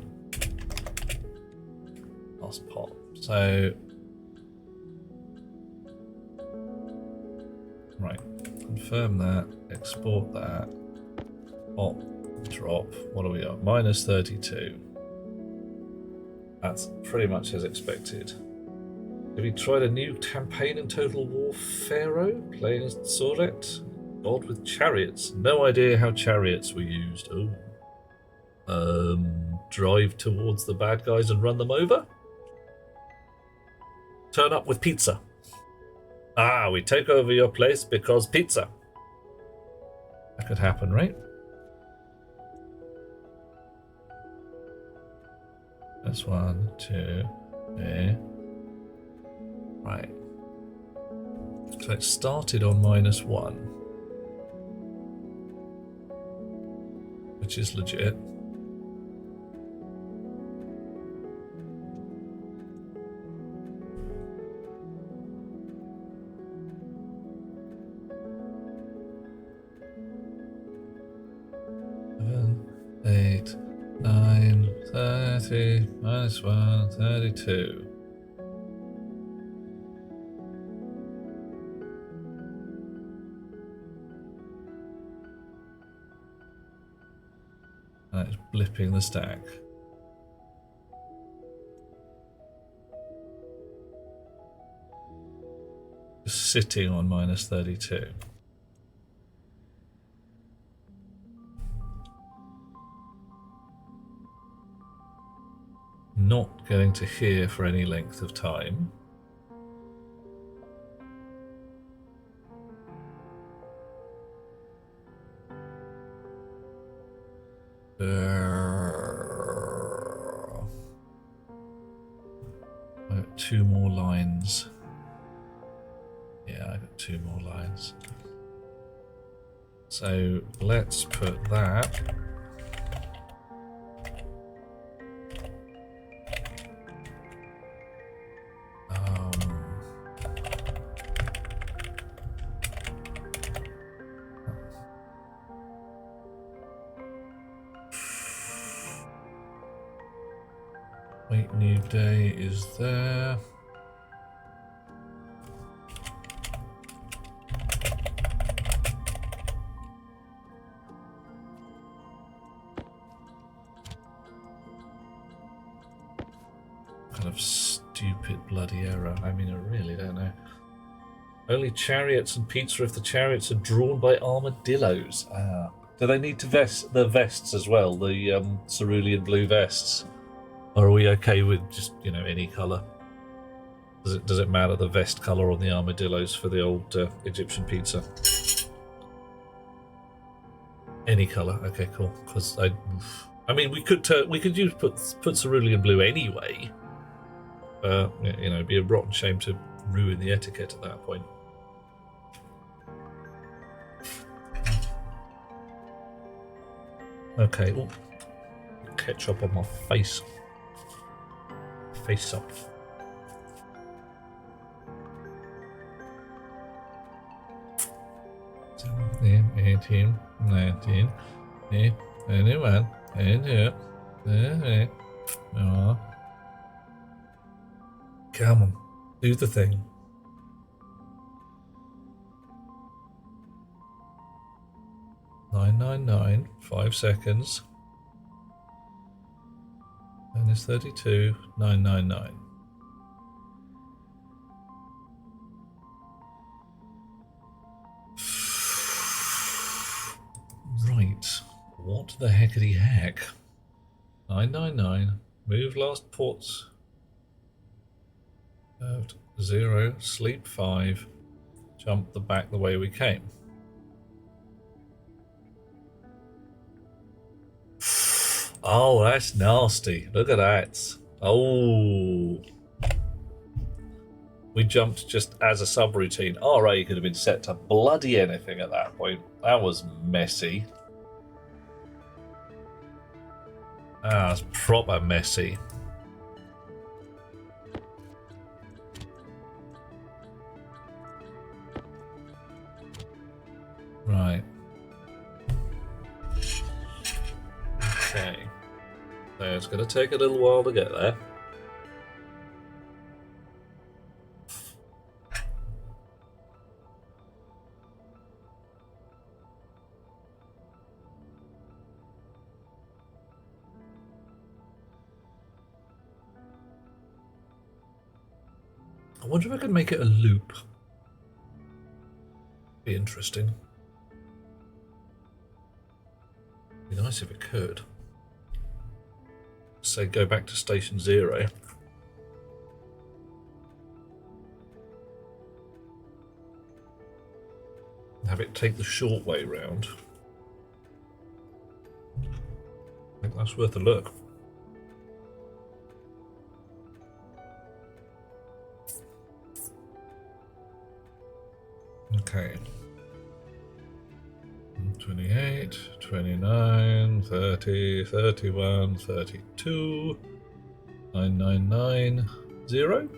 last pot. So, right, confirm that, export that, pop, drop, what are we at? Minus 32. That's pretty much as expected. Have you tried a new campaign in Total War Pharaoh? Playing as Soret? God with chariots. No idea how chariots were used. Oh. Drive towards the bad guys and run them over? Turn up with pizza. We take over your place because pizza. That could happen, right? That's 1, 2, yeah. Right. So it started on -1. Which is legit. 30 minus 1, 32. That's blipping the stack. Just sitting on minus 32. Not going to here for any length of time. I got 2 more lines. Yeah, I got 2 more lines. So let's put that. Wait, new day is there. Kind of stupid bloody error. I mean, I really don't know. Only chariots and pizza if the chariots are drawn by armadillos. Do they need to vest the vests as well? The cerulean blue vests? Or are we okay with just, you know, any colour? Does it matter the vest colour on the armadillos for the old Egyptian pizza? Any colour, okay, cool. Because I mean, we could use put cerulean blue anyway. You know, it'd be a rotten shame to ruin the etiquette at that point. Okay, ooh. Ketchup on my face. Face up. Yeah, 18, 19, 21, 22, 23. Oh. Come on, do the thing. $9.99, 5 seconds. Minus 32, 999. Right, what the heckity heck? 999, move last ports. 0, sleep 5, jump the back the way we came. Oh, that's nasty. Look at that. Oh. We jumped just as a subroutine. RA could have been set to bloody anything at that point. That was messy. Ah, it's proper messy. Right. Okay. So it's going to take a little while to get there. I wonder if I could make it a loop. Be interesting. Be nice if it could. Say go back to station 0. Have it take the short way round. I think that's worth a look. Okay. 28, 29, 30, 31, 32, 999, 0.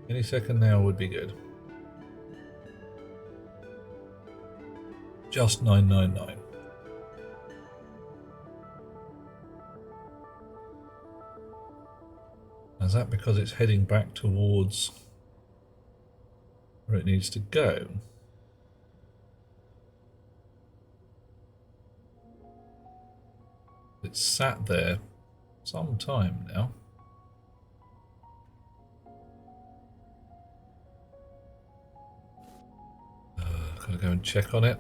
Any second now would be good. Just 999. Is that because it's heading back towards where it needs to go? It's sat there some time now. Gotta go and check on it.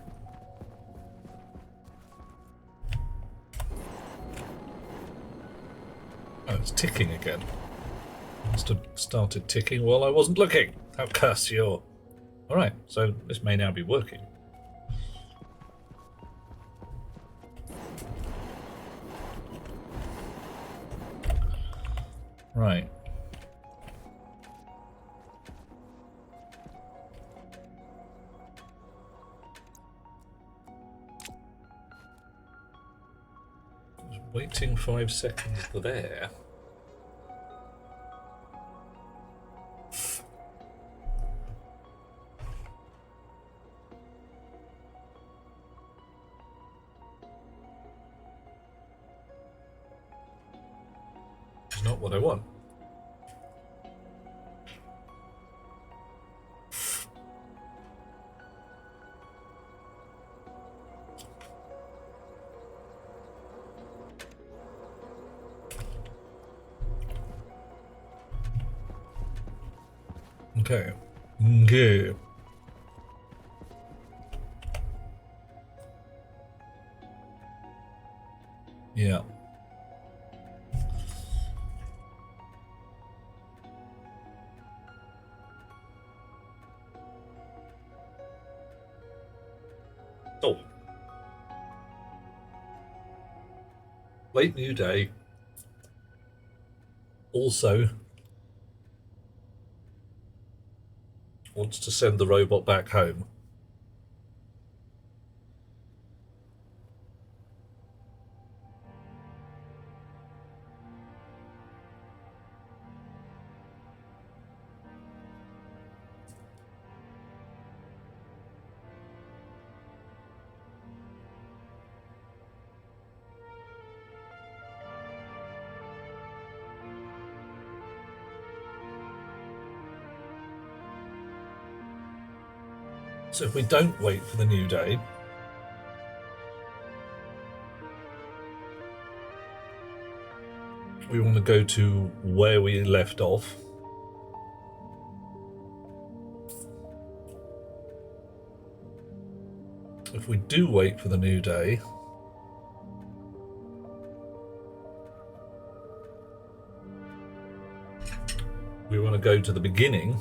Oh, it's ticking again. It must have started ticking while I wasn't looking. How curse you! Alright, so this may now be working. Right. Just waiting 5 seconds there. It's not what I want. Okay. Okay. Yeah. Oh. Late new day. Also wants to send the robot back home. So if we don't wait for the new day, we want to go to where we left off. If we do wait for the new day, we want to go to the beginning.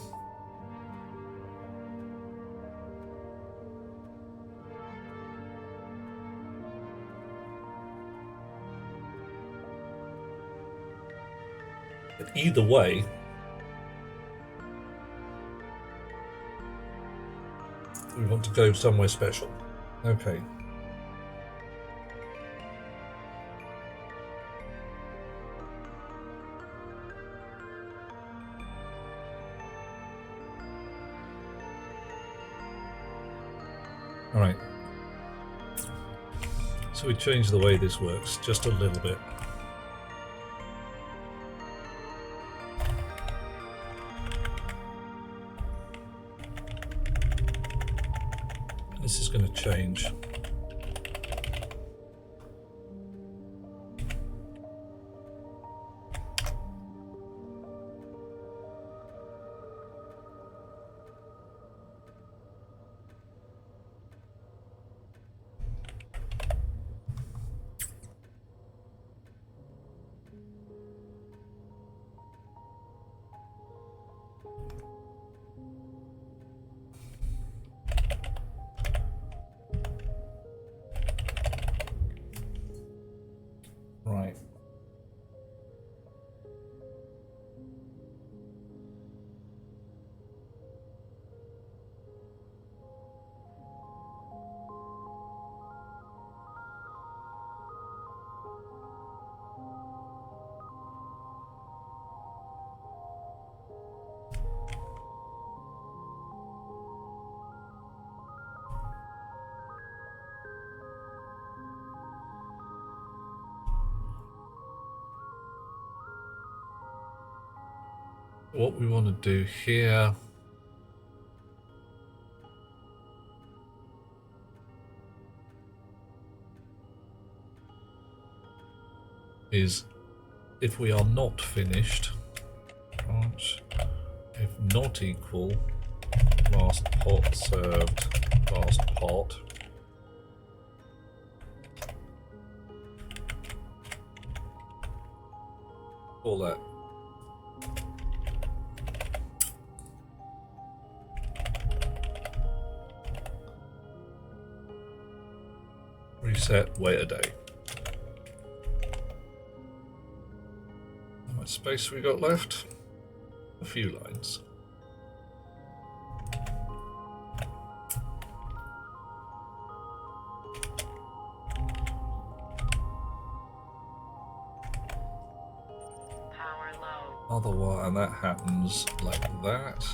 But either way, we want to go somewhere special. Okay. All right. So we change the way this works just a little bit. This is going to change. What we want to do here is, if we are not finished, if not equal, last pot served, last pot. All that. Reset, wait a day. How much space we got left? A few lines. Power low. Otherwise, and that happens like that.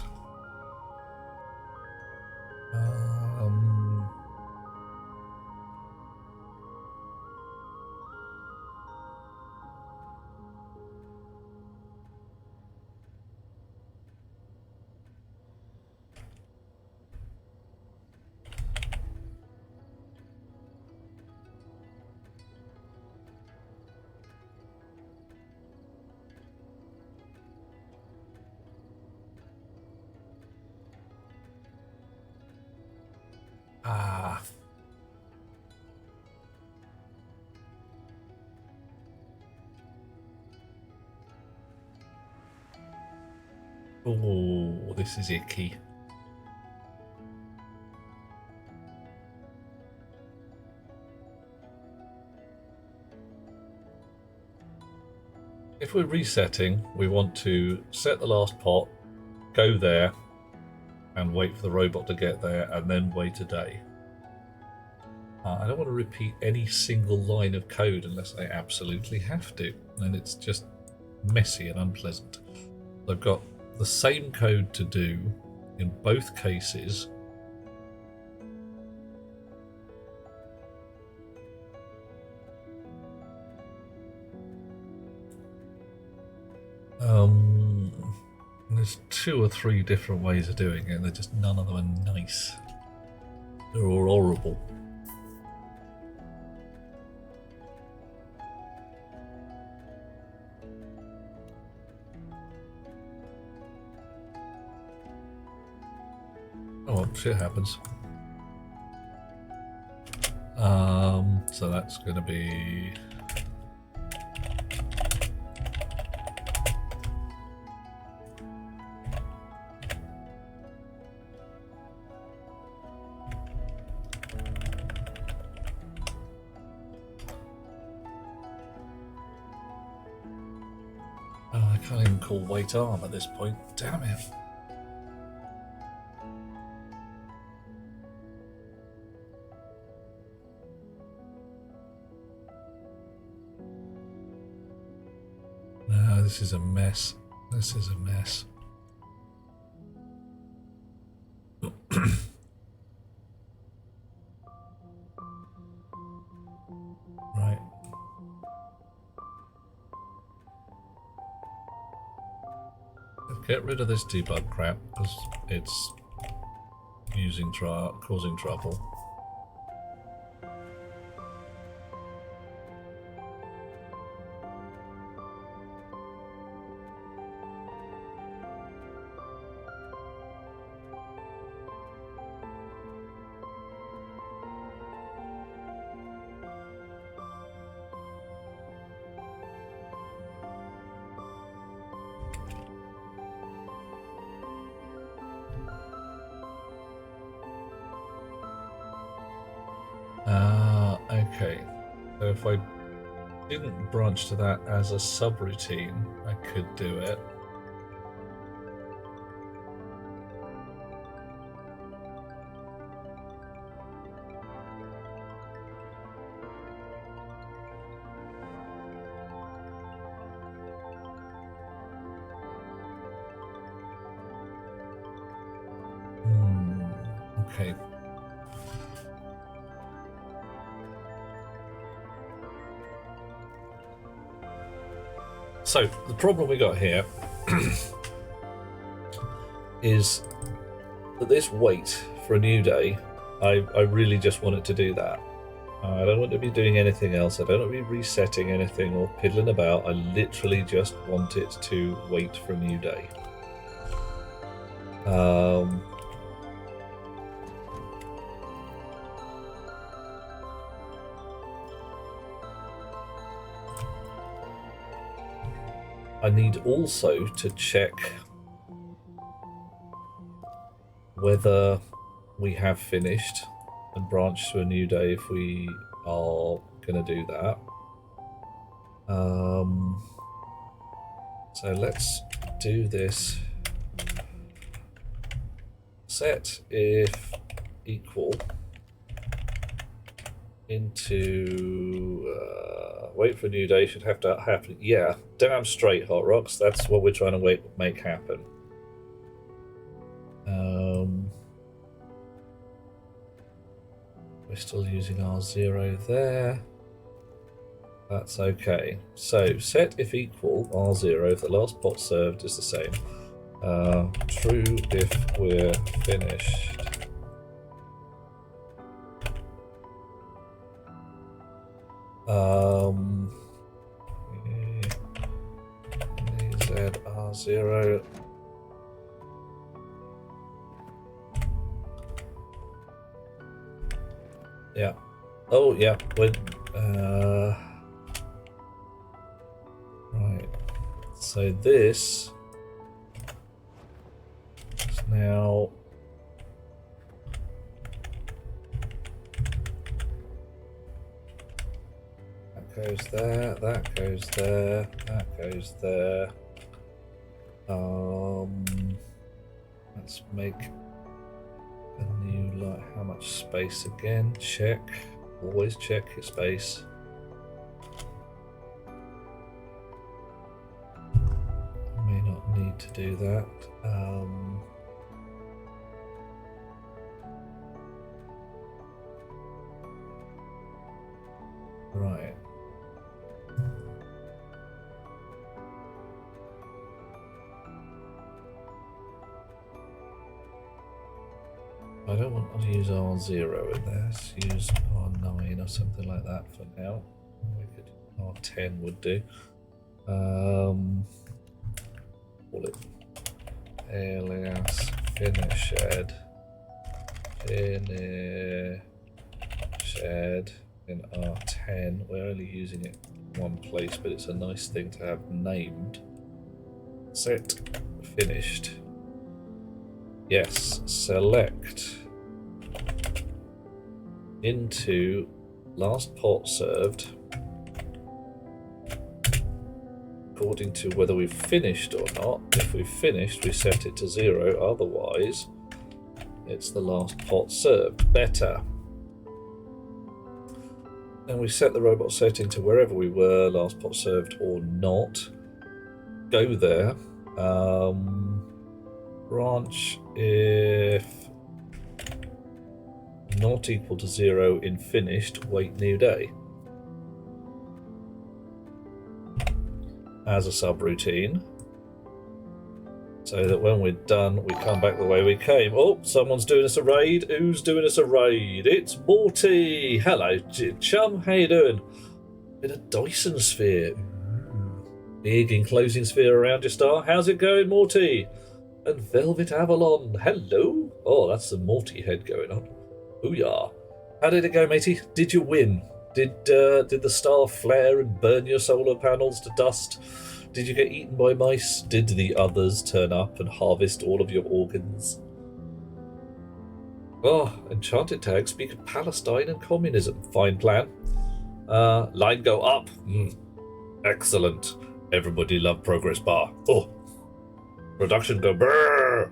Oh, this is icky. If we're resetting, we want to set the last pot, go there, and wait for the robot to get there, and then wait a day. I don't want to repeat any single line of code unless I absolutely have to, and it's just messy and unpleasant. I've got the same code to do in both cases. There's 2 or 3 different ways of doing it, and they're just none of them are nice. They're all horrible. Oh, well, shit happens. So that's going to be... I can't even call wait arm at this point. Damn it. No, this is a mess. This is a mess. Right. Get rid of this debug crap because it's causing trouble. Okay, so if I didn't branch to that as a subroutine, I could do it. Okay. So, the problem we got here is that this wait for a new day, I really just want it to do that. I don't want to be doing anything else. I don't want to be resetting anything or piddling about. I literally just want it to wait for a new day. I need also to check whether we have finished and branched to a new day if we are going to do that. So let's do this. Set if equal into wait for a new day should have to happen. Yeah, damn straight, Hot Rocks. That's what we're trying to make happen. We're still using R0 there. That's okay. So set if equal R0 if the last pot served is the same. True if we're finished. ZR0. Yeah. Oh, yeah. Right. So this is now that goes there, that goes there, that goes there. Let's make a new light. How much space again? Check. Always check your space. May not need to do that. Right. I don't want to use R0 in there. Let's use R9 or something like that for now. We could R10 would do. Call it alias finished in R10. We're only using it one place, but it's a nice thing to have named. Set finished. Yes, select into last pot served according to whether we've finished or not. If we've finished, we set it to 0, otherwise it's the last pot served. Better. And we set the robot setting to wherever we were, last pot served or not. Go there. Branch if not equal to 0 in finished, wait new day. As a subroutine, so that when we're done, we come back the way we came. Oh, someone's doing us a raid. Who's doing us a raid? It's Morty. Hello, chum. How you doing? Bit of Dyson sphere. Big enclosing sphere around your star. How's it going, Morty? And Velvet Avalon. Hello. Oh, that's the Morty head going on. Booyah. How did it go, matey? Did you win? Did the star flare and burn your solar panels to dust? Did you get eaten by mice? Did the others turn up and harvest all of your organs? Oh, enchanted tags speak of Palestine and communism. Fine plan. Line go up. Excellent. Everybody love progress bar. Oh. Production go brrr.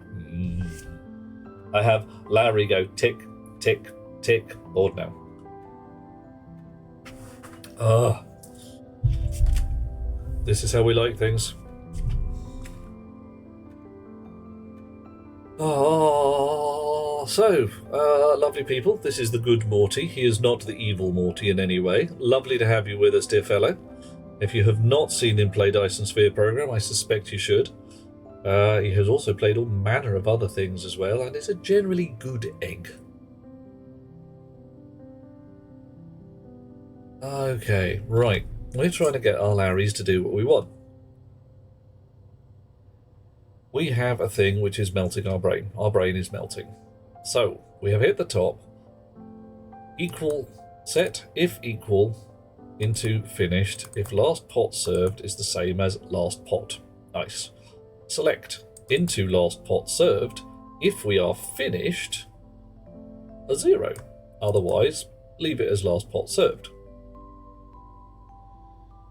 I have Larry go tick, tick, tick. Bored now. This is how we like things. Lovely people. This is the good Morty. He is not the evil Morty in any way. Lovely to have you with us, dear fellow. If you have not seen him play Dyson Sphere program, I suspect you should. He has also played all manner of other things as well, and is a generally good egg. Okay, right. We're trying to get our Larrys to do what we want. We have a thing which is melting our brain. Our brain is melting. So, we have hit the top. Equal, set if equal into finished if last pot served is the same as last pot. Nice. Select into last pot served if we are finished a 0. Otherwise, leave it as last pot served.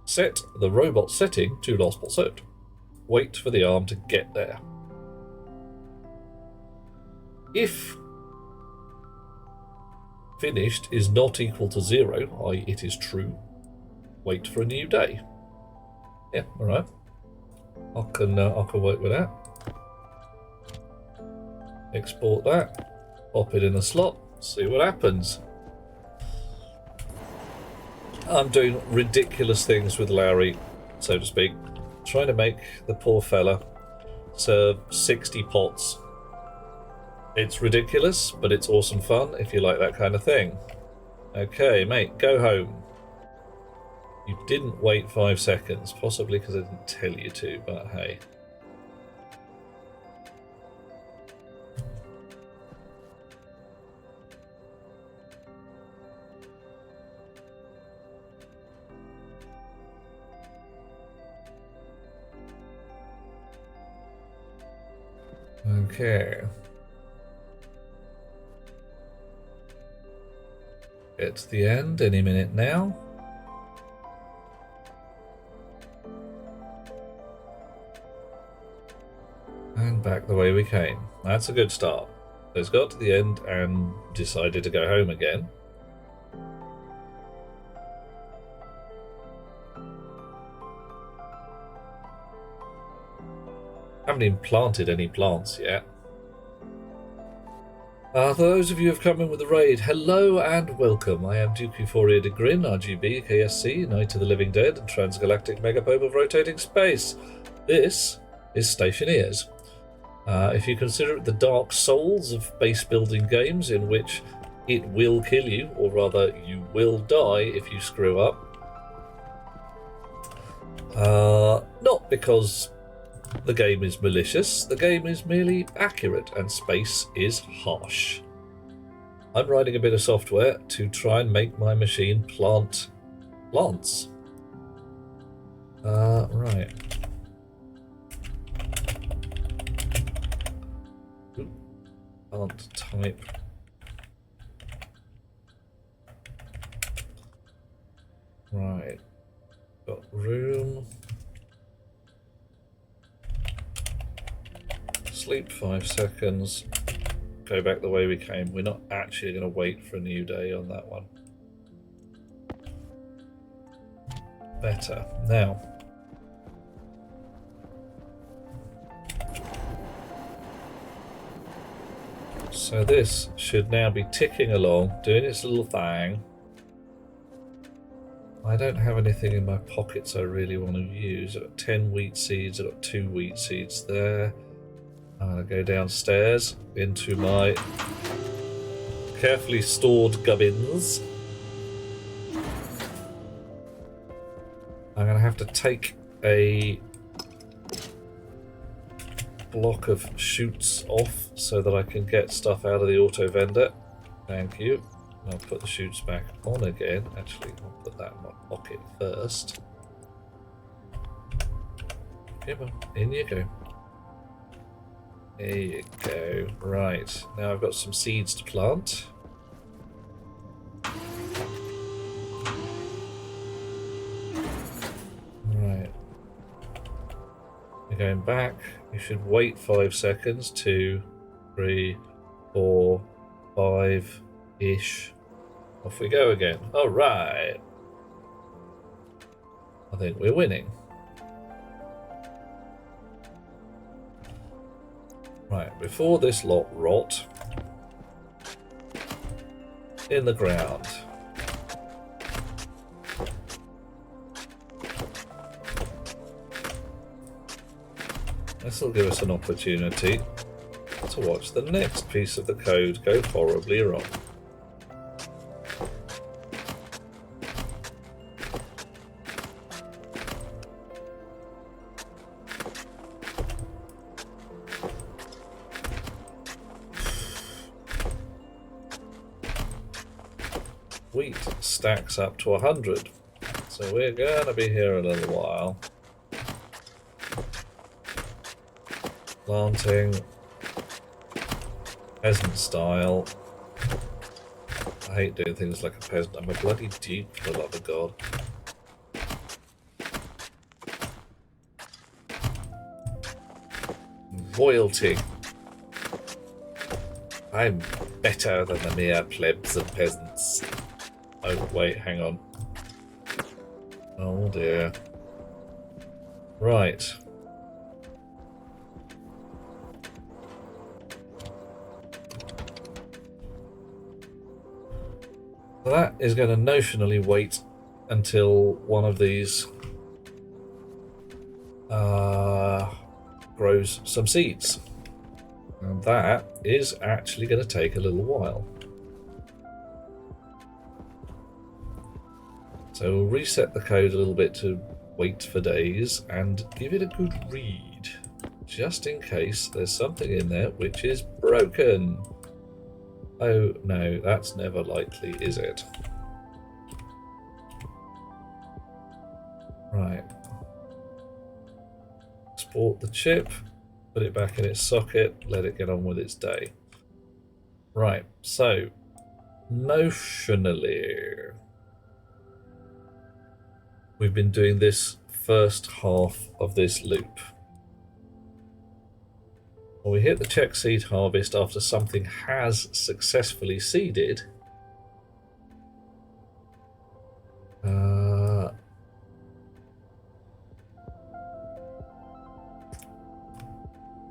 Set the robot setting to last pot served. Wait for the arm to get there. If finished is not equal to 0, i.e. it is true, wait for a new day. Yeah, alright. I can work with that. Export that. Pop it in a slot. See what happens. I'm doing ridiculous things with Larry, so to speak. Trying to make the poor fella serve 60 pots. It's ridiculous, but it's awesome fun if you like that kind of thing. Okay, mate, go home. You didn't wait 5 seconds, possibly because I didn't tell you to, but hey. Okay. It's the end any minute now. And back the way we came. That's a good start. It's got to the end and decided to go home again. Haven't even planted any plants yet. For those of you who have come in with the raid, hello and welcome. I am Duke Euphoria de Grin, RGB, KSC, Knight of the Living Dead, and Transgalactic Megapope of Rotating Space. This is Stationeers. If you consider it the Dark Souls of base building games in which it will kill you, or rather you will die if you screw up. Not because the game is malicious, the game is merely accurate and space is harsh. I'm writing a bit of software to try and make my machine plant plants. Right. Plant type. Right. Got room. Sleep 5 seconds. Go back the way we came. We're not actually going to wait for a new day on that one. Better. Now. So this should now be ticking along, doing its little thing. I don't have anything in my pockets I really want to use. I've got 10 wheat seeds, I've got 2 wheat seeds there. I'm going to go downstairs into my carefully stored gubbins. I'm going to have to take a block of chutes off so that I can get stuff out of the auto vendor. Thank you. I'll put the chutes back on again. Actually, I'll put that in my pocket first. Come on, in you go. There you go. Right, now I've got some seeds to plant. Right. You're going back. You should wait 5 seconds. 2, 3, 4, 5-ish. Off we go again. All right. I think we're winning. Right, before this lot rot in the ground. This will give us an opportunity to watch the next piece of the code go horribly wrong. Wheat stacks up to 100, so we're gonna be here a little while. Planting, peasant style. I hate doing things like a peasant. I'm a bloody duke, for the love of God. Royalty. I'm better than the mere plebs and peasants. Oh, wait, hang on. Oh dear. Right. So that is going to notionally wait until one of these grows some seeds. And that is actually going to take a little while. So we'll reset the code a little bit to wait for days and give it a good read, just in case there's something in there which is broken. Oh no, that's never likely, is it? Right. Export the chip, put it back in its socket, let it get on with its day. Right, so notionally we've been doing this first half of this loop. When we hit the check seed harvest after something has successfully seeded,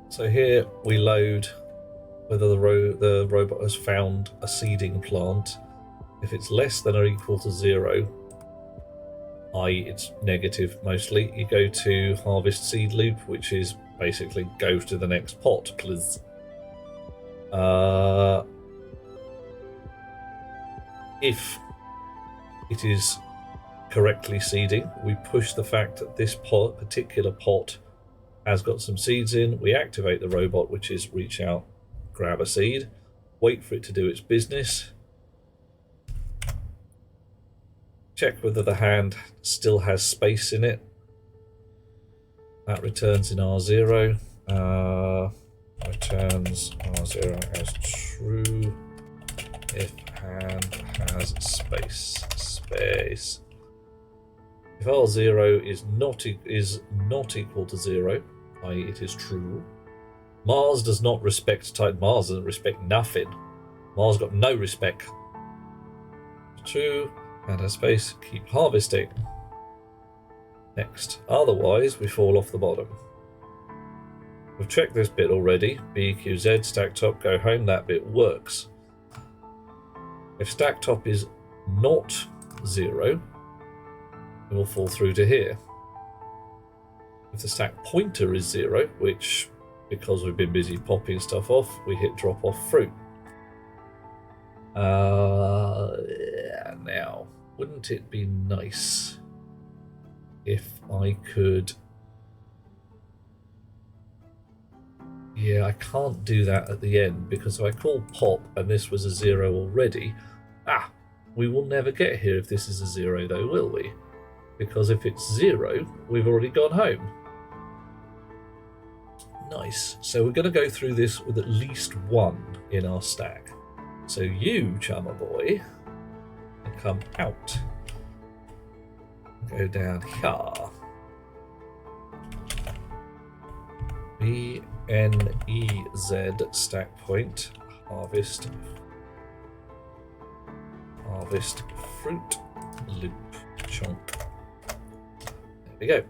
so here we load whether the robot has found a seeding plant. If it's less than or equal to 0, i.e. it's negative mostly, you go to harvest seed loop, which is basically go to the next pot, please. If it is correctly seeding, we push the fact that this particular pot has got some seeds in, we activate the robot, which is reach out, grab a seed, wait for it to do its business, check whether the hand still has space in it. That returns in R0. Returns R0 as true if hand has space. If R0 is not equal to 0, i.e. it is true, Mars does not respect type. Mars doesn't respect nothing. Mars got no respect. True. And has space, keep harvesting. Next. Otherwise, we fall off the bottom. We've checked this bit already. BQZ, stack top, go home. That bit works. If stack top is not 0, it will fall through to here. If the stack pointer is 0, which, because we've been busy popping stuff off, we hit drop off fruit. Now, wouldn't it be nice if I could... Yeah, I can't do that at the end, because if I call pop and this was a 0 already, we will never get here if this is a 0 though, will we? Because if it's 0, we've already gone home. Nice. So we're going to go through this with at least 1 in our stack. So you, Chummer Boy, can come out. Go down here. BNEZ stack point. Harvest fruit loop chunk. There we go.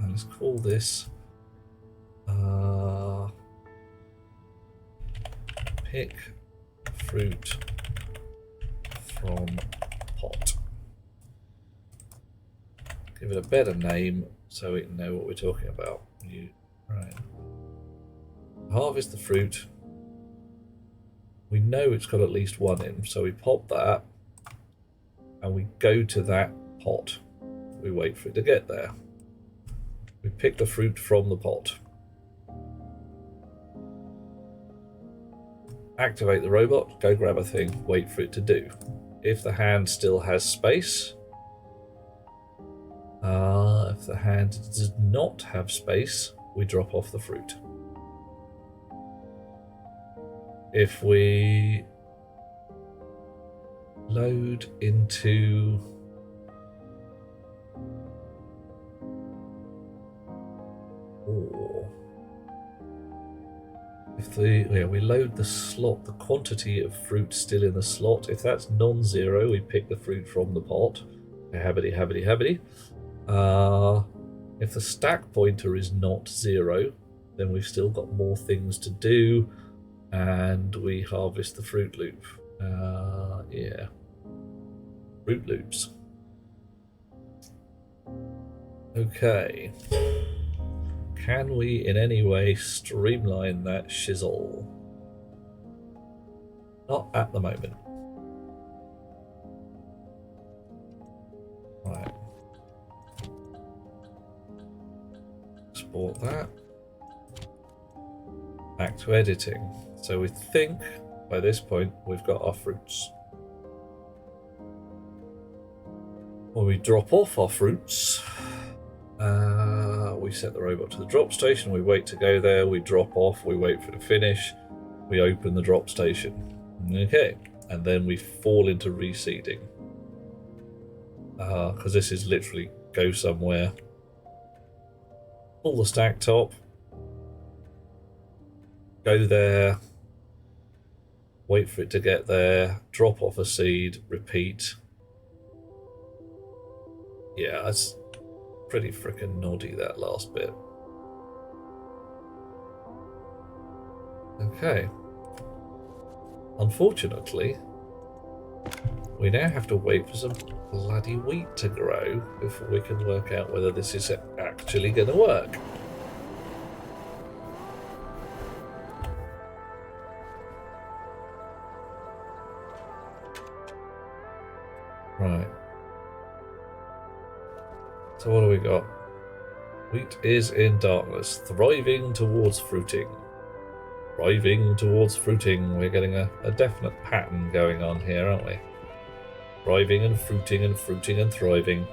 Let's call this pick fruit from pot. give it a better name so we can know what we're talking about. Right. Harvest the fruit. We know it's got at least one in, so we pop that and we go to that pot. We wait for it to get there. We pick the fruit from the pot. Activate the robot, go grab a thing, wait for it to do. If the hand still has space, if the hand does not have space, we drop off the fruit. If we load into we load the slot, the quantity of fruit still in the slot. If that's non-zero, we pick the fruit from the pot. Habity, habity, habity. If the stack pointer is not 0, then we've still got more things to do, and we harvest the fruit loop. Yeah. Fruit loops. Okay. Can we in any way streamline that shizzle? Not at the moment. Right. Export that. Back to editing. So we think by this point we've got our fruits. When we drop off our fruits, we set the robot to the drop station, we wait to go there, we drop off, we wait for it to finish, we open the drop station. Okay, and then we fall into reseeding. Because this is literally go somewhere, pull the stack top, go there, wait for it to get there, drop off a seed, repeat. Yeah, that's pretty frickin' noddy, that last bit. Okay. Unfortunately, we now have to wait for some bloody wheat to grow before we can work out whether this is actually going to work. Right. So what do we got? Wheat is in darkness, thriving towards fruiting. Thriving towards fruiting. We're getting a definite pattern going on here, aren't we? Thriving and fruiting and fruiting and thriving.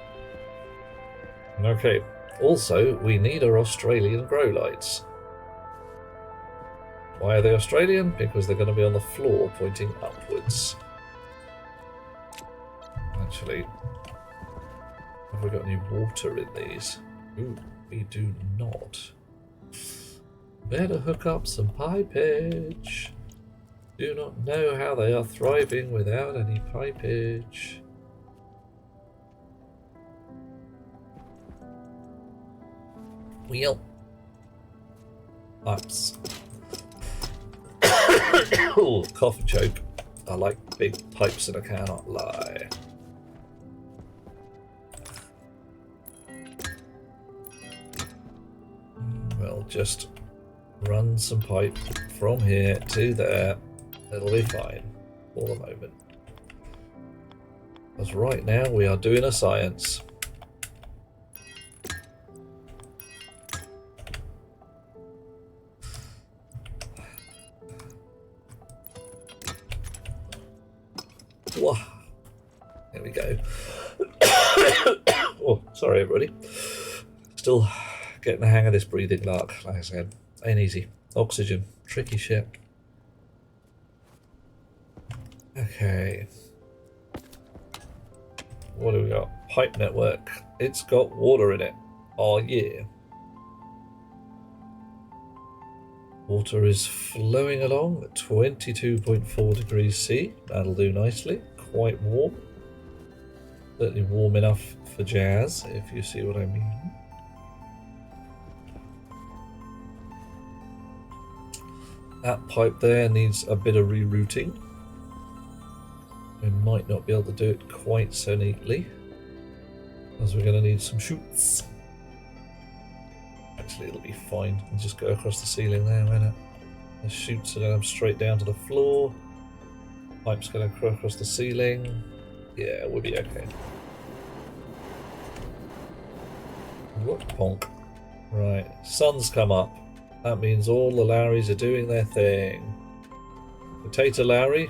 Okay. Also, we need our Australian grow lights. Why are they Australian? Because they're going to be on the floor pointing upwards. Actually, have we got any water in these? Ooh, we do not. Better hook up some pipage. Do not know how they are thriving without any pipage. Wheel. Pipes. Oh, cough and choke. I like big pipes and I cannot lie. We'll just run some pipe from here to there. It'll be fine for the moment. Because right now we are doing a science. Whoa. There we go. Oh, sorry everybody. Still getting the hang of this breathing lark, like I said. Ain't easy. Oxygen. Tricky shit. Okay. What do we got? Pipe network. It's got water in it. Oh yeah. Water is flowing along at 22.4 degrees C. That'll do nicely. Quite warm. Certainly warm enough for jazz, if you see what I mean. That pipe there needs a bit of rerouting. We might not be able to do it quite so neatly. Because we're going to need some shoots. Actually, it'll be fine. We'll just go across the ceiling there, won't it? The shoots are going to come straight down to the floor. Pipe's going to go across the ceiling. Yeah, we'll be okay. What? Ponk. Right, sun's come up. That means all the Larrys are doing their thing. Potato Larry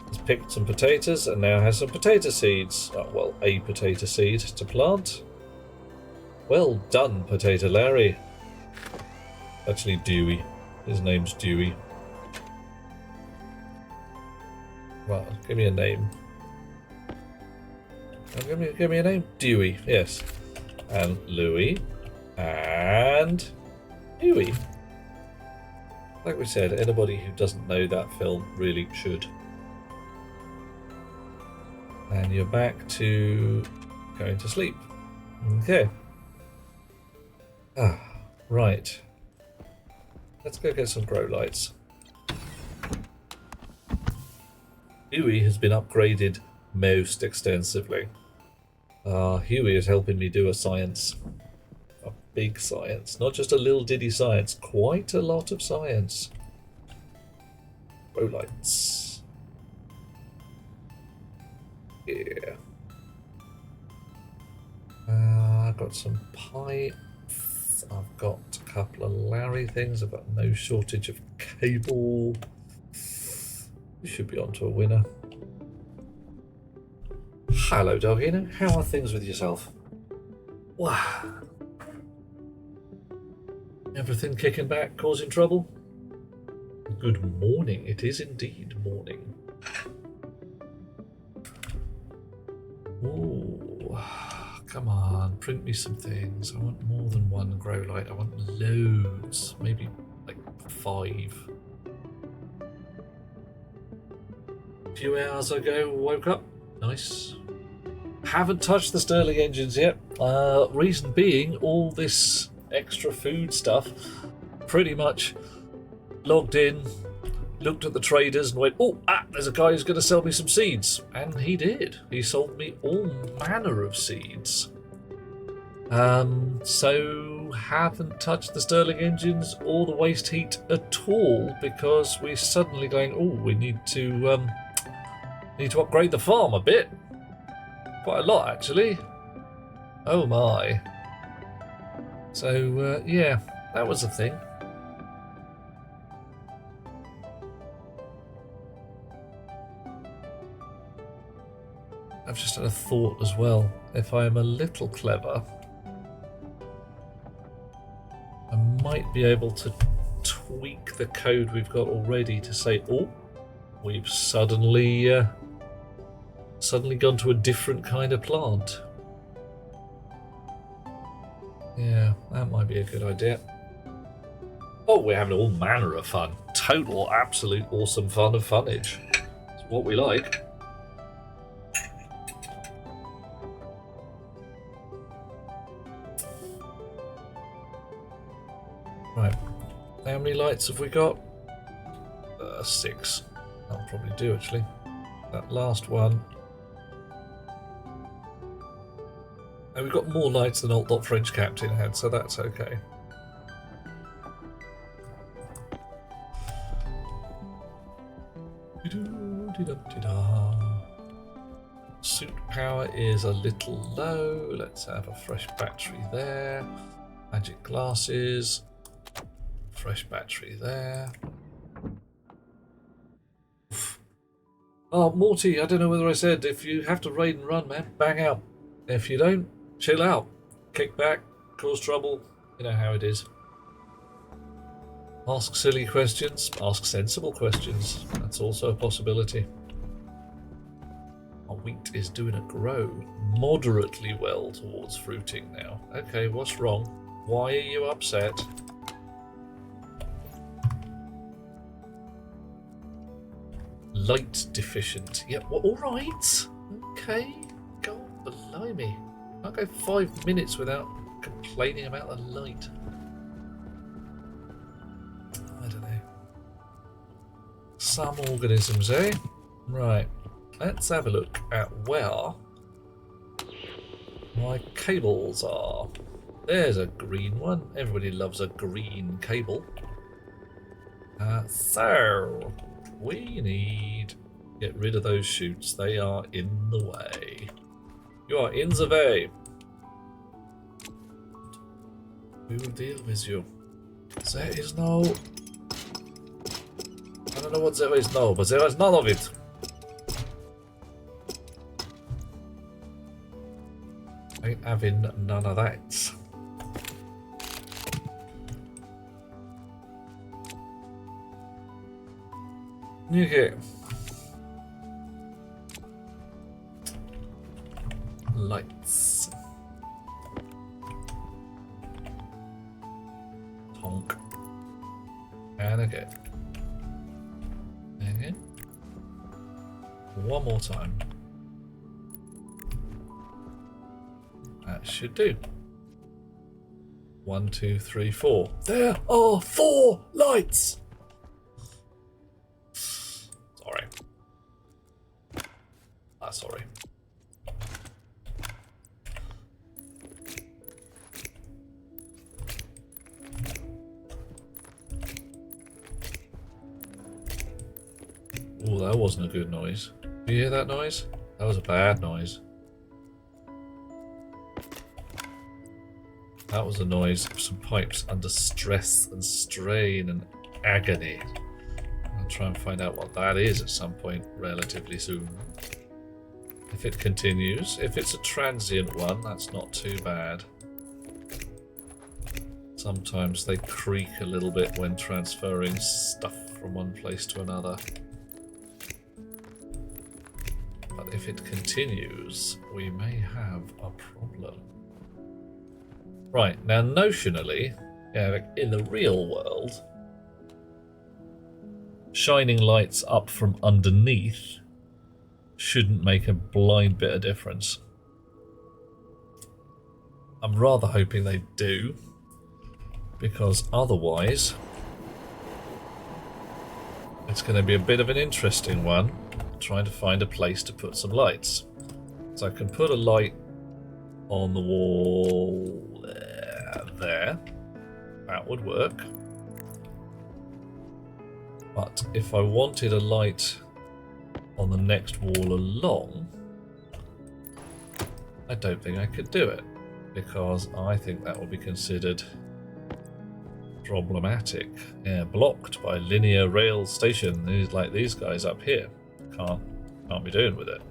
has picked some potatoes and now has some potato seeds. Oh, well, a potato seed to plant. Well done, Potato Larry. Actually, Dewey. His name's Dewey. Well, give me a name. Oh, give me a name. Dewey, yes. And Louis. And Dewey. Like we said, anybody who doesn't know that film really should. And you're back to going to sleep. Okay. Ah, right. Let's go get some grow lights. Huey has been upgraded most extensively. Huey is helping me do a science. A big science. Not just a little diddy science. Quite a lot of science. Grow lights. Yeah. I've got some pipes. I've got a couple of Larry things. I've got no shortage of cable. We should be on to a winner. Hello, Dogino. How are things with yourself? Wow. Everything kicking back, causing trouble? Good morning. It is indeed morning. Ooh. Come on, print me some things. I want more than one grow light. I want loads. Maybe like 5. A few hours ago, woke up. Nice. Haven't touched the Stirling engines yet. Reason being, all this extra food stuff pretty much logged in, looked at the traders and went, there's a guy who's going to sell me some seeds. And he did. He sold me all manner of seeds. So haven't touched the Stirling engines or the waste heat at all because we're suddenly going, we need to upgrade the farm a bit. Quite a lot, actually. Oh my. So, yeah, that was a thing. I've just had a thought as well. If I am a little clever, I might be able to tweak the code we've got already to say, we've suddenly gone to a different kind of plant. Yeah, that might be a good idea. We're having all manner of fun. Total, absolute, awesome fun of funnage. It's what we like. Right, how many lights have we got? 6. That'll probably do, actually. That last one. And we've got more lights than Alt French Captain had, so that's okay. Suit power is a little low. Let's have a fresh battery there. Magic glasses. Fresh battery there. Morty, I don't know whether I said, if you have to raid and run, man, bang out. If you don't, chill out. Kick back, cause trouble. You know how it is. Ask silly questions, ask sensible questions. That's also a possibility. Our wheat is doing a grow moderately well towards fruiting now. Okay, what's wrong? Why are you upset? Light deficient. Yeah, well, alright. Okay. God, blimey. I'll go 5 minutes without complaining about the light. I don't know. Some organisms, eh? Right. Let's have a look at where my cables are. There's a green one. Everybody loves a green cable. So, we need to get rid of those chutes. They are in the way. You are in the way. We will deal with you. There is no... I don't know what there is now, but there is none of it. I ain't having none of that. Okay. Lights. Honk. And again. Again. One more time. That should do. 1, 2, 3, 4. There are 4 lights! Sorry. Sorry. Oh, that wasn't a good noise. Did you hear that noise? That was a bad noise. That was a noise of some pipes under stress and strain and agony. I'll try and find out what that is at some point relatively soon. If it continues, if it's a transient one, that's not too bad. Sometimes they creak a little bit when transferring stuff from one place to another. But if it continues, we may have a problem. Right, now notionally, in the real world, shining lights up from underneath shouldn't make a blind bit of difference. I'm rather hoping they do, because otherwise it's going to be a bit of an interesting one trying to find a place to put some lights. So I can put a light on the wall there. That would work. But if I wanted a light on the next wall along, I don't think I could do it, because I think that would be considered problematic. Yeah, blocked by linear rail station, like these guys up here. Can't be doing with it.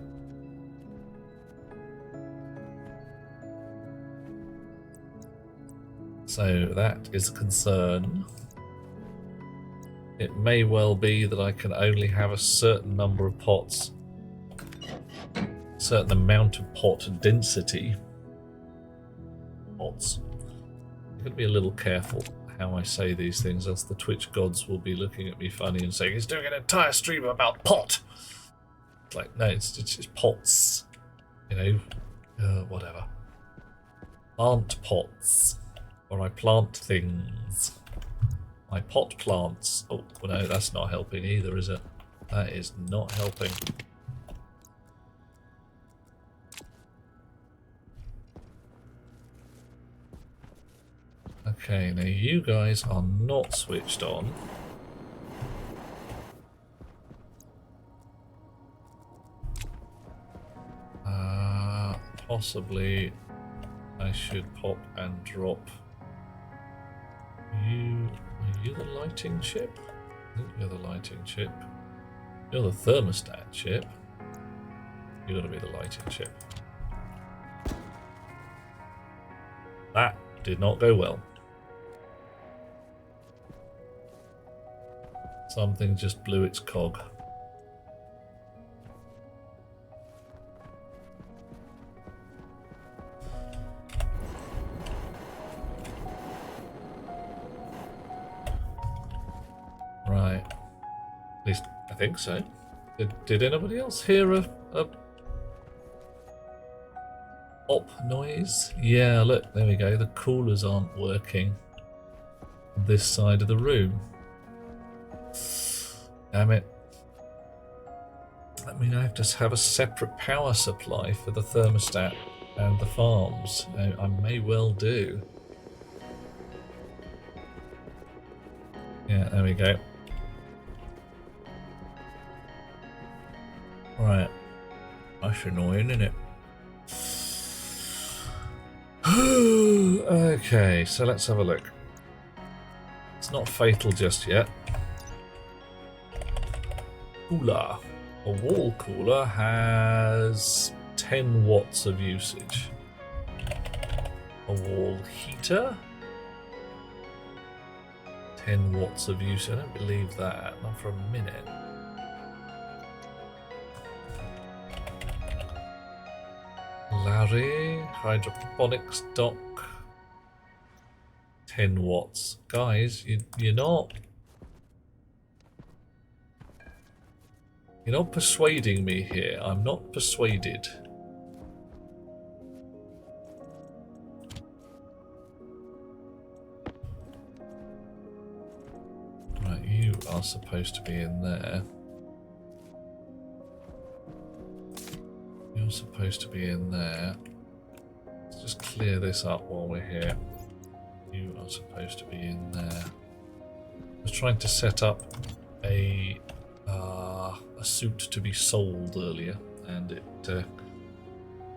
So that is a concern. It may well be that I can only have a certain number of pots, certain amount of pot density. Pots. I'm going to be a little careful how I say these things, else the Twitch gods will be looking at me funny and saying, he's doing an entire stream about pot! It's like, no, it's just pots. You know, whatever. Plant pots. Or I plant things. My pot plants. Oh, well, no, that's not helping either, is it? That is not helping. Okay, now you guys are not switched on. Possibly I should pop and drop you. Are you the lighting chip? I think you're the lighting chip. You're the thermostat chip. You're gonna be the lighting chip. That did not go well. Something just blew its cog. Right. At least I think so. Did anybody else hear a pop noise? Yeah, look, there we go. The coolers aren't working on this side of the room. Damn it. I mean, I have to have a separate power supply for the thermostat and the farms. I may well do. Yeah, there we go. Right. That's annoying, isn't it? Okay, so let's have a look. It's not fatal just yet. Cooler. A wall cooler has 10 watts of usage. A wall heater? 10 watts of usage. I don't believe that. Not for a minute. Larry, hydroponics dock, 10 watts. Guys, you're not persuading me here. I'm not persuaded. Right, you are supposed to be in there. You're supposed to be in there. Let's just clear this up while we're here. You are supposed to be in there. I was trying to set up a suit to be sold earlier, and it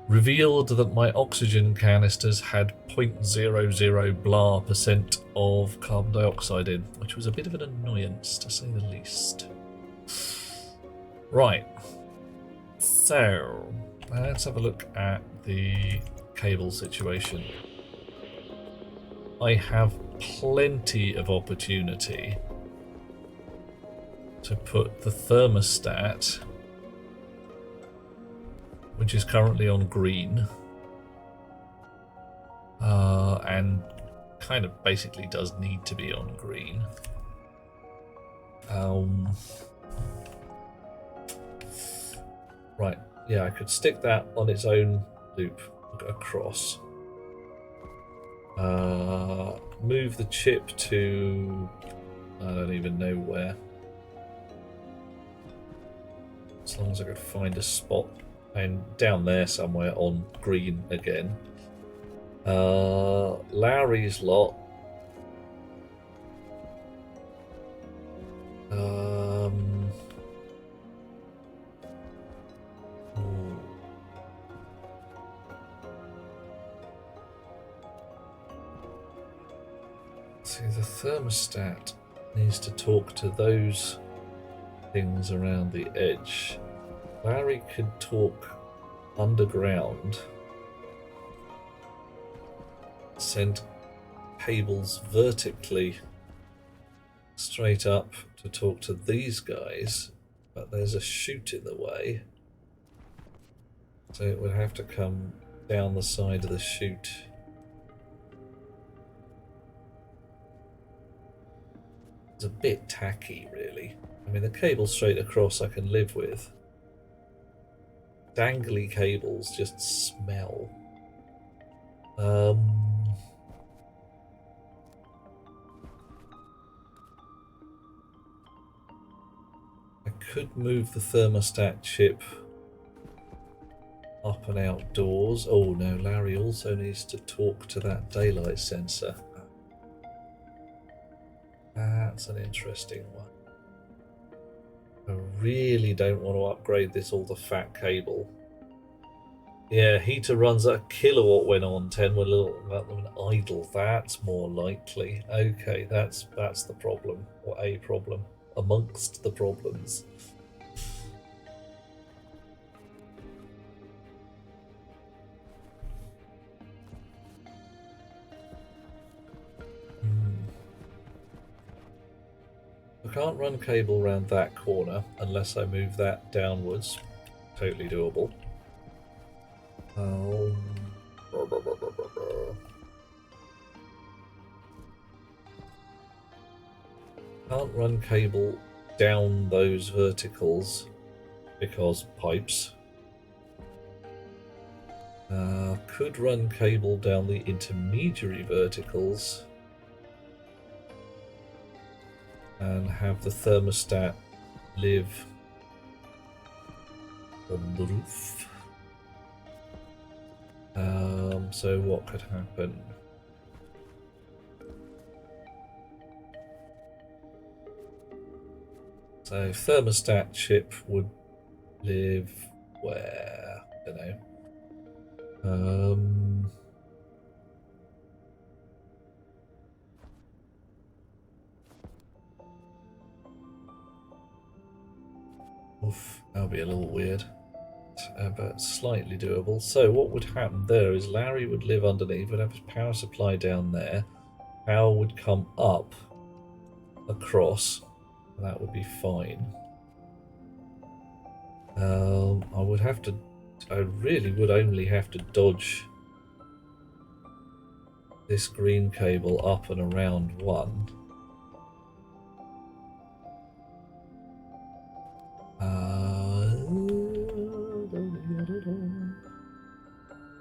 revealed that my oxygen canisters had 0.00 blah% of carbon dioxide in, which was a bit of an annoyance to say the least. Right. So, let's have a look at the cable situation. I have plenty of opportunity to put the thermostat, which is currently on green, and kind of basically does need to be on green. Right, yeah, I could stick that on its own loop across. Move the chip to... I don't even know where. As long as I could find a spot. And down there somewhere on green again. Lowry's lot. See, the thermostat needs to talk to those things around the edge. Larry could talk underground, send cables vertically straight up to talk to these guys, but there's a chute in the way, so it would have to come down the side of the chute. It's a bit tacky, really. I mean, the cable straight across I can live with. Dangly cables just smell. I could move the thermostat chip up and outdoors. Oh no, Larry also needs to talk to that daylight sensor. That's an interesting one. I really don't want to upgrade this all to fat cable. Yeah, heater runs at a kilowatt when on 10 when idle. That's more likely. Okay, that's the problem, or a problem amongst the problems. I can't run cable around that corner unless I move that downwards. Totally doable. Can't run cable down those verticals because pipes. Could run cable down the intermediary verticals and have the thermostat live on the roof. So what could happen? So thermostat chip would live where? I don't know. Oof, that'll be a little weird, but slightly doable. So what would happen there is Larry would live underneath, would have his power supply down there. Power would come up across, and that would be fine. I really would only have to dodge this green cable up and around one.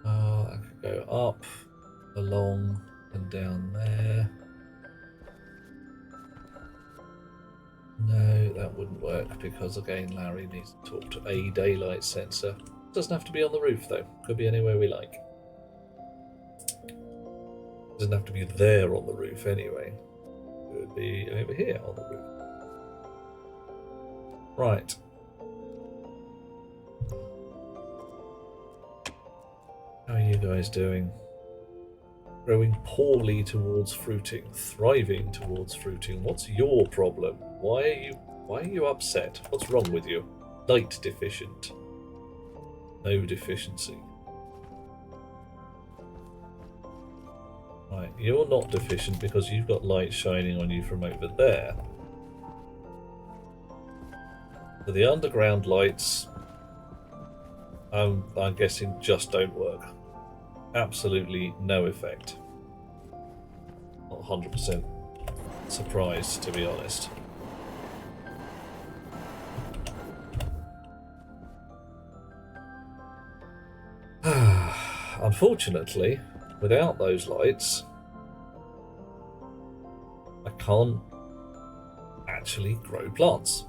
I could go up, along, and down there. No, that wouldn't work because, again, Larry needs to talk to a daylight sensor. Doesn't have to be on the roof, though. Could be anywhere we like. Doesn't have to be there on the roof, anyway. It would be over here on the roof. Right. How are you guys doing? Growing poorly towards fruiting, thriving towards fruiting. What's your problem? Why are you upset? What's wrong with you? Light deficient. No deficiency. Right, you're not deficient because you've got light shining on you from over there. So the underground lights, I'm guessing, just don't work. Absolutely no effect. Not 100% surprised, to be honest. Unfortunately, without those lights, I can't actually grow plants.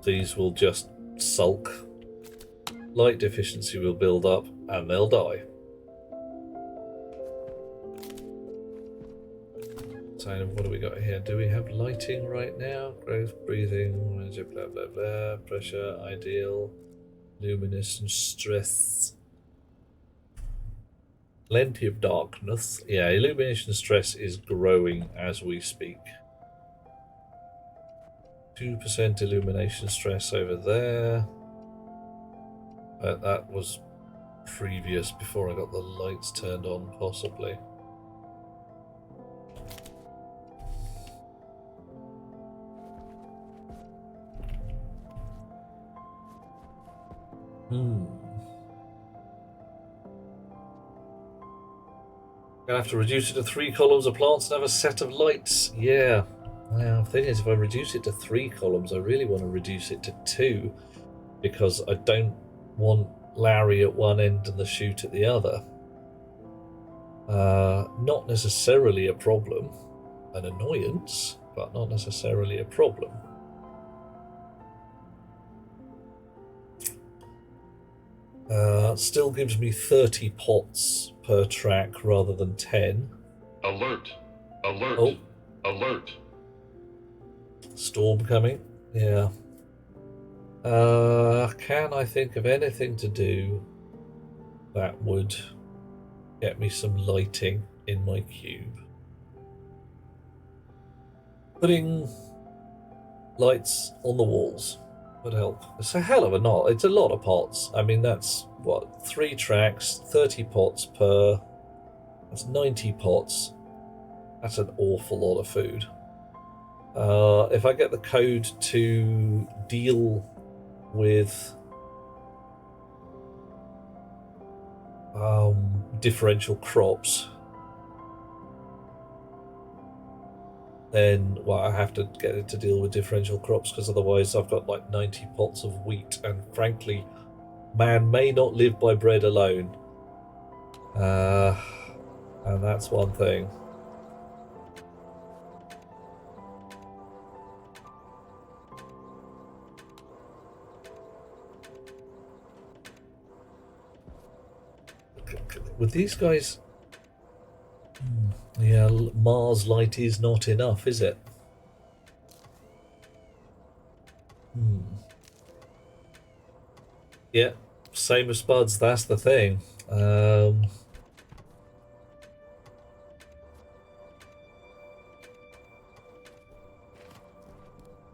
These will just sulk. Light deficiency will build up and they'll die. So what do we got here? Do we have lighting right now? Growth, breathing, blah blah blah, pressure, ideal, luminous stress. Plenty of darkness. Yeah, illumination stress is growing as we speak. 2% illumination stress over there. But that was previous, before I got the lights turned on, possibly. Gonna have to reduce it to 3 columns of plants and have a set of lights. Yeah. Now, the thing is, if I reduce it to 3 columns, I really want to reduce it to 2, because I don't want Larry at one end and the chute at the other. Not necessarily a problem. An annoyance, but not necessarily a problem. Still gives me 30 pots per track rather than 10. Alert! Alert! Oh. Alert! Storm coming. Yeah. Can I think of anything to do that would get me some lighting in my cube? Putting lights on the walls would help. It's a hell of a lot. It's a lot of pots. I mean, that's what, 3 tracks, 30 pots per. That's 90 pots. That's an awful lot of food. If I get the code to deal with differential crops, then, well, I have to get it to deal with differential crops, because otherwise I've got like 90 pots of wheat, and frankly, man may not live by bread alone. And that's one thing. with these guys... Yeah, Mars light is not enough, is it? Yeah, same as Spuds, that's the thing.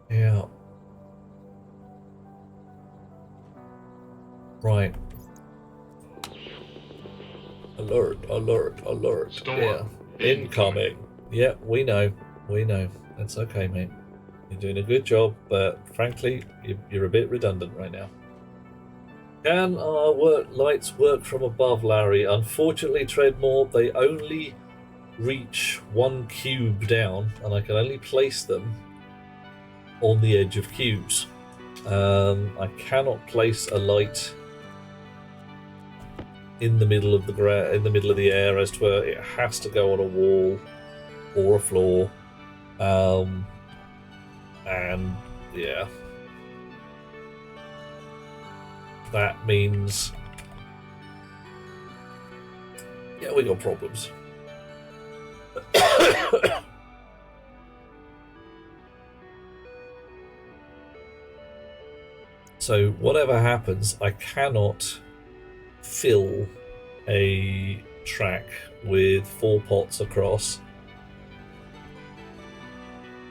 Yeah. Right. Alert, alert, alert. Storm. Yeah. Incoming. Yeah, we know. We know. That's okay, mate. You're doing a good job, but frankly, you're a bit redundant right now. Can our lights work from above, Larry? Unfortunately, Treadmore, they only reach 1 cube down, and I can only place them on the edge of cubes. I cannot place a light in the middle of the air, as to where it has to go on a wall or a floor. And yeah, that means we got problems. So whatever happens, I cannot fill a track with 4 pots across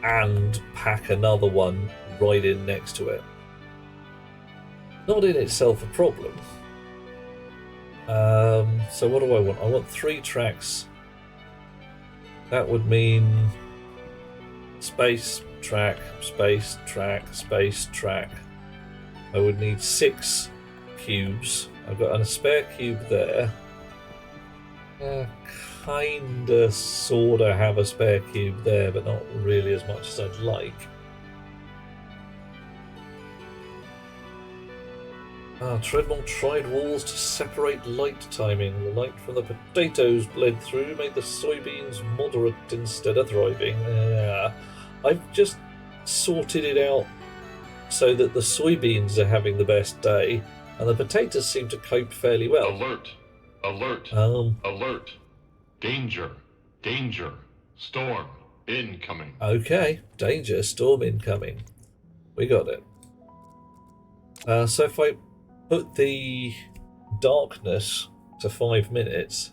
and pack another one right in next to it. Not in itself a problem. So what do I want? I want 3 tracks. That would mean space, track, space, track, space, track. I would need 6 cubes. I've got a spare cube there. Kinda, sorta have a spare cube there, but not really as much as I'd like. Treadmill tried walls to separate light timing. The light from the potatoes bled through, made the soybeans moderate instead of thriving. I've just sorted it out so that the soybeans are having the best day, and the potatoes seem to cope fairly well. Alert! Alert! Alert! Danger! Danger! Storm incoming! Okay, danger, storm incoming. We got it. So if I put the darkness to 5 minutes,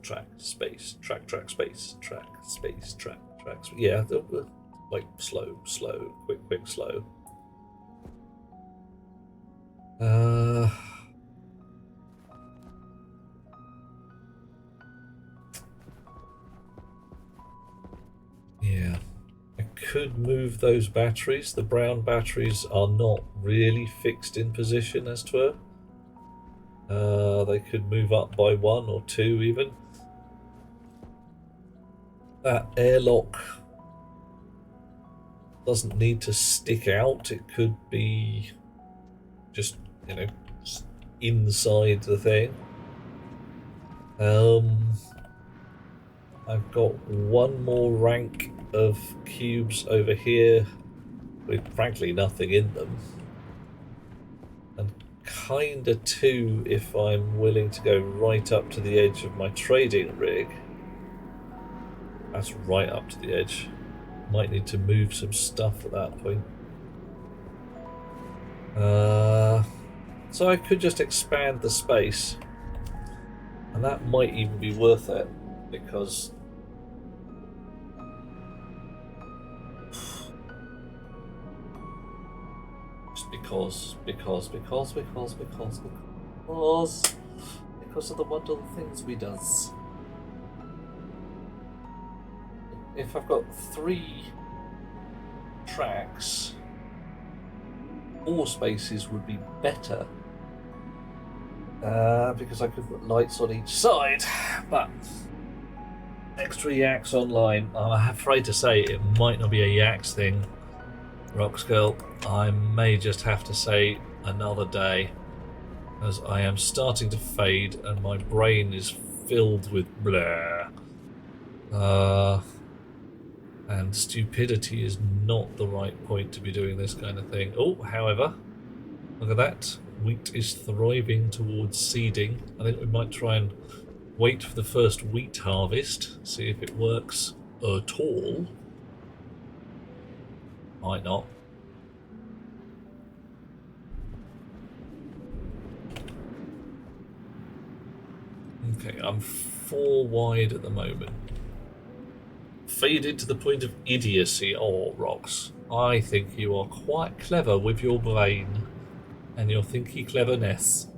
track, space, track, track, space, track, space, track, track, yeah, like slow, slow, quick, quick, slow. Yeah, I could move those batteries. The brown batteries are not really fixed in position, as to they could move up by 1 or 2 even. That airlock doesn't need to stick out. It could be just, inside the thing. I've got 1 more rank of cubes over here with frankly nothing in them, and kinda 2 if I'm willing to go right up to the edge of my trading rig. That's right up to the edge. Might need to move some stuff at that point. So I could just expand the space, and that might even be worth it, because because of the wonderful things we does. If I've got 3 tracks, 4 spaces would be better, because I could put lights on each side, but extra yaks online. I'm afraid to say it might not be a yaks thing, Roxgirl. I may just have to say another day, as I am starting to fade and my brain is filled with blah. And stupidity is not the right point to be doing this kind of thing. Oh, however, look at that. wheat is thriving towards seeding. I think we might try and wait for the first wheat harvest, see if it works at all. Might not. Okay, I'm 4 wide at the moment. Faded to the point of idiocy. Oh, Rox, I think you are quite clever with your brain and your thinky cleverness.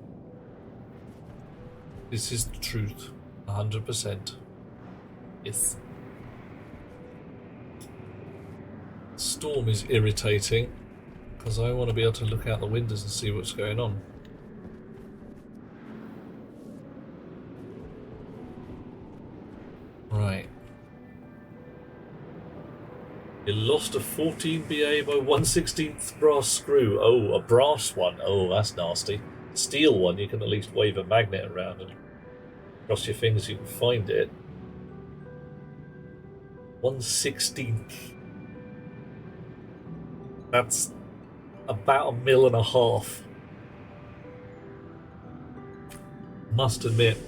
This is the truth, 100%. Yes. Storm is irritating because I want to be able to look out the windows and see what's going on. Right. You lost a 14 BA by 1/16th brass screw. Oh, a brass one. Oh, that's nasty. Steel one, you can at least wave a magnet around and cross your fingers you can find it. 1/16th. That's about 1.5 mil. Must admit.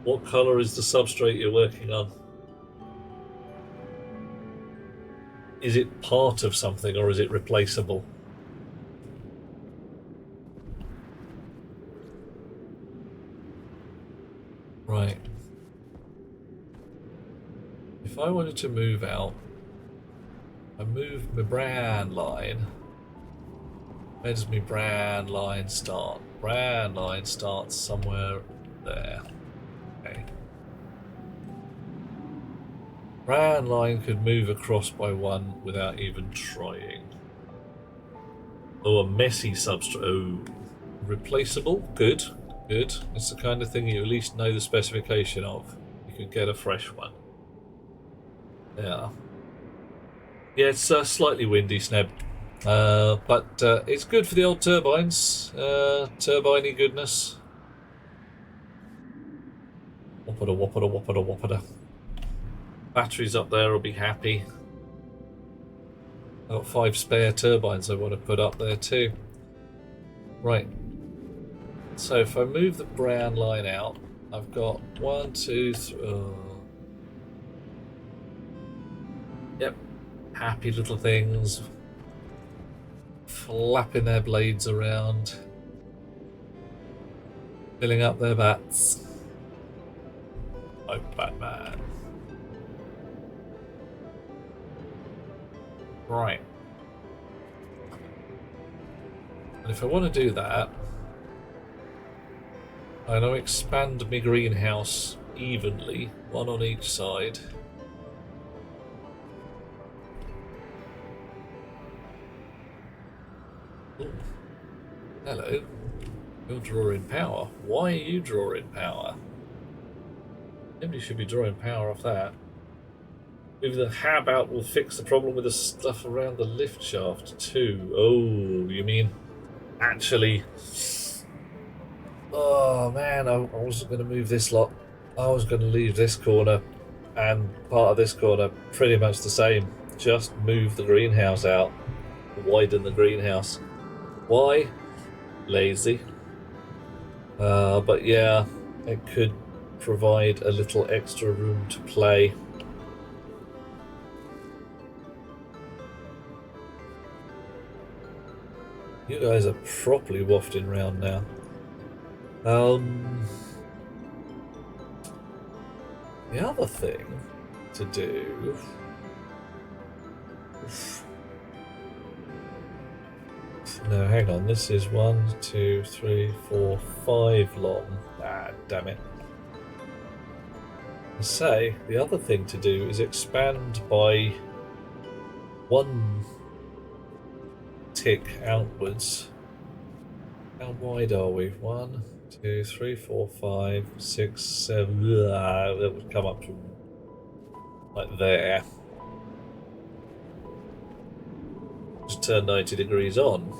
What colour is the substrate you're working on? Is it part of something or is it replaceable? Right. If I wanted to move out, I move my brand line. Where does my brand line start? Brand line starts somewhere there. Okay. Brand line could move across by 1 without even trying. Oh, a messy substrate. Oh, replaceable. Good, good. It's the kind of thing you at least know the specification of. You could get a fresh one. Yeah. Yeah, it's slightly windy, Sneb. But it's good for the old turbines. Turbine-y goodness. Whoppada, whoppada, whoppada, whoppada. Batteries up there will be happy. I've got 5 spare turbines I want to put up there too. Right. So if I move the brown line out, I've got 1, 2, 3. Yep. Happy little things. Flapping their blades around. Filling up their bats. Oh, Batman. Right. And if I want to do that, I'm going to expand my greenhouse evenly, 1 on each side. Ooh. Hello. You're drawing power. Why are you drawing power? Nobody should be drawing power off that. Maybe the hab out will fix the problem with the stuff around the lift shaft too. Oh, you mean actually? Oh man, I wasn't going to move this lot. I was going to leave this corner and part of this corner pretty much the same. Just move the greenhouse out. Widen the greenhouse. Why? Lazy. But yeah, it could provide a little extra room to play. You guys are properly wafting around now. The other thing to do. No, hang on. This is 1, 2, 3, 4, 5 long. Ah, damn it. I say the other thing to do is expand by 1 tick outwards. How wide are we? 1, 2, 3, 4, 5, 6, 7. That would come up to like there. Just turn 90 degrees on.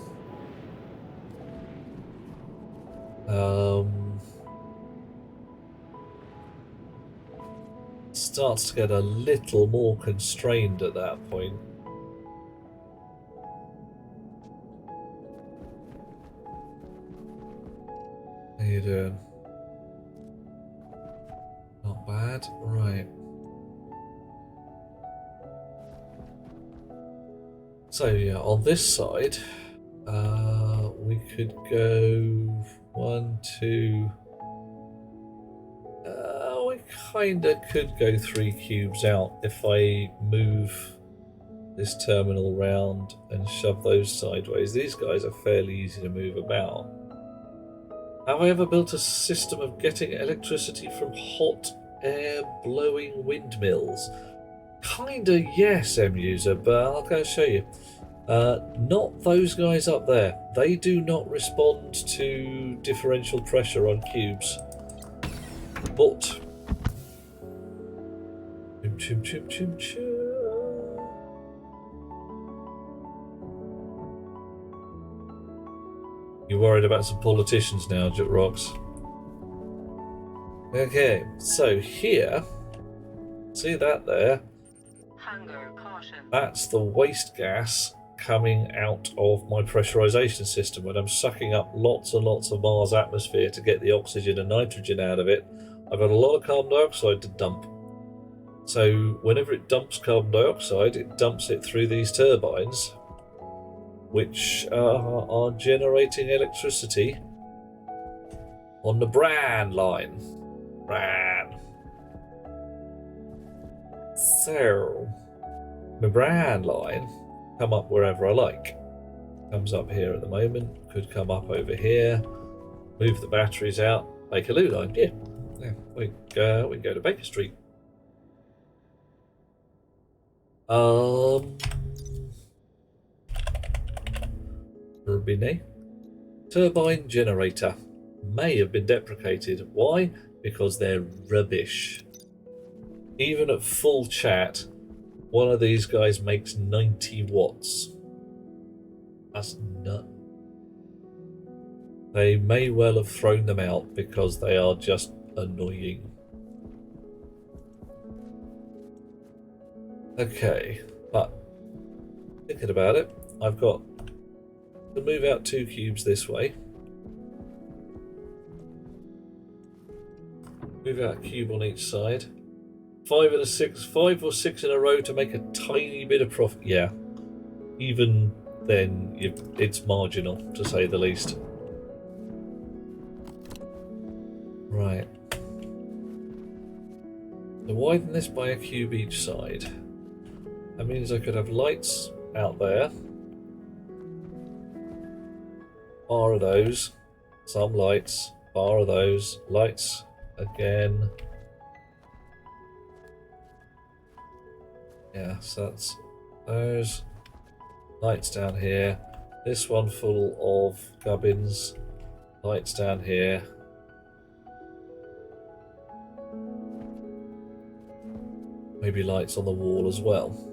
starts to get a little more constrained at that point. How you doing? Not bad, right. So yeah, on this side, we could go 1, 2. We kinda could go 3 cubes out if I move this terminal round and shove those sideways. These guys are fairly easy to move about. Have I ever built a system of getting electricity from hot air blowing windmills? Kinda yes, M-User, but I'll go show you. Not those guys up there. They do not respond to differential pressure on cubes. But... Chim, chim, chim, chim. You worried about some politicians now, Jet Rocks? Okay, so here, see that there? Hunger, caution. That's the waste gas coming out of my pressurization system when I'm sucking up lots and lots of Mars atmosphere to get the oxygen and nitrogen out of it. I've got a lot of carbon dioxide to dump. So whenever it dumps carbon dioxide, it dumps it through these turbines, which are generating electricity on the Bran line. Bran. So, the Bran line come up wherever I like. Comes up here at the moment, could come up over here, move the batteries out, make a loo line. Yeah, we can go to Baker Street. Turbine. Turbine generator may have been deprecated. Why? Because they're rubbish. Even at full chat, one of these guys makes 90 watts. That's nuts. They may well have thrown them out because they are just annoying. Okay, but thinking about it, I've got to move out 2 cubes this way. Move out a cube on each side. 5 or 6 in a row to make a tiny bit of profit. Yeah, even then, it's marginal to say the least. Right. So widen this by a cube each side. That means I could have lights out there. Bar of those. Some lights. Bar of those. Lights again. Yeah, so that's those. Lights down here. This one full of gubbins. Lights down here. Maybe lights on the wall as well.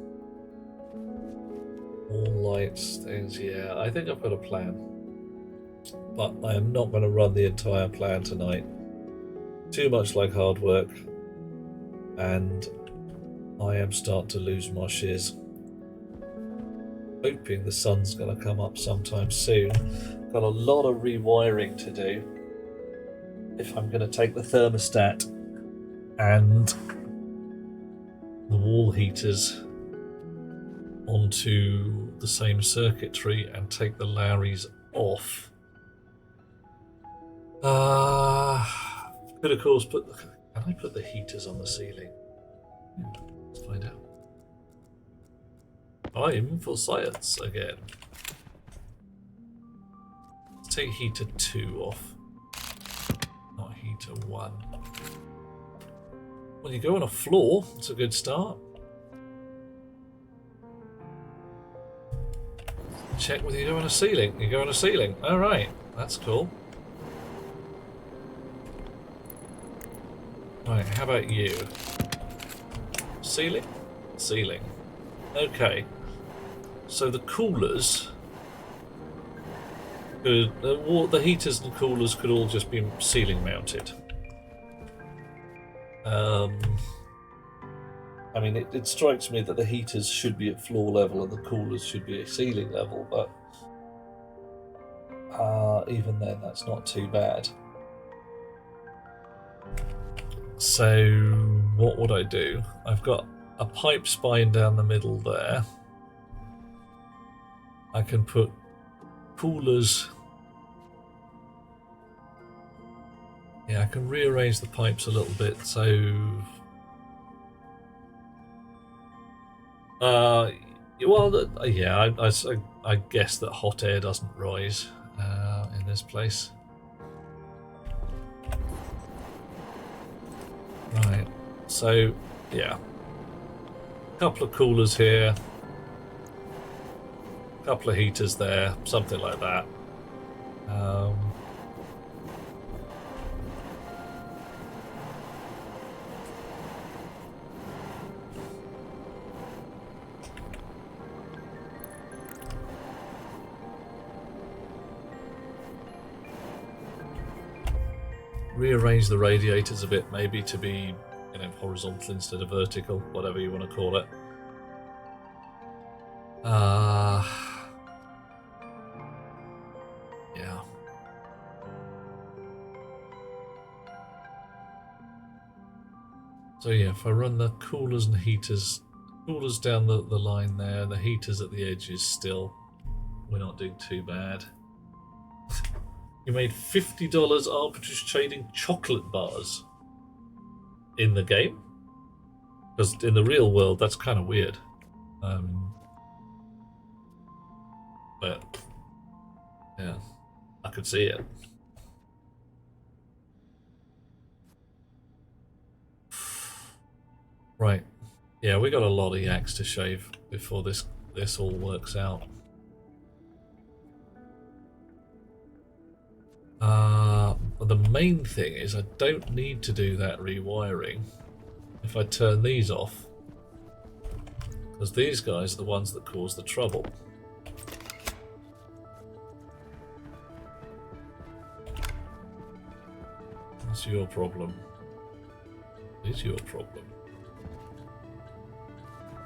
All lights, things, yeah. I think I've got a plan. But I am not going to run the entire plan tonight. Too much like hard work. And I am starting to lose my shiz. Hoping the sun's going to come up sometime soon. Got a lot of rewiring to do. If I'm going to take the thermostat and the wall heaters onto the same circuitry and take the Lowrys off. Could of course put... Can I put the heaters on the ceiling? Let's find out. I'm for science again. Let's take heater 2 off. Not heater 1. Well, you go on a floor, it's a good start. Check whether you go on a ceiling. You go on a ceiling. Alright, that's cool. Right, how about you? Ceiling? Ceiling. Okay. So the coolers could... the heaters and coolers could all just be ceiling mounted. I mean, it strikes me that the heaters should be at floor level and the coolers should be at ceiling level, but even then, that's not too bad. So, what would I do? I've got a pipe spine down the middle there. I can put coolers. Yeah, I can rearrange the pipes a little bit, so well, yeah, I guess that hot air doesn't rise in this place. Right, so yeah, a couple of coolers here, a couple of heaters there, something like that. Rearrange the radiators a bit, maybe to be, you know, horizontal instead of vertical, whatever you want to call it. Yeah. So yeah, if I run the coolers and heaters, coolers down the line there, the heaters at the edges still, we're not doing too bad. You made $50 arbitrage trading chocolate bars in the game? Because in the real world, that's kind of weird. But, yeah, I could see it. Right. Yeah, we got a lot of yaks to shave before this all works out. The main thing is I don't need to do that rewiring if I turn these off, because these guys are the ones that cause the trouble. That's your problem. It's your problem.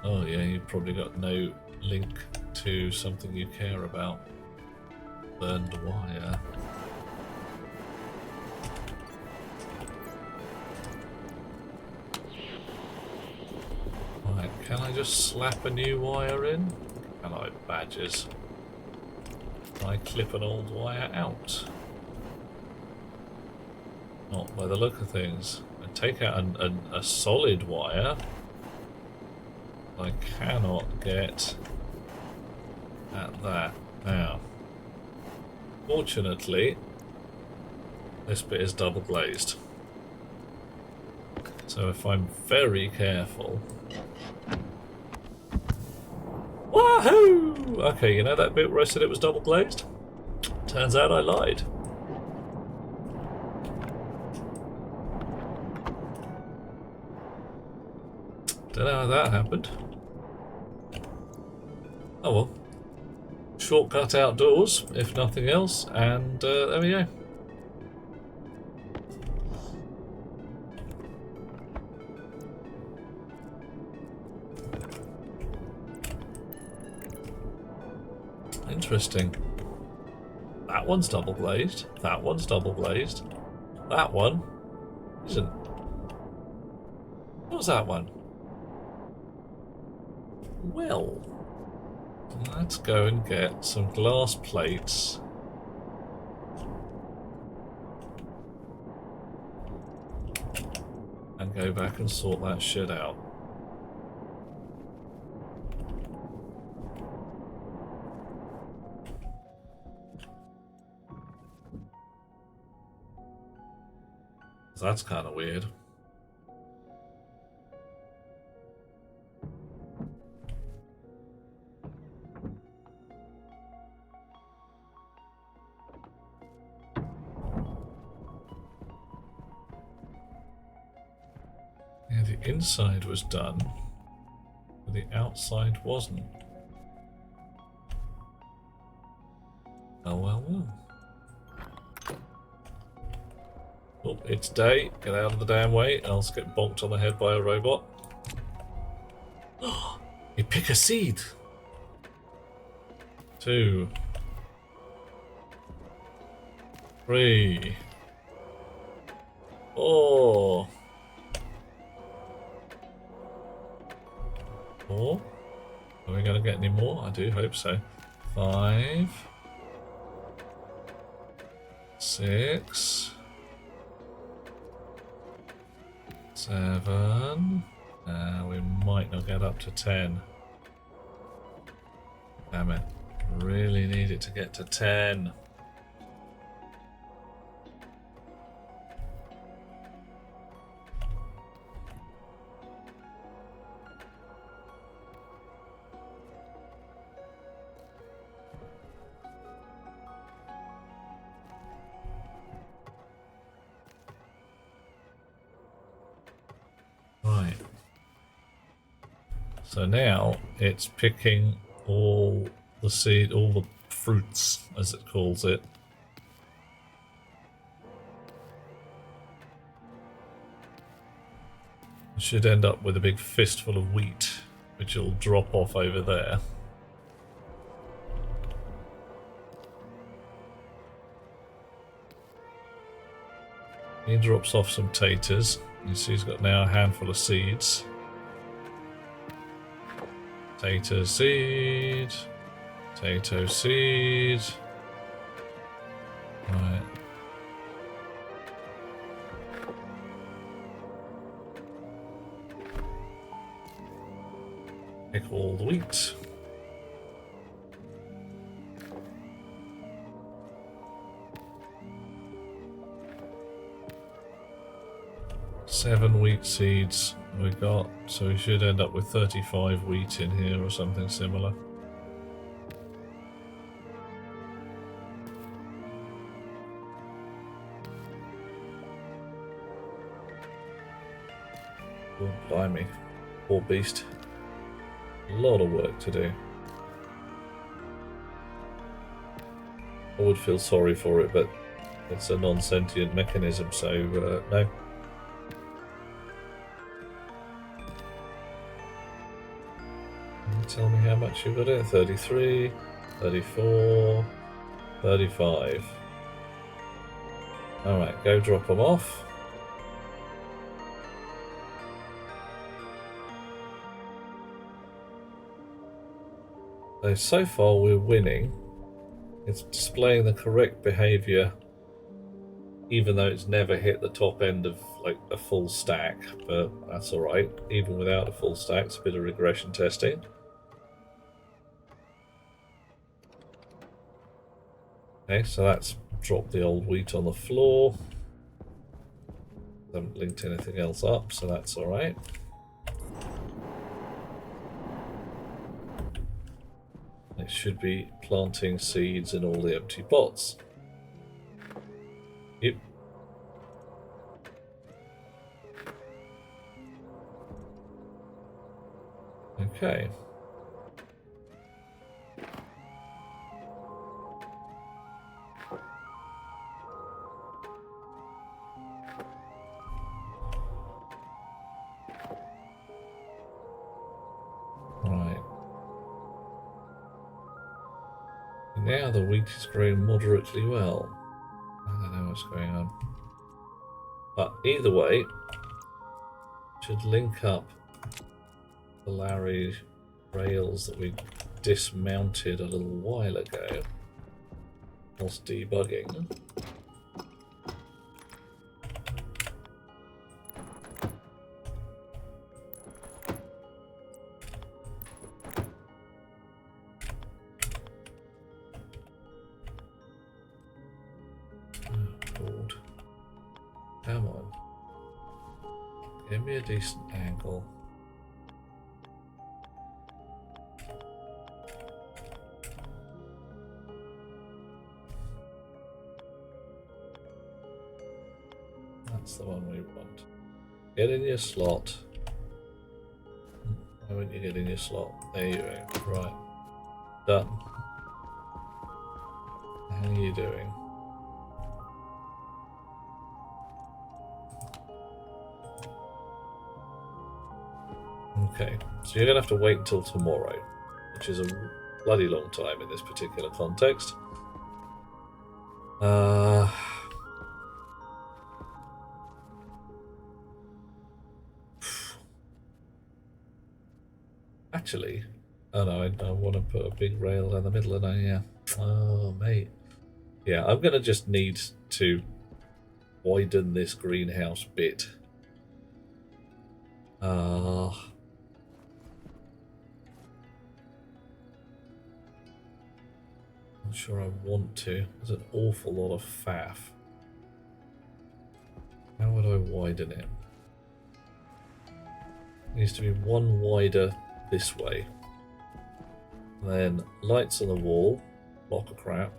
Oh yeah, you've probably got no link to something you care about. Burned wire. Right, can I just slap a new wire in? Can I, badgers? Can I clip an old wire out? Not by the look of things. I take out a solid wire. I cannot get at that. Now, fortunately, this bit is double glazed. So if I'm very careful... Wahoo! Okay, you know that bit where I said it was double glazed? Turns out I lied. Don't know how that happened. Oh well. Shortcut outdoors, if nothing else, and there we go. Interesting. That one's double glazed. That one's double glazed. That one isn't. What was that one? Well, let's go and get some glass plates. And go back and sort that shit out. That's kind of weird. Yeah, the inside was done, but the outside wasn't. Oh well, well. Oh, it's day. Get out of the damn way, else get bonked on the head by a robot. pick a seed. 2, 3, 4. 4. Are we going to get any more? I do hope so. 5, 6, 7. We might not get up to 10. Damn it. Really need it to get to 10. Right. So now it's picking all the fruits, as it calls it. It should end up with a big fistful of wheat, which will drop off over there. He drops off some taters. You see he's got now a handful of seeds. Tato seed. Tato seed. Right. Pick all the wheat. Seven wheat seeds we got, so we should end up with 35 wheat in here or something similar. Oh, blimey. Poor beast. A lot of work to do. I would feel sorry for it, but it's a non-sentient mechanism, so no. Tell me how much you got it. 33, 34, 35. Alright, go drop them off. So far we're winning. It's displaying the correct behaviour, even though it's never hit the top end of like a full stack, but that's alright. Even without a full stack, it's a bit of regression testing. Okay, so that's dropped the old wheat on the floor. Haven't linked anything else up, so that's alright. It should be planting seeds in all the empty pots. Yep. Okay. Right. Now the wheat is growing moderately well. I don't know what's going on. But either way, should link up the Larry rails that we dismounted a little while ago whilst debugging. Come on. Give me a decent angle. That's the one we want. Get in your slot. Why won't you get in your slot? There you go. Right. Done. How are you doing? Okay, so you're going to have to wait until tomorrow, which is a bloody long time in this particular context. Actually, oh no, I want to put a big rail down the middle, and yeah. Oh, mate. Yeah, I'm going to just need to widen this greenhouse bit. I'm not sure I want to. There's an awful lot of faff. How would I widen it? It needs to be one wider this way. And then lights on the wall, block of crap.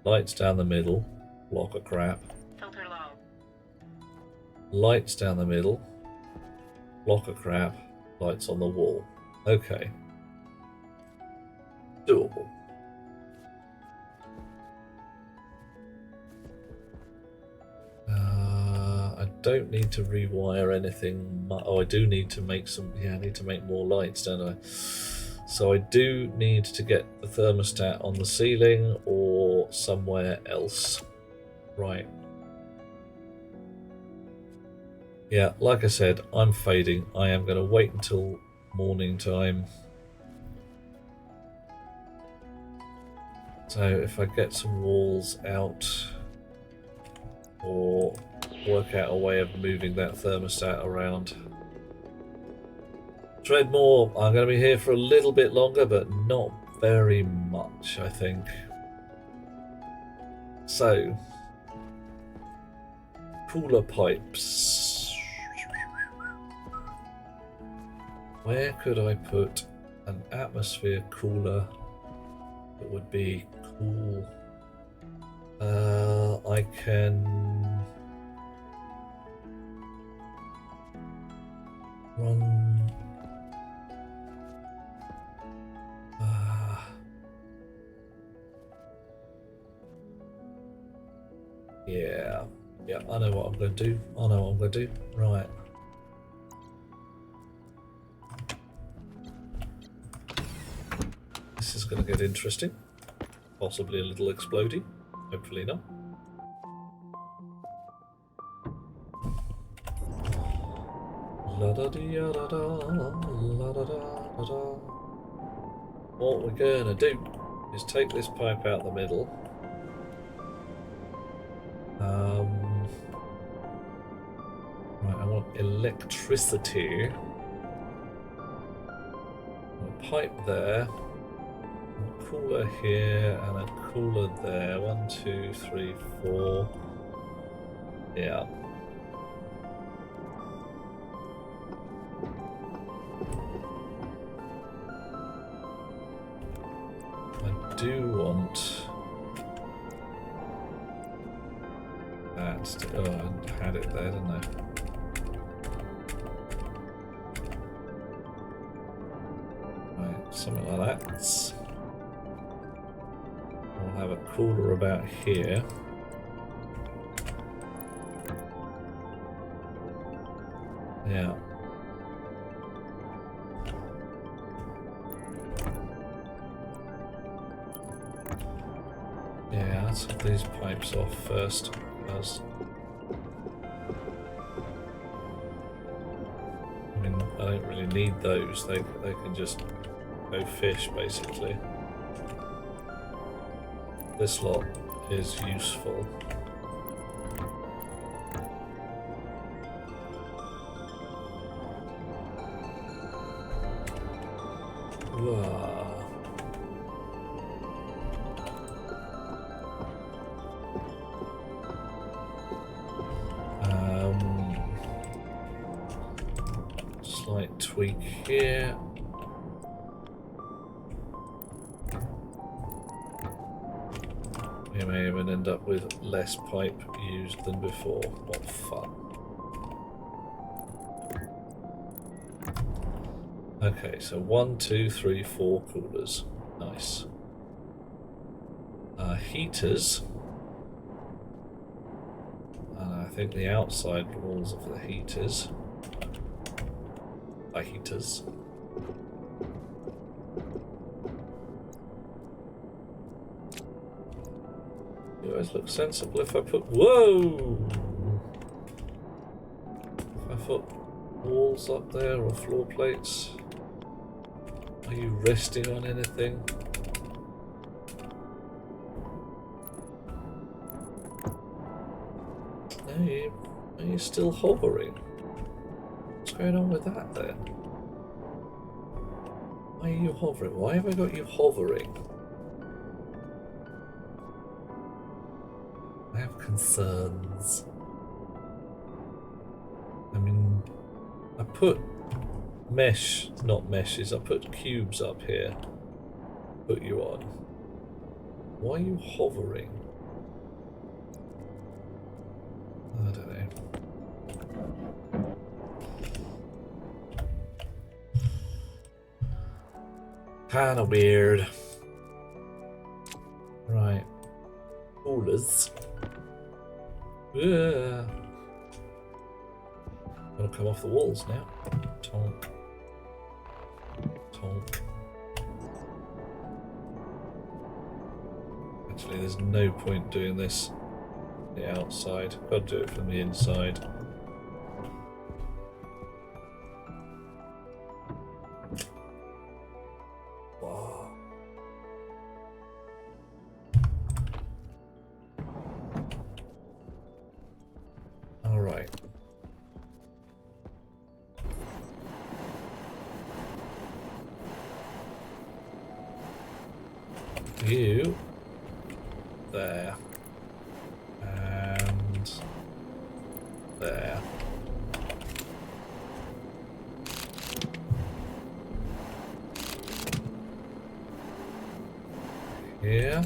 Lights down the middle, block of crap. Filter low. Lights down the middle, block of crap. Lights on the wall. Okay. Doable. I don't need to rewire anything. Oh, I do need to make some. Yeah, I need to make more lights, don't I? So I do need to get the thermostat on the ceiling or somewhere else. Right. Yeah, like I said, I'm fading. I am going to wait until morning time. So if I get some walls out or work out a way of moving that thermostat around. Treadmore, I'm going to be here for a little bit longer, but not very much, I think. So, cooler pipes. Where could I put an atmosphere cooler that would be cool? I can run. Yeah, I know what I'm going to do. Right. This is going to get interesting. Possibly a little explodey. Hopefully not. La-da-dee-ya-da-da, la-da-da-da-da. What we're going to do is take this pipe out the middle. Right, I want electricity. A pipe there, a cooler here, and a cooler there. 1, 2, 3, 4. Yeah. I do want that to, oh, I had it there, didn't I? Right, something like that. I'll have a cooler about here. Yeah. Yeah, let's have these pipes off first, because I mean, I don't really need those. They can just go fish, basically. This lot is useful. Wow. Slight tweak here. We may even end up with less pipe used than before. What fun. Okay, so 1, 2, 3, 4 coolers. Nice. Heaters. And I think the outside walls of the heaters. You guys look sensible if I put... Whoa! If I put walls up there or floor plates. Are you resting on anything? No, are you still hovering? What's going on with that then? Why are you hovering? Why have I got you hovering? I have concerns. I mean, I put not meshes, I put cubes up here. Put you on. Why are you hovering? I don't know. Kinda weird. Right. Coolers. Yeah. Gonna come off the walls now. Tonk. Tonk. Actually, there's no point doing this on the outside. Gotta do it from the inside. Wow. All right. You there and there. Here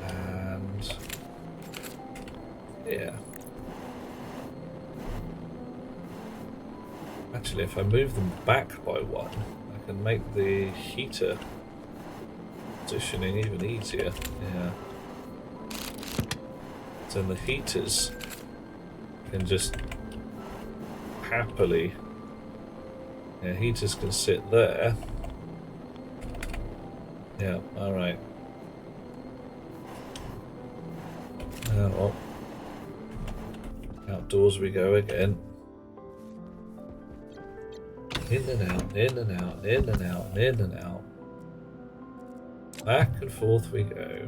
and here. Actually, if I move them back by one, I can make the heater positioning even easier. Yeah. So the heaters can just happily. Yeah, heaters can sit there. Yeah, alright. Well, outdoors we go again. In and out, in and out, in and out, in and out. Back and forth we go.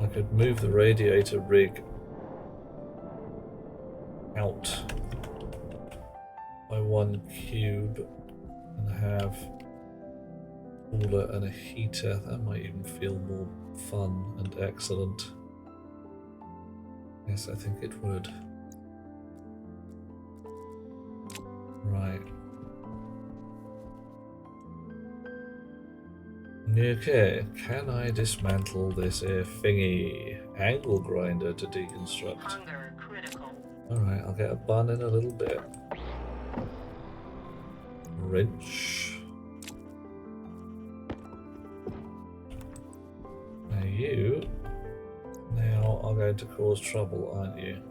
I could move the radiator rig out by one cube and have a cooler and a heater. That might even feel more fun and excellent. Yes, I think it would. Right. Okay, can I dismantle this thingy? Angle grinder to deconstruct. Hunger critical. Alright, I'll get a bun in a little bit. Wrench. Now you now are going to cause trouble, aren't you?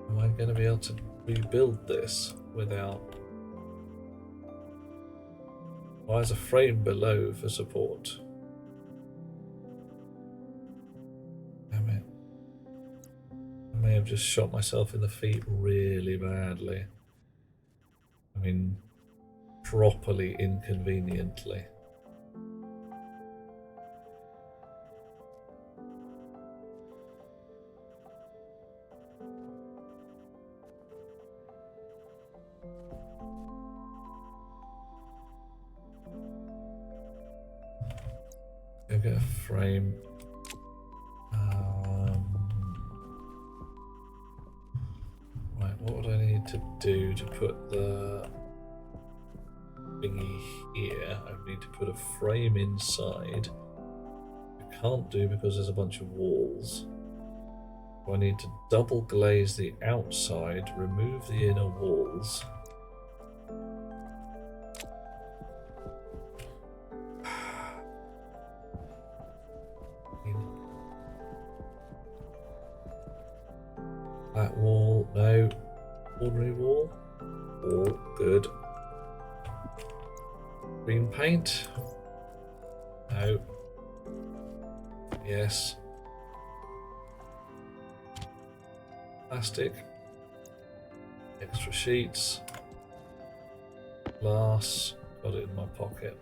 Am I going to be able to rebuild this without... Why is a frame below for support? Damn it. I may have just shot myself in the feet really badly. I mean, properly inconveniently. Go get a frame. Right, what would I need to do to put the thingy here? I need to put a frame inside. I can't do because there's a bunch of walls. So I need to double glaze the outside, remove the inner walls, Black wall, no. Ordinary wall, all good. Green paint, no. Yes. Plastic. Extra sheets. Glass. Got it in my pocket.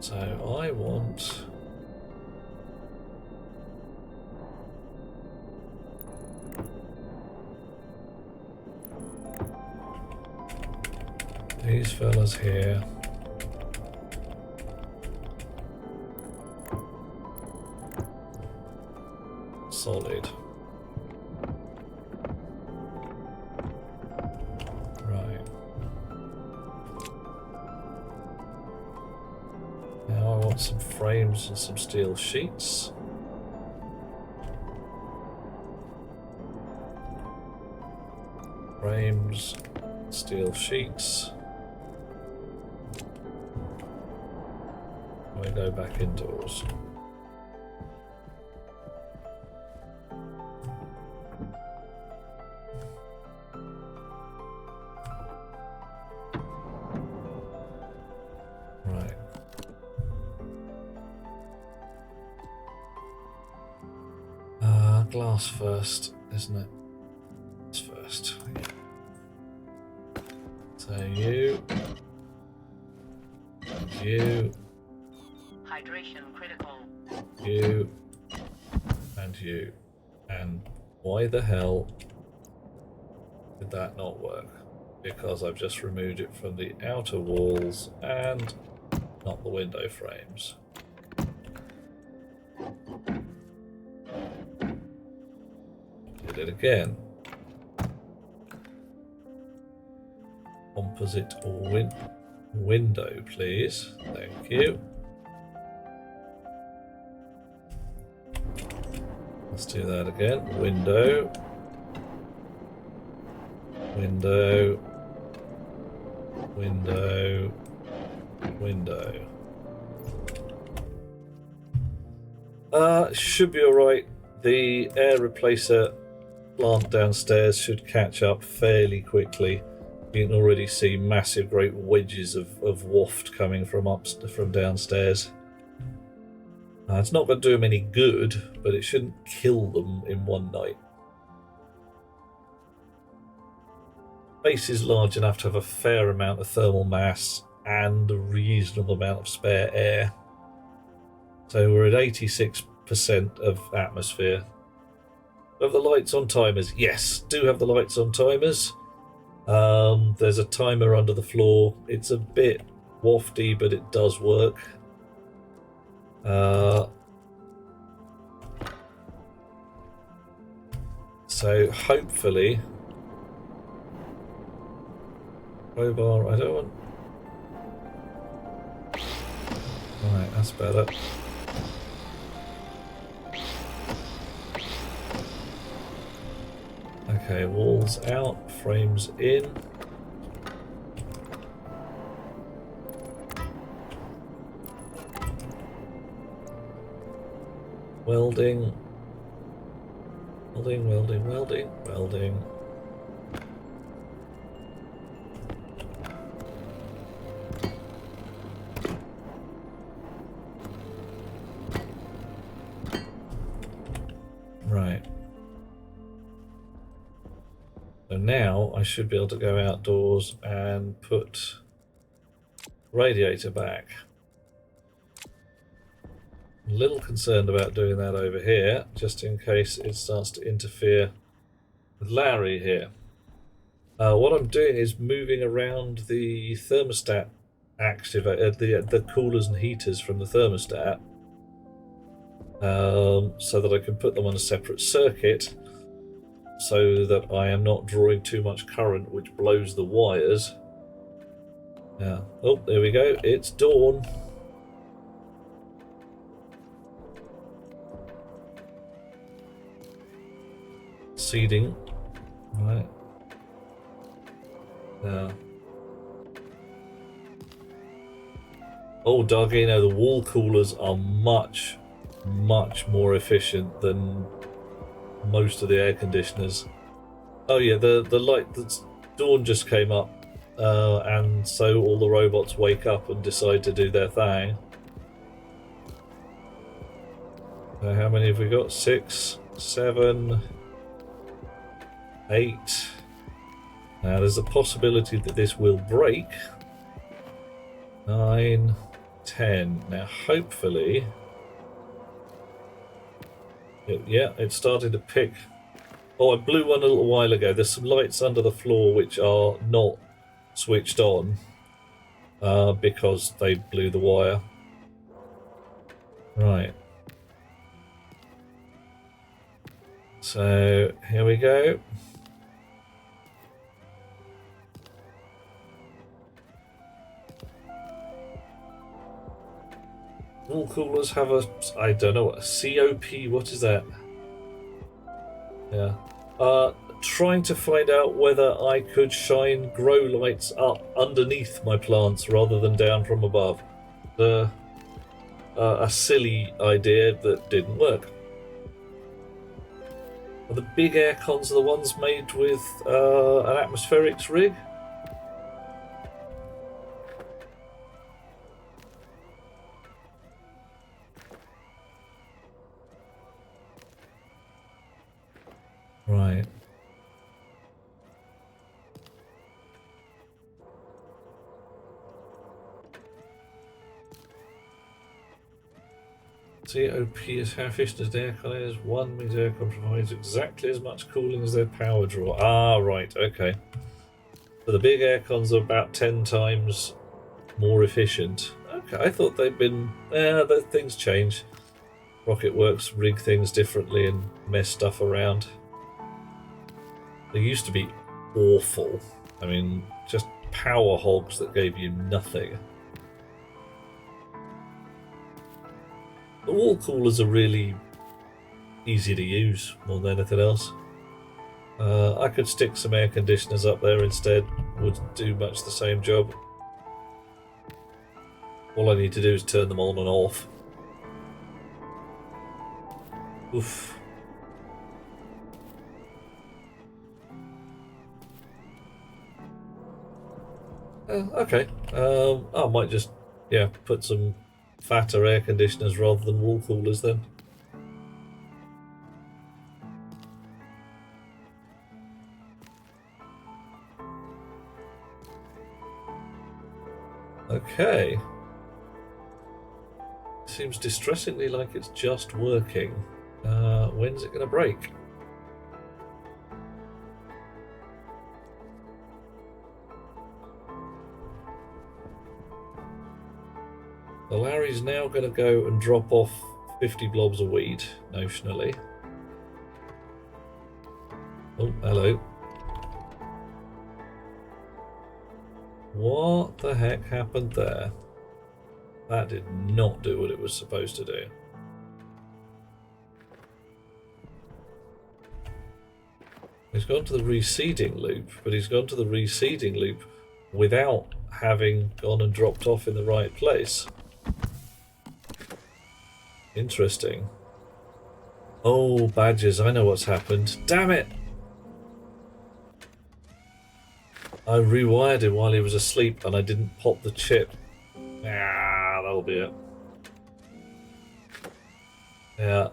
So I want these fellas here. Solid. Right. Now I want some frames and some steel sheets. Frames, steel sheets. We go back indoors. Right. Glass first, isn't it? Glass first. Yeah. So you. You. Hydration critical. You. And you. And why the hell did that not work? Because I've just removed it from the outer walls and not the window frames. Did it again. Composite window, please. Thank you. Let's do that again. Window. Window. Window. Window. Should be alright. The air replacer plant downstairs should catch up fairly quickly. You can already see massive great wedges of waft coming from downstairs. It's not going to do them any good, but it shouldn't kill them in one night. Base is large enough to have a fair amount of thermal mass and a reasonable amount of spare air. So we're at 86% of atmosphere. Have the lights on timers? Yes, do have the lights on timers. There's a timer under the floor. It's a bit wafty, but it does work. So hopefully, crowbar. I don't want. Right, that's better. Okay, walls out, frames in. Welding. Welding, welding, welding, welding. Right. So now I should be able to go outdoors and put radiator back. I'm a little concerned about doing that over here, just in case it starts to interfere with Larry here. What I'm doing is moving around the thermostat the coolers and heaters from the thermostat, so that I can put them on a separate circuit, so that I am not drawing too much current which blows the wires. Yeah. Oh, there we go. It's dawn. Seeding. Right. Now. Oh, Dargino, the wall coolers are much, much more efficient than most of the air conditioners. Oh yeah, the light that's dawn just came up, and so all the robots wake up and decide to do their thing. How many have we got? 6, 7, 8. Now there's a possibility that this will break. 9, 10. Now hopefully, it started to pick. Oh, I blew one a little while ago. There's some lights under the floor which are not switched on because they blew the wire. Right. So here we go. Wall coolers have a, I don't know, a COP, what is that? Yeah. Trying to find out whether I could shine grow lights up underneath my plants rather than down from above. A silly idea that didn't work. Are the big air cons the ones made with an atmospherics rig? Right. COP is how efficient as the aircon is. 1 means aircon provides exactly as much cooling as their power draw. Ah, right, okay. So the big aircons are about 10 times more efficient. Okay, I thought they'd been... things change. Rocket Works rig things differently and mess stuff around. They used to be awful. I mean, just power hogs that gave you nothing. The wall coolers are really easy to use more than anything else. I could stick some air conditioners up there instead. Would do much the same job. All I need to do is turn them on and off. Oof. Okay. I might just, put some fatter air conditioners rather than wall coolers then. Okay. Seems distressingly like it's just working. When's it going to break? So Larry's now going to go and drop off 50 blobs of weed, notionally. Oh, hello. What the heck happened there? That did not do what it was supposed to do. He's gone to the reseeding loop, but he's gone to the reseeding loop without having gone and dropped off in the right place. Interesting. Oh, badges, I know what's happened. Damn it! I rewired him while he was asleep and I didn't pop the chip. Ah, that'll be it. Yeah.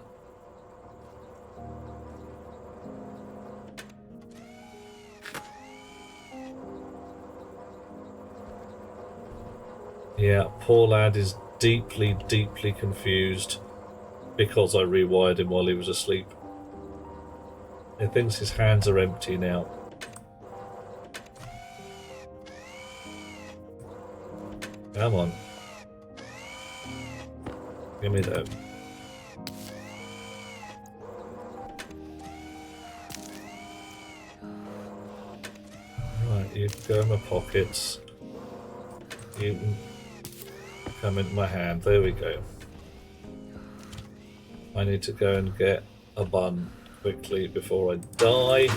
Yeah, poor lad is deeply, deeply confused because I rewired him while he was asleep. He thinks his hands are empty now. Come on. Give me that. Right, you can go in my pockets. You can come into my hand. There we go. I need to go and get a bun quickly before I die.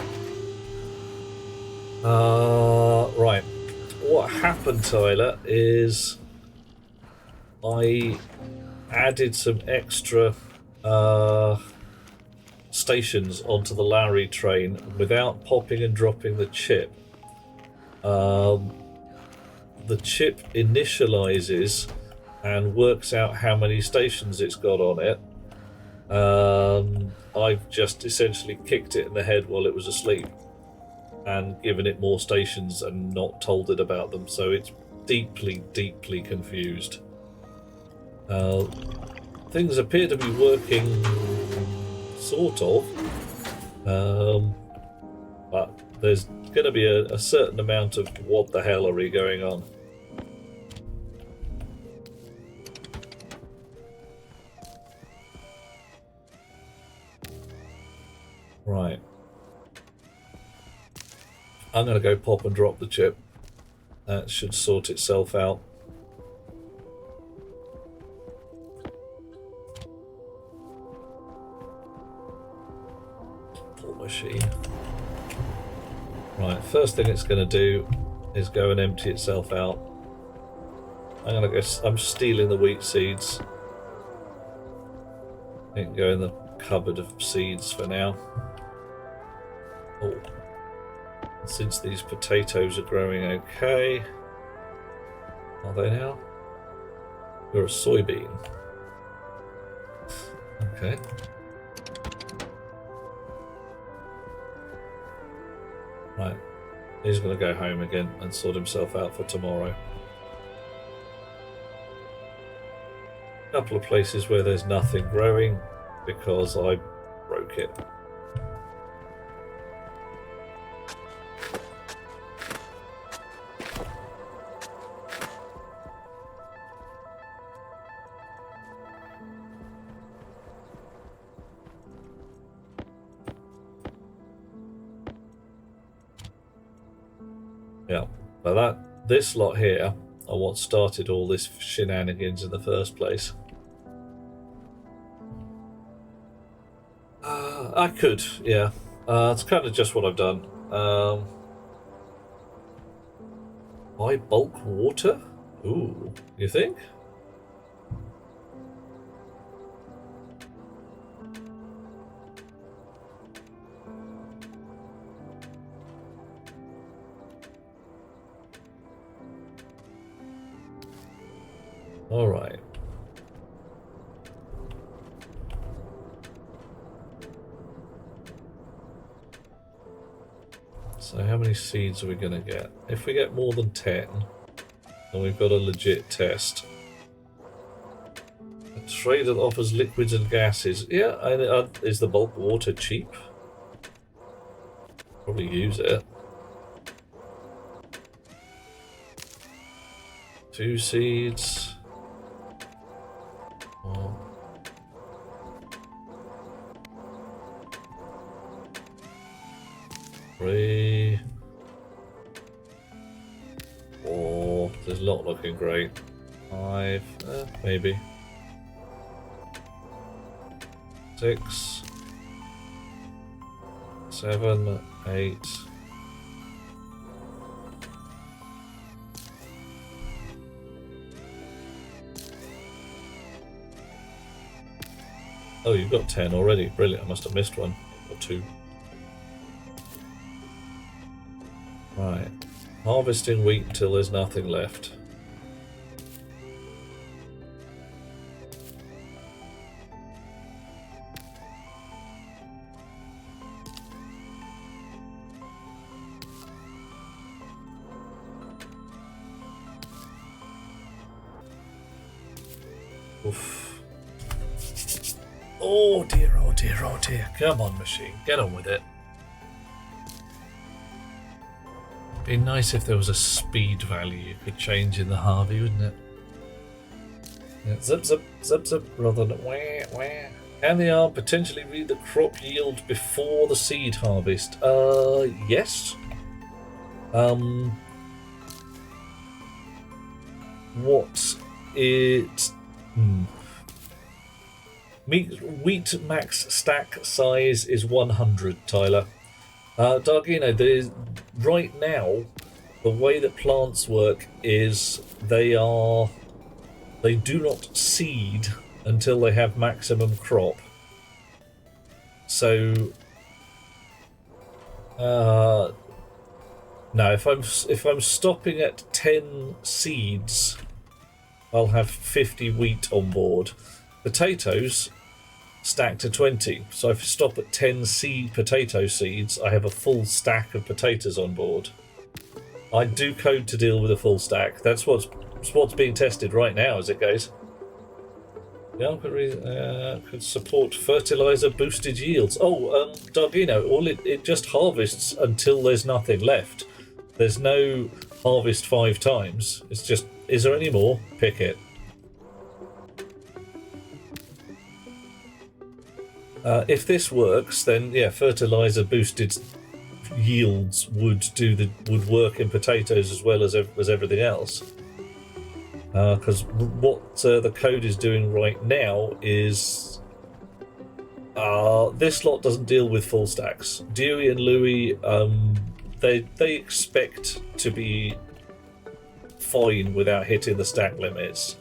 Right. What happened, Tyler, is I added some extra stations onto the Lowry train without popping and dropping the chip. The chip initializes and works out how many stations it's got on it. I've just essentially kicked it in the head while it was asleep and given it more stations and not told it about them, so it's deeply, deeply confused. Things appear to be working sort of, but there's going to be a certain amount of what the hell are we going on. Right. I'm going to go pop and drop the chip. That should sort itself out. Poor machine. Right, first thing it's going to do is go and empty itself out. I'm stealing the wheat seeds. It can go in the cupboard of seeds for now. Oh. Since these potatoes are growing okay. Are they now? You're a soybean. Okay. Right. He's going to go home again and sort himself out for tomorrow. A couple of places where there's nothing growing because I broke it. Yeah, but this lot here are what started all this shenanigans in the first place. I could, yeah. It's kind of just what I've done. Buy bulk water? Ooh, you think? All right. So how many seeds are we going to get? If we get more than 10, then we've got a legit test. A trader that offers liquids and gases. Yeah, is the bulk water cheap? Probably use it. 2 seeds. Oh. Three. 4. This is not looking great. 5. Maybe. 6. 7. 8. Oh, you've got 10 already. Brilliant. I must have missed one. Or 2. Right. Harvesting wheat until there's nothing left. Oof. Oh dear, oh dear, oh dear. Come on, machine. Get on with it. Be nice if there was a speed value you could change in the Harvey, wouldn't it? Yeah, zip, zip, zip, zip, rather than wah, wah. Can the arm potentially read the crop yield before the seed harvest? Yes. What it... Wheat max stack size is 100, Tyler. Dargino, right now, the way that plants work is they are they do not seed until they have maximum crop. So, no, if I'm stopping at 10 seeds, I'll have 50 wheat on board. Potatoes stack to 20. So if I stop at 10 potato seeds, I have a full stack of potatoes on board. I do code to deal with a full stack. That's what's being tested right now as it goes. Yeah, could support fertilizer boosted yields. Oh, Dargino, it just harvests until there's nothing left. There's no harvest 5 times. It's just, is there any more? Pick it. If this works, then yeah, fertilizer boosted yields would work in potatoes as well as everything else. Because what the code is doing right now is this lot doesn't deal with full stacks. Dewey and Louis, they expect to be fine without hitting the stack limits.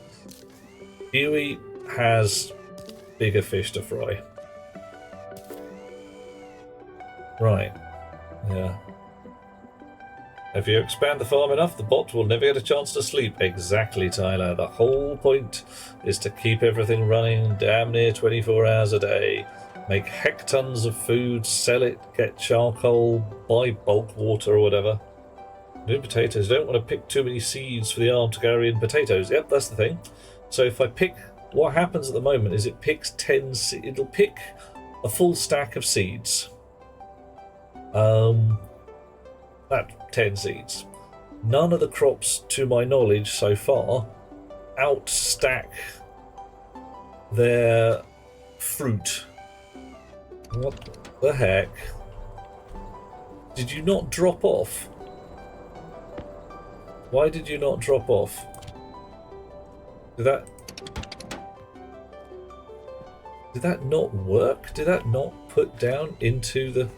Dewey has bigger fish to fry. Right. Yeah. If you expand the farm enough, the bot will never get a chance to sleep. Exactly, Tyler. The whole point is to keep everything running damn near 24 hours a day. Make hectons of food, sell it, get charcoal, buy bulk water or whatever. New potatoes. Don't want to pick too many seeds for the arm to carry in potatoes. Yep, that's the thing. So if I pick... What happens at the moment is it picks 10... It'll pick a full stack of seeds. That 10 seeds. None of the crops, to my knowledge so far, outstack their fruit. What the heck? Did you not drop off? Why did you not drop off? Did that not work? Did that not put down into the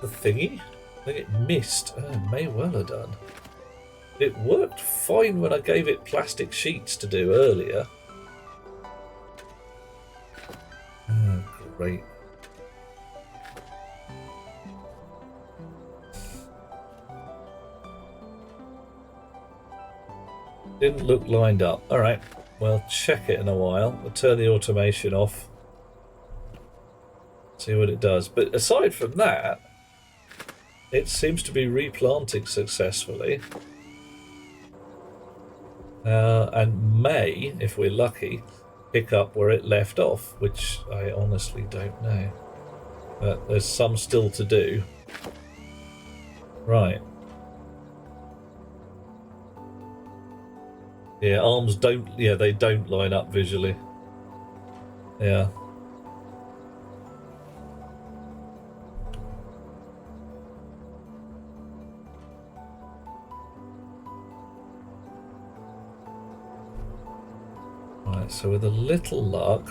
thingy? I think it missed. Oh, may well have done. It worked fine when I gave it plastic sheets to do earlier. Oh, great. Didn't look lined up. Alright, well, check it in a while. We'll turn the automation off. See what it does. But aside from that, it seems to be replanting successfully. And may, if we're lucky, pick up where it left off, which I honestly don't know. But there's some still to do. Right. Yeah, arms don't... Yeah, they don't line up visually. Yeah. Right, so with a little luck,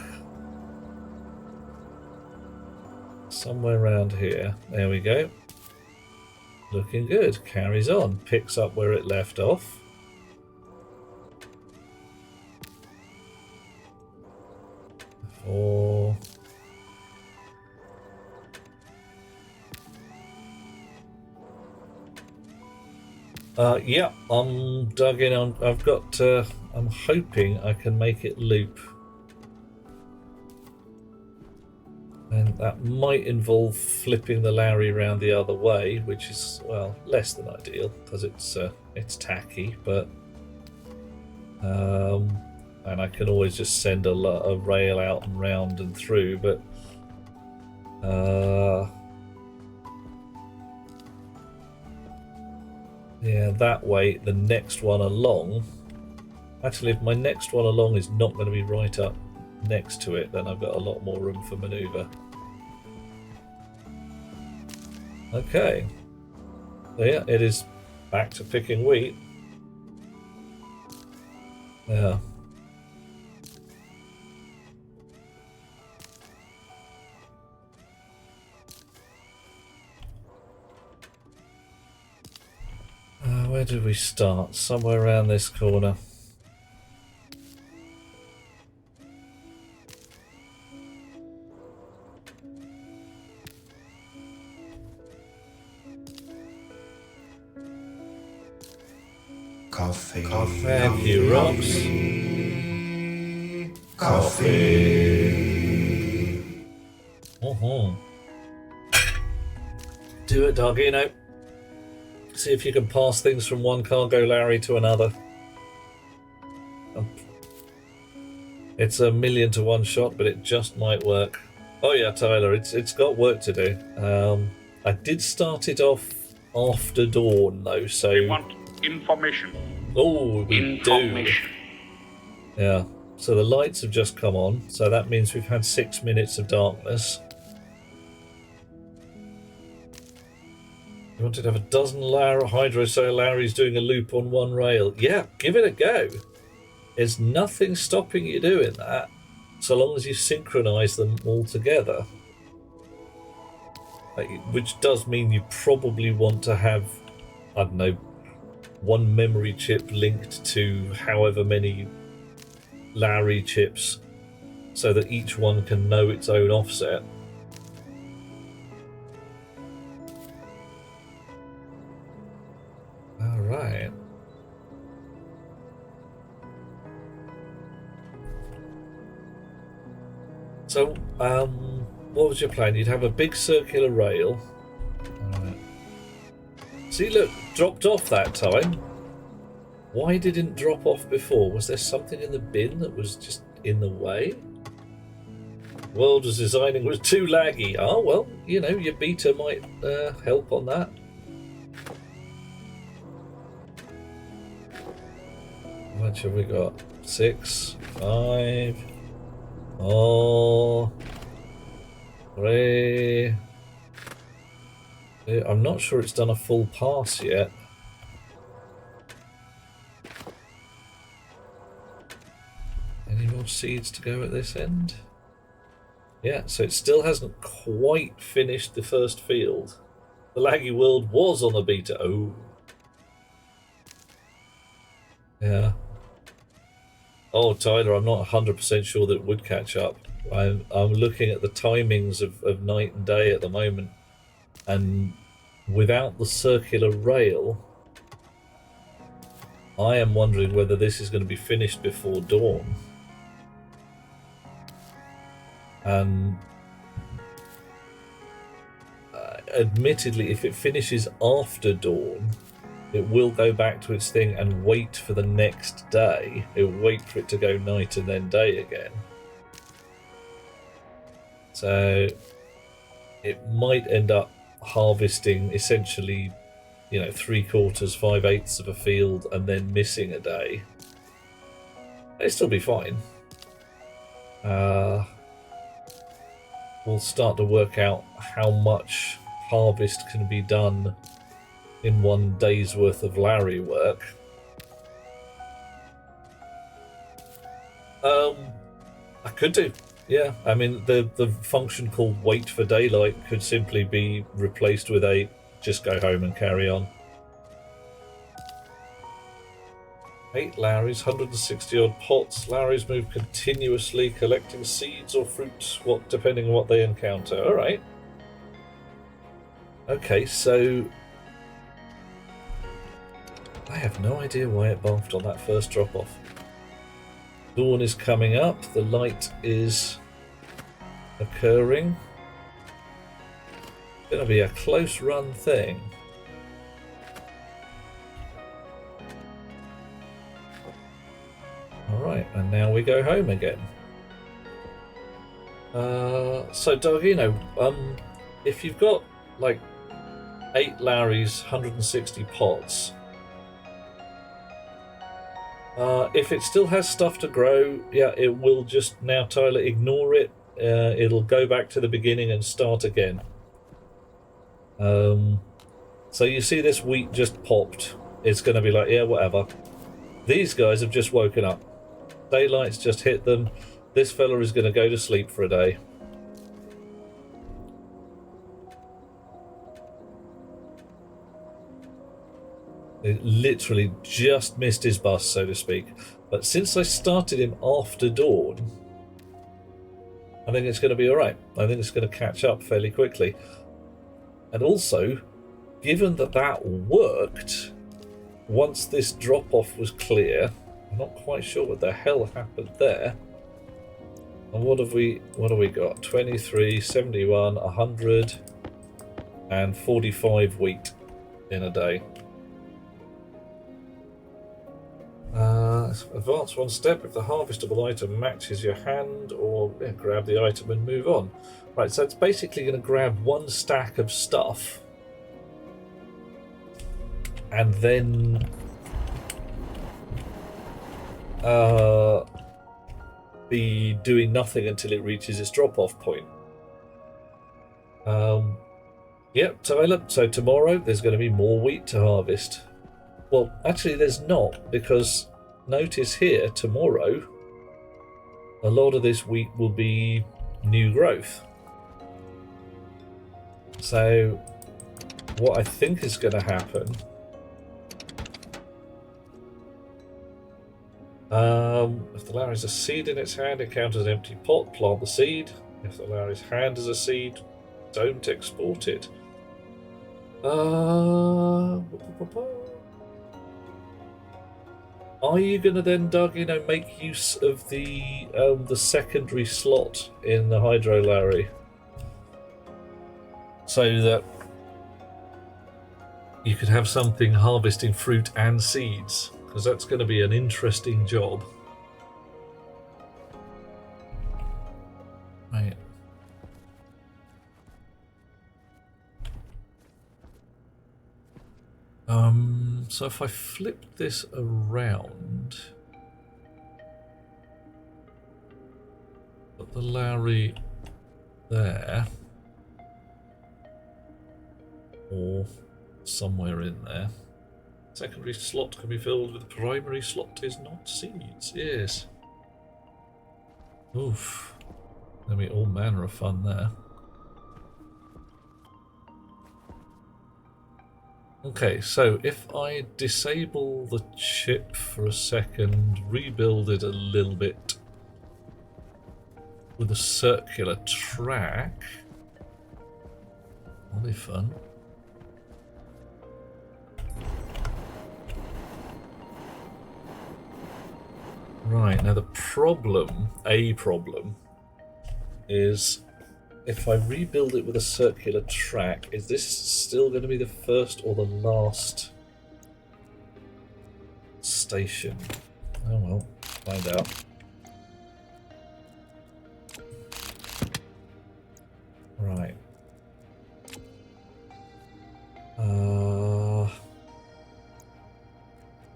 somewhere around here, there we go. Looking good, carries on, picks up where it left off. Four. Yeah, I'm dug in on, I've got, I'm hoping I can make it loop. And that might involve flipping the Larry around the other way, which is, well, less than ideal, because it's tacky, but... and I can always just send a rail out and round and through, but... yeah, that way, the next one along... Actually, if my next one along is not going to be right up next to it, then I've got a lot more room for manoeuvre. Okay. So yeah, it is back to picking wheat. Yeah. Where did we start? Somewhere around this corner. Coffee. Thank you, Rox. Coffee. Do it, Dargino. See if you can pass things from one cargo Larry to another. It's a 1,000,000 to 1 shot, but it just might work. Oh yeah, Tyler, it's got work to do. I did start it off after dawn though, so We want information. oh, we do. Yeah. So the lights have just come on, so that means we've had 6 minutes of darkness. You wanted to have a dozen hydrosail Larrys doing a loop on one rail. Yeah, give it a go. There's nothing stopping you doing that, so long as you synchronise them all together. Which does mean you probably want to have, I don't know, one memory chip linked to however many Larry chips, so that each one can know its own offset. Alright. So, what was your plan? You'd have a big circular rail. Alright. See, look, dropped off that time. Why didn't it drop off before? Was there something in the bin that was just in the way? World was designing was too laggy. Oh, well, you know, your beta might help on that. How much have we got? 6, 5, 4, 3. I'm not sure it's done a full pass yet. Any more seeds to go at this end? Yeah, so it still hasn't quite finished the first field. The laggy world was on the beta. Oh. Yeah. Oh, Tyler, I'm not 100% sure that it would catch up. I'm looking at the timings of night and day at the moment, and without the circular rail, I am wondering whether this is going to be finished before dawn. And admittedly, if it finishes after dawn, it will go back to its thing and wait for the next day. It will wait for it to go night and then day again. So it might end up harvesting essentially, you know, 3/4, 5/8 of a field and then missing a day. It'll still be fine. We'll start to work out how much harvest can be done in 1 day's worth of Larry work. I could do, yeah. I mean, the function called wait for daylight could simply be replaced with a just go home and carry on. 8 Larrys, 160 odd pots. Larrys move continuously, collecting seeds or fruits, depending on what they encounter. All right. Okay, so I have no idea why it baffed on that first drop-off. Dawn is coming up. The light is occurring. It's going to be a close-run thing. Alright, and now we go home again. So, Dargino, if you've got, like, 8 Larrys, 160 pots, if it still has stuff to grow, yeah, it will just, now, Tyler, ignore it. It'll go back to the beginning and start again. So you see this wheat just popped. It's going to be like, yeah, whatever. These guys have just woken up. Daylight's just hit them. This fella is going to go to sleep for a day. It literally just missed his bus, so to speak. But since I started him after dawn, I think it's going to be alright. I think it's going to catch up fairly quickly. And also, given that that worked, once this drop-off was clear, I'm not quite sure what the hell happened there. And what have we got? 23, 71, 100, and 45 wheat in a day. Advance one step if the harvestable item matches your hand, or grab the item and move on. Right, so it's basically going to grab one stack of stuff and then be doing nothing until it reaches its drop-off point. Yep, so tomorrow there's going to be more wheat to harvest. Well, actually there's not, because notice here, tomorrow, a lot of this wheat will be new growth. So, what I think is going to happen... if the Larry's a seed in its hand, it counts as an empty pot, plant the seed. If the Larry's hand is a seed, don't export it. Are you going to then, Doug, make use of the secondary slot in the Hydro Larry, so that you could have something harvesting fruit and seeds? Because that's going to be an interesting job. Right. So if I flip this around, put the Larry there, or somewhere in there. Secondary slot can be filled with the primary slot is not seeds. Yes. Oof. There'll be all manner of fun there. Okay, so if I disable the chip for a second, rebuild it a little bit with a circular track, that'll be fun. Right, now the problem is if I rebuild it with a circular track, is this still going to be the first or the last station? Oh well, find out. Right.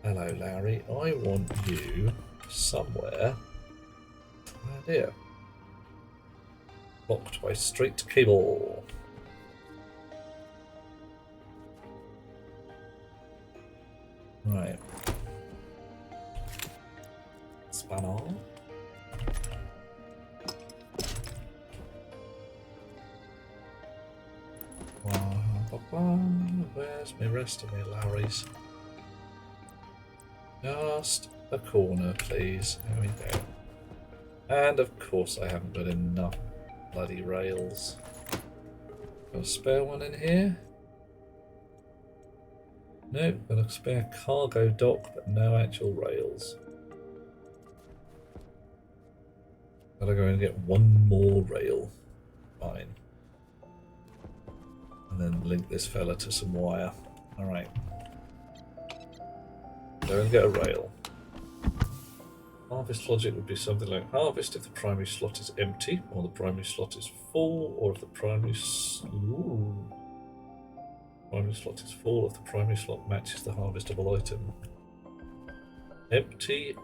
Hello, Larry. I want you somewhere around here. Blocked by straight cable. Right. Spanner. Where's my rest of my Larrys? Just a corner, please. There we go. And of course I haven't got enough bloody rails. Got a spare one in here? Nope, got a spare cargo dock, but no actual rails. Gotta go and get one more rail. Fine. And then link this fella to some wire. Alright. Go and get a rail. Harvest logic would be something like harvest if the primary slot is empty, or the primary slot is full, or if the primary slot is full, if the primary slot matches the harvestable item. Empty,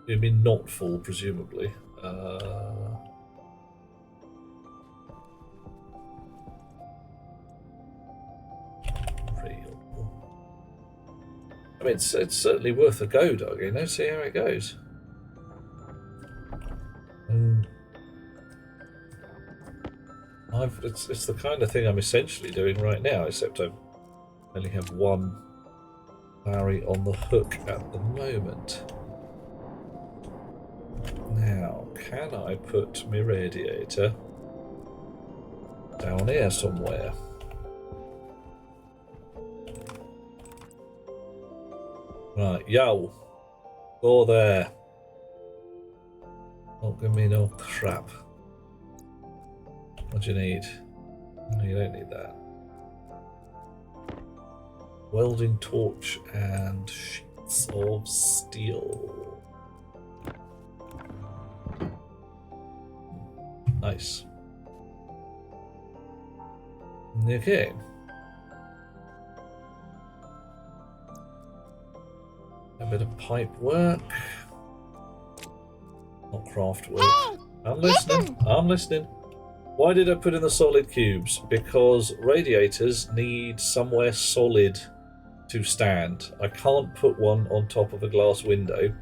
you mean not full, presumably. I mean, it's certainly worth a go, Doug. See how it goes. It's the kind of thing I'm essentially doing right now, except I only have one Larry on the hook at the moment. Now, can I put my radiator down here somewhere? Right, yo. Go there. Don't give me no crap. What do you need? No, you don't need that. Welding torch and sheets of steel. Nice. Okay. A bit of pipe work. Not craft work. Hey, I'm listening. I'm listening. Why did I put in the solid cubes? Because radiators need somewhere solid to stand. I can't put one on top of a glass window.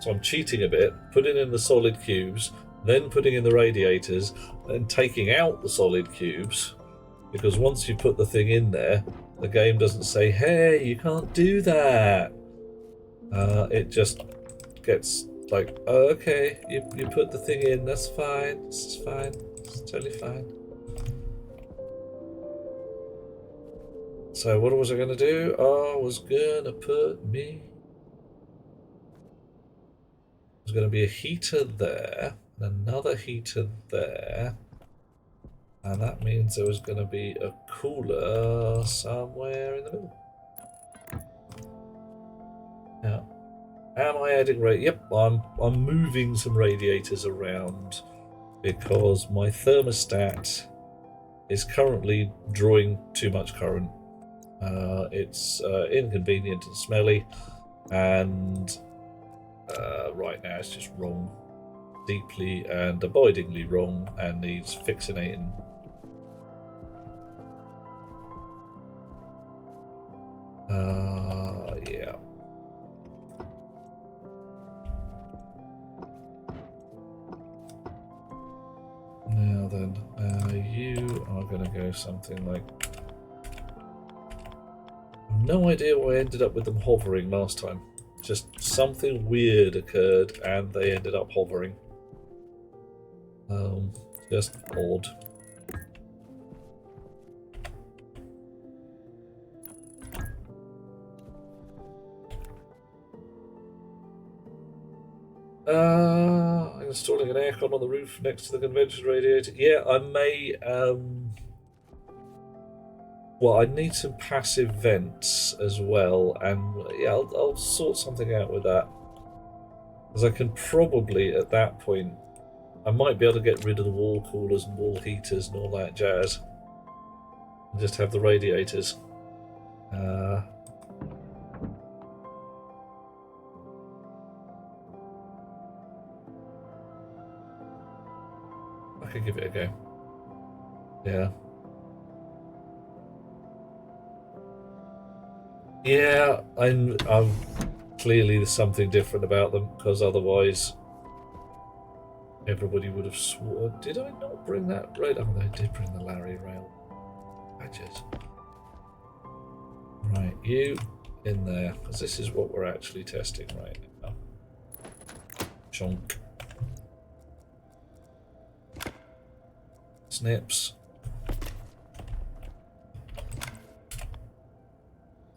So I'm cheating a bit, putting in the solid cubes, then putting in the radiators, then taking out the solid cubes. Because once you put the thing in there, the game doesn't say, hey, you can't do that. It just gets like, oh, okay, you put the thing in, that's fine, it's fine, it's totally fine. So what was I going to do? I was going to put me... There's going to be a heater there, and another heater there, and that means there was going to be a cooler somewhere in the middle. Now, am I adding Yep, I'm moving some radiators around because my thermostat is currently drawing too much current. It's inconvenient and smelly, and right now it's just wrong, deeply and abidingly wrong, and needs fixinating. Yeah. Now then, you are going to go something like... No idea why I ended up with them hovering last time. Just something weird occurred and they ended up hovering. Just odd. I'm installing an aircon on the roof next to the convention radiator. Yeah, I may, well, I need some passive vents as well, and yeah, I'll sort something out with that. Because I can probably, at that point, I might be able to get rid of the wall coolers and wall heaters and all that jazz. And just have the radiators. I could give it a go. Yeah. Yeah, I'm clearly there's something different about them, because otherwise everybody would have sworn. Did I not bring that rail? Oh, I did bring the Larry rail. Badges. Right, you in there, because this is what we're actually testing right now. Chunk. Snips.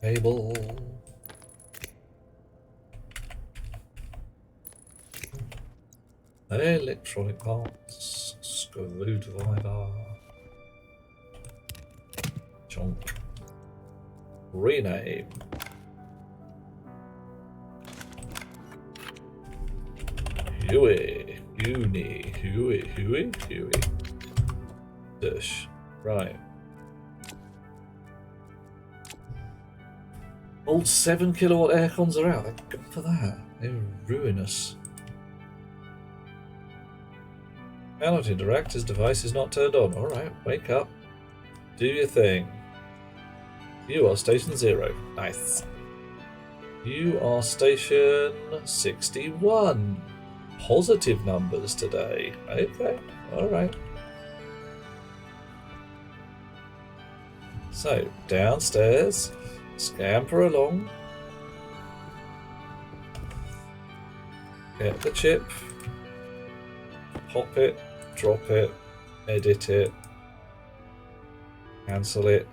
Cable. Electronic parts. Screwdriver. Chunk. Rename. Huey. Huey. Dish. Right. Old 7 kilowatt aircons are out. They're good for that. They're ruinous. Cannot interact. His device is not turned on. Alright, wake up. Do your thing. You are station 0. Nice. You are station 61. Positive numbers today. Okay, alright. So, downstairs. Scamper along. Get the chip. Pop it. Drop it. Edit it. Cancel it.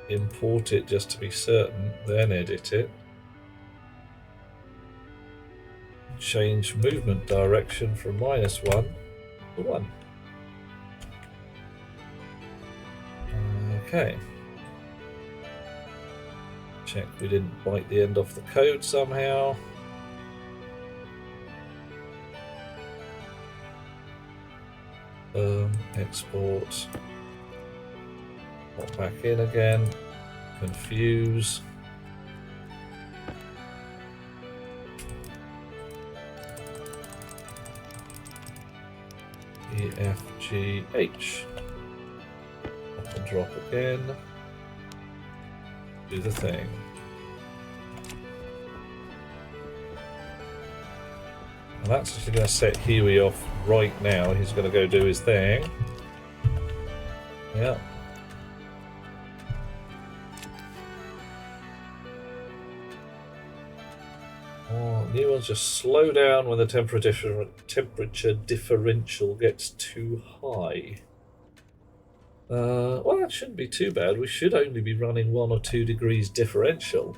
Import it just to be certain. Then edit it. change movement direction from -1 to 1. Okay. Check we didn't bite the end off the code somehow. Export. Pop back in again. Confuse. E, F, G, H. Up and drop again. Do the thing. And that's actually going to set Huey off right now. He's going to go do his thing. Yeah. Oh, new ones just slow down when the temperature differential gets too high. Well, that shouldn't be too bad. We should only be running 1 or 2 degrees differential.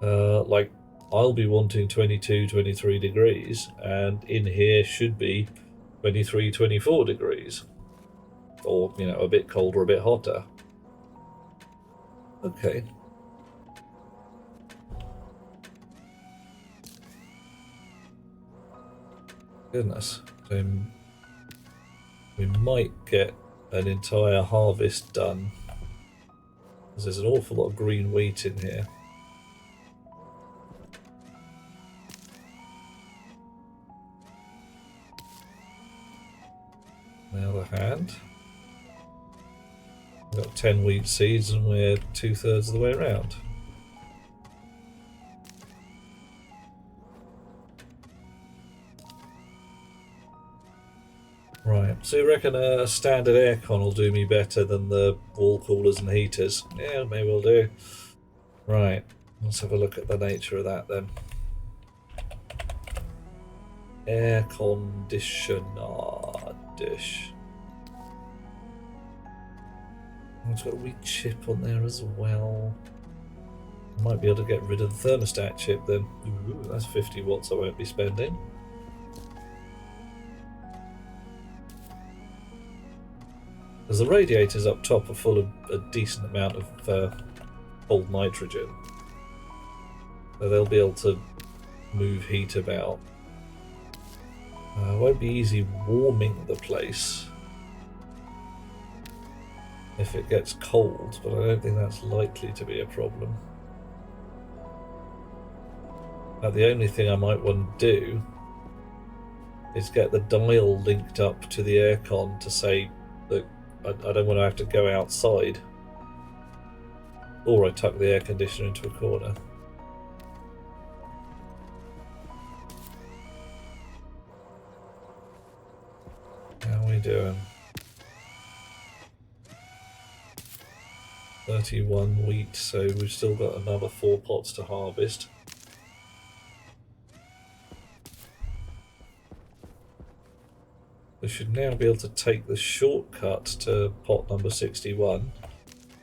Like, I'll be wanting 22, 23 degrees, and in here should be 23, 24 degrees. Or, you know, a bit colder, a bit hotter. Okay. Goodness. So we might get an entire harvest done. Because there's an awful lot of green wheat in here. On the other hand, we've got 10 wheat seeds and we're 2/3 of the way around. Right, so you reckon a standard aircon will do me better than the wall coolers and heaters? Yeah, maybe we'll do. Right, let's have a look at the nature of that then. Air conditioner dish. Oh, it's got a wee chip on there as well. Might be able to get rid of the thermostat chip then. Ooh, that's 50 watts I won't be spending. Because the radiators up top are full of a decent amount of cold nitrogen. So they'll be able to move heat about. It won't be easy warming the place if it gets cold, but I don't think that's likely to be a problem. The only thing I might want to do is get the dial linked up to the aircon to say that I don't want to have to go outside, or I tuck the air conditioner into a corner. How are we doing? 31 wheat, so we've still got another 4 pots to harvest. We should now be able to take the shortcut to pot number 61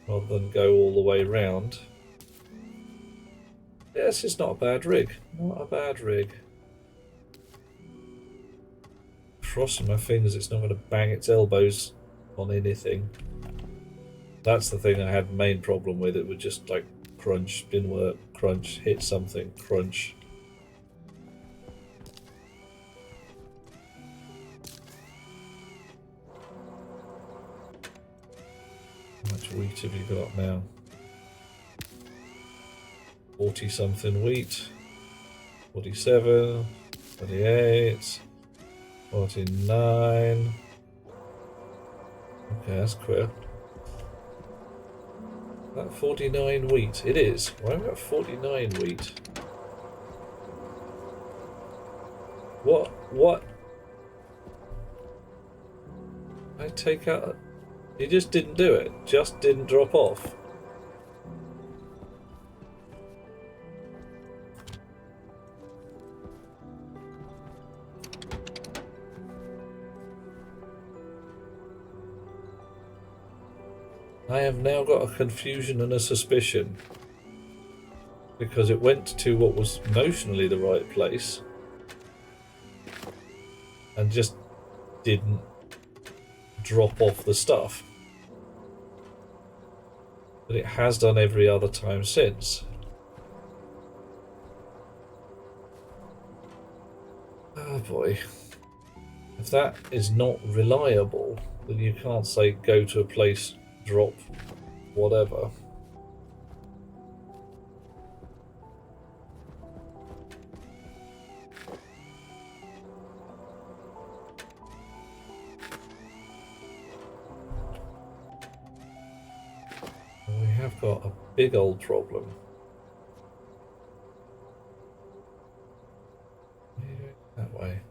rather than go all the way round. Yes, it's not a bad rig. Not a bad rig. Crossing my fingers it's not going to bang its elbows on anything. That's the thing I had the main problem with. It would just like crunch, didn't work, crunch, hit something, crunch. How much wheat have you got now? 40 something wheat. 47, 38, 49. Okay, that's clear. That 49 wheat. It is. Why have I got 49 wheat? What? I take out... He just didn't do it. Just didn't drop off. I have now got a confusion and a suspicion, because it went to what was notionally the right place, and just didn't drop off the stuff. But it has done every other time since. Oh boy. If that is not reliable, then you can't say go to a place, drop whatever. We have got a big old problem. That way.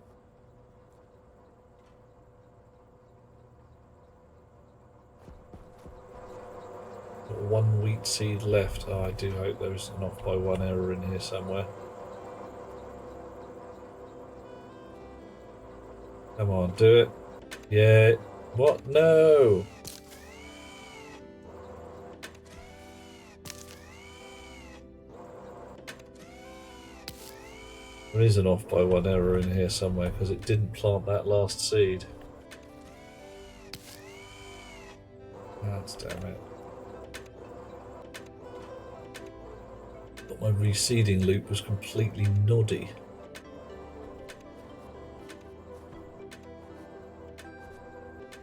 Got one wheat seed left. Oh, I do hope there's an off by one error in here somewhere. Come on, do it. Yeah. What? No! There is an off by one error in here somewhere because it didn't plant that last seed. That's damn it. But my reseeding loop was completely noddy.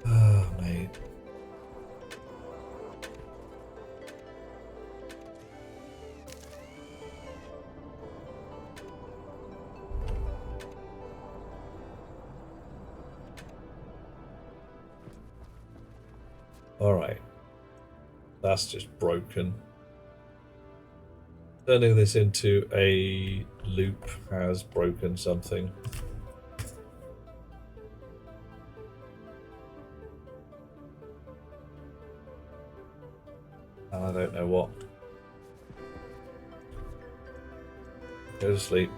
Ah, mate. Alright. That's just broken. Turning this into a loop has broken something. I don't know what. Go to sleep.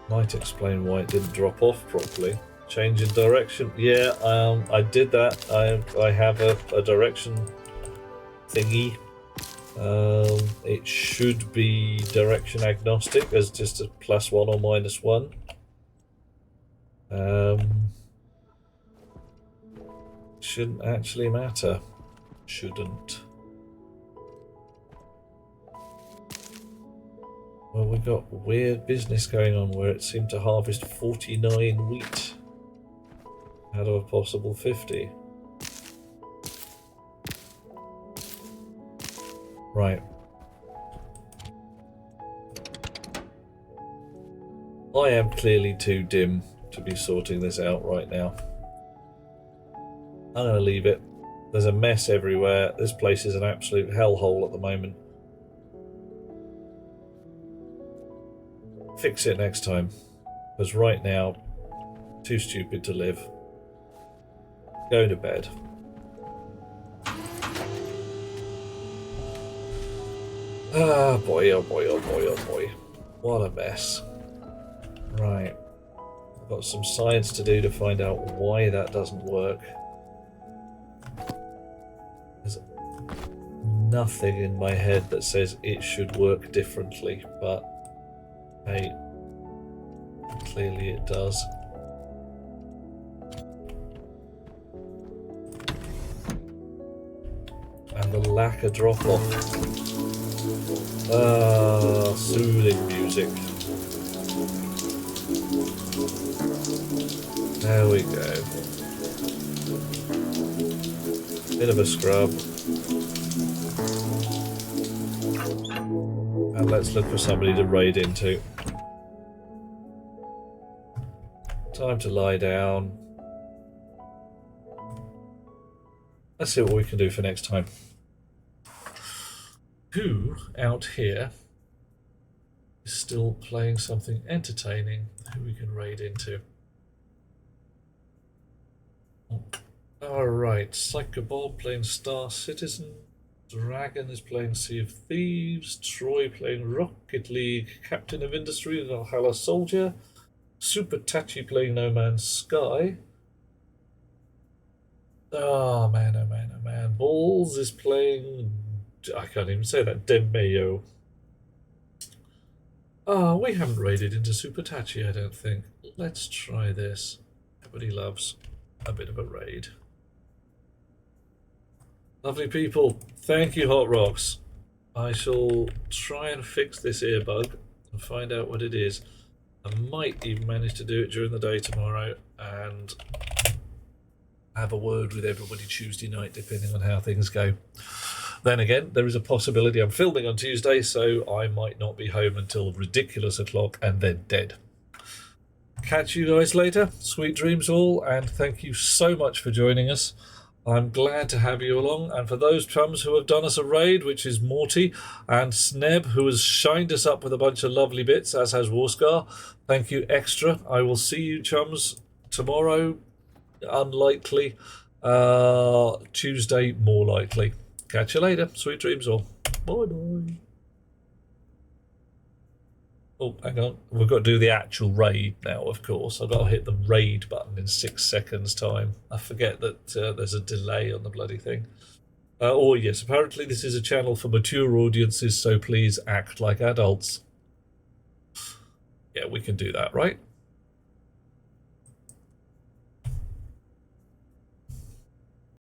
Might explain why it didn't drop off properly. Change in direction. Yeah, I did that. I have a direction thingy. It should be direction agnostic as just a +1 or -1. Shouldn't actually matter. Shouldn't. Well, we've got weird business going on where it seemed to harvest 49 wheat out of a possible 50. Right. I am clearly too dim to be sorting this out right now. I'm going to leave it. There's a mess everywhere. This place is an absolute hellhole at the moment. Fix it next time, because right now, too stupid to live. Go to bed. Ah, boy, oh boy, oh boy, oh boy. What a mess. Right. I've got some science to do to find out why that doesn't work. There's nothing in my head that says it should work differently, but hey, clearly it does. And the lack of drop-off. Ah, soothing music. There we go. Bit of a scrub. And let's look for somebody to raid into. Time to lie down. Let's see what we can do for next time. Who out here is still playing something entertaining who we can raid into. Alright, Psychobob playing Star Citizen, Dragon is playing Sea of Thieves, Troy playing Rocket League, Captain of Industry, Valhalla Soldier, Super Tachi playing No Man's Sky. Oh man, oh man, oh man. Balls is playing, I can't even say that, Demeo. Ah, we haven't raided into Super Tachi, I don't think. Let's try this. Everybody loves a bit of a raid. Lovely people, thank you, Hot Rocks. I shall try and fix this earbug and find out what it is. I might even manage to do it during the day tomorrow and have a word with everybody Tuesday night, depending on how things go. Then again, there is a possibility I'm filming on Tuesday, so I might not be home until ridiculous o'clock and then dead. Catch you guys later. Sweet dreams all, and thank you so much for joining us. I'm glad to have you along, and for those chums who have done us a raid, which is Morty and Sneb, who has shined us up with a bunch of lovely bits, as has Warscar, thank you extra. I will see you chums tomorrow, unlikely. Tuesday, more likely. Catch you later. Sweet dreams all. Bye bye. Oh, hang on. We've got to do the actual raid now, of course. I've got to hit the raid button in 6 seconds' time. I forget that there's a delay on the bloody thing. Oh, yes, apparently this is a channel for mature audiences, so please act like adults. Yeah, we can do that, right?